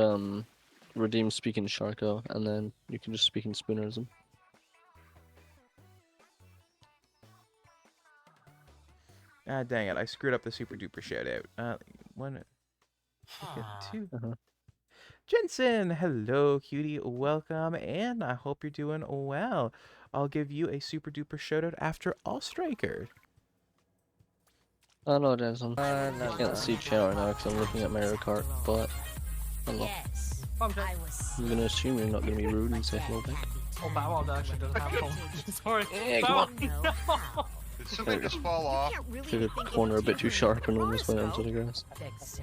redeem speaking Sharko, and then you can just speak in spoonerism. Ah, dang it! I screwed up the super duper shout out. One, two. Jensen, hello, cutie. Welcome, and I hope you're doing well. I'll give you a super duper shout out after Striker. Oh no, Jensen. I can't see chat right now because I'm looking at Mario Kart, but hello. Yes. I'm gonna assume you're not gonna be rude and say hello back. Oh, Batwald actually doesn't have phone. Sorry. Yeah, come on. Did something just fall off? Took a corner a bit too sharp and almost went onto the grass. That's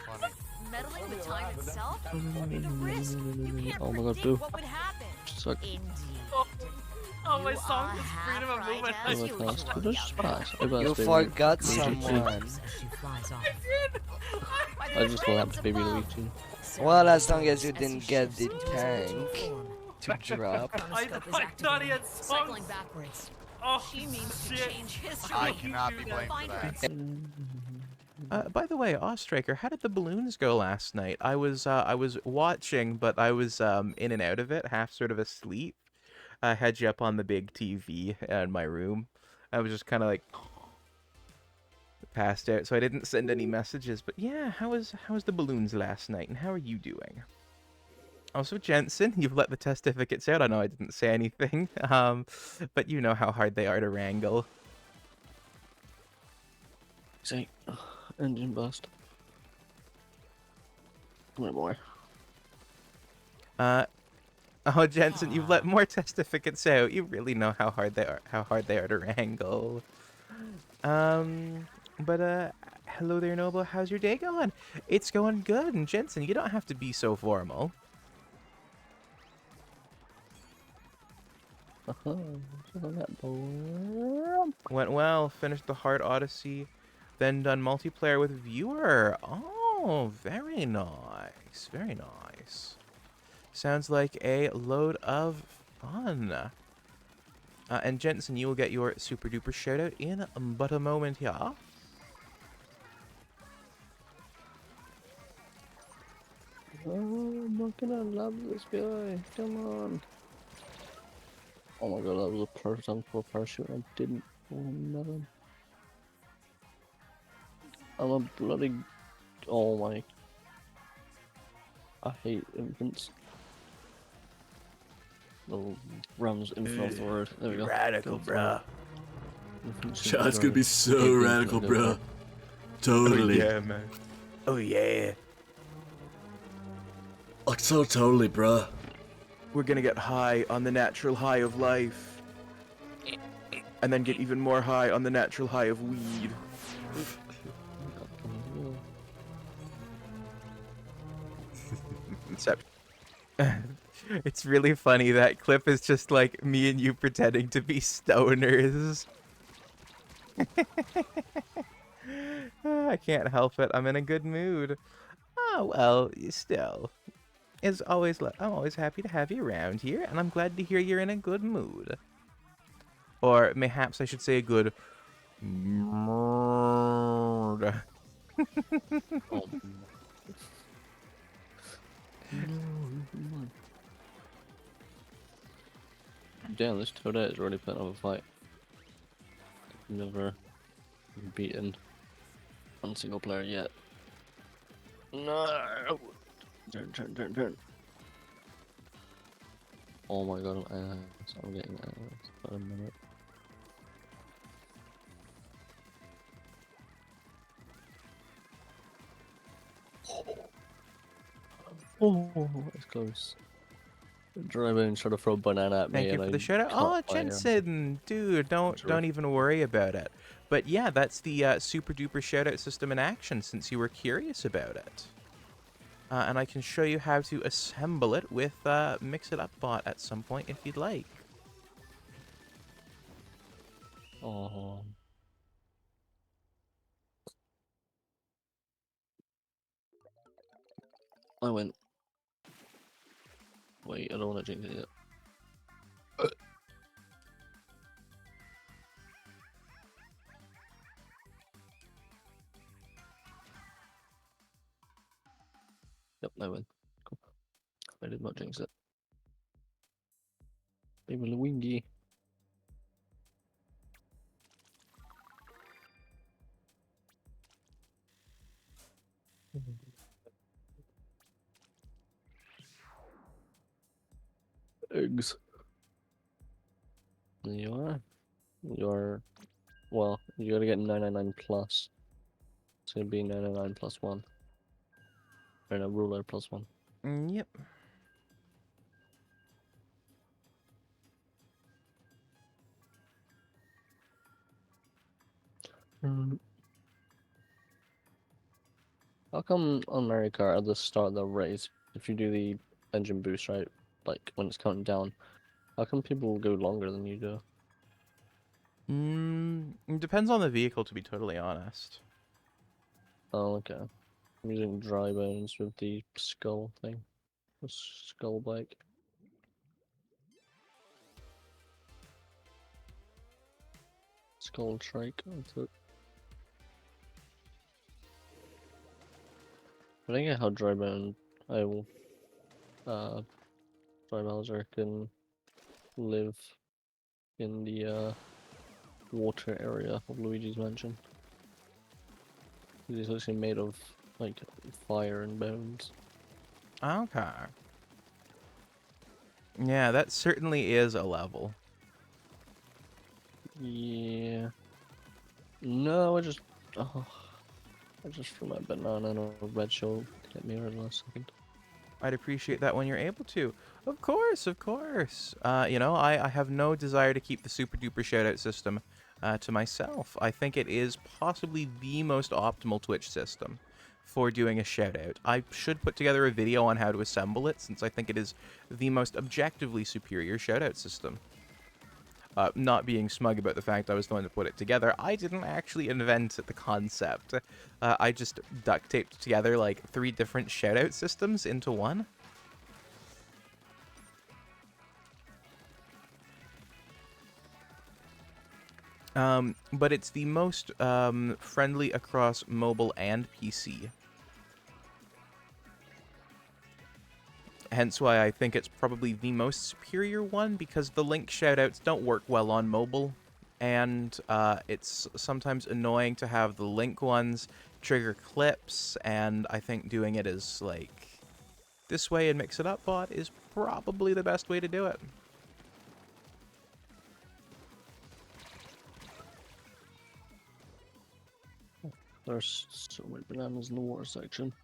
funny. Meddling with time itself? It's a risk. You can't Oh my god, predict boo. what would happen. Suck. Oh, my song is freedom of movement. You forgot someone. I just lapped baby Luigi. Well, as long as you didn't get the tank to drop. I thought he had songs. Backwards. Oh, she means to shit. change history. I cannot be blamed for that. By the way, Striker, how did the balloons go last night? I was watching, but I was in and out of it, half sort of asleep. I had you up on the big TV in my room. I was just kind of like passed out, so I didn't send any messages. But yeah, how was the balloons last night, and how are you doing? Also, Jensen, you've let the testificates out. I know I didn't say anything, but you know how hard they are to wrangle. Say, engine bust. Come on, boy. Oh, Jensen, you've let more testificates out. You really know how hard they are. How hard they are to wrangle. But hello there, Noble. How's your day going? It's going good. And Jensen, you don't have to be so formal. Went well. Finished the Hard Odyssey, then done multiplayer with viewer. Oh, very nice. Very nice. Sounds like a load of fun. And Jensen, you will get your super duper shout out in but a moment here. Oh, I'm not gonna love this guy. Come on. Oh my god, that was a perfect time for a parachute. I didn't. Oh no. I'm a bloody. Oh my. I hate infants. The Rams infant of the word. There we go. Radical, bruh. Shot's gonna be so radical, bruh. Totally. Oh, yeah, man. Oh yeah. Like so totally, bruh. We're gonna get high on the natural high of life. And then get even more high on the natural high of weed. Except... It's really funny, that clip is just like me and you pretending to be stoners. I can't help it. I'm in a good mood. Oh, well, still. I'm always happy to have you around here, and I'm glad to hear you're in a good mood. Or mayhaps I should say a good mood. Oh. Damn, this Toadette is really putting up a fight. Never beaten one single player yet. No! Turn. Oh my god, I'm getting a minute. Oh, it's close. Driving trying to throw a banana at me. Thank you and for I the shout out. caught Oh, my, Jensen, dude, don't even worry about it. But yeah, that's the super duper shout out system in action since you were curious about it. And I can show you how to assemble it with Mix It Up Bot at some point if you'd like. Oh. I went. Wait, I don't want to jinx it yet. Yep, I win. Cool. I did not jinx it. Baby Luigi. Eggs. You're, well, you gotta get 999 plus. It's gonna be 999 plus 1. And a ruler plus 1. Yep. How come on Mario Kart at the start of the race, if you do the engine boost, right, like when it's counting down, how come people go longer than you do? It depends on the vehicle, to be totally honest. Oh, okay. I'm using dry bones with the skull thing. The skull bike. Skull trike, that's it. I think I how dry bone I will Dry Bowser can live in the water area of Luigi's mansion. He's actually made of like fire and bones. Okay. Yeah, that certainly is a level. Yeah. No, I just threw my banana and a red shell hit me right last second. I'd appreciate that when you're able to. Of course, of course. You know, I have no desire to keep the super duper shoutout system to myself. I think it is possibly the most optimal Twitch system for doing a shoutout. I should put together a video on how to assemble it, since I think it is the most objectively superior shoutout system. Not being smug about the fact I was the one to put it together, I didn't actually invent the concept. I just duct taped together like 3 different shoutout systems into one. But it's the most friendly across mobile and PC. Hence why I think it's probably the most superior one, because the link shoutouts don't work well on mobile, and it's sometimes annoying to have the link ones trigger clips, and I think doing it as like this way and Mix It Up Bot is probably the best way to do it. There's so many bananas in the water section.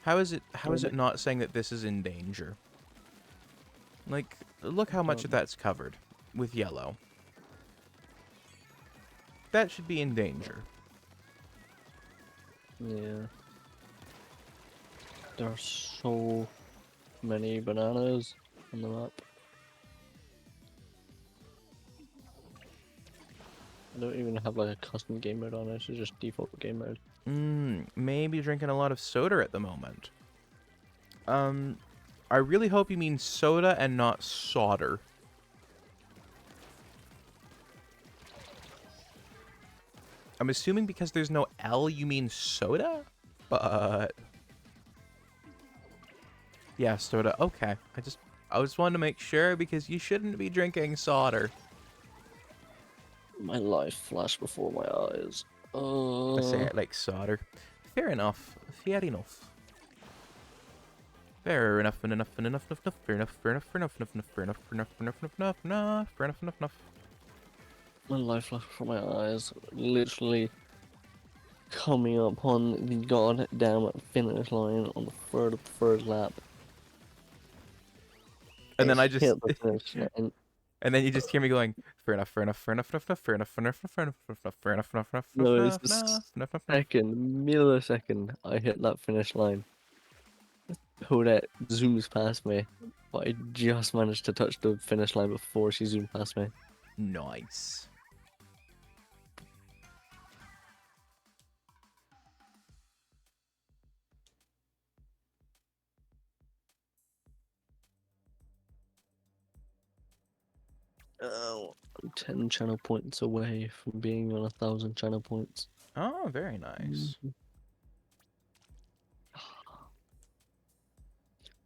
How is it not saying that this is in danger? Like, look how much of that's covered with yellow. That should be in danger. Yeah. There are so many bananas on the map. I don't even have like a custom game mode on it. It's just default game mode. Maybe drinking a lot of soda at the moment. I really hope you mean soda and not solder. I'm assuming because there's no L, you mean soda? But... yeah, soda. Okay. I just wanted to make sure because you shouldn't be drinking solder. My life flashed before my eyes. I say it like solder. Fair enough. Fair enough. Fair enough and enough and enough enough fair enough fair enough fair enough enough fair enough fair enough enough enough enough fair enough enough. My life flashed before my eyes. Literally coming up on the goddamn finish line on the third lap. And then I just hit the finish line. and then you just hear me going, fair enough, fair enough, fair enough, fair enough, fair enough, fair enough, fair enough, fair enough, fair enough, fair enough, No, fair it's enough, the millisecond I hit that finish line. Hodette zooms past me, but I just managed to touch the finish line before she zoomed past me. Nice. Oh, I'm 10 channel points away from being on 1,000 channel points. Oh, very nice.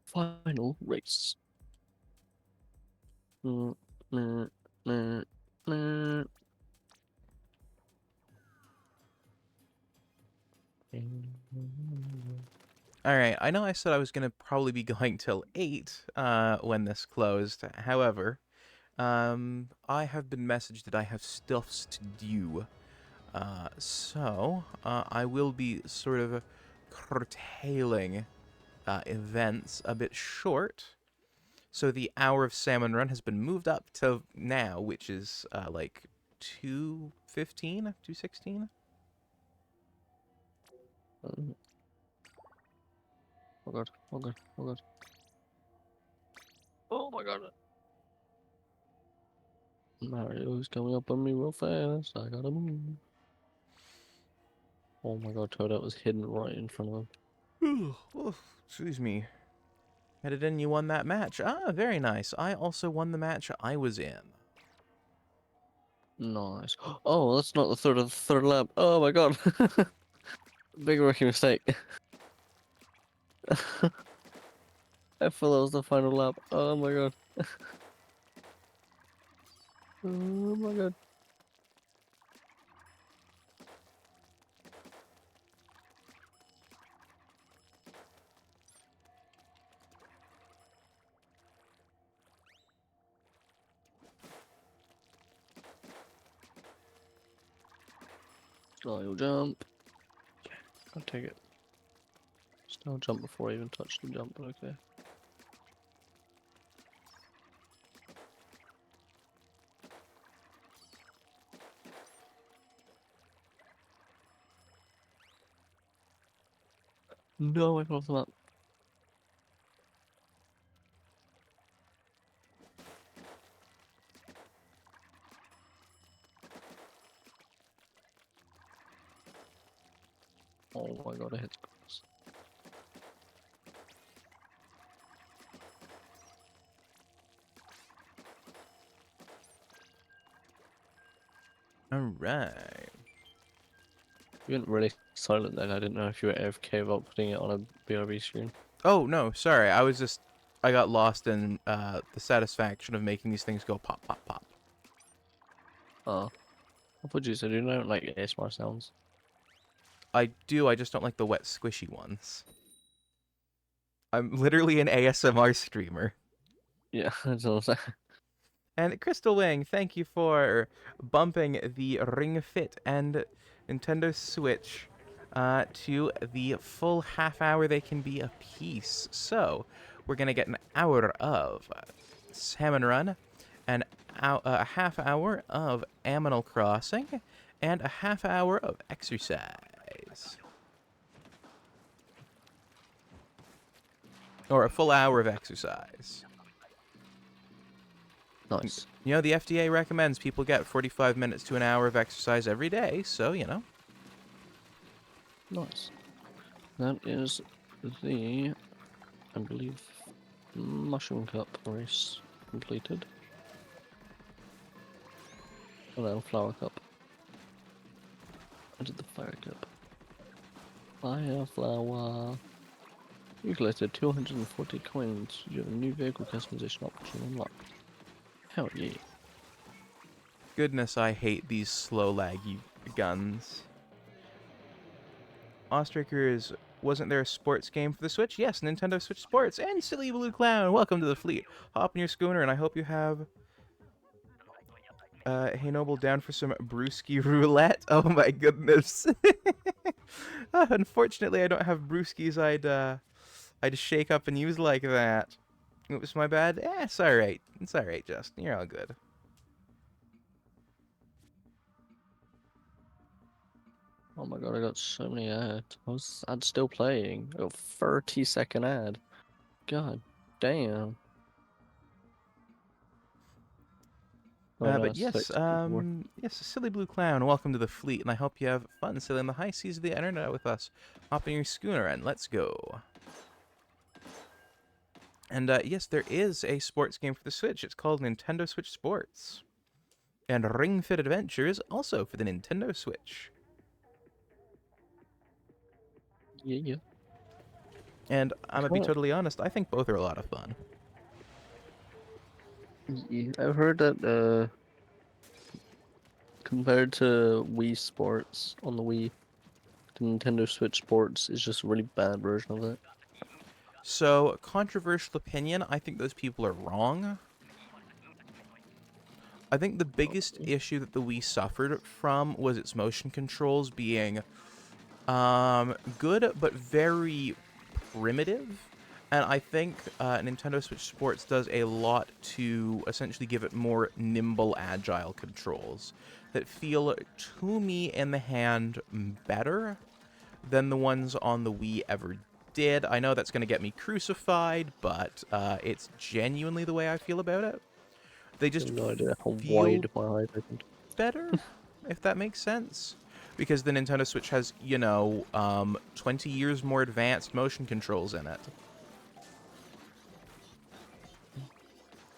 Final race. Alright, I know I said I was going to probably be going till 8 when this closed. However, I have been messaged that I have stuffs to do. So, I will be sort of curtailing events a bit short. So the hour of Salmon Run has been moved up to now, which is like 2:15, 2:16. Oh god, oh god, oh god. Oh my god. Mario's coming up on me real fast. I gotta move. Oh my god, Toadette was hidden right in front of him. Oh, excuse me. Headed in, you won that match. Ah, very nice. I also won the match I was in. Nice. Oh, that's not the third lap. Oh my god. Big rookie mistake. I thought that was the final lap. Oh my god. Oh my god. Style jump. Yeah, I'll take it. Style jump before I even touch the jump, but okay. No, I fell off the map. Oh my god, I hit the grass. Alright. You went really silent then. I didn't know if you were AFK without putting it on a BRB screen. Oh, no, sorry. I got lost in the satisfaction of making these things go pop, pop, pop. Oh. Apologies, I do not like ASMR sounds. I do, I just don't like the wet, squishy ones. I'm literally an ASMR streamer. Yeah, that's what I'm saying. And Crystal Wing, thank you for bumping the Ring Fit and Nintendo Switch to the full half hour they can be a piece. So, we're going to get an hour of Salmon Run, a half hour of Aminal Crossing, and a half hour of exercise. Or a full hour of exercise. Nice. You know, the FDA recommends people get 45 minutes to an hour of exercise every day, so, you know. Nice. That is the, I believe, Mushroom Cup race completed. And then Flower Cup. I did the Fire Cup. Fire Flower. You collected 240 coins. You have a new vehicle customization option unlocked. Hell yeah. Goodness, I hate these slow laggy guns. Ostrikers, wasn't there a sports game for the Switch? Yes, Nintendo Switch Sports. And Silly Blue Clown, welcome to the fleet. Hop in your schooner, and I hope you have... hey Noble, down for some brewski roulette? Oh my goodness. Unfortunately, I don't have brewskis I'd shake up and use like that. Oops, my bad. It's alright. It's alright, Justin. You're all good. Oh my god, I got so many ads. I'd still playing. A 30-second ad. God damn. But yes, yes, Silly Blue Clown, welcome to the fleet, and I hope you have fun sailing the high seas of the internet with us. Hop in your schooner and let's go. And yes, there is a sports game for the Switch. It's called Nintendo Switch Sports. And Ring Fit Adventures, also for the Nintendo Switch. Yeah. And I'm gonna be totally honest, I think both are a lot of fun. Yeah, I've heard that compared to Wii Sports on the Wii, the Nintendo Switch Sports is just a really bad version of it. So, controversial opinion, I think those people are wrong. I think the biggest issue that the Wii suffered from was its motion controls being good but very primitive. And I think Nintendo Switch Sports does a lot to essentially give it more nimble, agile controls that feel, to me, in the hand better than the ones on the Wii ever did. I know that's going to get me crucified, but it's genuinely the way I feel about it. They just feel better, if that makes sense. Because the Nintendo Switch has, you know, 20 years more advanced motion controls in it.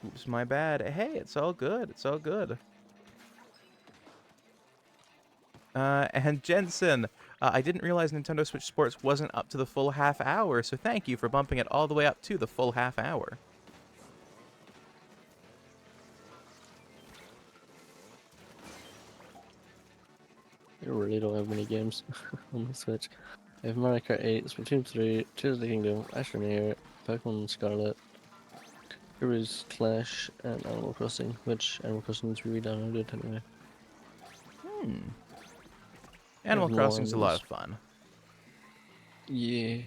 Oops, my bad. Hey, it's all good. It's all good. And Jensen, I didn't realize Nintendo Switch Sports wasn't up to the full half hour, so thank you for bumping it all the way up to the full half hour. I really don't have many games on the Switch. I have Mario Kart 8, Splatoon 3, Tears of the Kingdom, Ash and Air, Pokemon Scarlet, Heroes Clash, and Animal Crossing, which Animal Crossing needs to be re-downloaded anyway. Animal Crossing's a lot of fun. Yeah.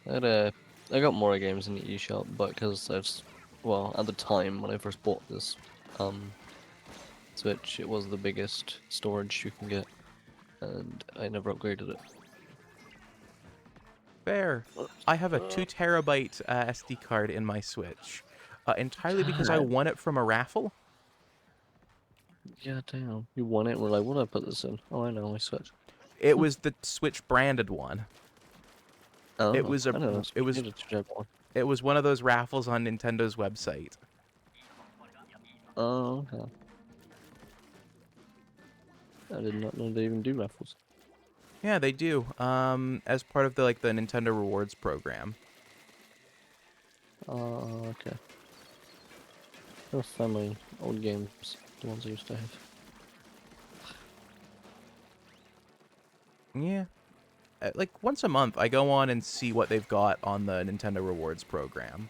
I got more games in the eShop, but because well, at the time when I first bought this Switch, it was the biggest storage you can get, and I never upgraded it. Fair. I have a 2 terabyte SD card in my Switch, entirely because I won it from a raffle. Yeah, damn. You won it and we're like, what do I put this in? Oh, I know, my Switch. It was the Switch branded one. Oh, it was I know, it was one of those raffles on Nintendo's website. Oh, okay. I did not know they even do raffles. Yeah, they do. As part of the the Nintendo Rewards program. Oh, okay. They're family old games, the ones I used to have. Yeah. Like once a month, I go on and see what they've got on the Nintendo Rewards program.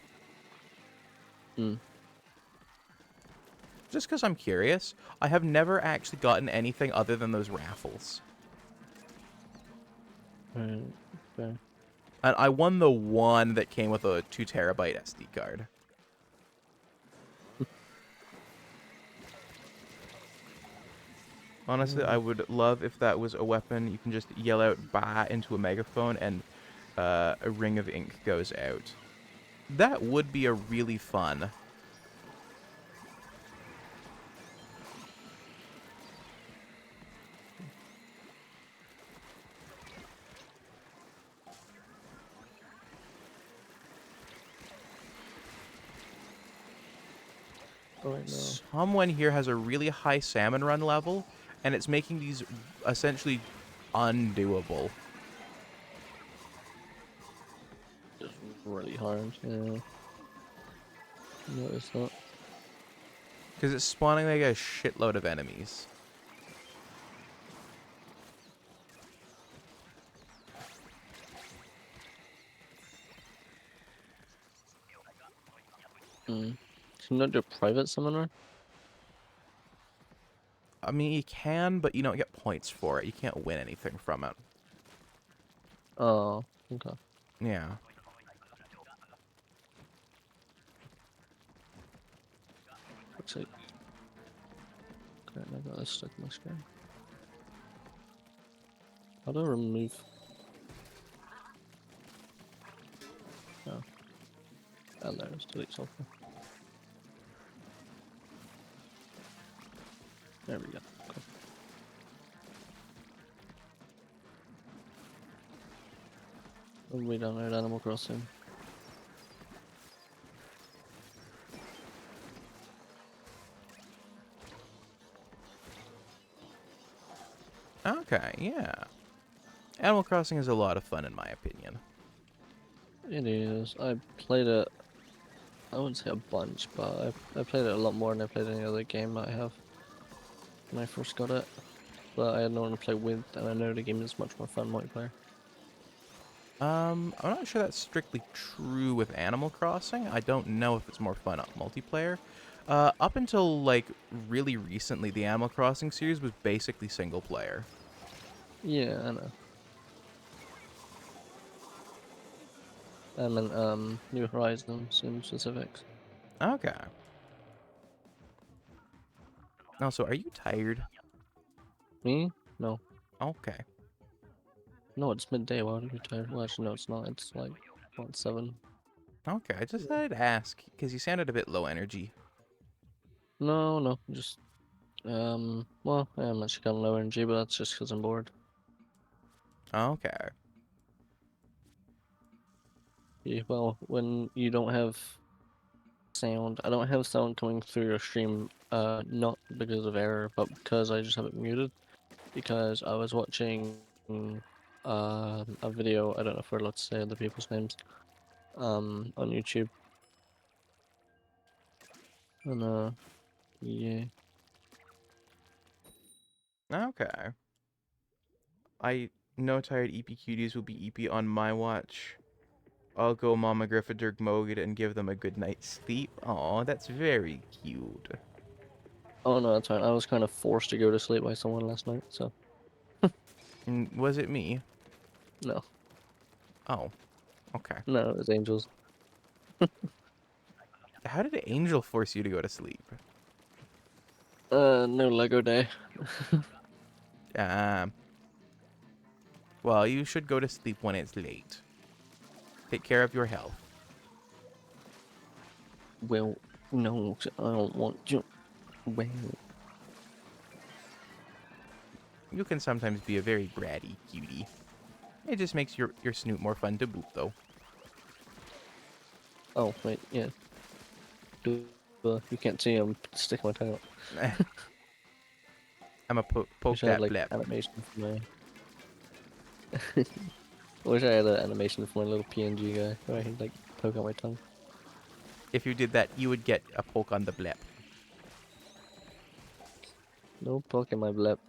Just because I'm curious. I have never actually gotten anything other than those raffles. Right, okay. And I won the one that came with a 2 terabyte SD card. Honestly, I would love if that was a weapon you can just yell out "bah" into a megaphone and a ring of ink goes out. That would be a really fun right now. Someone here has a really high salmon run level, and it's making these essentially undoable. Just really hard, yeah. Notice that. Because it's spawning like a shitload of enemies. Can you not do a private summoner? I mean, you can, but you don't get points for it. You can't win anything from it. Oh, okay. Yeah. Looks like. Okay, I got this stuck in my screen. How do I remove? Oh. And there, it's delete software. There we go. Cool. We download Animal Crossing. Okay, yeah. Animal Crossing is a lot of fun, in my opinion. It is. I played it. I wouldn't say a bunch, but I played it a lot more than I played any other game I have when I first got it. But I had no one to play with, and I know the game is much more fun multiplayer. I'm not sure that's strictly true with Animal Crossing. I don't know if it's more fun on multiplayer. Up until, like, really recently, the Animal Crossing series was basically single player. Yeah, I know. I mean, New Horizons in specifics. Okay. Also, are you tired? Me? No. Okay. No, it's midday. Why would I be tired? Well, actually, no, it's not. It's like, what, 7? Okay, I just thought I'd ask, because you sounded a bit low energy. No, just, well, I am actually kind of low energy, but that's just because I'm bored. Okay. Yeah, well, when you don't have sound, I don't have sound coming through your stream, not because of error, but because I just have it muted. Because I was watching, a video, I don't know if we're allowed to say the people's names, on YouTube. And, yeah. Okay. I know tired EP Cuties will be EP on my watch. I'll go Mama Griffaderg Moged and give them a good night's sleep. Aw, that's very cute. Oh no, that's fine. I was kind of forced to go to sleep by someone last night, so. Was it me? No. Oh, okay. No, it was Angels. How did Angel force you to go to sleep? No Lego day. Well, you should go to sleep when it's late. Take care of your health. Well, no, I don't want to. Well. You can sometimes be a very bratty cutie. It just makes your snoot more fun to boop, though. Oh, wait, yeah. You can't see him sticking my tongue out. I'm a poke Wish I that had, like, blep. animation for my... I wish I had an animation for my little PNG guy, where I could, like, poke out my tongue. If you did that, you would get a poke on the blep. No poke in my blep.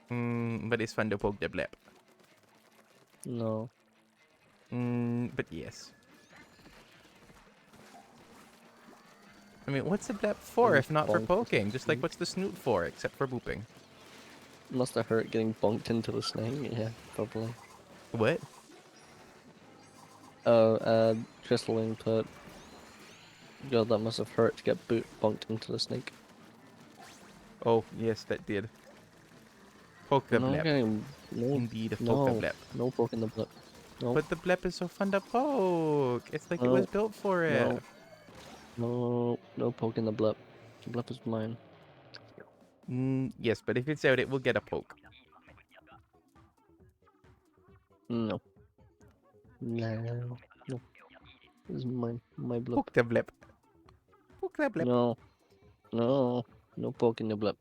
But it's fun to poke the blep. No. But yes. I mean, what's the blep for if not for poking? Just like what's the snoot for, except for booping? Must have hurt getting bonked into the snake? Yeah, probably. What? Oh, crystal input. God, that must have hurt to get bonked into the snake. Oh, yes, that did. Poke the blep. No, Indeed, poke the blep. No poking the blep. No. But the blep is so fun to poke. It's like it was built for it. No poking the blep. The blep is mine. Yes, but if it's out, it will get a poke. No. No. This is mine. My blep. Poke the blep. Poke the blep. No. No, no poking the blip.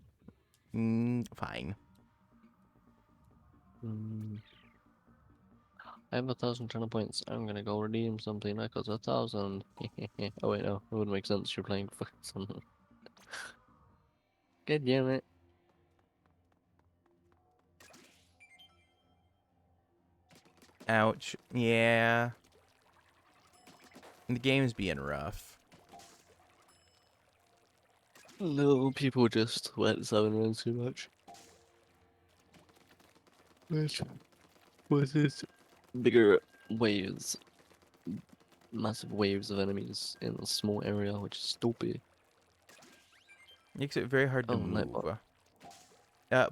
Fine. I have 1,000 channel points. I'm gonna go redeem something that costs 1,000. Oh wait, no, it wouldn't make sense. You're playing for something. God damn it. Ouch. Yeah. The game's being rough. No, people just let 7 runs too much. Which was this bigger waves, massive waves of enemies in a small area, which is stupid. Makes it very hard to Oh, move. Nightbot.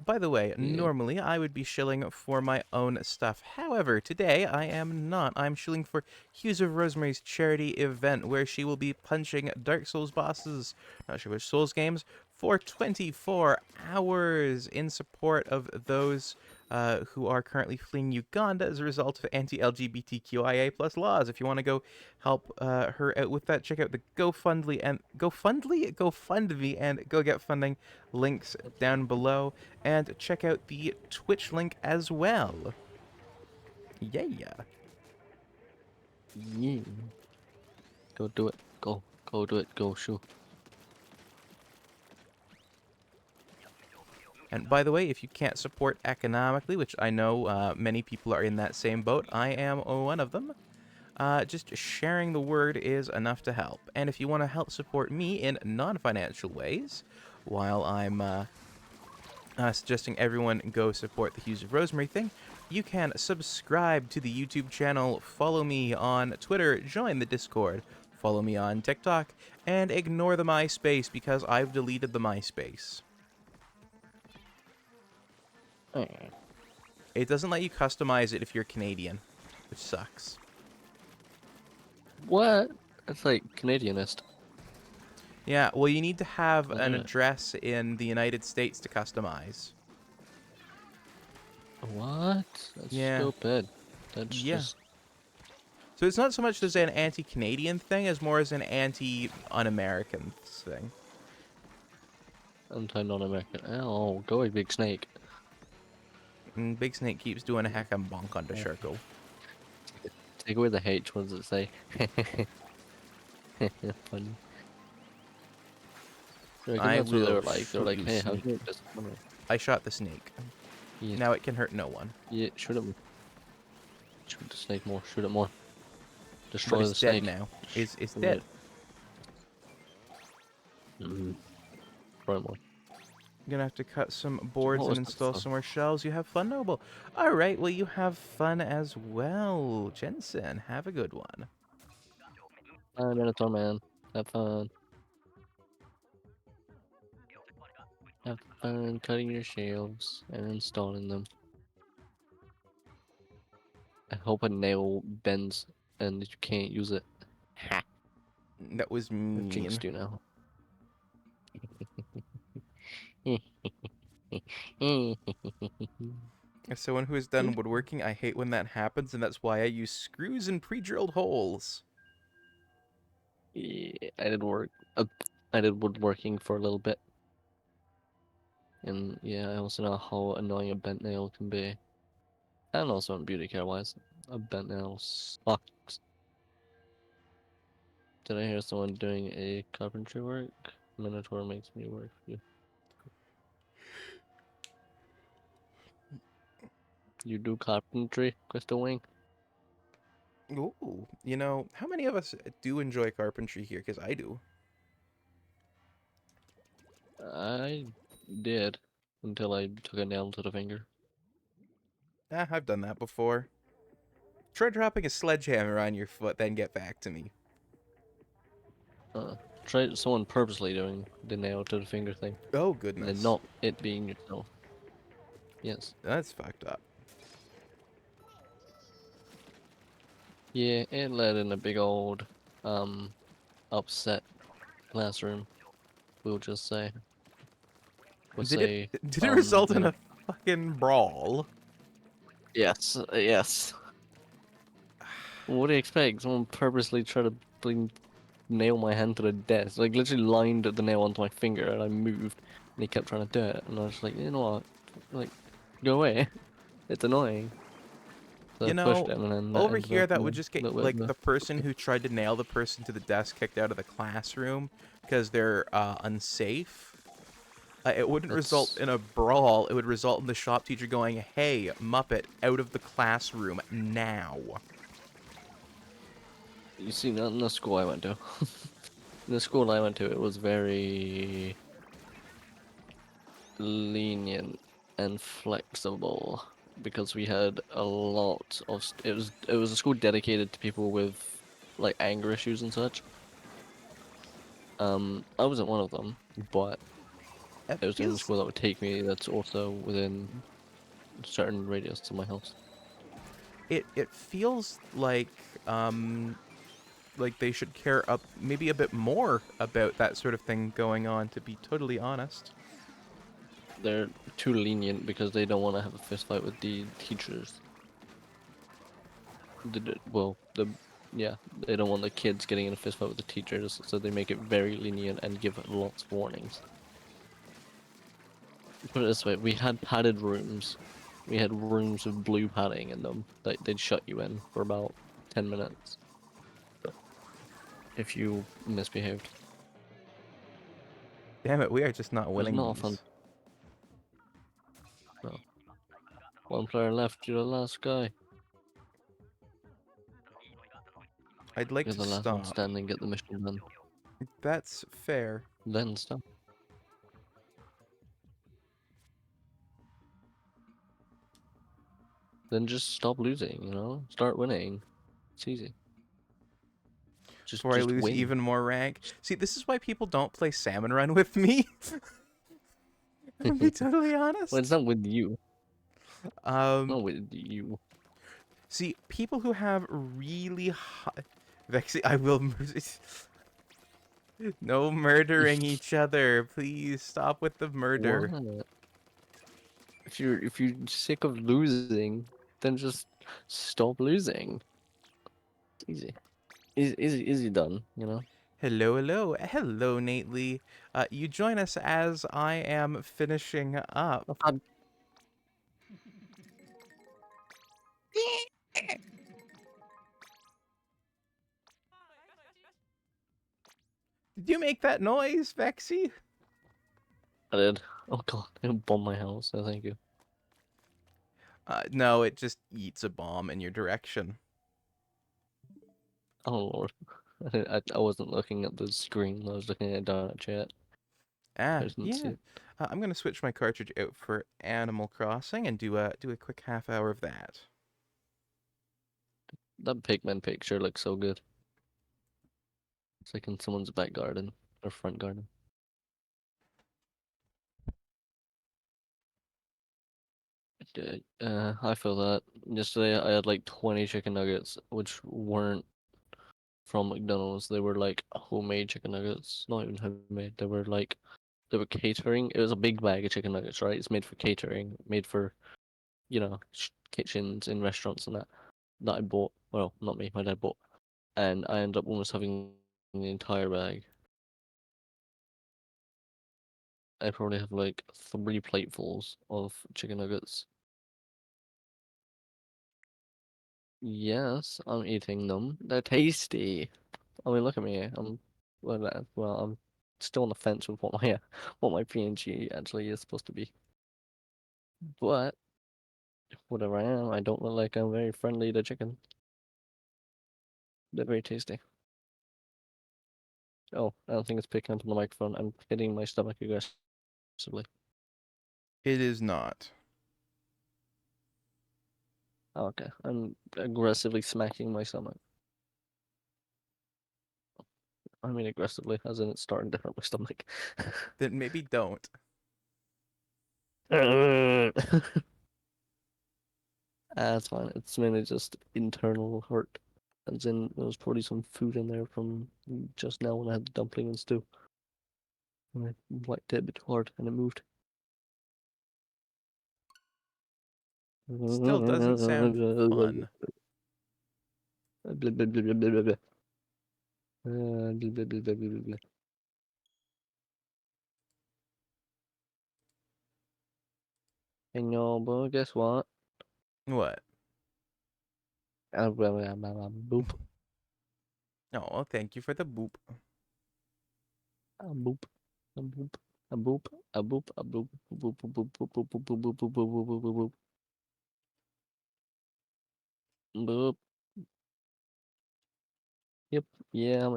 By the way, Yeah. normally I would be shilling for my own stuff. However, today I am not. I'm shilling for Hues of Rosemary's charity event where she will be punching Dark Souls bosses, not sure which Souls games, for 24 hours in support of those who are currently fleeing Uganda as a result of anti-LGBTQIA plus laws. If you want to go help her out with that, check out the GoFundMe and GoFundMe and Go Get Funding links down below, and check out the Twitch link as well. Yeah. Yeah. Go do it. Go do it. Go shoot. And by the way, if you can't support economically, which I know many people are in that same boat, I am one of them, just sharing the word is enough to help. And if you want to help support me in non-financial ways, while I'm suggesting everyone go support the Hues of Rosemary thing, you can subscribe to the YouTube channel, follow me on Twitter, join the Discord, follow me on TikTok, and ignore the MySpace because I've deleted the MySpace. It doesn't let you customize it if you're Canadian, which sucks. What? That's like Canadianist. Yeah, well, you need to have an it? address in the United States to customize. What? That's stupid. That's just... So it's not so much as an anti-Canadian thing as more as an anti-un-American thing. Anti-non-American. Oh, go away, Big Snake. And Big Snake keeps doing a heck and bonk on the circle. Take away the H, what does it say? Funny. I that's what they will were like. They were like, shoot hey, you, how snake. can you just... I shot the snake. Yeah. Now it can hurt no one. Yeah, shoot it more. Shoot the snake more. Shoot it more. But Destroy it's the snake. dead now. It's Destroy dead. it. Destroy it more. You're gonna have to cut some boards was and that install fun? some more shelves. You have fun, Noble. Alright, well, you have fun as well. Jensen, have a good one. Bye, Minotaur Man. Have fun. Have fun cutting your shelves and installing them. I hope a nail bends and you can't use it. Ha! That was mean. I jinxed you now. As someone who has done woodworking, I hate when that happens, and that's why I use screws and pre-drilled holes. Yeah, I did work. I did woodworking for a little bit. And yeah, I also know how annoying a bent nail can be. And also in beauty care wise, a bent nail sucks. Did I hear someone doing a carpentry work? Minotaur makes me work for you. You do carpentry, Crystal Wing? Ooh, you know, how many of us do enjoy carpentry here? Because I do. I did, until I took a nail to the finger. I've done that before. Try dropping a sledgehammer on your foot, then get back to me. Try someone purposely doing the nail to the finger thing. Oh, goodness. And not it being yourself. Yes. That's fucked up. Yeah, it led in a big old, upset classroom. We'll just say. Did it result in a fucking brawl? Yes, yes. What do you expect? Someone purposely try to bring nail my hand to the desk. Like literally lined the nail onto my finger, and I moved, and he kept trying to do it, and I was like, you know what, like, go away. It's annoying. So I You pushed know, him, and then that over ended here, up that in would a just get, little bit like, of the a... person who tried to nail the person to the desk kicked out of the classroom because they're unsafe. It wouldn't result That's... in a brawl. It would result in the shop teacher going, "Hey, Muppet, out of the classroom now." You see, not in the school I went to. In the school I went to, it was very lenient and flexible because we had a lot of it was a school dedicated to people with like anger issues and such. I wasn't one of them, but it was in the school that would take me that's also within a certain radius to my house. It feels like they should care up maybe a bit more about that sort of thing going on, to be totally honest. They're too lenient because they don't want to have a fist fight with the teachers. Yeah, they don't want the kids getting in a fist fight with the teachers, so they make it very lenient and give lots of warnings. Put it this way, we had padded rooms. We had rooms with blue padding in them that they'd shut you in for about 10 minutes if you misbehaved. Damn it, we are just not It was winning not these. fun. No. One player left, you're the last guy. I'd like You're to the last one stop. standing, get the mission done. That's fair. Then stop. Then just stop losing, you know? Start winning. It's easy. Before I Just lose win. even more rank. See, this is why people don't play Salmon Run with me. To be totally honest. Well, it's not with you. Not with you. See, people who have really high... Vexy, I will... No murdering each other. Please stop with the murder. What? If you're sick of losing, then just stop losing. It's easy. Easy done, you know? Hello, hello. Hello, Nately. You join us as I am finishing up. Did you make that noise, Vexy? I did. Oh god, it bombed my house, no thank you. No, it just eats a bomb in your direction. Oh lord. I wasn't looking at the screen, I was looking at down at chat. I didn't see Yeah. it. I'm gonna switch my cartridge out for Animal Crossing and do a quick half hour of that. That Pikmin picture looks so good. It's like in someone's back garden or front garden. I feel that. Yesterday I had like 20 chicken nuggets, which weren't from McDonald's. They were like homemade chicken nuggets, not even homemade. They were catering. It was a big bag of chicken nuggets, right? It's made for catering, made for, you know, kitchens in restaurants and that. That I bought. Well, not me, my dad bought, and I ended up almost having the entire bag. I probably have like 3 platefuls of chicken nuggets. Yes, I'm eating them. They're tasty. I mean, look at me. I'm still on the fence with what my PNG actually is supposed to be. But whatever I am, I don't look like I'm very friendly to chicken. They're very tasty. Oh, I don't think it's picking up on the microphone. I'm hitting my stomach aggressively. It is not. Oh, okay, I'm aggressively smacking my stomach. I mean aggressively, as in it's starting to hurt my stomach. Then maybe don't. That's fine. It's mainly just internal hurt. As in, there was probably some food in there from just now when I had the dumpling and stew. And I whacked it a bit hard and it moved. Still doesn't sound fun. Blah, blah, blah, blah, blah, blah. Hey, no, but guess what? What? Boop. Oh, thank you for the boop. A boop. A boop. A boop. A boop. A boop. Boop. Boop. Boop. Boop. Boop. Boop. Boop. Boop. Boop. Boop. Boop. Boop. Boop. Boop. Yep. Yeah,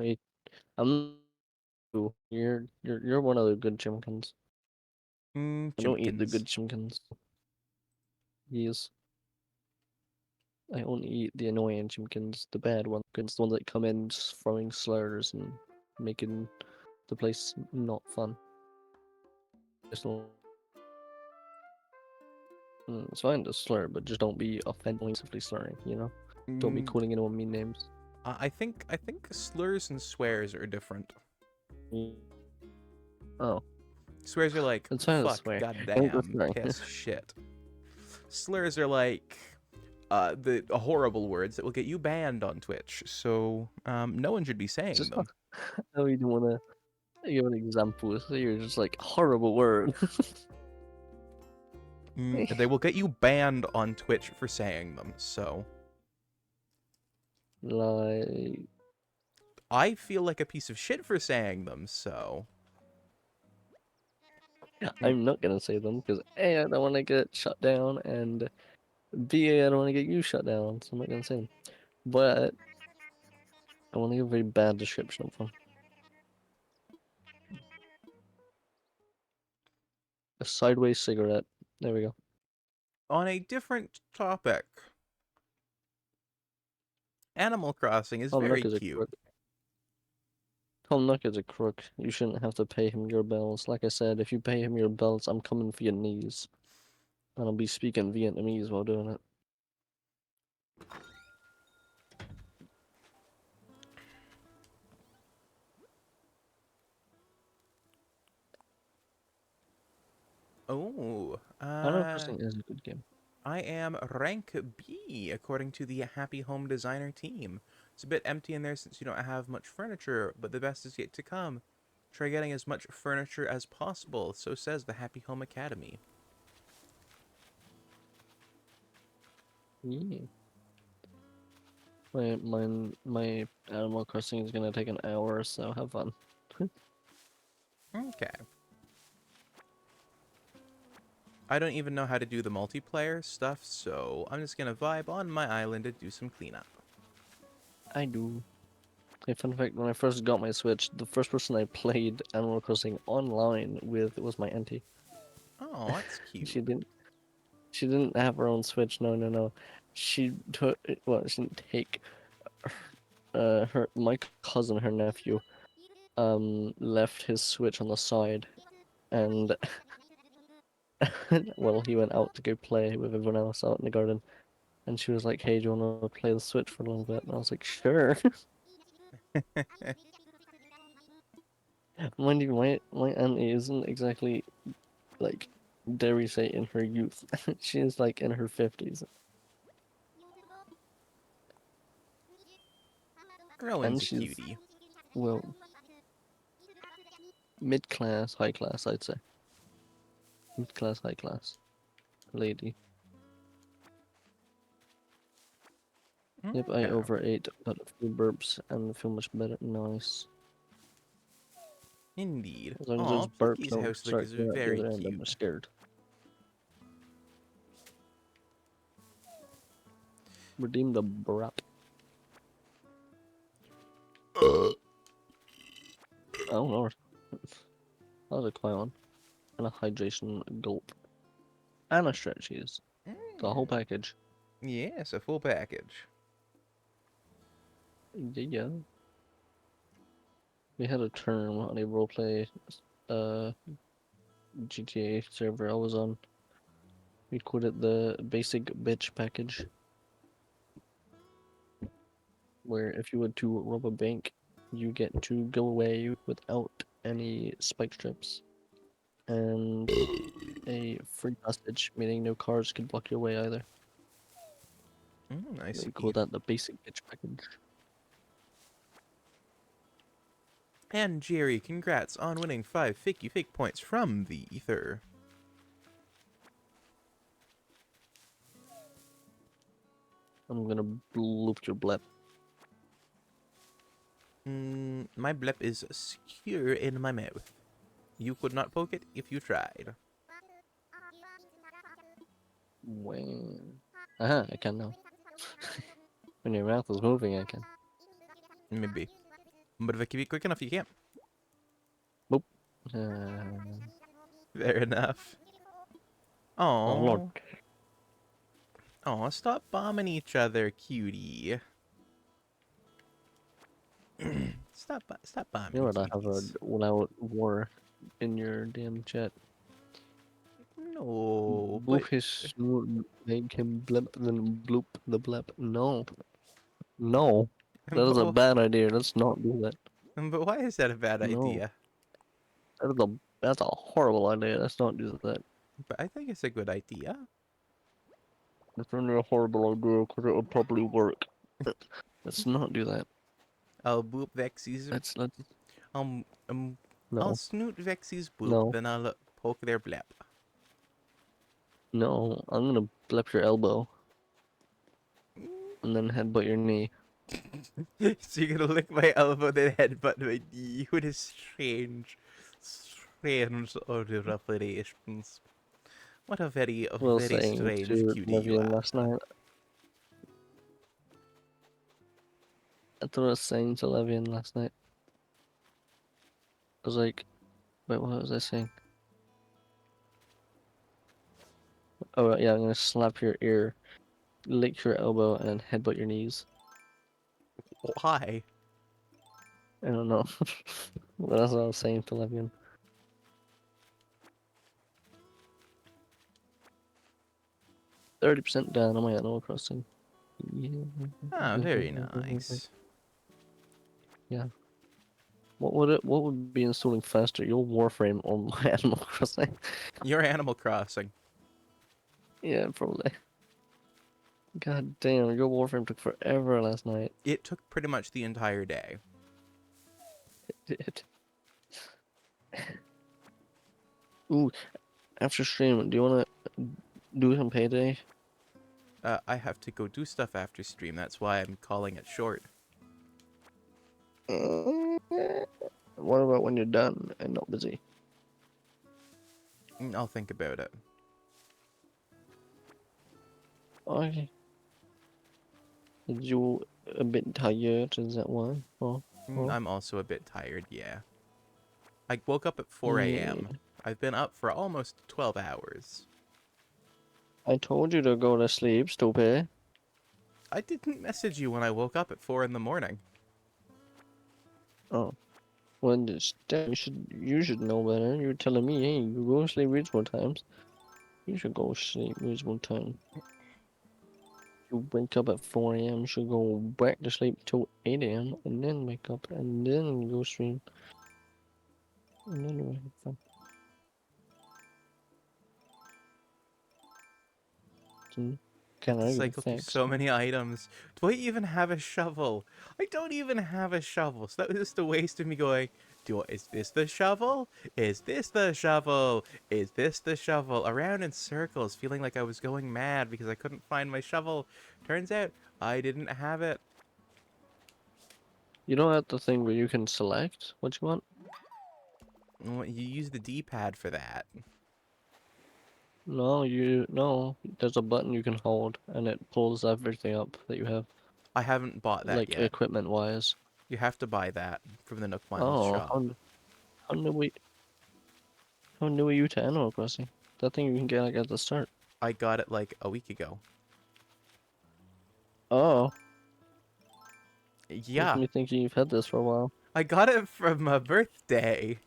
I'm you're one of the good chimkins. I don't eat the good chimkins. Yes. I only eat the annoying chimkins, the bad ones, the ones that come in just throwing slurs and making the place not fun. It's fine to slur, but just don't be offensively slurring, you know? Don't be calling anyone mean names. I think slurs and swears are different. Oh. Swears are like It's fine to fuck, swear. goddamn, piss, shit. Slurs are like the horrible words that will get you banned on Twitch. So no one should be saying Just them. how you don't wanna give an example. So you're just like horrible word. They will get you banned on Twitch for saying them. So like I feel like a piece of shit for saying them. So I'm not gonna say them because A, I don't want to get shut down, and B, I don't want to get you shut down, so I'm not gonna say them. But I want to give a very bad description of them. A sideways cigarette. There we go. on a different topic, Animal Crossing is Tom very Nook is a cute. crook. Tom Nook is a crook. You shouldn't have to pay him your bells. Like I said, if you pay him your bells, I'm coming for your knees. And I'll be speaking Vietnamese while doing it. Oh, Animal Crossing is a good game. I am rank B according to the Happy Home Designer team. It's a bit empty in there since you don't have much furniture, but the best is yet to come. Try getting as much furniture as possible, so says the Happy Home Academy. Yeah. My Animal Crossing is gonna take an hour, so have fun. Okay. I don't even know how to do the multiplayer stuff, so I'm just gonna vibe on my island and do some cleanup. I do. Hey, fun fact, when I first got my Switch, the first person I played Animal Crossing online with was my auntie. Oh, that's cute. She didn't have her own Switch, no. She took, well, she didn't take, my cousin, her nephew, left his Switch on the side, and, well, he went out to go play with everyone else out in the garden, and she was like, hey, do you want to play the Switch for a little bit? And I was like, sure. Mind you, my auntie isn't exactly, like, dare we say, in her youth. She is, like, in her 50s. Rowan's a cutie. Well, mid-class, high class, I'd say. Mid-class, high class. Lady. Yep, I overate, but a few burps and feel much better. Nice. Indeed. As long as Aw, those burps Plinky's don't house start is going out the very other end, cute. I'm scared. Redeem the brap. Oh lord. That was a quiet one. And a hydration gulp. And a stretchies. The whole package. Yes, a full package. Yeah. We had a term on a roleplay GTA server I was on. We called it the basic bitch package. Where if you were to rob a bank, you get to go away without any spike strips. And a free passage, meaning no cars could block your way either. I see. We call that the basic bitch package. And Jerry, congrats on winning 5 fake points from the ether. I'm gonna bloop your blep. My blep is secure in my mouth. You could not poke it if you tried. When? Aha, I can now. When your mouth is moving, I can. Maybe. But if I keep it quick enough, you can't. Boop. Fair enough. Oh lord. Oh. Oh, stop bombing each other, cutie. stop bombing, You know what? I have a cuties. all-out war in your damn chat. No, Bloop but his snoot, make him blip, then bloop the blep. No. No. That is a bad idea. Let's not do that. but why is that a bad No. idea? That's a horrible idea. Let's not do that. But I think it's a good idea. It's only a horrible idea because it would probably work. Let's not do that. I'll boop Vexy's. Let's Um, I'll no. snoot Vexy's boop, No. then I'll poke their blep. No, I'm gonna blep your elbow. And then headbutt your knee. So you're gonna lick my elbow, then headbutt my knee. What a strange order of operations. What a very Saying strange to cutie you Levian are. last night. I thought I was saying to Levian last night. I was like, wait, what was I saying? Oh, right, yeah, I'm gonna slap your ear, lick your elbow, and headbutt your knees. Why? I don't know. But that's what I was saying to Levian. %30 down on my Animal Crossing. Yeah. Ah, very nice. Yeah. What would be installing faster, your Warframe or my Animal Crossing? Your Animal Crossing. Yeah, probably. God damn, your Warframe took forever last night. It took pretty much the entire day. It did. Ooh, after stream, do you wanna do some payday? I have to go do stuff after stream, that's why I'm calling it short. What about when you're done and not busy? I'll think about it. Okay. Is you a bit tired? Is that why? Oh. I'm also a bit tired, yeah. I woke up at 4 a.m. I've been up for almost 12 hours. I told you to go to sleep, stupid. I didn't message you when I woke up at 4 in the morning. Oh. Well, you should know better. You're telling me, hey, you go to sleep reasonable times. You should go sleep reasonable time. You wake up at 4 a.m. You should go back to sleep till 8 a.m. and then wake up and then go stream. And then we have fun. Can I Cycle through so many items. Do I even have a shovel? I don't even have a shovel. So that was just a waste of me going, is this the shovel? Is this the shovel? Is this the shovel? Around in circles, feeling like I was going mad because I couldn't find my shovel. Turns out I didn't have it. You don't have the thing where you can select what you want? Well, you use the D-pad for that. No, there's a button you can hold and it pulls everything up that you have. I haven't bought that like yet. Equipment wise. You have to buy that from the Nook Miles shop. How new are you to Animal Crossing? That thing you can get like at the start. I got it like a week ago. Oh. Yeah. Makes me think you've had this for a while. I got it from my birthday.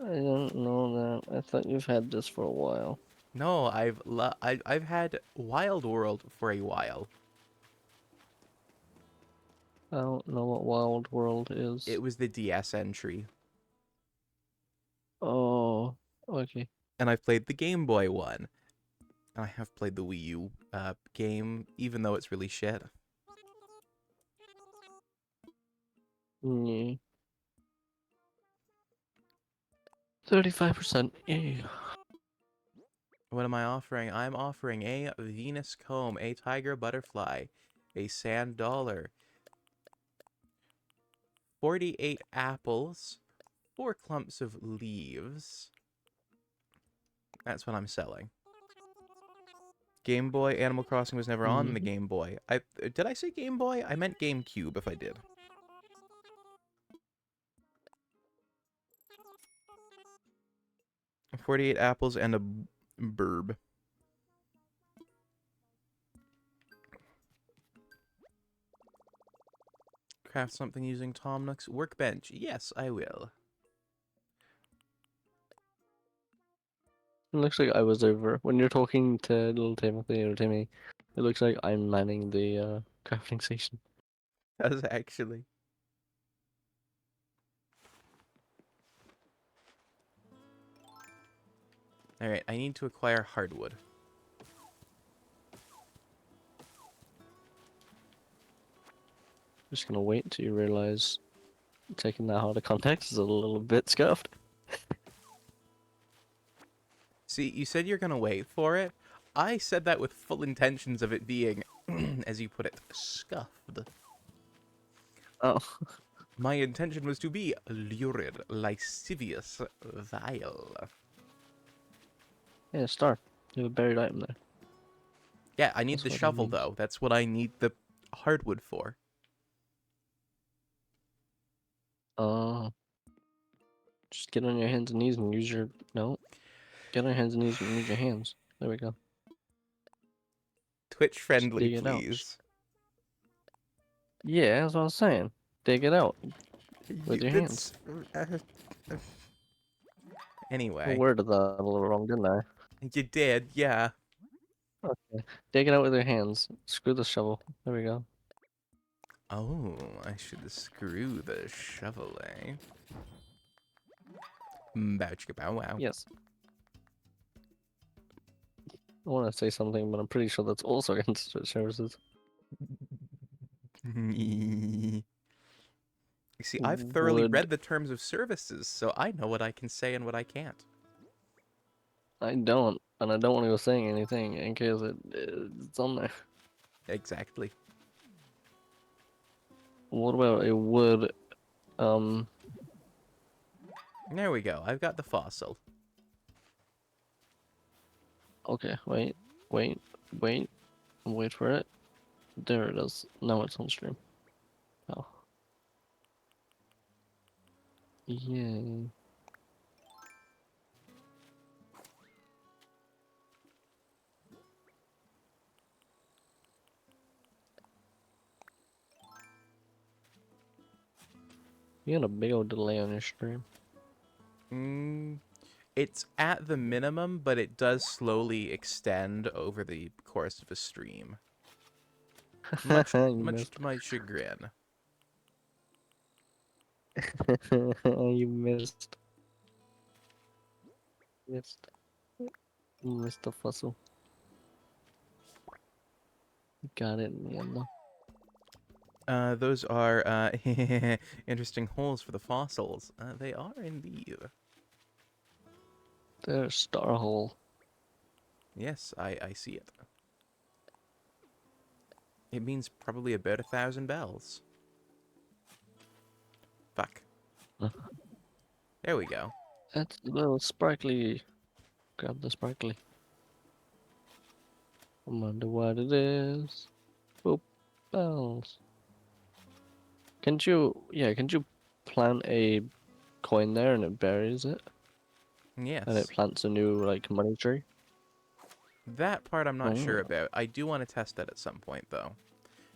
I didn't know that. I thought you've had this for a while. No, I've had Wild World for a while. I don't know what Wild World is. It was the DS entry. Oh, okay. And I've played the Game Boy one. And I have played the Wii U game, even though it's really shit. Yeah. 35%. Yeah. What am I offering? I'm offering a Venus comb, a tiger butterfly, a sand dollar, 48 apples, 4 clumps of leaves. That's what I'm selling. Game Boy, Animal Crossing was never on the Game Boy. Did I say Game Boy? I meant GameCube if I did. $48 apples and a burb. Craft something using Tom Nook's workbench. Yes, I will. It looks like I was over. When you're talking to little Timothy or Timmy, it looks like I'm manning the crafting station. Does actually. Alright, I need to acquire hardwood. Just gonna wait until you realize taking that out of context is a little bit scuffed. See, you said you're gonna wait for it. I said that with full intentions of it being, as you put it, scuffed. Oh. My intention was to be lurid, lascivious, vile. Yeah, star. You have a buried item there. Yeah, I need That's the what it shovel, means. though. That's what I need the hardwood for. Just get on your hands and knees and use your... No. Get on your hands and knees and use your hands. There we go. Twitch Just friendly, dig it out. please. Yeah, that's what I was saying. Dig it out. With your hands. Anyway. I worded that a little wrong, didn't I? You did, yeah. Okay. Dig it out with your hands. Screw the shovel. There we go. Oh, I should screw the shovel, eh? Bow wow. Yes. I want to say something, but I'm pretty sure that's also against Twitch services. You see, I've thoroughly read the terms of services, so I know what I can say and what I can't. I don't, and I don't want to go saying anything in case it's on there. Exactly. What about a wood, There we go. I've got the fossil. Okay, wait for it. There it is. Now it's on stream. Oh. Yay. You got a big old delay on your stream. It's at the minimum, but it does slowly extend over the course of a stream. Much to my chagrin. You missed. You missed the fossil. Got it in the end though. Those are interesting holes for the fossils. They are indeed. They're a star hole. Yes, I see it. It means probably about 1,000 bells. Fuck. There we go. That's a little sparkly. Grab the sparkly. I wonder what it is. Boop. Bells. Can't you plant a coin there and it buries it? Yes. And it plants a new, like, money tree? That part I'm not sure about. I do want to test that at some point, though.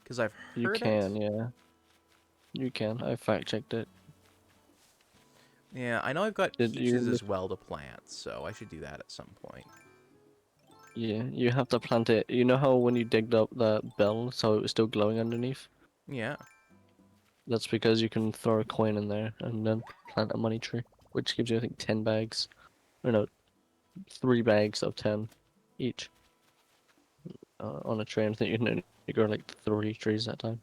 Because I've heard You can, yeah. You can. I fact-checked it. Yeah, I know I've got Did peaches you- as well to plant, so I should do that at some point. Yeah, you have to plant it. You know how when you digged up that bell, so it was still glowing underneath? Yeah. That's because you can throw a coin in there and then plant a money tree, which gives you, I think, 10 bags. Or no, 3 bags of 10 each. On a tree, I think you can only grow like 3 trees at a time.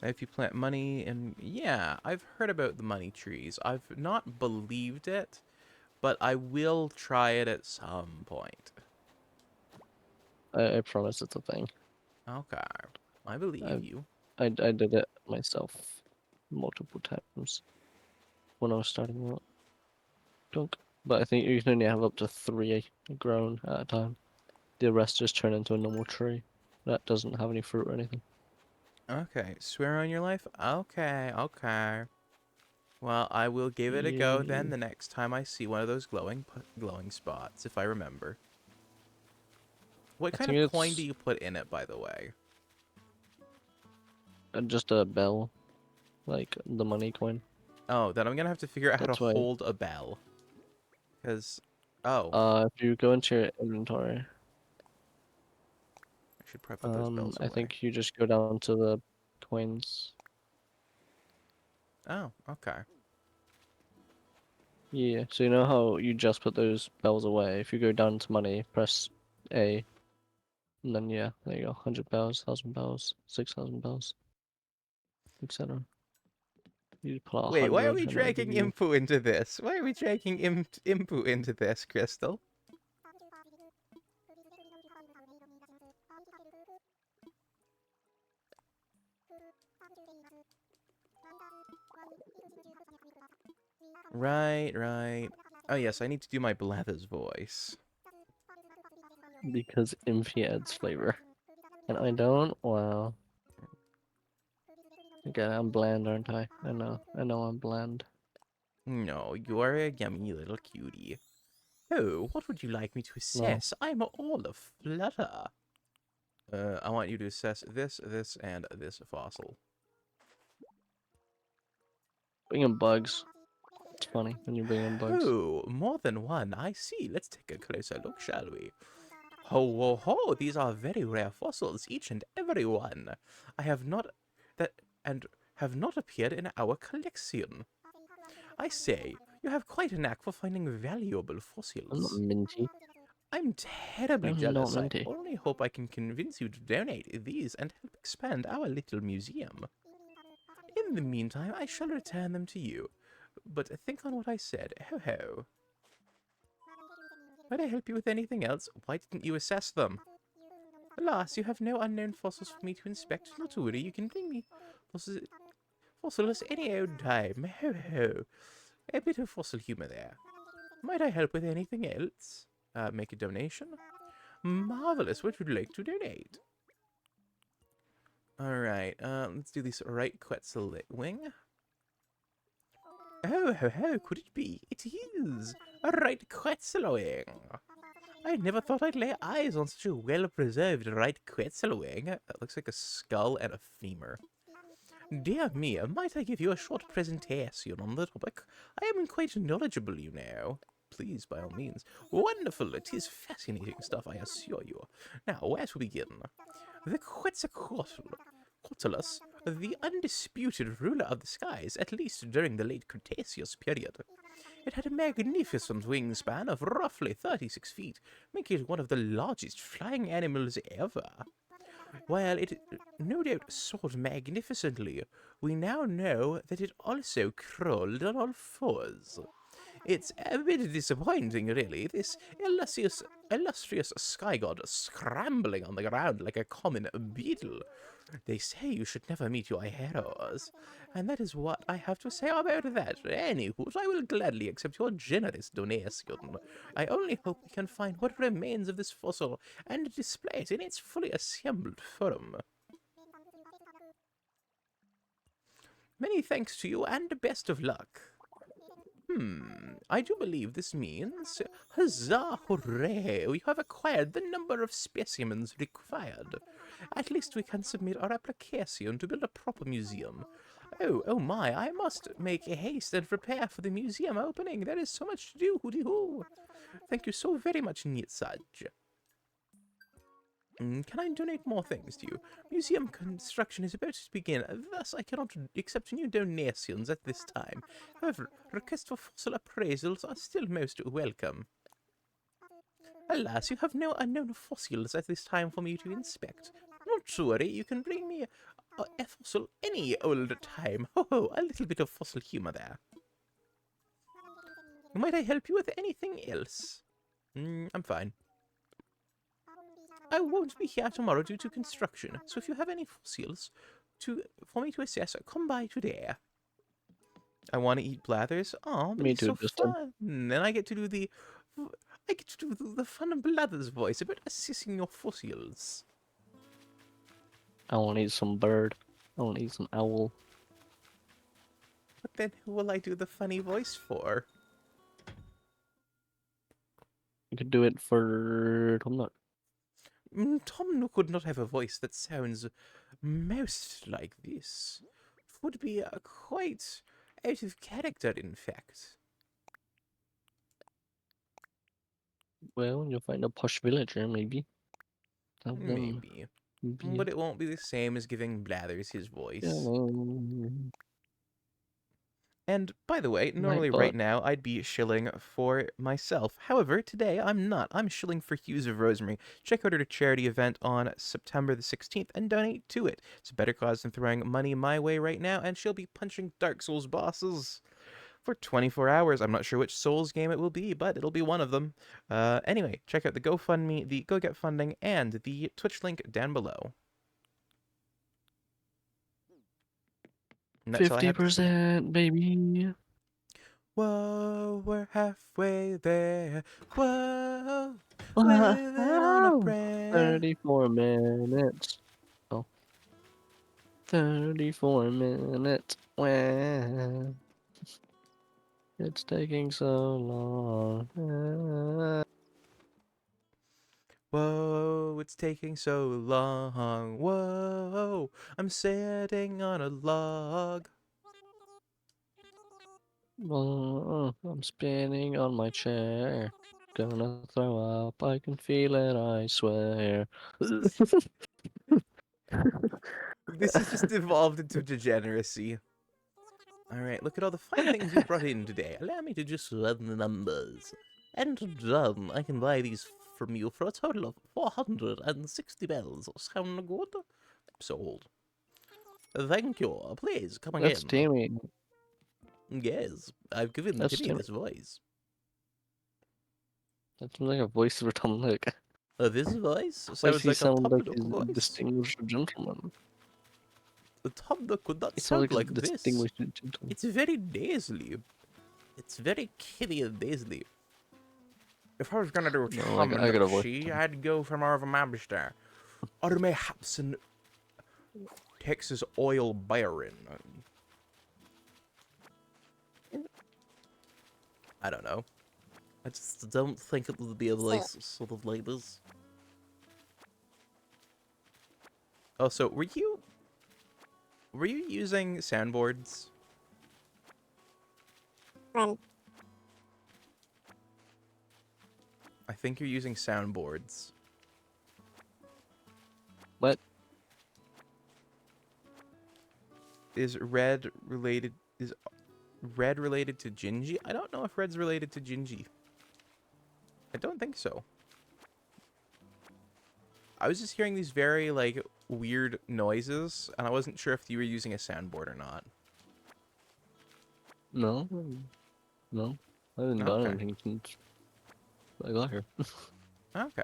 If you plant money, and yeah, I've heard about the money trees. I've not believed it, but I will try it at some point. I promise it's a thing. Okay, I believe you. I did it myself multiple times when I was starting out. Dunk. But I think you can only have up to 3 grown at a time. The rest just turn into a normal tree that doesn't have any fruit or anything. Okay, swear on your life? Okay, okay. Well, I will give it a go then the next time I see one of those glowing spots, if I remember. What kind of coin do you put in it, by the way? Just a bell, like the money coin. Oh, then I'm gonna have to figure out how That's to why. hold a bell. Because, oh. If you go into your inventory. I should probably put those bells away. I think you just go down to the coins. Oh, okay. Yeah, so you know how you just put those bells away? If you go down to money, press A, and then yeah, there you go. 100 bells, 1,000 bells, 6,000 bells, etc. You pull out Wait, 100, why are we and it'll give dragging you... Impu into this? Why are we dragging Impu into this, Crystal? Right, right. Oh yes, I need to do my Blathers voice. Because Impy adds flavor. And I don't? Wow. Okay, I'm bland, aren't I? I know I'm bland. No, you are a yummy little cutie. Oh, what would you like me to assess? No. I'm all aflutter. I want you to assess this, this, and this fossil. Bring in bugs. It's funny when you bring in bugs. Oh, more than one. I see. Let's take a closer look, shall we? Ho, ho, ho! These are very rare fossils, each and every one. I have not have not appeared in our collection. I say, you have quite a knack for finding valuable fossils. I'm not minty. I'm terribly I'm jealous. not I minty. only hope I can convince you to donate these and help expand our little museum. In the meantime, I shall return them to you. But think on what I said. Ho ho. Might I help you with anything else? Why didn't you assess them? Alas, you have no unknown fossils for me to inspect. Not to worry, you can bring me fossils any old time. Ho ho. A bit of fossil humor there. Might I help with anything else? Make a donation? Marvelous. What would you like to donate? Alright, let's do this right Quetzalwing. Oh, ho, ho, could it be? It is a right Quetzalwing. I never thought I'd lay eyes on such a well-preserved right Quetzalwing. That looks like a skull and a femur. Dear me, might I give you a short presentation on the topic? I am quite knowledgeable, you know. Please, by all means. Wonderful, it is fascinating stuff, I assure you. Now, where to begin? The Quetzalcoatlus, the undisputed ruler of the skies, at least during the late Cretaceous period. It had a magnificent wingspan of roughly 36 feet, making it one of the largest flying animals ever. While it no doubt soared magnificently, we now know that it also crawled on all fours. It's a bit disappointing, really, this illustrious sky god scrambling on the ground like a common beetle. They say you should never meet your heroes, and that is what I have to say about that. Anywho, I will gladly accept your generous donation. I only hope we can find what remains of this fossil and display it in its fully assembled form. Many thanks to you, and best of luck. I do believe this means, huzzah, hooray, we have acquired the number of specimens required. At least we can submit our application to build a proper museum. Oh my, I must make haste and prepare for the museum opening. There is so much to do, hooty-hoo. Thank you so very much, Nietzsche. Can I donate more things to you? Museum construction is about to begin, thus I cannot accept new donations at this time. However, requests for fossil appraisals are still most welcome. Alas, you have no unknown fossils at this time for me to inspect. Not to worry, you can bring me Oh, a fossil any old time. Ho ho, a little bit of fossil humor there. Might I help you with anything else? I'm fine. I won't be here tomorrow due to construction, so if you have any fossils for me to assess, come by today. I want to eat Blathers. Oh, but Me he's too, so Justin. fun. And I get to do the fun of Blathers voice about assessing your fossils. I want to eat some bird. I want to eat some owl. But then who will I do the funny voice for? You could do it for Tom Nook. Tom Nook would not have a voice that sounds most like this. It would be quite out of character, in fact. Well, you'll find a posh villager, maybe. Have them Maybe. be But it won't be the same as giving Blathers his voice. Hello. And, by the way, normally right now I'd be shilling for myself. However, today I'm not. I'm shilling for Hues of Rosemary. Check out our charity event on September the 16th and donate to it. It's a better cause than throwing money my way right now, and she'll be punching Dark Souls bosses for 24 hours. I'm not sure which Souls game it will be, but it'll be one of them. Anyway, check out the GoFundMe, the Go Get Funding, and the Twitch link down below. 50%, baby. Whoa, we're halfway there. Whoa, living on a prayer. 34 minutes. Oh. 34 minutes. Wow. It's taking so long. Whoa, it's taking so long. Whoa, I'm sitting on a log. I'm spinning on my chair. Gonna throw up. I can feel it, I swear. This has just evolved into degeneracy. Alright, look at all the fine things you brought in today. Allow me to just run the numbers. And done. I can buy these from you for a total of 460 bells. Sound good? Sold. Thank you. Please, come again. That's Timmy. Yes, I've given Timmy this voice. That's like a voice for Tom Nook. This voice Why sounds does he like sound a Tom like Nook he's a voice. distinguished gentleman? The Tom Nook would not It sound sounds like a this. distinguished gentleman. It's very nasally. It's very kitty and nasally. If I was gonna do Tom I got a voice. I'd go for more of a mobster. Or mayhaps an Texas oil baron. I don't know. I just don't think it would be a voice sort of like this. Oh, so were you using soundboards? When? I think you're using soundboards. What? Is red related to Gingy? I don't know if red's related to Gingy. I don't think so. I was just hearing these very, like, weird noises, and I wasn't sure if you were using a soundboard or not. No. No. I haven't done anything since I got here. Okay.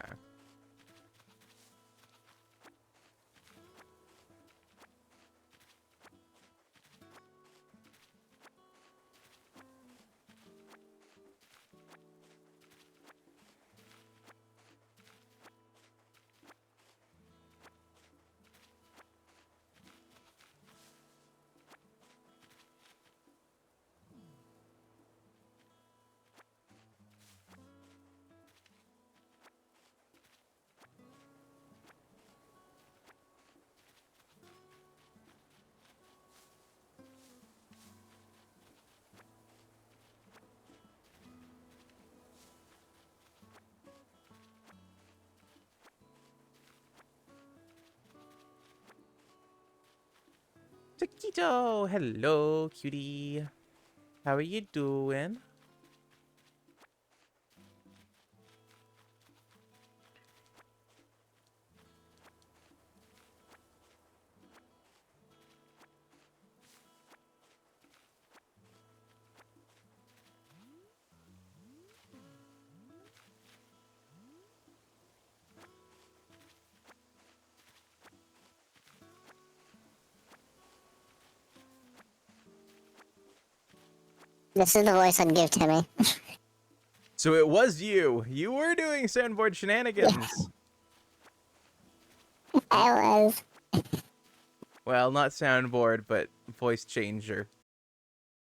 Taquito! Hello, cutie. How are you doing? This is the voice I'd give Timmy. So it was you. You were doing soundboard shenanigans. I was. Well, not soundboard, but voice changer.